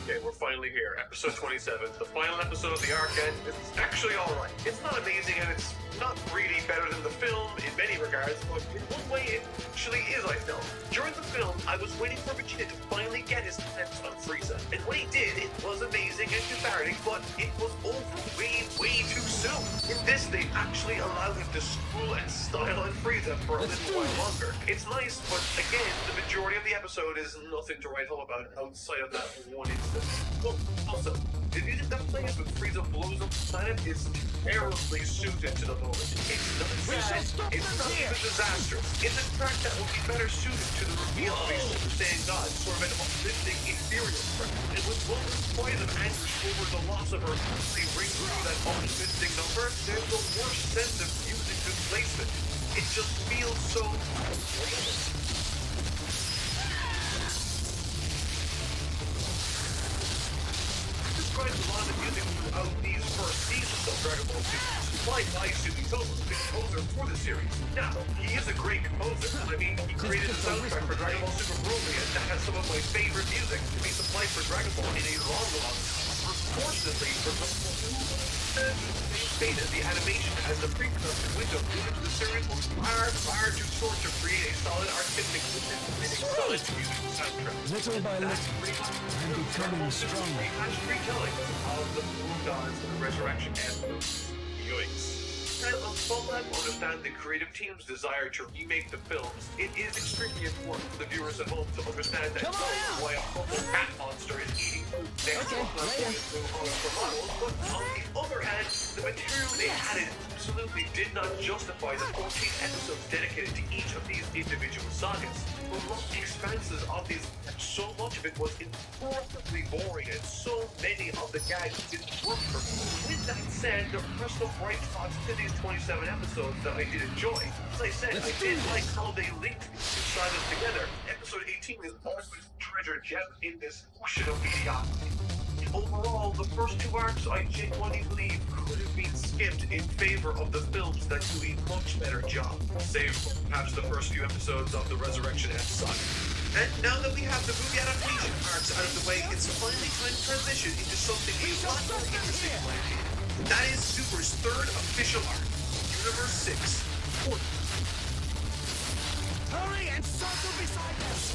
okay, we're finally here. Episode 27, the final episode of the arc end. It's actually alright. It's not amazing and it's not really better than the film in many regards, but in one way it actually is, I felt. During the film, I was waiting for Vegeta to finally get his hands on Frieza. And when he did, it was amazing and cathartic, but it was over way too soon. In this, they actually allowed him to school and style on Frieza for a little while longer. It's nice, but again, the majority of the episode is nothing to write home about outside of that one instance. Oh, also, the music that plays when Frieza blows up the planet is terribly suited to the moment. It's not sad, it's not even disastrous. It's a track that will be better suited to the reveal of a Super Saiyan God, sort of an uplifting, ethereal track. And with moments quiet of anguish over the loss of her, they ring through that uplifting number, there's the worst sense of music displacement. It just feels so real. Describes a lot of the music throughout these first seasons of Dragon Ball Super, supplied by Sumitomo, the composer for the series. Now, he is a great composer. I mean, he created the soundtrack for Dragon Ball Super Broly, and that has some of my favorite music to be supplied for Dragon Ball in a long. Unfortunately, for stated the animation as the pre-production window moving to the series was far too short to create a solid artistic vision and a solid musical soundtrack. Little by little, I'm becoming stronger. Retelling of the Blue Gods and the Resurrection and Yoinks. And on some level, understand the creative team's desire to remake the films. It is extremely important for the viewers at home to understand that why a purple cat monster is eating food. They are not for models, but on the other hand, the material they added absolutely did not justify the 14 episodes dedicated to each of these individual sagas. The long expanses of these, so much of it was incredibly boring, and so many of the gags didn't work for me. With that said, there are some bright spots to these 27 episodes that I did enjoy. As I said, I did like how they linked these two sagas together. Episode 18 is always a treasure gem in this ocean of mediocrity. Overall, the first two arcs I genuinely believe could have been skipped in favor of the films that do a much better job, save for perhaps the first few episodes of the Resurrection F saga. And now that we have the movie adaptation arcs out of the way, it's finally time to transition into something a lot more interesting in my opinion. That is Super's third official arc, Universe 6. Hurry and circle beside us!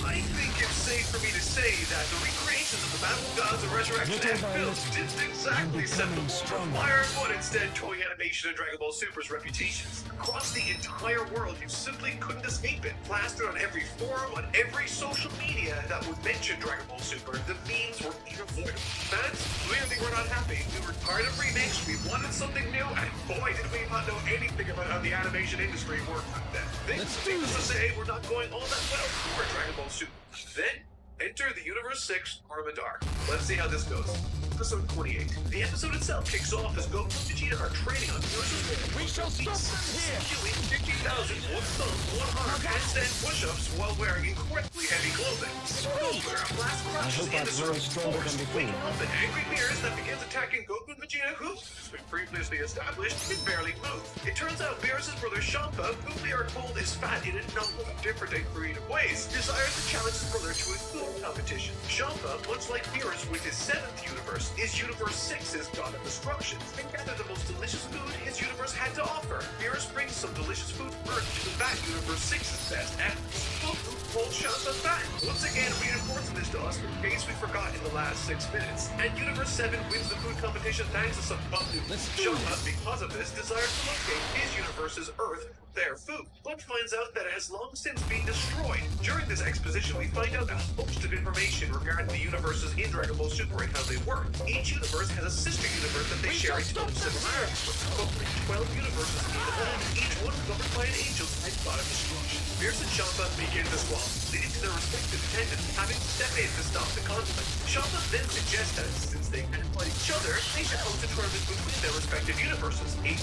I think it's safe for me to say that the recreations of the Battle of Gods and Resurrection F films didn't exactly set the world on fire, but instead toy animation and Dragon Ball Super's reputations. Across the entire world, you simply couldn't escape it. Plastered on every forum, on every social media that would mention Dragon Ball Super, the memes were unavoidable. Fans clearly were not happy. We were tired of remakes, we wanted something new, and boy did we not know anything about how the animation industry worked back then. Things, needless to say, were not going all that well for Dragon Ball Super. Then, enter the Universe 6 Tournament arc. Let's see how this goes. Episode 28. The episode itself kicks off as Goku and Vegeta are training on Universe's world. We shall stop them here! Doing 50,000 one thumb, one arm, handstand push-ups while wearing incredibly heavy clothing. Goku blast crashes into Zoro's force, waking up an angry Beerus that begins attacking Goku and Vegeta, who, as we previously established, can barely move. It turns out Beerus' brother Champa, who we are told is fat in a number of different and creative ways, desires to challenge his brother to a food competition. Champa, much like Beerus with his 7th universe, is Universe 6's god of destruction, and gather the most delicious food his universe had to offer. Beerus brings some delicious food Earth to combat Universe 6's best efforts. Goku holds Champa back, once again reinforcing this to us in case we forgot in the last 6 minutes. And Universe 7 wins the food competition thanks to some butt news. Champa, because of this, desires to locate his universe's Earth for their food, but finds out that it has long since been destroyed. During this exposition, we find out a host of information regarding the universes in Dragon Ball Super and how they work. Each universe has a sister universe that they share a ton of similarities with, covering 12 universes in all, each one governed by an angel and god of destruction. Beerus and Champa begin to squabble, leading to their respective attendants having to step in to stop the conflict. Champa then suggests that since they can't fight each other, they should host a tournament between their respective universes. A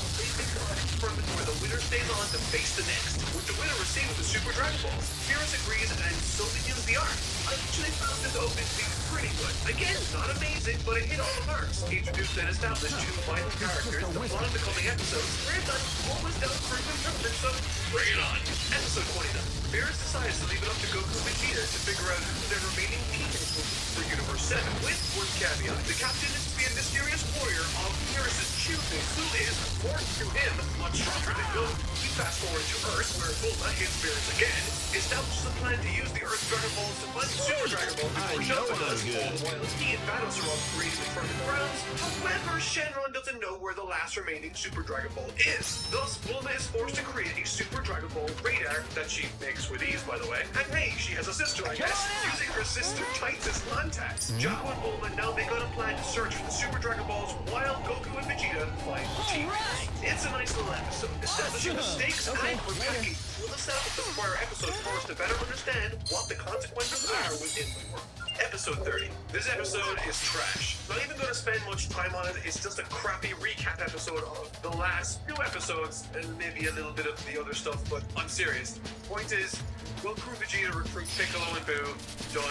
tournament where the winner stays on to face the next, with the winner receiving the Super Dragon Balls. Beerus agrees, and so begins the arc. I actually found this opening to be pretty good. Again, not amazing, but it hit all the marks. Introduced and established 2 vital characters, the plot of the coming episodes. Remnant always down for improvement, so bring it on. Episode 29. Beerus decides to leave it up to Goku and Vegeta to figure out who their remaining teammates will be for Universe 7, with one caveat. The captain is to be a mysterious warrior of Beerus' choosing, who is, according to him, much stronger than Goku. We fast forward to Earth, where Bulma hits Beerus again, establishes a plan to use the Earth Dragon Balls to find the Super Dragon Ball before Champa does, all while he and battles are on creating the tournament grounds. However, Shenron doesn't know where the last remaining Super Dragon Ball is. Thus, Bulma is forced to create a Super Dragon Ball radar that she makes with ease, by the way. And hey, she has a sister, I guess, using her sister Titan's contacts. Jaco and Bulma now make on a plan to search for the Super Dragon Balls while Goku and Vegeta fight teammates. It's a nice little episode, establishing the stakes and unpacking. We'll establish the prior episodes for us to better understand what the consequences are within the world. Episode 30. This episode is trash. Not even going to spend much time on it. It's just a crappy recap episode of the last 2 episodes and maybe a little bit of the other stuff, but I'm serious. Point is, Goku and Vegeta recruit Piccolo and Boo. Done.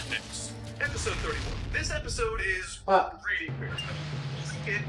Next. Episode 31. This episode is really weird.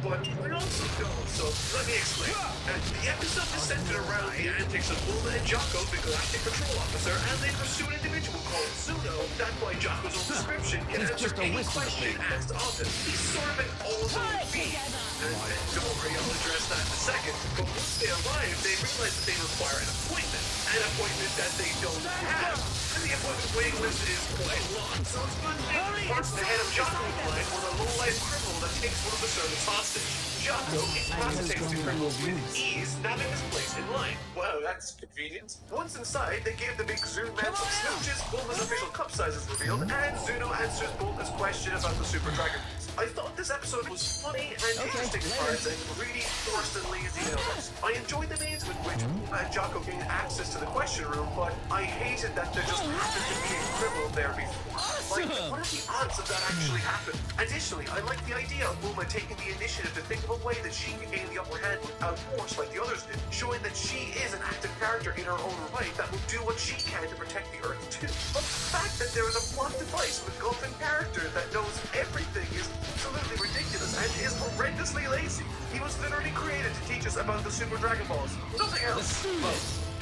But we're also don't, so let me explain. The episode is centered around the antics of Bulma and Jaco, the Galactic Patrol Officer, as they pursue an individual called Zuno that, by Jaco's own description, can answer any question asked of him. He's sort of an all-knowing being. And don't worry, I'll address that in a second. But once they arrive, they realize that they require an appointment that they don't have. And the appointment waiting list is quite long, so it's good to parts the head of Jaco's line with a low-life criminal that takes one of the servants hostage. Jocko incapacitates the criminal with ease, snapping his place in line. Wow, that's convenient. Once inside, they gave the big Zoom man some smooches, Bulma's official cup size is revealed, and Zuno answers Bulma's question about the Super Dragon Balls. I thought this episode was funny and interesting parts and really forced and lazy elements. I enjoyed the means with which Bulma and Jocko gained access to the question room, but I hated that there just happened to be a criminal there before. Like, what are the odds of that actually happening? Additionally, I like the idea of Bulma taking the initiative to think of a way that she can gain the upper hand without force like the others did, showing that she is an active character in her own right that will do what she can to protect the Earth too. But the fact that there is a plot device with Gotham character that knows everything is absolutely ridiculous and is horrendously lazy. He was literally created to teach us about the Super Dragon Balls. Nothing else.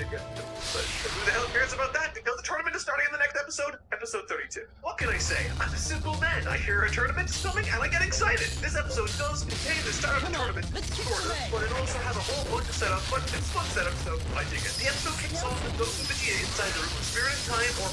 But who the hell cares about that? Because the tournament is starting in the next episode, episode 32. What can I say? I'm a simple man. I hear a tournament is coming and I get excited. This episode does contain the start of the tournament, sort of, but it also has a whole bunch of setup, but it's fun setup, so I dig it. The episode kicks off with Goku and Vegeta inside the room of Spirit of Time or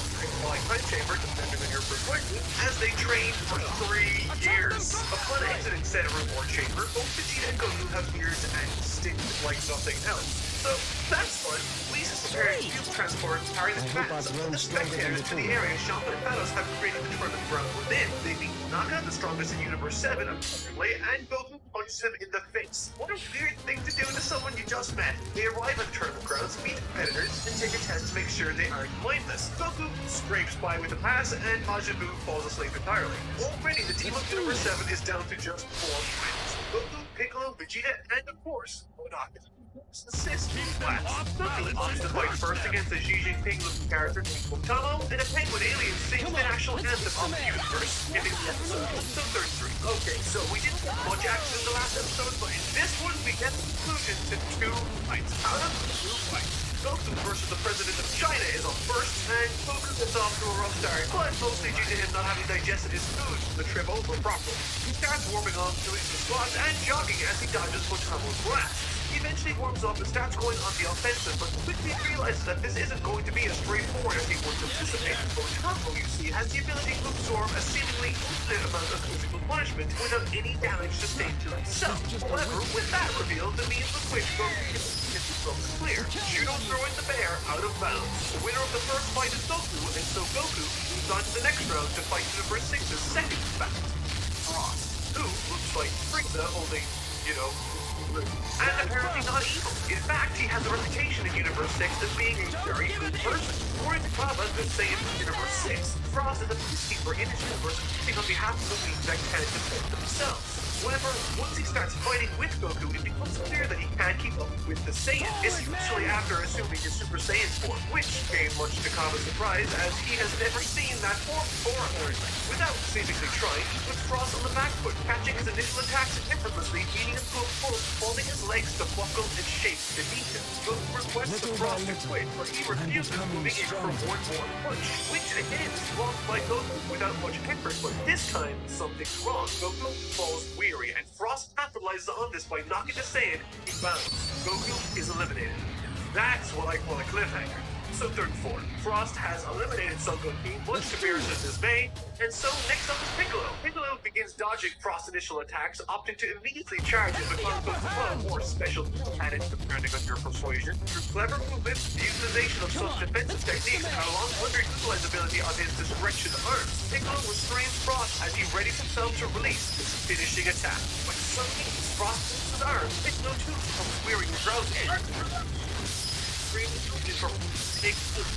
Time Chamber, depending on your perspective, as they train for 3 years. Upon exiting said room or chamber, both Vegeta and Goku have beards and stink like nothing else. So that's fun. Lisa's preparing field transport to carry the fans. The spectators to the area Shaman and Thanos have created the tournament ground within. They meet Naka, the strongest in Universe 7, apparently, and Goku punches him in the face. What a weird thing to do to someone you just met. They arrive at the tournament grounds, meet the competitors, and take a test to make sure they aren't mindless. Goku scrapes by with a pass, and Majin Buu falls asleep entirely. Already, the team of Universe 7 is down to just 4 finals. Goku, Piccolo, Vegeta, and of course, Naka. Assist last. Goku opts to fight first against the Xi Jinping-looking character Tomo, and a penguin alien sings the national anthem of the universe, giving the episode episode 33. Okay, so we didn't get much action in the last episode, but in this one we get the conclusion to 2 fights. Out of 2 fights. Goku versus the president of China is up first, and Goku gets off to a rough start, but mostly due to him not having digested his food the trip over properly. He starts warming up, doing some squats and jogging as he dodges Potamo's blasts. He eventually warms up and starts going on the offensive, but quickly realizes that this isn't going to be as straightforward as he once anticipated. Potamo, you see, has the ability to absorb a seemingly infinite amount of physical punishment without any damage sustained to himself. However, with that revealed, the means with which Goku can clear. Judo throwing the bear out of bounds. The winner of the first fight is Goku, and so Goku moves on to the next round to fight Universe 6's second battle, Frost, who looks like Frieza holding, and apparently not evil. In fact, he has a reputation in Universe 6 as being a very good person. According to Kaba, the same in Universe 6, Frost is a peacekeeper in his universe, acting on behalf of the beings that can't defend themselves. However, once he starts fighting with Goku, it becomes clear that he can't keep up with the Saiyan, especially after assuming his Super Saiyan form, which came much to Kaba's surprise, as he has never seen that form before, apparently. Without seemingly trying, he puts Frost on the back foot, catching his initial attacks effortlessly, leading him to a pull, holding his legs to buckle and shake beneath him. Goku requests the Frost to quit, but he refuses, moving in for one more punch, which again is blocked by Goku without much effort, but this time, something's wrong. Goku falls weary, and Frost capitalizes on this by knocking the Saiyan. He bounds. Goku is eliminated. That's what I call a cliffhanger. So 34. Frost has eliminated Son Goku, much to Beerus' dismay, and so next up is Piccolo. Piccolo begins dodging Frost's initial attacks, opting to immediately charge him with Goku's or special added depending on your persuasion. Through clever movements, the utilization of some defensive techniques, and a long underutilized ability on his discretion arms, Piccolo restrains Frost as he readies himself to release his finishing attack. But suddenly, Frost moves his arms. Piccolo too becomes weary and drowsy. From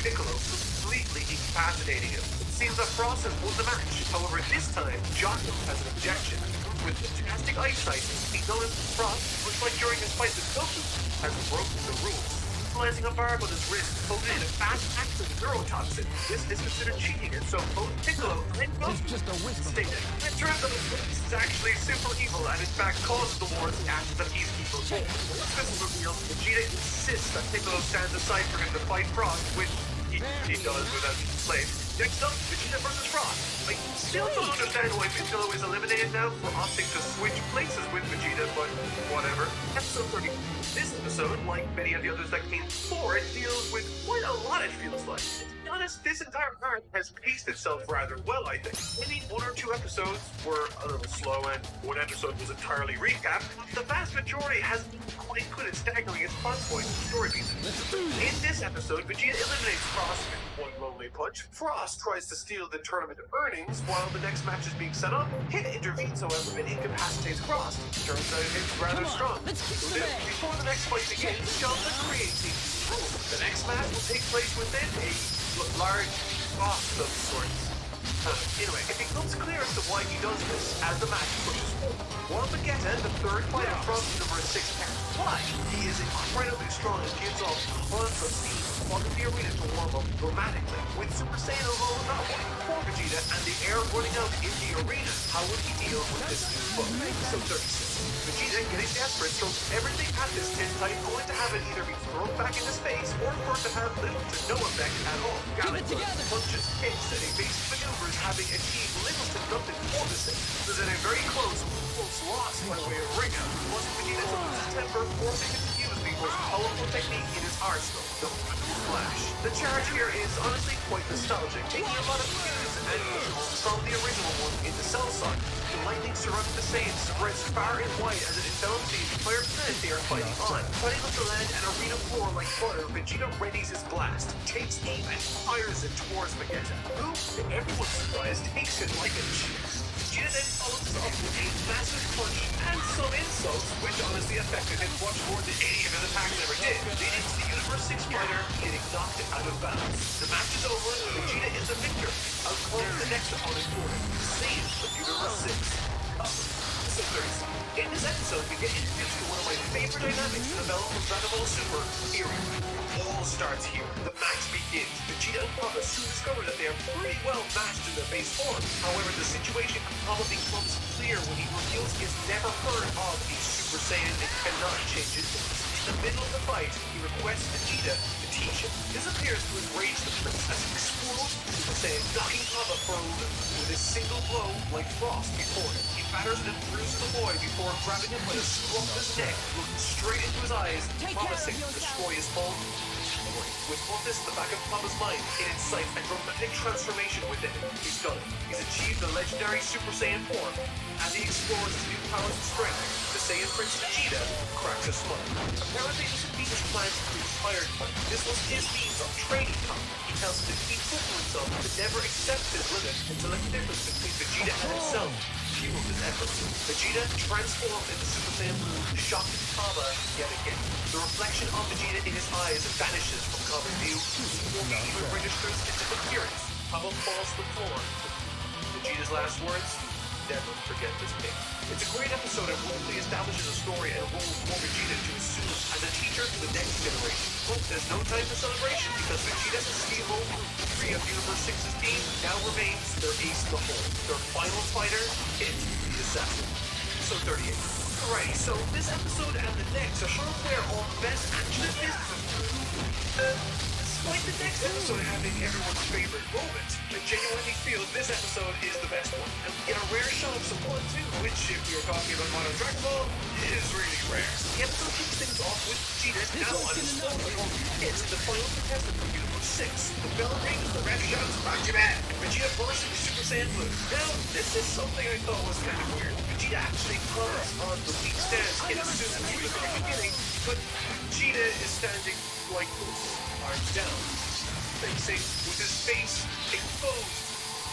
Piccolo, completely incapacitating him. It seems that Frost has won the match. However, this time, Jocko has an objection. With fantastic eyesight, he notices Frost, much like during his fight with Goku, has broken the rules. Utilizing a barb on his wrist, coated in a fast-acting neurotoxin. This is considered cheating, and so both Piccolo and Goku stated. It turns out this is actually super evil, and in fact causes the war to act as a peacekeeper. Once this is revealed, Vegeta insists that Piccolo stands aside for him to fight Frost, which he does without being enslaved. Next up, Vegeta versus Frost. I still don't understand why Piccolo is eliminated now for opting to switch places with Vegeta, but whatever. Episode 30. This episode, like many of the others that came before, it deals with quite a lot, it feels like. It's honest, this entire arc has paced itself rather well, I think. Maybe 1 or 2 episodes were a little slow and 1 episode was entirely recapped. The vast majority has been quite good at staggering its plot points and story beats. In this episode, Vegeta eliminates Frost with one lonely punch. Frost tries to steal the tournament earnings while the next match is being set up. Hit intervenes, however, and incapacitates Frost. Turns out it's rather strong. Before the next fight begins, Jonathan creates the next match will take place within a large box of sorts. Anyway, it becomes clear as to why he does this as the match pushes forward. While Vegeta, the third fighter from Universe 6, can fly, he is incredibly strong and gives off tons of steam, causing the arena to warm up dramatically. With Super Saiyan alone not wanting for Vegeta and the air running out in the arena, how would he deal with this new foe? So 36. Vegeta, getting desperate, throws everything at this tin type, going to have it either be thrown back into space or for it to have little to no effect at all. Punches, hits, and evasive maneuvers having achieved little to nothing for the Saiyan. This is a very close loss by way of ring out. Plus, Vegeta to lose his temper, forcing him to use the most powerful technique in his arsenal, the Flash. The charge here is honestly quite nostalgic, taking a lot of cues and visuals from the original one in the Cell Saga. The lightning surrounding the Saiyans spreads far and wide as it envelops the entire planet they are fighting on. Cutting up the land and arena floor like butter, Vegeta readies his blast, takes aim and fires it towards Vegeta, who, to everyone's surprise, takes it like a cheat. Vegeta then follows up with a massive punch and some insults, which honestly affected him much more than any of his attacks ever did, leading to the Universe 6 fighter getting knocked out of bounds. The match is over, Vegeta is the victor. I'll call the next opponent for him, Saiyan of Universe 6. In this episode, we get introduced to one of my favorite dynamics in the development of Dragon Ball Super, Fury. It all starts here. The match begins. Vegeta and Papa soon discover that they are pretty well matched in their base form. However, the situation probably becomes clear when he reveals he has never heard of a Super Saiyan and cannot change his voice. In the middle of the fight, he requests Vegeta to teach him. This appears to enrage the prince as he explodes Super Saiyan, knocking Papa for a loop with a single blow like Frost before him. He batters and bruises the boy before grabbing him by the scruff of his neck, looking straight into his eyes, promising to destroy his bone. With all this in the back of Papa's mind, in its sight, a dramatic transformation within him. He's done it. He's achieved the legendary Super Saiyan form. As he explores his new powers and strength, the Saiyan Prince Vegeta cracks a smile. Apparently, this would be his plan to be inspired by. This was his means of training time. He tells him to keep pushing himself, to never accept his limit, and to let the difference between Vegeta and himself fuel his efforts. Vegeta transformed into Super Saiyan Blue, shocking Papa yet again. The reflection of Vegeta in his eyes vanishes from common view before he even registers its appearance. Papa falls to the floor. Vegeta's last words: never forget this pain. It's a great episode that wonderfully establishes a story and a role for Vegeta to assume as a teacher to the next generation. But there's no time for celebration because Vegeta and Steve Group of Universe 6's team now remains their ace in the hole. Their final fighter is the assassin. So 38. Alrighty, so this episode and the next are sure where all the best action is. Despite the next episode having everyone's favorite moment, I genuinely feel this episode is the best one. And we get a rare shot of some blood too, which, if we are talking about modern Dragon Ball, is really rare. The episode kicks things off with Vegeta now on his phone. It's the final contestant from Universe 6. The bell rings, the ref shouts, "Rock your man!" And Vegeta bursts into Super Saiyan Blue. Now, this is something I thought was kind of weird. Vegeta actually comes on the weak stance in a suit from the very beginning, but Vegeta is standing like this, arms down, facing with his face exposed,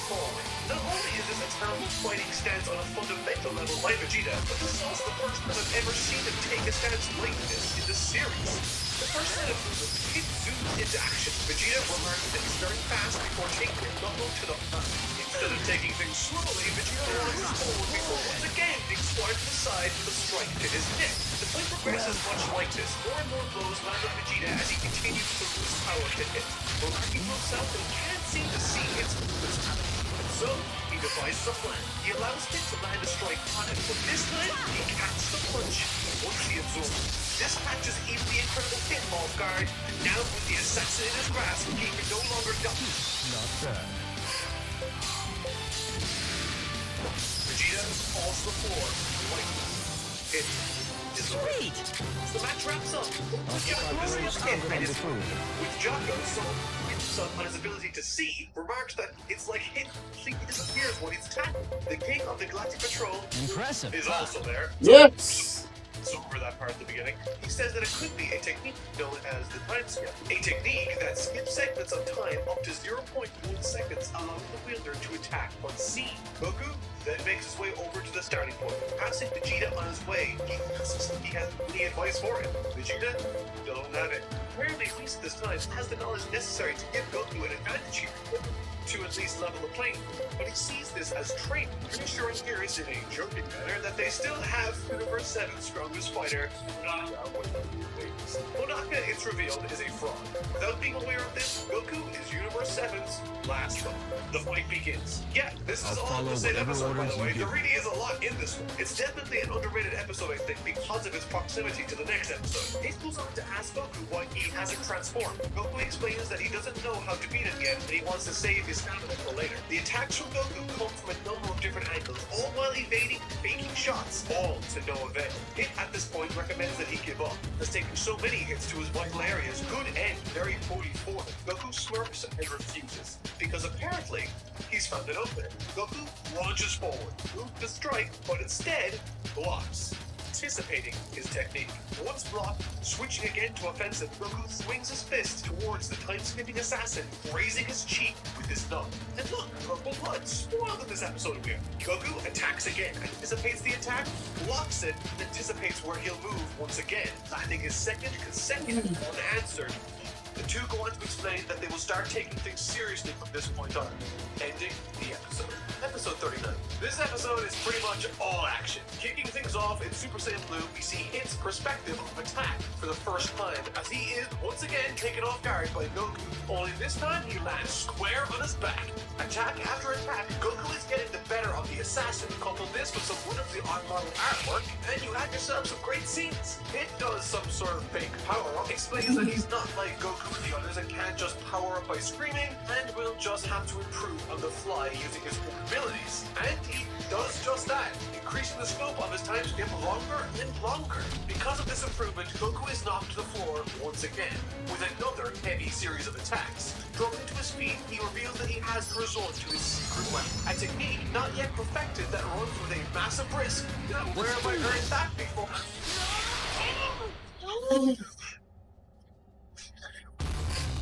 falling. Not only is this a terrible fighting stance on a fundamental level by Vegeta, but this is also the first time I've ever seen him take a stance like this in the series. The first set of movements, it zooms into action. Vegeta will learn things very fast before taking a knuckle to the front. Instead of taking things slowly, Vegeta rises forward before once again being swiped to the side with a strike to his neck. The fight progresses much like this. More and more blows land on Vegeta as he continues to lose power to hit. Rolaki looks out and can't seem to see its movements happen. So, he devises a plan. He allows him to land a strike on it, but this time, he catches the punch once he absorbs it. This catches even the incredible hit off guard, and now with the assassin in his grasp, he can no longer duck. Not bad. Vegeta falls to the floor. It is great. The match wraps up. With Jocko, with son on his ability to see, remarks that it's like he completely disappears when he's attacked. The king of the Galactic Patrol Impressive. is also there. Yes! So over that part at the beginning, he says that it could be a technique known as the time skip. A technique that skips segments of time up to 0.1 seconds, allowing the wielder to attack unseen. Goku then makes his way over to the starting point, passing Vegeta on his way. He asks if he has any advice for him. Vegeta don't have it. Apparently, at least this time, has the knowledge necessary to give Goku an advantage here, to at least level the playing field. But he sees this as training, reassuring Geras in a joking manner that they still have Universe 7's strongest fighter, Monaka, with wings. Monaka, it's revealed, is a fraud. Without being aware of this, Goku is Universe 7's last foe. The fight begins. Yeah, this is all the same episode, by the way. There really is a lot in this one. It's definitely an underrated episode, I think, because of its proximity to the next episode. It goes on to ask Goku why he hasn't transformed. Goku explains that he doesn't know how to beat him yet, and he wants to save his stamina for later. The attacks from Goku come from a number of different angles, all while evading, faking shots, all to no avail. It, at this point, recommends that he give up. Has taken so many hits to his vital areas, could end very poorly for him. Goku smirks and refuses, because apparently, he's found an opening. Goku launches forward, moves to strike, but instead, blocks, anticipating his technique. Once blocked, switching again to offensive, Goku swings his fist towards the time-skipping assassin, grazing his cheek with his thumb. And look, purple blood spoiled in this episode again. Goku attacks again, anticipates the attack, blocks it, and anticipates where he'll move once again, landing his second consecutive unanswered. The two go on to explain that they will start taking things seriously from this point on, ending the episode. Episode 39. This episode is pretty much all action. Kicking things off in Super Saiyan Blue, we see its perspective of attack for the first time, as he is once again taken off guard by Goku. Only this time he lands square on his back. Attack after attack, Goku is getting the better of the assassin. Couple this with some wonderfully on-model artwork, and you had yourself some great scenes. It does some sort of fake power-up, explains that he's not like Goku and the others and can't just power up by screaming, and will just have to improve on the fly using his own abilities. And he does just that, increasing the scope of his time skip longer and longer. Because of this improvement, Goku is knocked to the floor once again, with another heavy series of attacks. Dropping to his feet, he reveals that he has to resort to his secret weapon, a technique not yet perfected that runs with a massive risk. Now, where have I heard that before?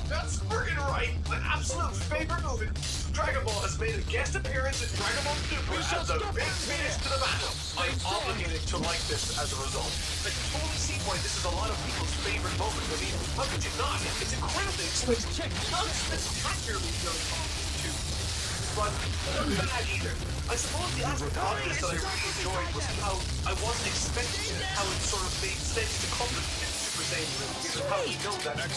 That's freaking right! My absolute favorite movie, Dragon Ball, has made a guest appearance in Dragon Ball Super as a big finish to the battle. I'm obligated to like this as a result. I can totally see why this is a lot of people's favorite moment. I mean, how could you not? It's incredibly expensive. How spectacularly done too. But not bad either. I suppose the aspect of this that I really enjoyed was how I wasn't expecting it, how it sort of made sense to come to Super Saiyan Blue, because how you know that I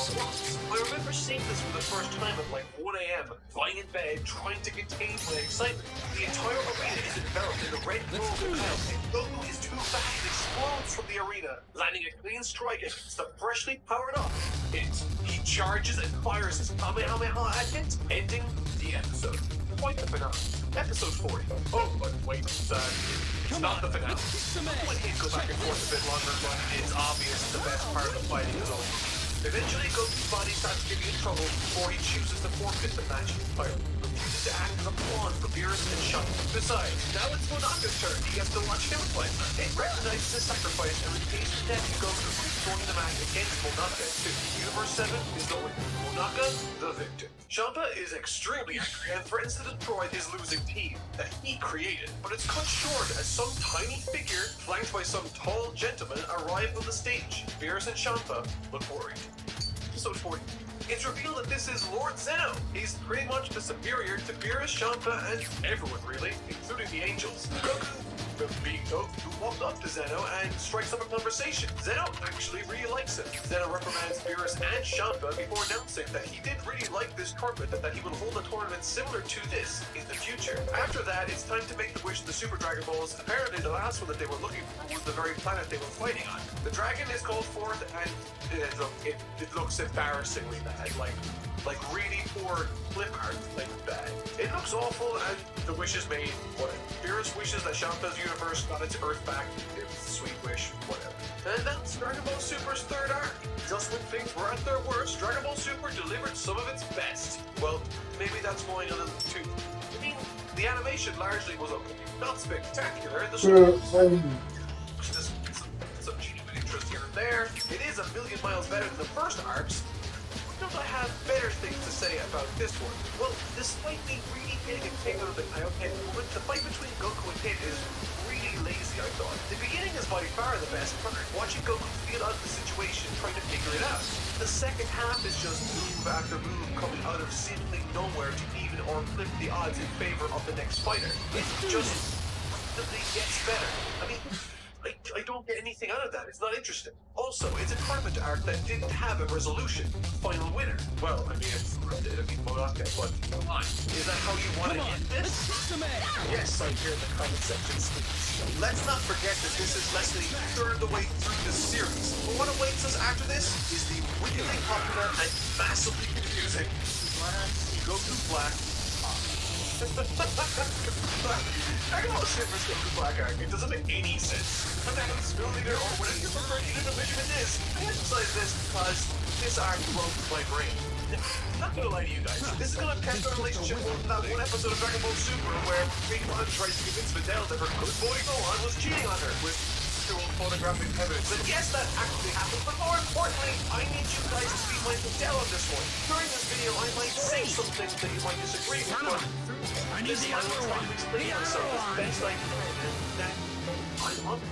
remember seeing this for the first time at like 1 a.m., lying in bed, trying to contain my excitement. The entire arena is enveloped in a red glow of cloud, and Goku is too fast and explodes from the arena, landing a clean strike against the freshly powered up. He charges and fires his Kamehameha at it, ending the episode. Quite the finale. Episode 40. Oh, but wait, it's not the finale. When it goes back and forth a bit longer, but it's obvious the best part of the fighting is over. Eventually, Goku's body starts getting in trouble before he chooses to forfeit the match entirely. Refuses to act as a pawn for Beerus and Shun. Besides, now it's Monaka's turn. He gets to watch him fight. It recognizes his sacrifice and repays the debt to Goku for throwing the match against Monaka too. Universe 7 is the winner. Monaka, the victor. Champa is extremely angry and threatens to destroy his losing team that he created, but it's cut short as some tiny figure, flanked by some tall gentleman, arrive on the stage. Beerus and Champa look worried. Episode 40. It's revealed that this is Lord Zeno. He's pretty much the superior to Beerus, Champa, and everyone really, including the angels. Goku, being Goku, walked up to Zeno and strikes up a conversation. Zeno actually really likes him. Zeno reprimands Beerus and Champa before announcing that he did really like this tournament and that he will hold a tournament similar to this in the future. After that, it's time to make the wish to the Super Dragon Balls. Apparently, the last one that they were looking for was the very planet they were fighting on. The dragon is called forth, and it looks embarrassingly bad. Like really poor clip art, like bad. It looks awful, and the wish is made. Whatever. Beerus wishes that Champa's universe got its Earth back. It's a sweet wish. Whatever. And that's Dragon Ball Super's third arc. Just when things were at their worst, Dragon Ball Super delivered some of its best. Well, maybe that's going a little too... I mean, the animation largely was okay. Not spectacular. The story just some genuine interest here and there. It is a million miles better than the first arcs. Don't I have better things to say about this one? Well, despite me really getting a kick out of the Kaioken moment, the fight between Goku and Hit is really lazy, I thought. The beginning is by far the best part, watching Goku feel out of the situation, trying to figure it out. The second half is just move after move coming out of seemingly nowhere to even or flip the odds in favor of the next fighter. It just constantly gets better. I mean, I don't get anything out of that. It's not interesting. Also, it's a tournament arc that didn't have a resolution. Final winner. Well, I mean, it's Morocco, but come on. Is that how you want to end this? Yes, I hear the comment section speak. Let's not forget that this is less than a third of the way through the series. But what awaits us after this is the wickedly popular and massively confusing Goku Black. Dragon Ball Super's Goku Black arc. It doesn't make any sense. I'm not still leader or whatever your preferred division is. I emphasize this because this arc broke my brain. Not gonna lie to you guys. This is gonna test our relationship with that one episode of Dragon Ball Super where Gohan tries to convince Videl that her good boy Gohan was cheating on her with photographic evidence. And yes, that actually happened, but more importantly, I need you guys to be my Videl on this one. During this video, I might say some things that you might disagree with, but I need the other one. explain myself as best I can, and that I'm hungry.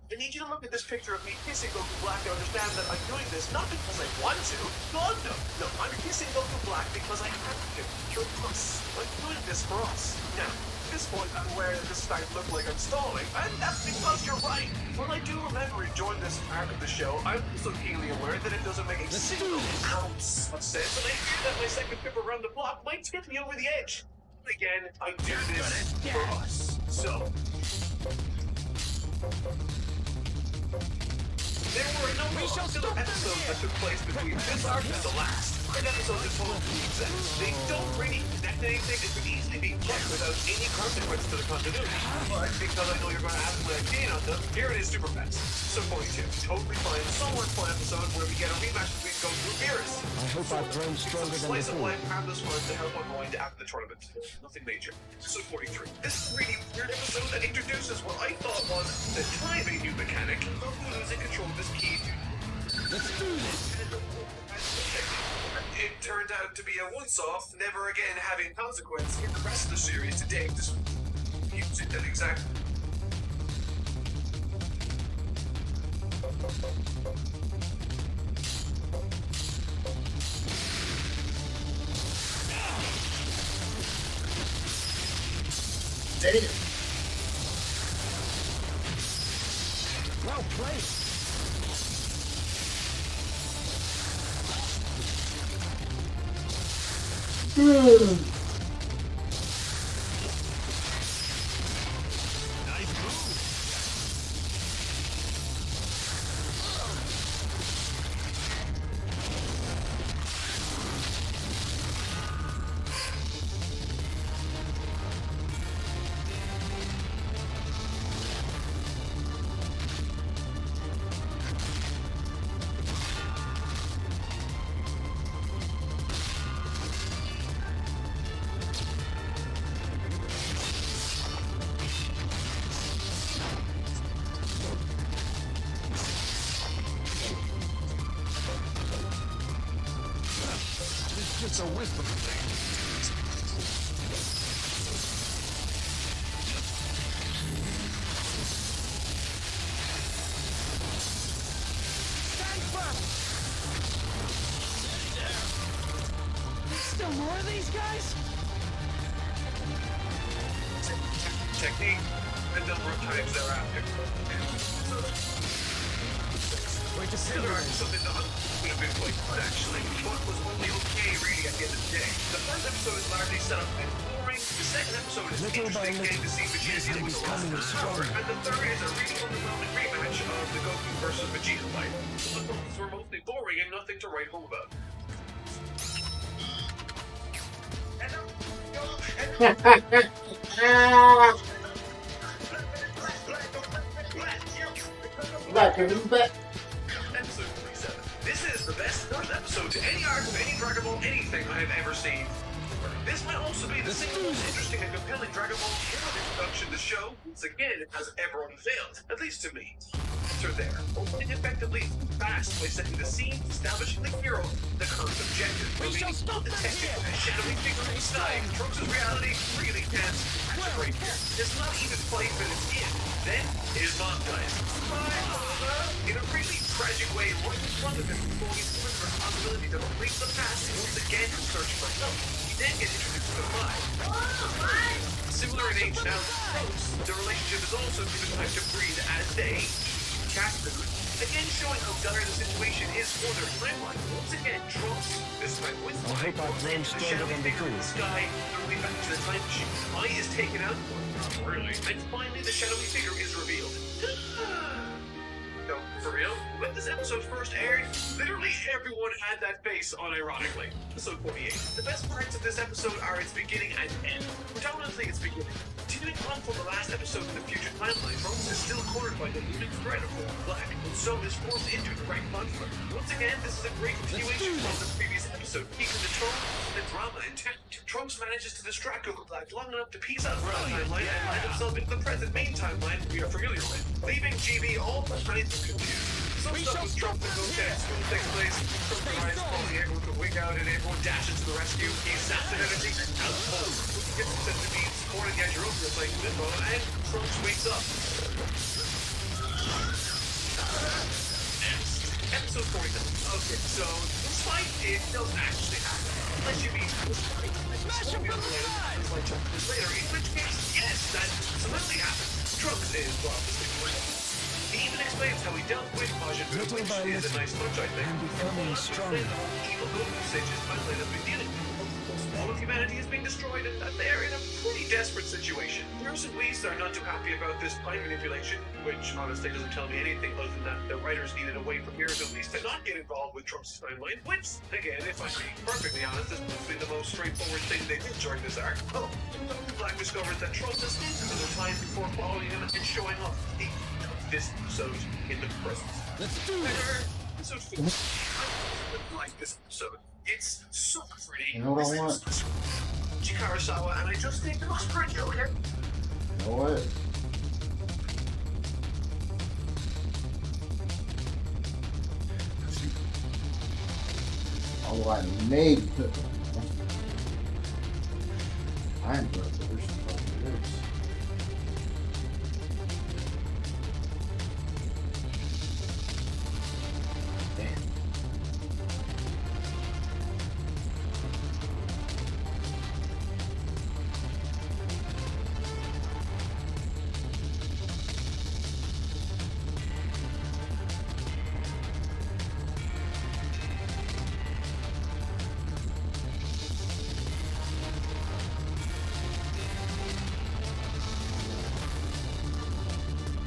I need you to look at this picture of me kissing Goku Black to understand that I'm doing this not because I want to. God, no. No, I'm kissing Goku Black because I have to. For us. I'm doing this for us. Now, at this point, I'm aware that this is starting to look like I'm stalling, and that's because you're right. While I do remember enjoying this arc of the show, I'm also keenly aware that it doesn't make a single ounce of sense, and I fear that my second trip around the block might tip me over the edge. Again, I do this for us. So... there were a number of other episodes that took place between this arc and the last. 5 episodes in total to be exact. They don't really connect anything and could easily be cut without any consequence to the continuity. But because I know you're going to ask my opinion on them, here it is super fast. So 42. Totally fine, somewhat fun episode where we get a rematch between Goku and Beerus. I hope I've grown stronger than Slice of before. life, harmless fun to help unwind after the tournament. Nothing major. So 43. This is a really weird episode that introduces what I thought was the timing new mechanic. Goku losing control of his ki. Let's do this. It turned out to be a once-off, never again having consequence in the rest of the series to date. Just use it at exact. Damn. Well played. Nice move. It's a whisper thing. Stand firm. Still more of these guys? Technique, a number of times thereafter. Wait to see There are something that would have been quite fun actually, but was only okay really at the end of the day. The first episode is largely set up and boring, the second episode is Little by interesting, getting to see Vegeta deal with the loss of his power, and the third is a really underwhelming rematch of the Goku versus Vegeta fight. The films were mostly boring and nothing to write home about. Back, who's back? Episode 47. This is the best first episode to any arc of any Dragon Ball anything I have ever seen. This might also be the single most interesting and compelling Dragon Ball introduction the show, once again, has ever unveiled, at least to me. So there, opening effectively fast by setting the scene, establishing the hero, the current objective, revealing undetected a shadowy figure in the sky. Trunks' reality really can't catch a break here. It's not even 5 minutes in. Then it is monetized. In a really tragic way, right in front of him, before he's given the responsibility to replace the past and once again to search for help. He then gets introduced to the five. Similar in age now to Trunks, the relationship is also given time to breathe as they cast the group. Again, showing how dire the situation is for their timeline. Once again, Trunks, this time with I hope I've grown the stronger shadowy than figure in before. the sky, throwing back to the time machine. Eye is taken out. Really? And finally, the shadowy figure is revealed. No, for real? When this episode first aired, literally everyone had that face, unironically. Episode 48. The best parts of this episode are its beginning and end. Predominantly its beginning. Continuing on from the last episode in the future timeline, Trunks is still cornered by the looming threat of All Black, and so is forced into direct conflict. Once again, this is a great continuation from the previous episode, keeping the tone and drama intact. Trunks manages to distract All Black long enough to piece out the timeline and land himself into the present main timeline we are familiar with, leaving GB all but confused. Some stuff with Trunks and Goten soon takes place. Trunks arrives, causing everyone to wig out and everyone dashes to the rescue. He's zapped at energy and out cold. He gets himself to be scored against your own like Limbo, and Trunks wakes up. Next, episode 47. Okay, so this fight, it doesn't actually happen. Unless you mean this fight. Smash him from the side! Like chapters later, in which case, yes, that absolutely happens. Trunks is obviously great. He even explains how he dealt with Majin Buu, which is a nice touch, I think. I'm becoming stronger. Evil Goku Sage's timeline has been dealing with. All of humanity is being destroyed, and that they're in a pretty desperate situation. Heroes and Whis are not too happy about this time manipulation, which honestly doesn't tell me anything other than that the writers needed a way for Heroes and Whis to not get involved with Trunks' timeline, which, again, if I'm being perfectly honest, is probably the most straightforward thing they did during this arc. Oh, Black discovers that Trunks has spent another time before following him and showing up this episode in the present. Let's do it! Episode 4. I like this episode. It's so pretty. You know what I want? Chikarasawa, and I just think it looks pretty, okay? You know what? Oh, I made the. I'm going to do some fucking this. Damn.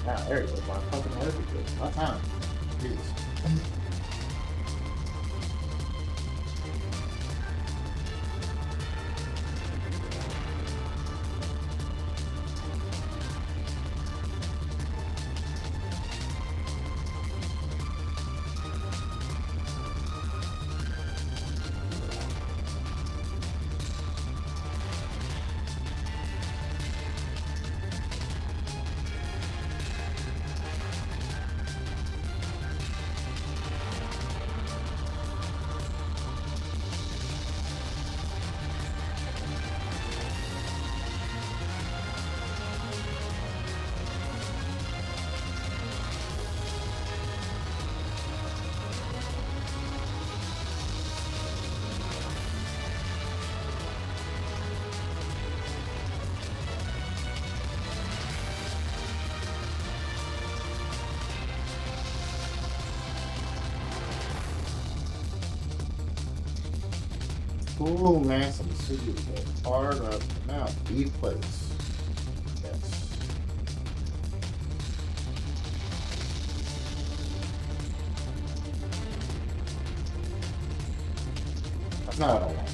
Ah, there you go. My fucking everything. My time. Jeez. Ooh, man, some super hard up now. Beef plates. Yes. That's not what I want.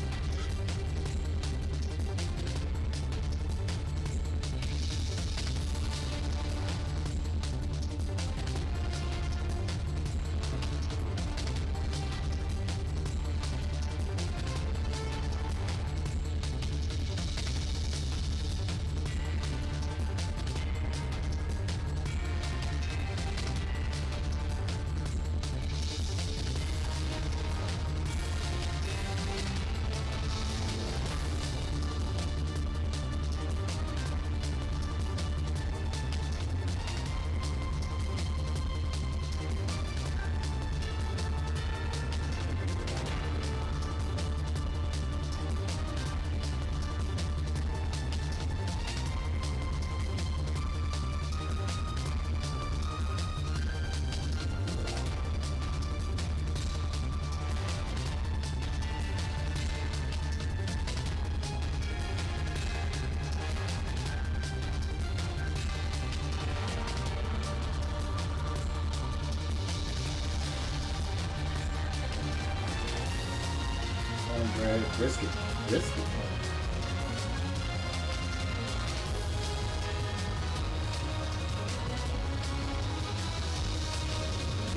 Brad. Risk it. Risk it.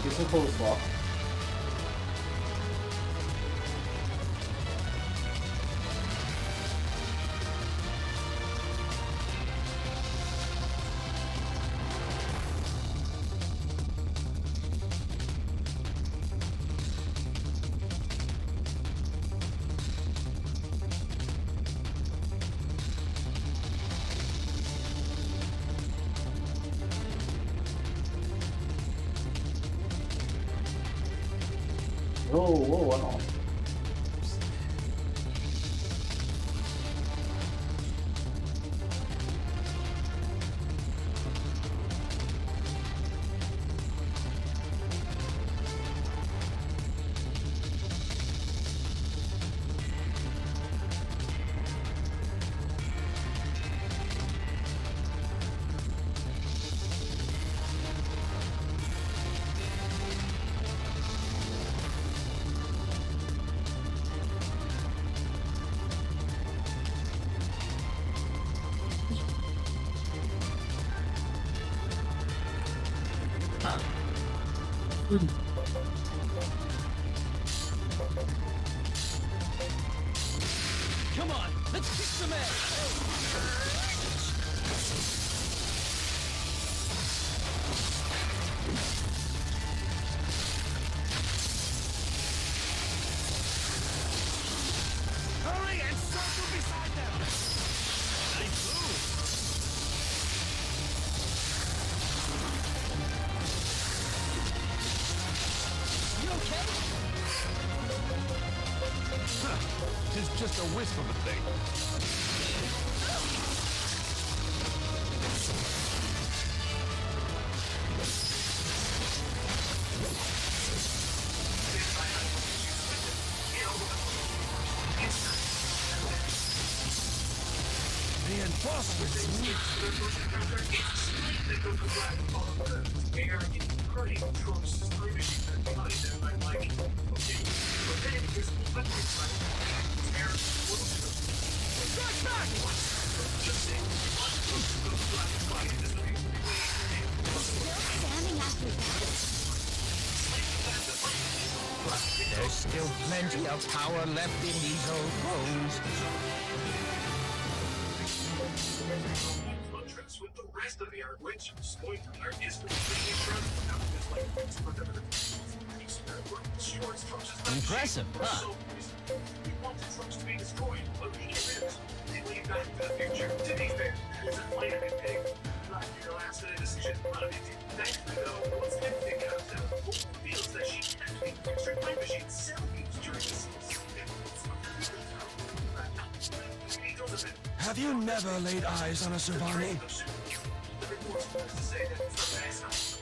Get some coleslaw. Whoa, wow. Come on, let's kick some ass. Hurry and circle beside them. Nice move. You okay? It's just a wisp of a thing. Reinforcements. There's still plenty of power left in these old bones. Contrast with the rest of the art, which is going to learn is completely transformed. Impressive, huh? We want the trucks to be destroyed, but we get rid of it. They lead back to the future. To be fair, it's a plan and pig. Not your last minute decision, not a big deal. Thankfully, though, once everything comes down, Wolf reveals that she can actually fix her time machine self-use during the season. Have you never laid eyes on a Savani? The report's supposed to say that it's the best night.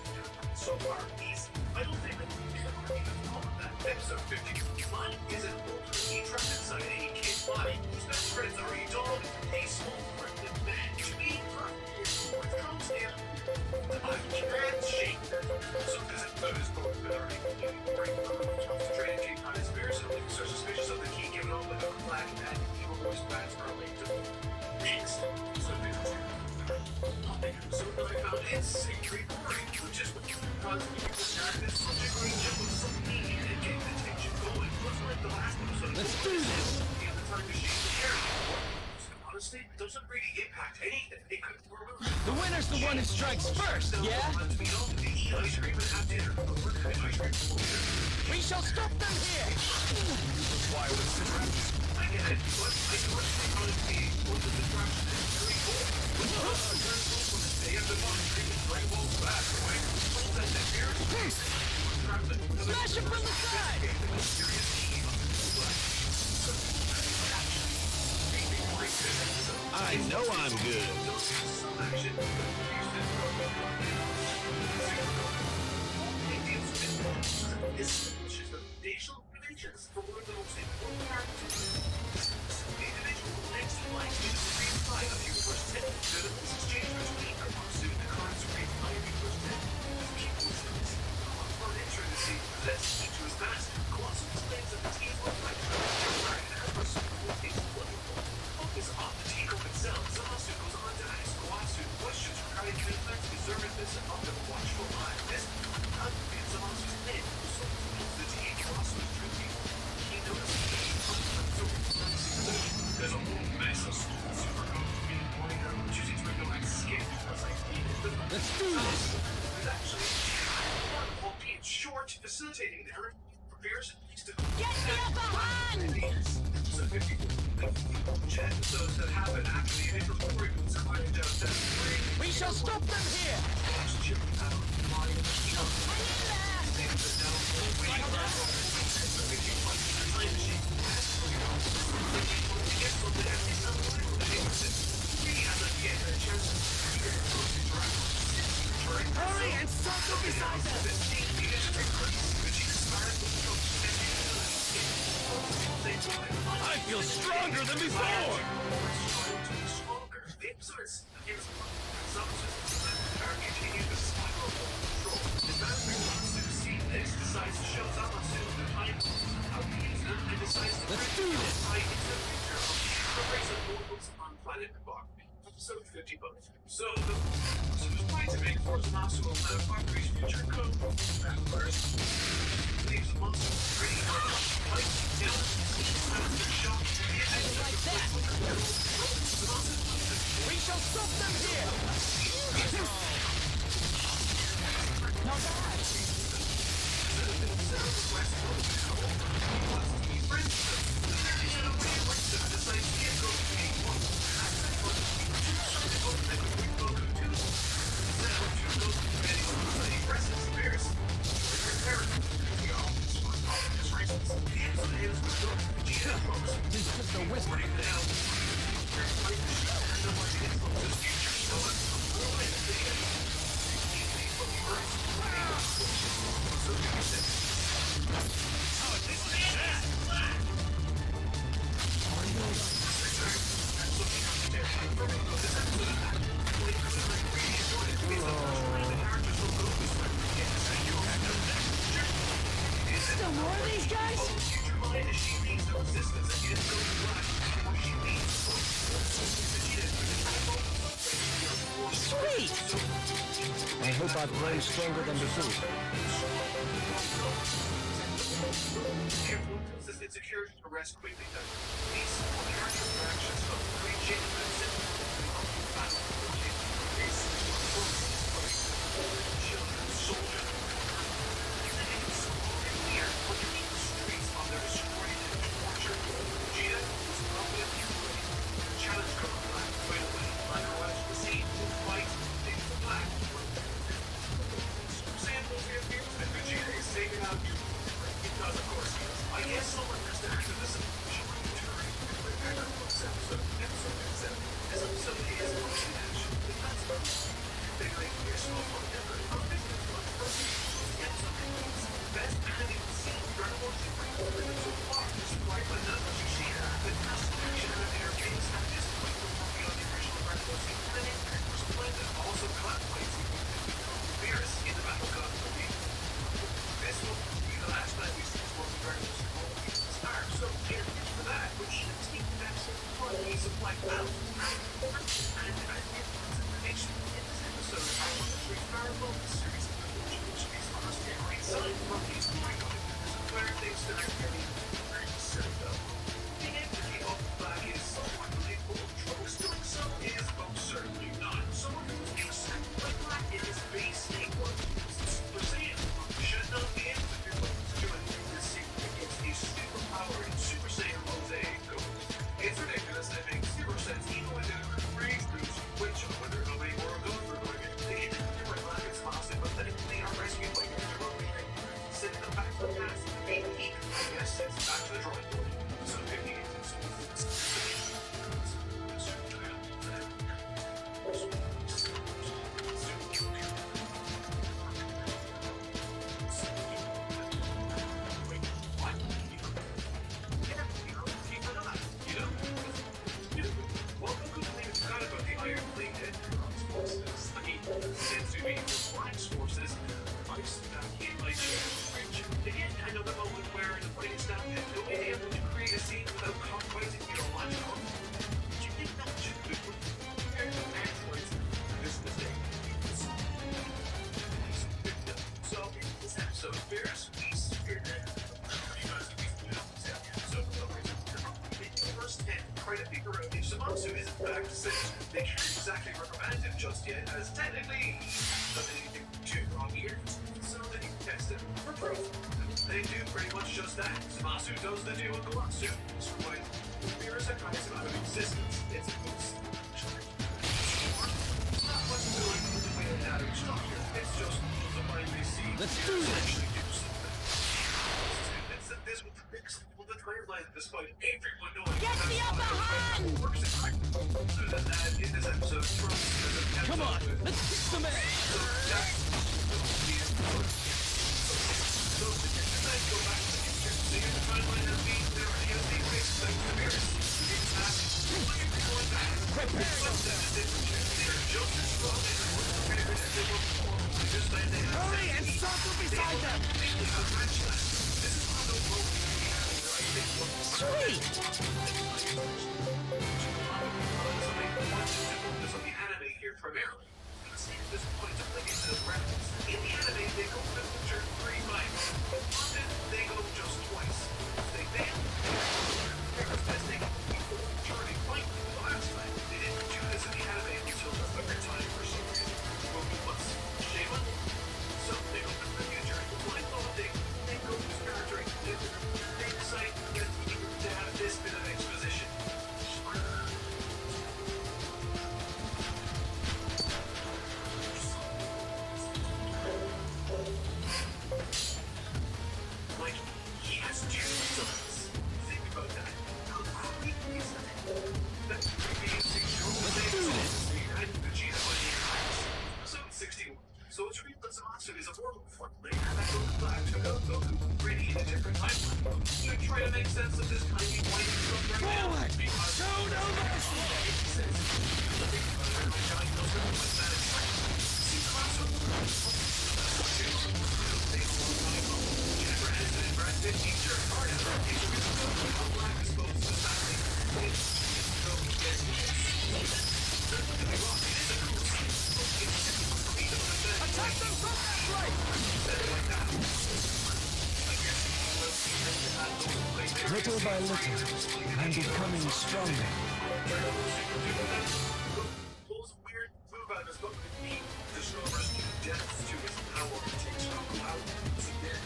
So far, he's. I don't think that we can even call it that. Episode 50. Mine is an old, he trapped inside a kid's body. His best friends are a dog, a small pregnant man. To be with drums and a cat shape. So visit photos for the already completely boring. Concentrated King on his bears and so suspicious of the key given over the black cat. Evil voice bats early to next. So I found his secret ring, which is what caused me to start this project region with some meaning and getting the tension going. Looks like the last episode. Let's do this. The other time machine was carrying. Honestly, it doesn't really impact anything. It could The winner's the one who strikes first, yeah? We shall stop them here! I get it, but I do understand how it be. What the distraction is very cool. They have the money treatment right walls back, right? All that here. Smash him from the side! I know I'm good. Facial religions for one of the most important characters. The individual next in line is the Supreme Five of Universe 10. The exchange between our pursuit and the current Supreme Five of Universe 10. People sense. Upon entering the scene, possessed into his past, Colossus explains that the team looked like short, facilitating there. Prepares at least Get the upper hand! So 54 episodes that happen after the initial story moves are winding down to 3. We shall stop them here! Chip out, flying the jump. Things that now waiting for so 51 time machine. To get from the empty cell with the really hasn't yet had a chance to Hurry and circle beside them! I feel stronger than before! Let's do this! Episode 55. So the point to make for the maximal amount of Valkyrie's future code first leaves the monster pretty like down shock. Like that! We shall stop them here! Not bad! This is just a whisper. Still more of these guys? Sweet! I hope I've grown stronger than before. It's insecurity to rest quickly though. These character interactions of great genuine children, soldier. It's clear when you meet the streets on their destroyed and tortured. Gina was probably a few way. Challenge cover black right away. Like her watch the scene, white, things for black. Sam will reappear and Vegeta is taken out. Because of course he is. I guess someone has to act in this showing the turret. Episode 7. This episode is motion action. That's figuring your small forever. Best animated scene Dragon so far. Despite my numbers, you see fantastic action and entertaining stuff just like the movie on the original Dragon Ball Z. And then was splendid. Also cut fights. Fierce in the Battle God movie. This will be the last time we see this world of Dragon Ball Z start. So get for that, which should take that for a piece of like battle. And I think it's information in this episode. I want to refer the series of which makes the first great sign from these point on it. There's a clear things that are very set up. The end to keep up the flag is somewhat relatable. Trouble doing so is most certainly not. Someone who's exactly like black in his base state one Super Saiyan should not be able to do what he's doing. This secret against a superpower in Super Saiyan Mosaic Gold. It's ridiculous and makes zero sense even when they're rage boost, which whether nobody or a good for doing it, they get to do it like it's massive, but then they are rescued by their own thing. Sending them back to the past, being peak, I guess it's back to the drawing board. So 58 Again, I know the moment where the fight is down and no one able to create a scene without compromising your logical. Did you think that should be androids? This mistake. So, this episode bears peace here now. So, first and try to figure out if Samatsu is in fact safe. They can't exactly reprimand him just yet, as technically he's done anything too wrong here. So then you can test him. pretty much just that. Zamasu does the deal with the lawsuit. So like, there is a concept of existence. It's a ghost. Not much to it with the way that it's structured. It's just the way we see. Let's do this. This will fix the timeline despite everyone knowing. Get the upper hand! Other than that, in this episode, Come on, let's kick some ass. So let's go back to the future. See if the timeline has been there any of these big conspiracies. Going back. They're just as strong as they were prepared as they were before. Just like they have. Hurry and circle beside them. This is on the road. Sweet. Focus on the anime here primarily. This point to play into the reference. In the anime, they go to the future 3 times. In London, they go just twice. They fail. Because they turning fight the last time. They didn't do this in the anime until the third time for some reason. What's Shema? So they go to the future. They go to character. They decide to have this bit of exposition. Like, he has 2 sons. Think about that. How creepy is that? That's creepy and 6-year-old. And Vegeta by the Episode 61. So it's real that Zamasu is a mortal before later that goes back to Goku, really in a different timeline. So try to make sense of this tiny white stuff right now. Because Show no mercy. it makes sense. Think about it, my giant notion was that it's right. See Zamasu. They long time ago. Jennifer Aniston and Brad Pitt each their heart out. Each of his own how black exposed to family. It's so yes. Don't get me wrong, it is a cool scene. It's simple for me to understand. Attack them from that right. Little by little, I'm becoming stronger. Pulls a weird move out of his book with me. Discovers new depths to his power. Takes Goku out. Once again,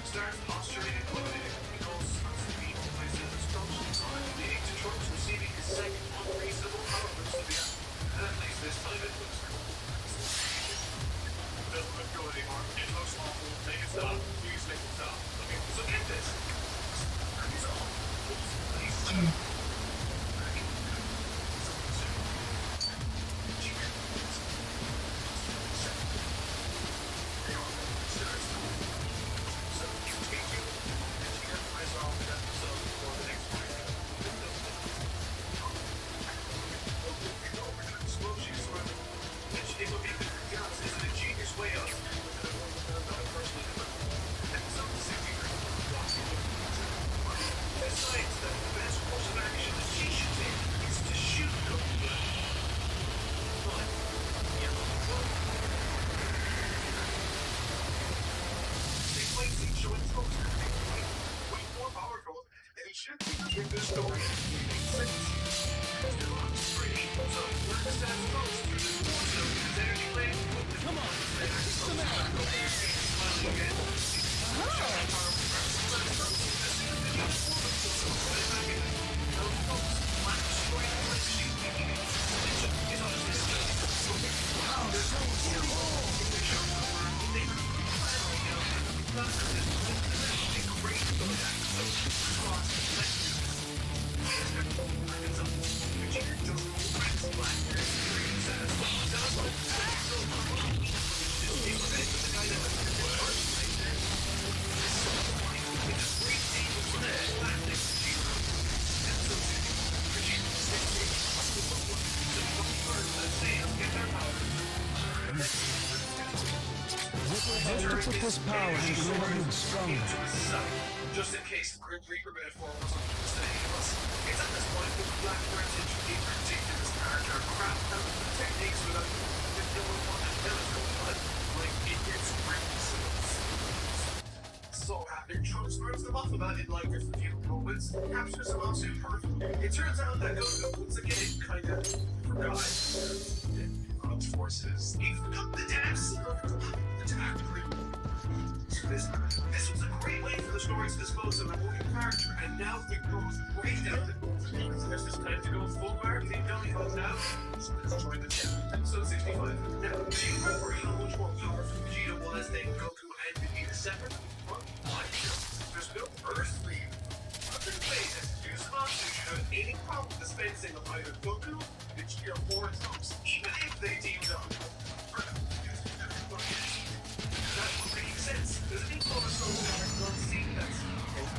starts posturing and eliminating. He goes to be places as functions on, leading to Trunks receiving his second unreasonable power boost of the earth. And at least this time it looks good. Doesn't look good anymore. It looks awful. Make it stop. Please make it stop. Okay, so get this. He's all. With this power, I'm becoming stronger. Just in case the Grim Reaper metaphor wasn't staying with us. It's at this point that the Black Birds introduce ridiculous character crap out of the techniques without no one wanted to tell us but like it gets ridiculous. So after Trunks learns them off about it like there's a few moments, captures them all too perfectly. It turns out that Goku once again kinda forgot forces. He forgot the depths of the attack. This was a great way for the story to dispose of a moving character, and now it goes right down the This is time to go full marketing belly hug now. So let's join the chat. Episode 65. Now, do you remember how much more powerful Vegeta was than Goku and Vegeta separate? Well, there's no earthly ways to use hostage without any problem dispensing of either Goku, Vegeta, or Trunks, even if they teamed up. That would make sense. Does it call us so not seeing that?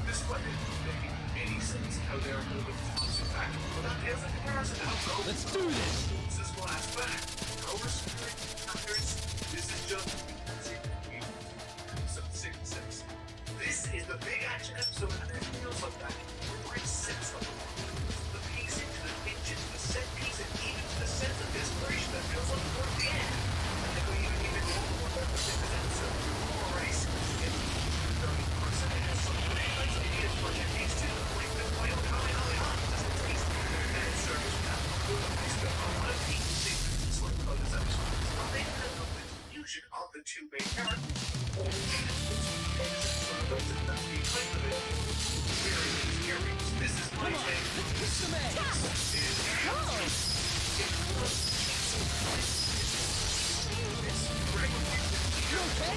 This one isn't making any sense how they're moving to back. But that is a comparison to how Goku. Let's do this! This glass back. This is just episode 66. This is the big action episode, and it feels like that. We're in sense of the pacing, to the pitches, the set piece, and even to the sense of desperation that feels like we're the end. And if we even go over what this episode, we're already seeing it. 30% has some really nice ideas for your taste to the point that why don't doesn't taste. And it serves that good place to a lot of people think it's like about this episode. Well, they have no confusion of the two main characters. This is my take. Let's some eggs! You okay?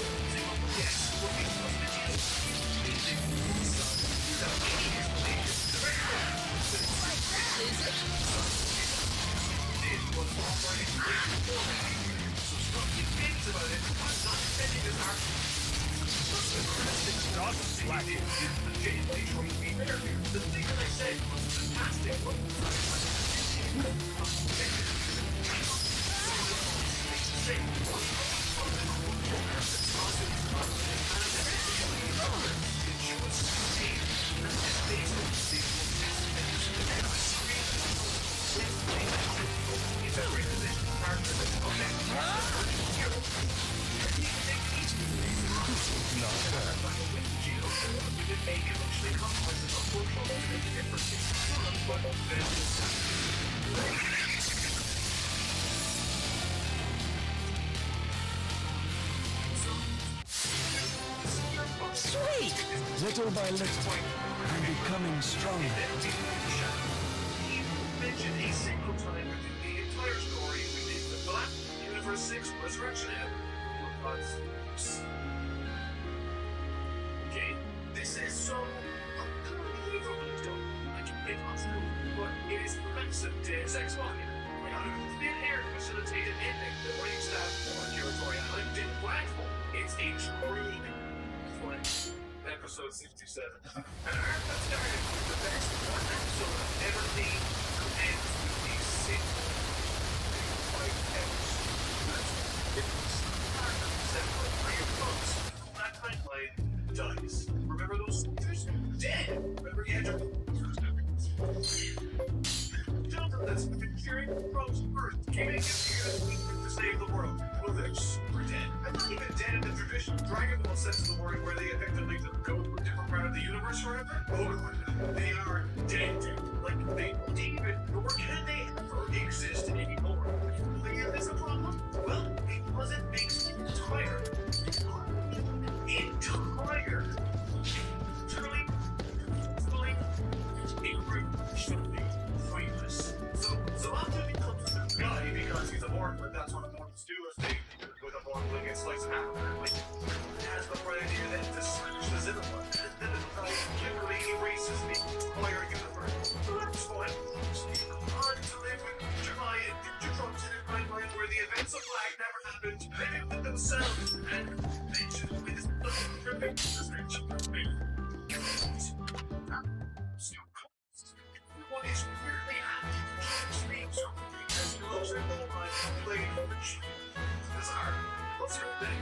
Stop slacking. The thing that I said was fantastic. Sweet! Little by little, I'm becoming stronger. He mentioned a single time within the entire story within the Black Universe 6 Resurrection Okay, this is so unbelievably done. I can get on through, but it is offensive Deus Ex Machina. We got a thin air to facilitate an ending that running staff or territory island didn't plan for. It's a true episode 67. And our that started with the best one episode I've ever seen to end with a single white episode. It was separate three months. That timeline dies. Remember those soldiers? Dead! Remember the edge of Children that's been cheering from Earth came in here to save the world. Well, they're super dead. I'm not even dead in the traditional Dragon Ball sense of the word where they effectively go to a different part of the universe forever. Oh, they are dead. Like, they don't even, nor can they ever exist anymore. Clear is a problem? Well, because it makes you tired. Entire. Truly, irreversibly pointless. So after he becomes a guy because he's a mortal, but that's what a mortals do if they with a mortal they get sliced in half. Like, has the right idea that to switch the Zinema, and then the guy literally erases the entire universe. So that's fine. So you go on to live with July and Ninja Trunks in a timeline where the events of Black never happened, living with themselves, and mentioned with this tripping description of me. What is weirdly happening? Streams are because you lose your whole life playing with the bizarre. What's your thing?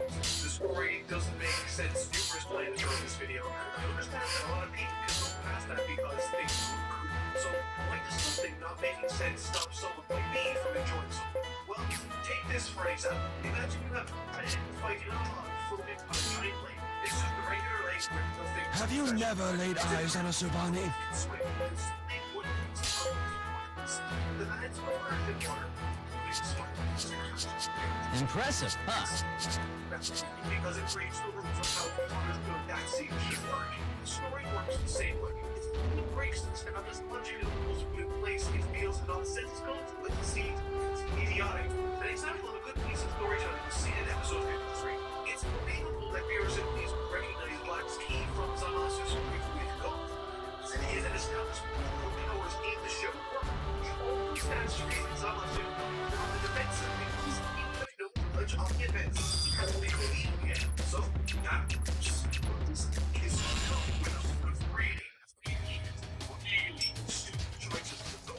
The story doesn't make sense numerous times during this video. I understand that a lot of people can go past that because they so why does something not making sense stop someone like me from enjoying something? Well, take this for example. Imagine you have a friend fighting a log floating on a giant lake. It's just a regular lake with nothing. Have you never laid eyes on a Subani? Impressive, huh? because it creates the rules of how performers build that scene should work. The story works the same way. It breaks this and unless logic and rules put in place, it feels nonsensical, but the scene is idiotic. An example of a good piece of storytelling was seen in episode 53. It's believable that viewers and police would recognize Black's key from Zanasus with God. As it is an establishment of powers in the show work. He always stands straight with Zanasus on the defensive because he has no knowledge of the events. And they believe him. So that is really stupid choices to go.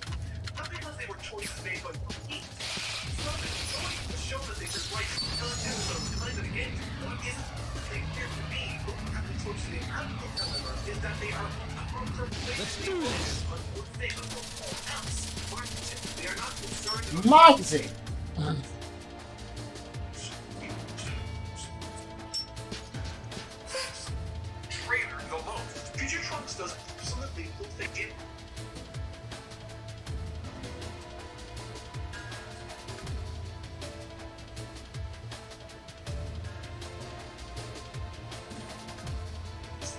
Not because they were choices made by police. It's not that choice to show that they just like telling episodes time and again. What isn't they appear to be, looking at the choices they have, however, is that they are Let's do this. They are not concerned Moxie! traitor alone. Future Trunks does absolutely what they did.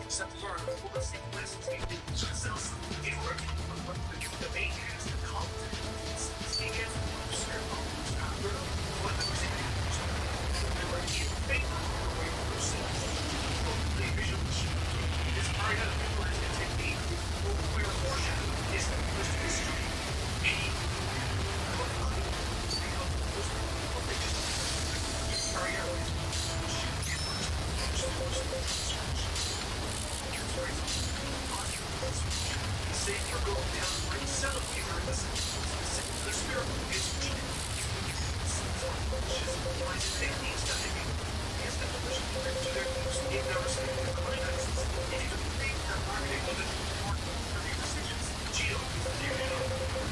Except to learn all the same lessons they did themselves. In order to the main cast of content, speak as a producer after what the recipients they were in favor of the way to proceed. The visual this part of the words and technique with full clear foreshadowing is linguistic history. Any safe for going down the ring celebrator in the spirit is wise techniques that they is the position to their use in their respective climaxes. If you think that marketing was important for these decisions,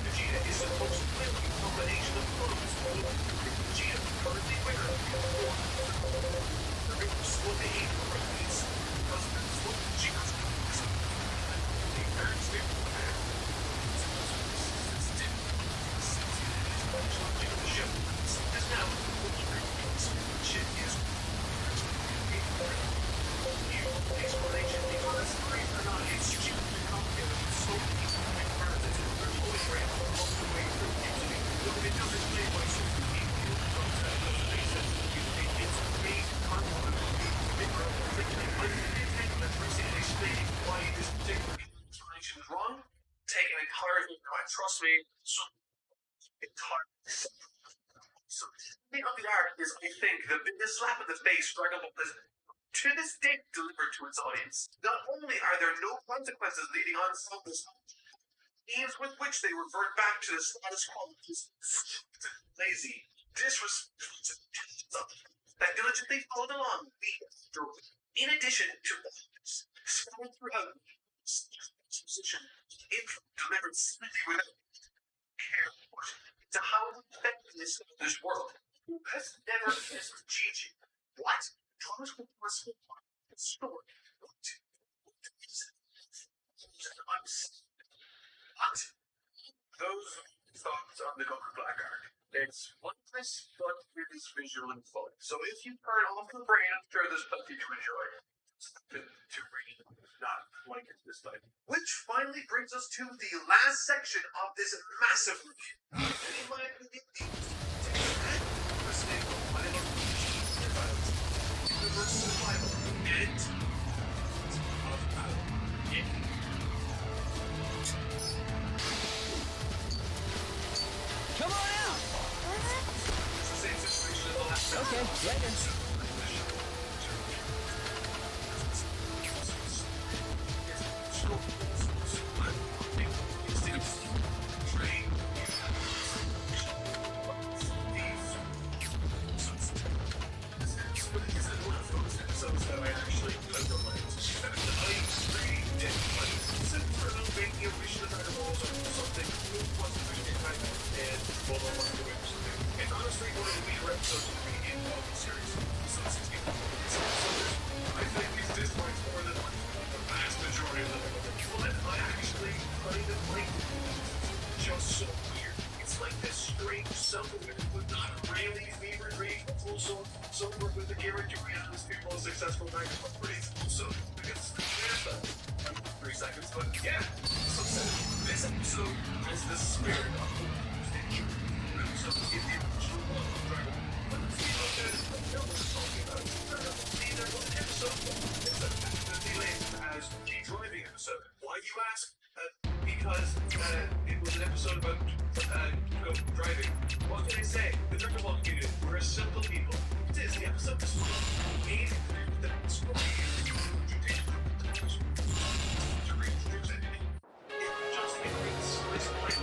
Vegeta is supposed to play like a combination of clones. Vegeta currently quicker or slow behavior routines because that's what Vegeta's doing. The parents do. The ship is now ship is explanation because believe it or not, it's stupid complicated. So many parts that are totally brand all the way through music. Look, it doesn't play by super people. That doesn't make sense. It's amazing content. Explaining why this particular explanation is wrong. Taking a card, trust me. So it's hard. So the thing of the art is, I think, the biggest slap in the face Dragon Ball has to this day delivered to its audience. Not only are there no consequences leading on from this, means with which they revert back to the status quo is lazy, disrespectful, that diligently followed along. In addition to scattered throughout exposition, it delivered simply without care to how we affect this world. Who has never missed Gigi? What? Thomas was the story. What? Those thoughts on the Goku Black arc. It's wondrous, but it is visual and fun. So if you turn off the brain after there's plenty to enjoy. Something to read, not like it this time. Which finally brings us to the last section of this massive review. In my opinion, universe survival and of battle. Come on out! It's the same situation as the last time. Okay, later. It's honestly one of the weaker episodes of the beginning of the series. I think these dislikes more than the vast majority of them. But I actually kind of like it. It's just so weird. It's like this strange something that would not really fever dream full soul with the character atmosphere. successful night of parties. So, I guess there's that. 3 seconds, but yeah. So, this episode is the spirit of the nature. So, if the original one of Dragon, but the feel of the film is talking about, there was an episode that they labeled as the driving episode. Why, you ask? Because it was an episode about driving. What can I say? The Triple Ball community, we're a simple people. It is. The episode is made the story to reintroduce it. It just increases slice of life to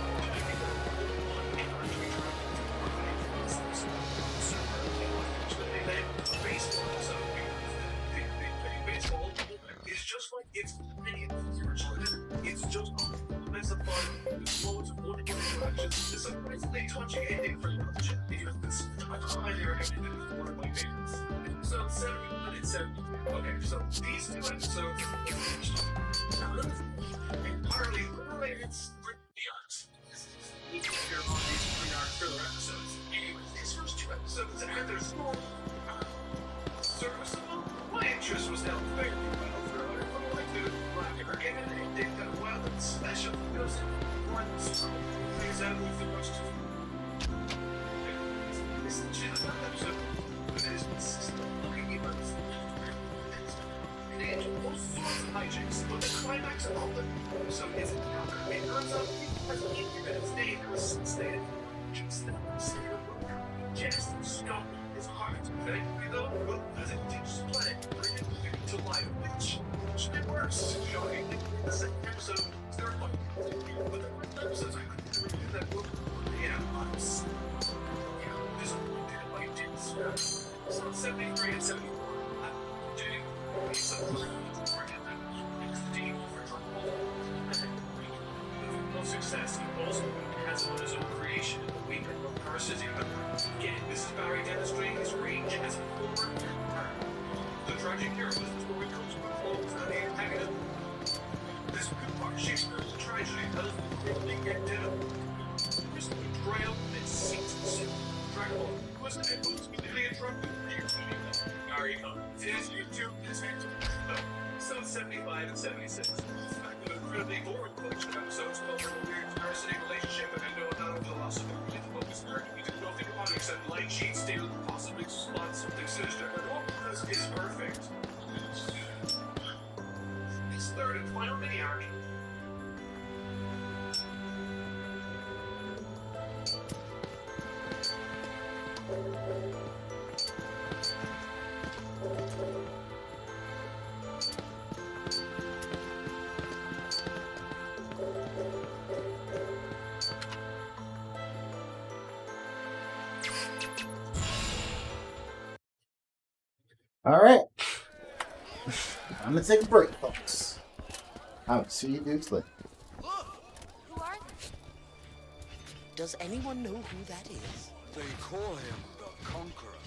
make it baseball, so they play baseball. It's just like it's many it's just that's a fun, there's loads of wonderful interactions. It's surprisingly touching ending for lunch. I highly recommend it. It's one of my favorites. Episode 7 and 7. Okay, so these 2 episodes are entirely related beyond. You can hear on these 3 further episodes. Anyways, these first 2 episodes had their small serviceable. My interest was now very well for what I do. Again, they got a wild and special goes in one things out with the rest of this is not episode, but it is consistent looking at they do all sorts of hijinks, but the climax of all the episode isn't counter. It turns out he has a minutes name since they had just stop his heart. Thankfully though, well, as it continues to play, bring it to life, which it works. Shockingly, the second episode is their point. But the first episodes, I couldn't do that book. Yeah, I was disappointed by James. So 73 and 74. I'm doing something for the team for trouble. No success. He also has him on his own creation in the week of Parasitic. Again, this is Barry demonstrating his range as a former the tragic hero is the story comes to a close and the antagonist. This good part of Shakespeare's tragedy does really get down. There's the betrayal that sinks the sin. Dragon Ball was completely interrupted. Sorry, it is YouTube, it's so 75 and 76. An incredibly boring collection of episodes called a weird parasitic relationship and I know not a philosophy really focused nerd. We did nothing about it except light sheets, stable, possibly spot something sinister. And all this is perfect. This third and final mini arc. All right. I'm going to take a break, folks. I'll see you dudes later. Who are they? Does anyone know who that is? They call him the Conqueror.